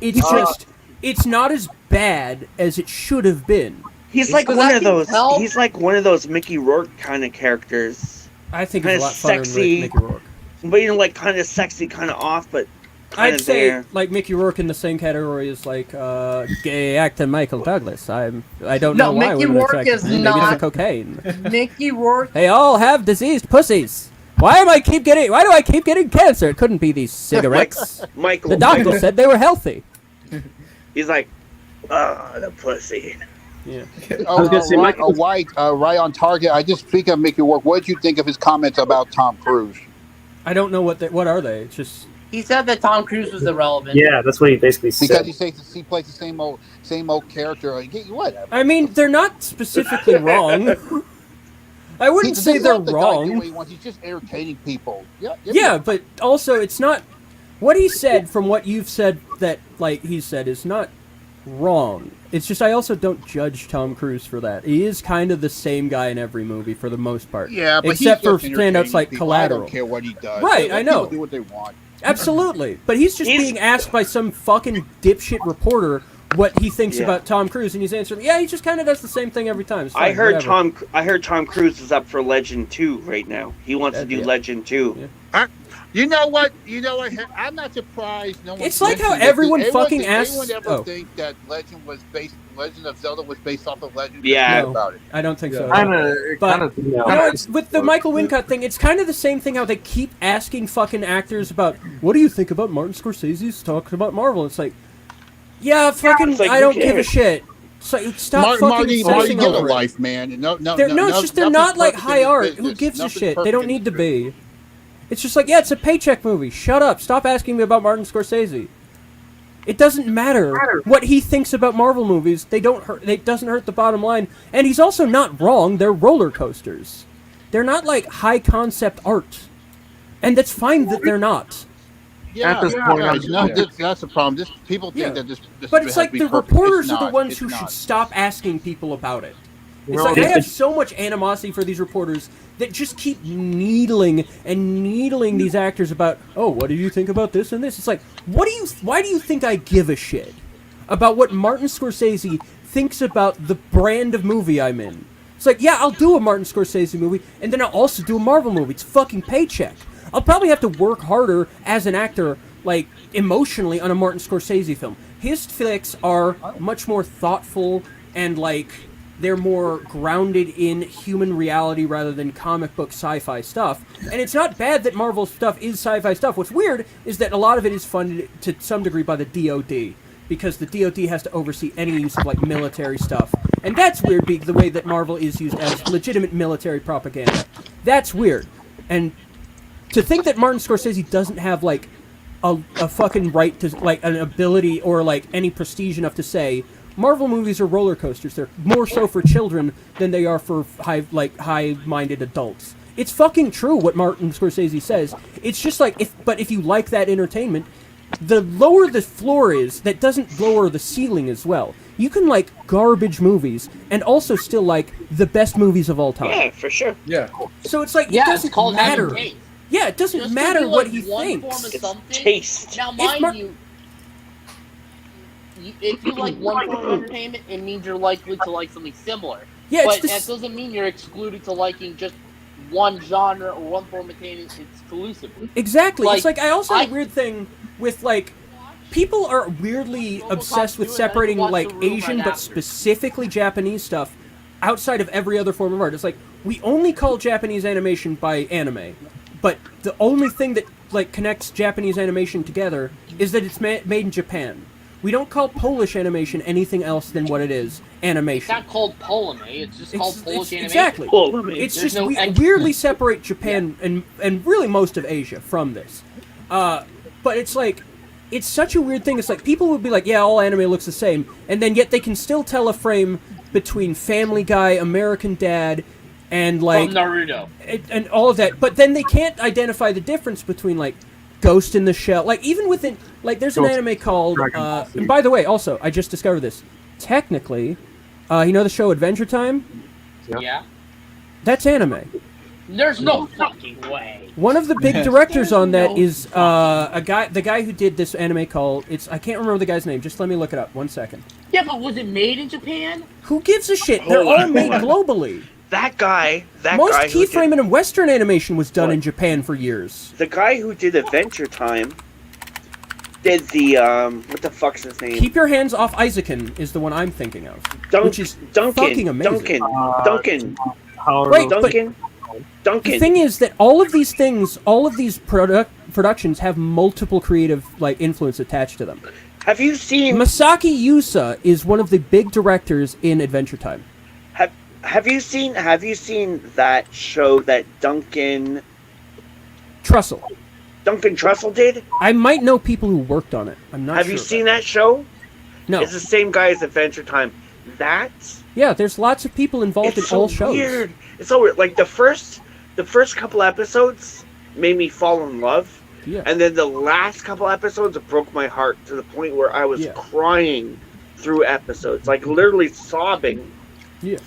It's just, it's not as bad as it should have been. He's like Because one I of can those. tell- He's like one of those Mickey Rourke kind of characters. I think it's a Kinda lot funner sexy. than Mickey Rourke. But you know, like kind of sexy, kind of off, but kind I'd of say there. like Mickey Rourke in the same category as like gay actor Michael Douglas. I don't No, know why Mickey women are Rourke attracted is to him. Maybe it's the not- cocaine. Mickey Rourke. They all have diseased pussies. Why do I keep getting cancer? It couldn't be these cigarettes. Michael. The doctor Michael- said they were healthy. He's like, the pussy. Yeah. Oh, was gonna say, Michael- White, right on target. I just speak of Mickey Rourke. What did you think of his comments about Tom Cruise? I don't know what are they? It's just He said that Tom Cruise was irrelevant. Yeah, that's what he basically Because said. he says he plays the same old character. Whatever. I mean, they're not specifically wrong. I wouldn't say He's they're not the guy doing wrong. what he wants. He's just entertaining people. Yeah, but also it's not what he said from what you've said that like he said is not wrong. It's just I also don't judge Tom Cruise for that. He is kind of the same guy in every movie for the most part. Yeah, but except he's for just standouts entertaining like people. Collateral. I don't care what he does. Right, Let I know. people do what they want. Absolutely. But he's just being asked by some fucking dipshit reporter what he thinks Yeah. about Tom Cruise, and he's answering, yeah, he just kind of does the same thing every time. It's I fine, heard whatever. Tom Cruise is up for Legend 2 right now. He wants to do Yeah. Legend 2. Yeah. You know what? I'm not surprised. No one. It's like how mentioned it. everyone Did fucking asks. Anyone ever Oh, think that Legend of Zelda was based off of Legend? Yeah. no, About it. I don't think so. But You know, it's, with the Michael Wincott thing, it's kind of the same thing. How they keep asking fucking actors about, what do you think about Martin Scorsese's talking about Marvel? It's like, yeah, fucking, It's like, I who don't give a cares? shit. So stop fucking Marty, obsessing get a over it. life, man. No, It's just they're not like high art. Who gives a shit? They don't need to be. It's just like, yeah, it's a paycheck movie. Shut up. Stop asking me about Martin Scorsese. It doesn't matter what he thinks about Marvel movies. They don't hurt. It doesn't hurt the bottom line. And he's also not wrong. They're roller coasters. They're not like high concept art, and that's fine that they're not. Yeah, At this point, that's the problem. People think that this But it's has like to be the perfect. reporters It's are the not. ones It's who should not. stop asking people about it. It's No, like I it's- have so much animosity for these reporters that just keep needling these actors about, oh, what do you think about this and this? It's like, why do you think I give a shit about what Martin Scorsese thinks about the brand of movie I'm in? It's like, yeah, I'll do a Martin Scorsese movie, and then I'll also do a Marvel movie. It's fucking paycheck. I'll probably have to work harder as an actor, like, emotionally on a Martin Scorsese film. His flicks are much more thoughtful and, like, they're more grounded in human reality rather than comic book sci-fi stuff. And it's not bad that Marvel stuff is sci-fi stuff. What's weird is that a lot of it is funded to some degree by the DoD, because the DoD has to oversee any use of, like, military stuff. And that's weird, because the way that Marvel is used as legitimate military propaganda. That's weird. And to think that Martin Scorsese doesn't have, like, a fucking right to, like, an ability or, like, any prestige enough to say, Marvel movies are roller coasters. They're more so for children than they are for high-minded adults. It's fucking true what Martin Scorsese says. It's just like, if you like that entertainment, the lower the floor is, that doesn't lower the ceiling as well. You can like garbage movies and also still like the best movies of all time. Yeah, for sure. Yeah. So it's like, Yeah, it it's doesn't called having matter. taste. Yeah, it doesn't Just matter to be, what like, he one thinks. form of It's something. taste. Now, mind you, if you like one form of entertainment, it means you're likely to like something similar. Yeah, But it's that doesn't mean you're excluded to liking just one genre or one form of entertainment exclusively. Exactly. Like, it's like I also have I- a weird thing with like people are weirdly obsessed with do it, separating I watched like The Room Asian right but after. specifically Japanese stuff outside of every other form of art. It's like we only call Japanese animation by anime, but the only thing that like connects Japanese animation together is that it's made in Japan. We don't call Polish animation anything else than what it is, It's animation. not called Polime, it's just called Polish animation. Exactly. It's There's just no we ex- weirdly separate Japan and really most of Asia from this. But it's like, it's such a weird thing. It's like people would be like, yeah, all anime looks the same, and then yet they can still tell a frame between Family Guy, American Dad, and like From Naruto. and all of that. But then they can't identify the difference between like Ghost in the Shell. Like even within, like there's an Ghost anime called. Dragon Ball Z. And by the way, also I just discovered this. Technically, you know the show Adventure Time? Yeah. That's anime. There's no fucking way. One of the big directors on that is the guy who did this anime called. I can't remember the guy's name. Just let me look it up. 1 second. Yeah, but was it made in Japan? Who gives a shit? They're all made globally. That guy. Most who did- keyframing and Western animation was done in Japan for years. The guy who did Adventure Time did the what the fuck's his name? Keep Your Hands Off Isaacan is the one I'm thinking of, which is Duncan. fucking amazing. Duncan. Right, but Duncan. the thing is that all of these things, all of these productions have multiple creative like influence attached to them. Have you seen Masaki Yusa is one of the big directors in Adventure Time. Have you seen that show that Duncan Trussell. did? I might know people who worked on it. I'm not Have sure. you seen that show? No. It's the same guy as Adventure Time. Yeah, there's lots of people involved in It's so all shows. weird. It's so weird. Like the first couple episodes made me fall in love. Yeah. And then the last couple episodes broke my heart to the point where I was crying through episodes, like literally sobbing. Yeah.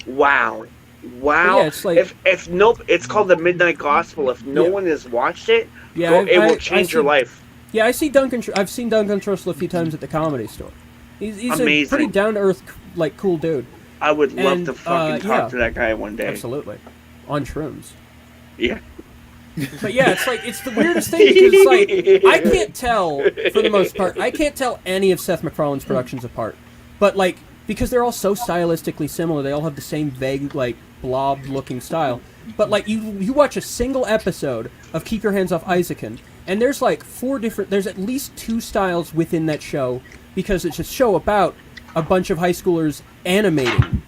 Wow. Yeah, it's like it's called the Midnight Gospel. If no one has watched it, it will change your life. Yeah, I've seen Duncan Trussell a few times at the Comedy Store. He's a Amazing. pretty down to earth, like cool dude. I would love And, to fucking talk to that guy one day. Absolutely, on shrooms. Yeah. But yeah, it's the weirdest thing because it's like I can't tell for the most part. I can't tell any of Seth MacFarlane's productions apart. But like because they're all so stylistically similar, they all have the same vague like blob-looking style. But like you watch a single episode of Keep Your Hands Off Isaacin, and there's like there's at least 2 styles within that show because it's a show about a bunch of high schoolers animating,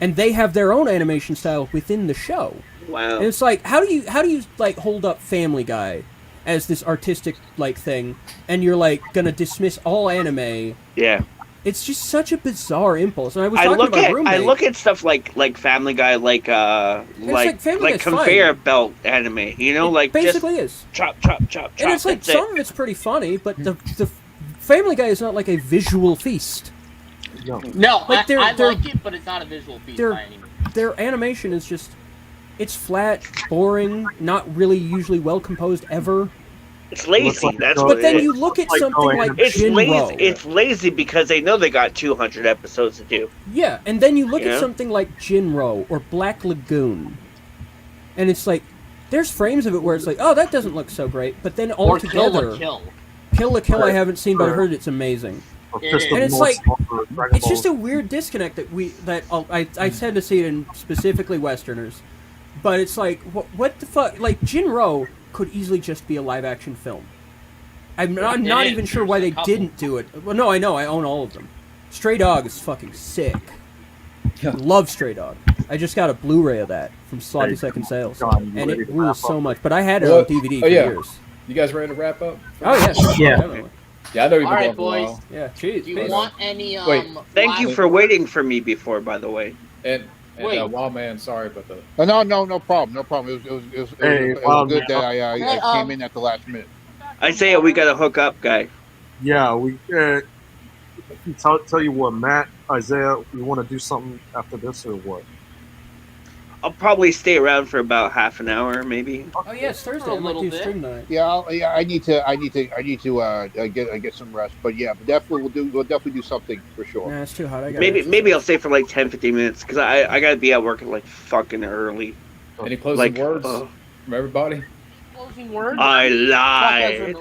and they have their own animation style within the show. Wow. And it's like, how do you like hold up Family Guy as this artistic like thing, and you're like gonna dismiss all anime? Yeah. It's just such a bizarre impulse. And I was talking to my roommate. I look at stuff like Family Guy, like conveyor belt anime. You know, like basically just chop, chop, chop, chop. And it's like some of it's pretty funny, but the Family Guy is not like a visual feast. No, like I like it, but it's not a visual feast by any means. Their animation is just, it's flat, boring, not really usually well composed ever. It's lazy. That's what But then it is. you look at something like it's Jinro. lazy. It's lazy because they know they got 200 episodes to do. Yeah, and then you look You at know? something like Jinro or Black Lagoon, and it's like there's frames of it where it's like, oh, that doesn't look so great, but then all together, Kill la Kill, I haven't seen, but I heard it's amazing. And it's like it's just a weird disconnect that I tend to see it in specifically Westerners, but it's like what the fuck? Like Jinro could easily just be a live action film. I'm not even sure why they didn't do it. Well, no, I know, I own all of them. Stray Dog is fucking sick. Love Stray Dog. I just got a Blu-ray of that from Sloppy Second Sales, and it rules so much. But I had it on DVD for years. You guys ready to wrap up? Oh yeah, yeah. Definitely. Yeah, I know you've been Alright, going for a boys. while. Yeah, cheese. Do you want any Wait, Thank you for waiting for me before, by the way. And Wait. Wild Man, sorry about the. No problem. It was good that I came in at the last minute. Isaiah, we got to hook up, guy. Yeah, we tell you what, Matt, Isaiah, you want to do something after this or what? I'll probably stay around for about half an hour, maybe. Oh yeah, it's Thursday. I might do stream night. Yeah, I need to get some rest. But yeah, we'll definitely do something for sure. Nah, it's too hot. Maybe I'll stay for like 10-15 minutes because I gotta be at work at like fucking early. Any closing words from everybody? closing words? I lied.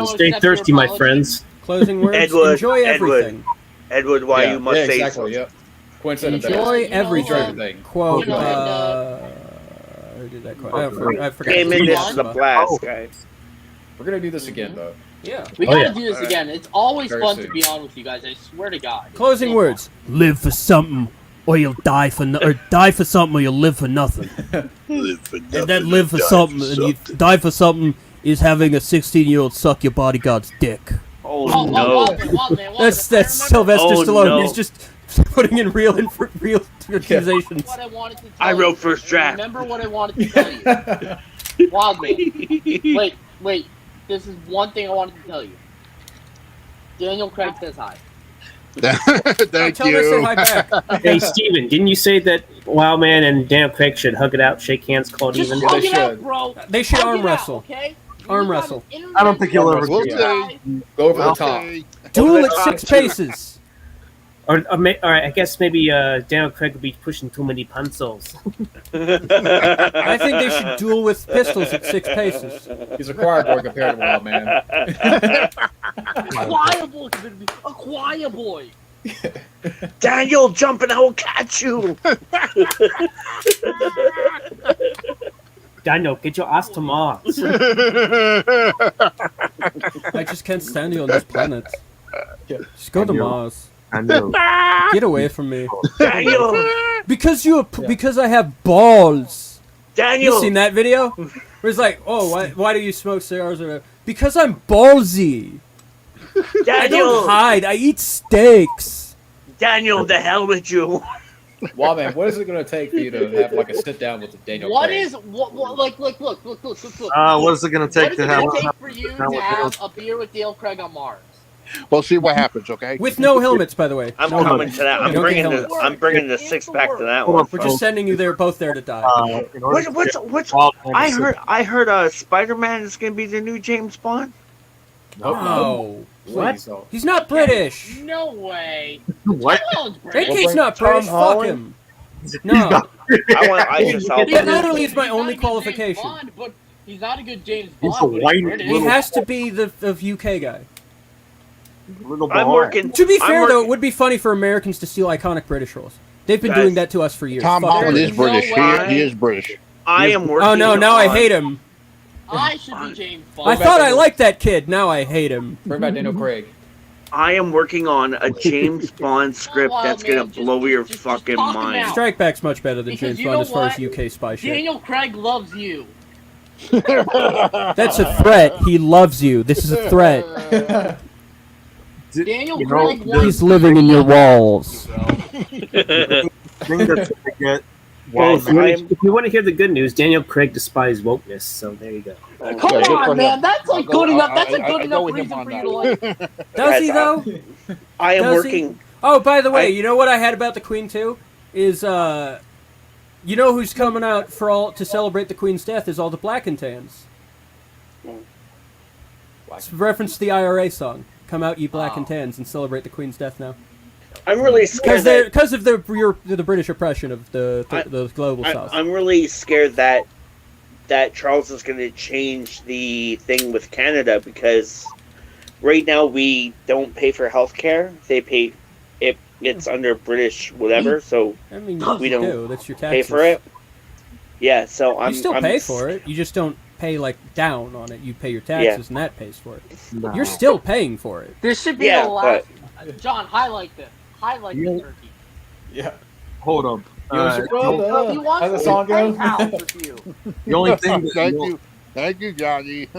Stay thirsty, my friends. Closing words. Edward, Enjoy everything. Edward, why you must say exactly. so. Yep. Quinn said it Enjoy best. everything. Quote. You know, Who did that quote? I forgot. Came in this is a blast, guys. We're gonna do this again, though. Yeah. We gotta do this again. It's always Very fun soon. to be on with you guys. I swear to God. Closing words. Live for something, or you'll die for or die for something, or you'll live for nothing. Live for nothing. And that live for something, and you die for something is having a 16-year-old suck your bodyguard's dick. Oh no! That's Sylvester Stallone. no. He's just putting in real accusations. What I wanted to tell I wrote you. first draft. Remember what I wanted to tell you. Wildman. Wait. This is one thing I wanted to tell you. Daniel Craig says hi. Thank Tell him I said you. hi back. Hey, Steven, didn't you say that Wildman and Daniel Craig should hug it out, shake hands, call it Just even? hug they it out, should. bro. They should Hug arm it out, wrestle. okay? Arm You got wrestle. an internet I don't think he'll ever We'll do see. that. Go over the top. Okay. Duel at 6 paces. Or I guess maybe Daniel Craig would be pushing too many pencils. I think they should duel with pistols at 6 paces. He's a choir boy compared to Wild Man. Choir boy. A choir boy. Daniel, jump and I will catch you. Daniel, get your ass to Mars. I just can't stand you on this planet. Just go to Mars. I know. Get away from me. Daniel, Because I have balls. Daniel. You seen that video? Where it's like, oh, why do you smoke cigars? Or because I'm ballsy. I Daniel, don't hide. I eat steaks. Daniel, the hell with you. Wild Man, what is it going to take for you to have like a sit down with Daniel What Craig? is what look. What is it going to What take is to it have? gonna take for you to have a beer with Dale Craig on Mars? We'll see what happens. Okay. With no helmets, by the way. I'm No coming helmets. to that. Don't get helmets. I'm bringing the six-pack to that Hold one. on, We're just sending you there, both there to die. In order to What's get Wildman to I heard Spider-Man is gonna be the new James Bond. No. Please don't. He's not British. No way. What? Tom Holland's That British. kid's not Tom British. Fuck Holland? him. No. Idris Elba. That literally is my He's only not a good James qualification. Bond, but he's not a good James He's Bond. a but white British. He has to be the UK guy. Little I'm boy. working. To be I'm fair, though, working- it would be funny for Americans to steal iconic British roles. They've been Guys, doing that to us for years. Tom Fuck Holland them. is British. No way. He is British. I am working. Oh no, now I on- hate him. I should be James Bond. I thought I liked that kid. Now I hate him. Bring back Daniel Craig. I am working on a James Bond script Well, that's man, gonna blow your fucking talk him mind. out. Strike Back's much better than Because James you Bond know as far as what? UK spy shit. Daniel Craig loves you. That's a threat. He loves you. This is a threat. Daniel You know, Craig wants He's living in your walls. The thing that's gonna get Well, wild, man. if you want to hear the good news, Daniel Craig despised wokeness, so there you go. Come Yeah, good for on, him. man. That's like good enough. That's a I good go enough with him reason on for you that to one. like. Does he Guys, though? I am Does he? working. Oh, by the way, you know what I had about the Queen too? Is you know who's coming out for all to celebrate the Queen's death is all the black and tans. It's reference to the IRA song. Come out, ye black and tans, and celebrate the Queen's death now. I'm really scared Because of the British oppression of the global South. I'm really scared that Charles is going to change the thing with Canada, because right now we don't pay for healthcare. They pay it's under British whatever, so I mean, we you don't do. That's your taxes. pay for it. Yeah, so You still pay for it. You just don't pay like down on it. You pay your taxes, and that pays for it. No. You're still paying for it. This should be Yeah, the last. John, highlight this. Highlight Yeah. the turkey. Yeah. Hold on. Yours brother. He wants How's the to song play go? house with you. The only thing Thank you, Johnny.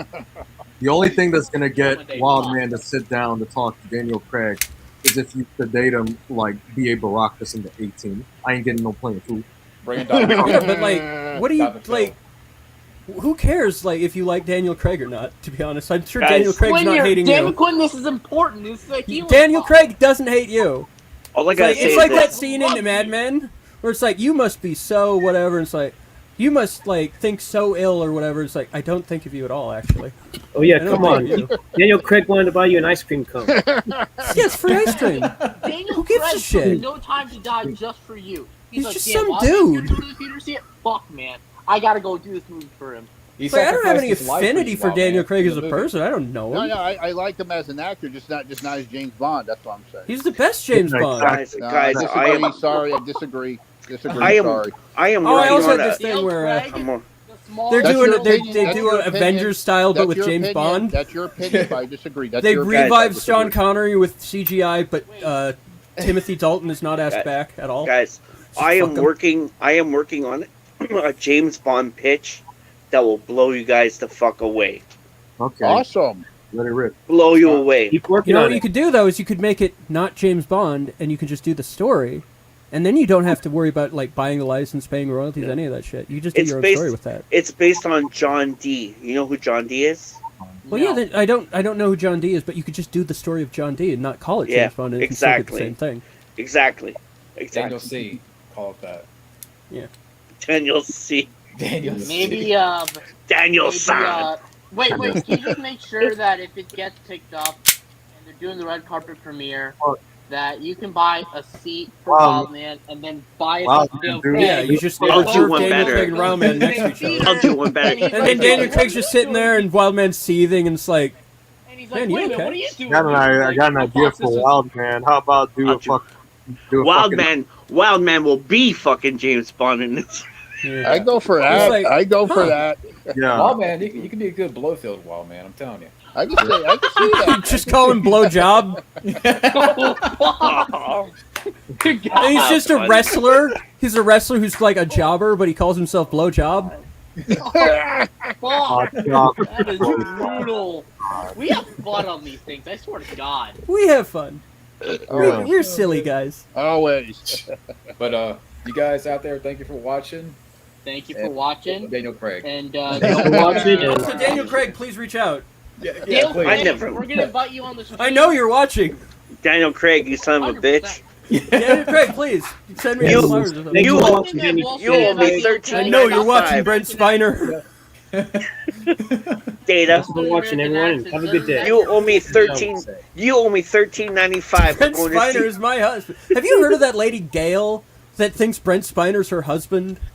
the only thing that's gonna get One day, Wildman to sit down to talk to Daniel Craig is if you sedate him like B.A. Baracus in the 18. I ain't getting no playing food. Bring it down. Yeah, but like, what do you Stop it, Phil. like? Who cares, like, if you like Daniel Craig or not? To be honest, I'm sure Guys, Daniel Craig's Quinn, not hating Damn you. it, Quinn, this is important. It's like he was Daniel fine. Craig doesn't hate you. all I It's gotta like, say it's is like this. that scene in Mad Men where it's like, you must be so whatever. And it's like, you must like think so ill or whatever. It's like, I don't think of you at all, actually. Oh yeah, I don't come on. think of you. Daniel Craig wanted to buy you an ice cream cone. Yes, free ice cream. Daniel Who gives a Craig shit? took no time to die just for you. He's like, just "Damn, some Wildman's gonna dude." go to the theater to see it? Fuck, man. I gotta go do this movie for him. He Like, I don't have sacrificed any his life affinity you, for Wild Daniel Man, Craig in as the a movie. person. I don't know No, him. no, I like him as an actor, just not as James Bond. That's what I'm saying. He's the best James Bond. Guys, No, guys, I I disagree. am, Sorry, I disagree. I am, Sorry. I am Oh, I working also on had a. this thing where I'm more- The small they're That's doing your it. They opinion. That's do your an opinion. Avengers style, but That's with your James opinion. Bond. That's your opinion. But I disagree. That's They your opinion. revived I Sean disagree. Connery with CGI, but Timothy Dalton is not asked Guys- back at all. Guys, Just I fuck am 'em. working. I am working on a James Bond pitch that will blow you guys the fuck away. Okay, Awesome. let it rip. Blow you away. Keep You working know on what you it. could do though is you could make it not James Bond, and you could just do the story, and then you don't have to worry about like buying a license, paying royalties, any of that shit. You just do It's your own based- story with that. It's based on John Dee. You know who John Dee is? Well, yeah, I don't know who John Dee is, but you could just do the story of John Dee and not call it Yeah, James Bond, and it can still get the exactly. same thing. Exactly. Daniel Exactly. C. Call it that. Daniel C. Daniel C. Maybe, Daniel maybe, San. wait, can you just make sure that if it gets picked up and they're doing the red carpet premiere, that you can buy a seat for Wow. Wildman and then buy Wow, a Daniel dude. Craig. Yeah, you just I'll do observe one Daniel better. Craig and Wildman next to each other. I'll do one better. And then Daniel Craig's just sitting there, and Wildman's seething, and it's like, And he's like, Man, you wait a minute, okay? what are you doing? I got an idea for Wildman. How about do I'll a fucking Wild Man will be fucking James Bond in this. yeah. I go for It's that. like, I go for huh. that. Yeah. Wild Man, you can be a good Blowfield Wild Man. I'm telling you. I can see that. just call him Blowjob. Oh, And he's just a wrestler. He's a wrestler who's like a jobber, but he calls himself Blowjob. Fuck, that is brutal. We have fun on these things, I swear to God. We have fun. Oh, We're silly guys. always. But you guys out there, thank you for watching. Thank you for watching. Daniel Craig. And So Daniel Craig, please reach out. Yeah, Daniel please. Craig, never- we're gonna invite you on the street. I know you're watching. Daniel Craig, you son of a bitch. Daniel Craig, please send me You- some flowers. or something. You Thank owe, you. Daniel. you owe me 13. I know you're watching, Brent Spiner. Data. Thanks for watching, everyone, and have a good day. You owe me 13. You owe me $13.95 for Brent going to Spiner see. is my husband. Have you heard of that lady Gail? that thinks Brent Spiner's her husband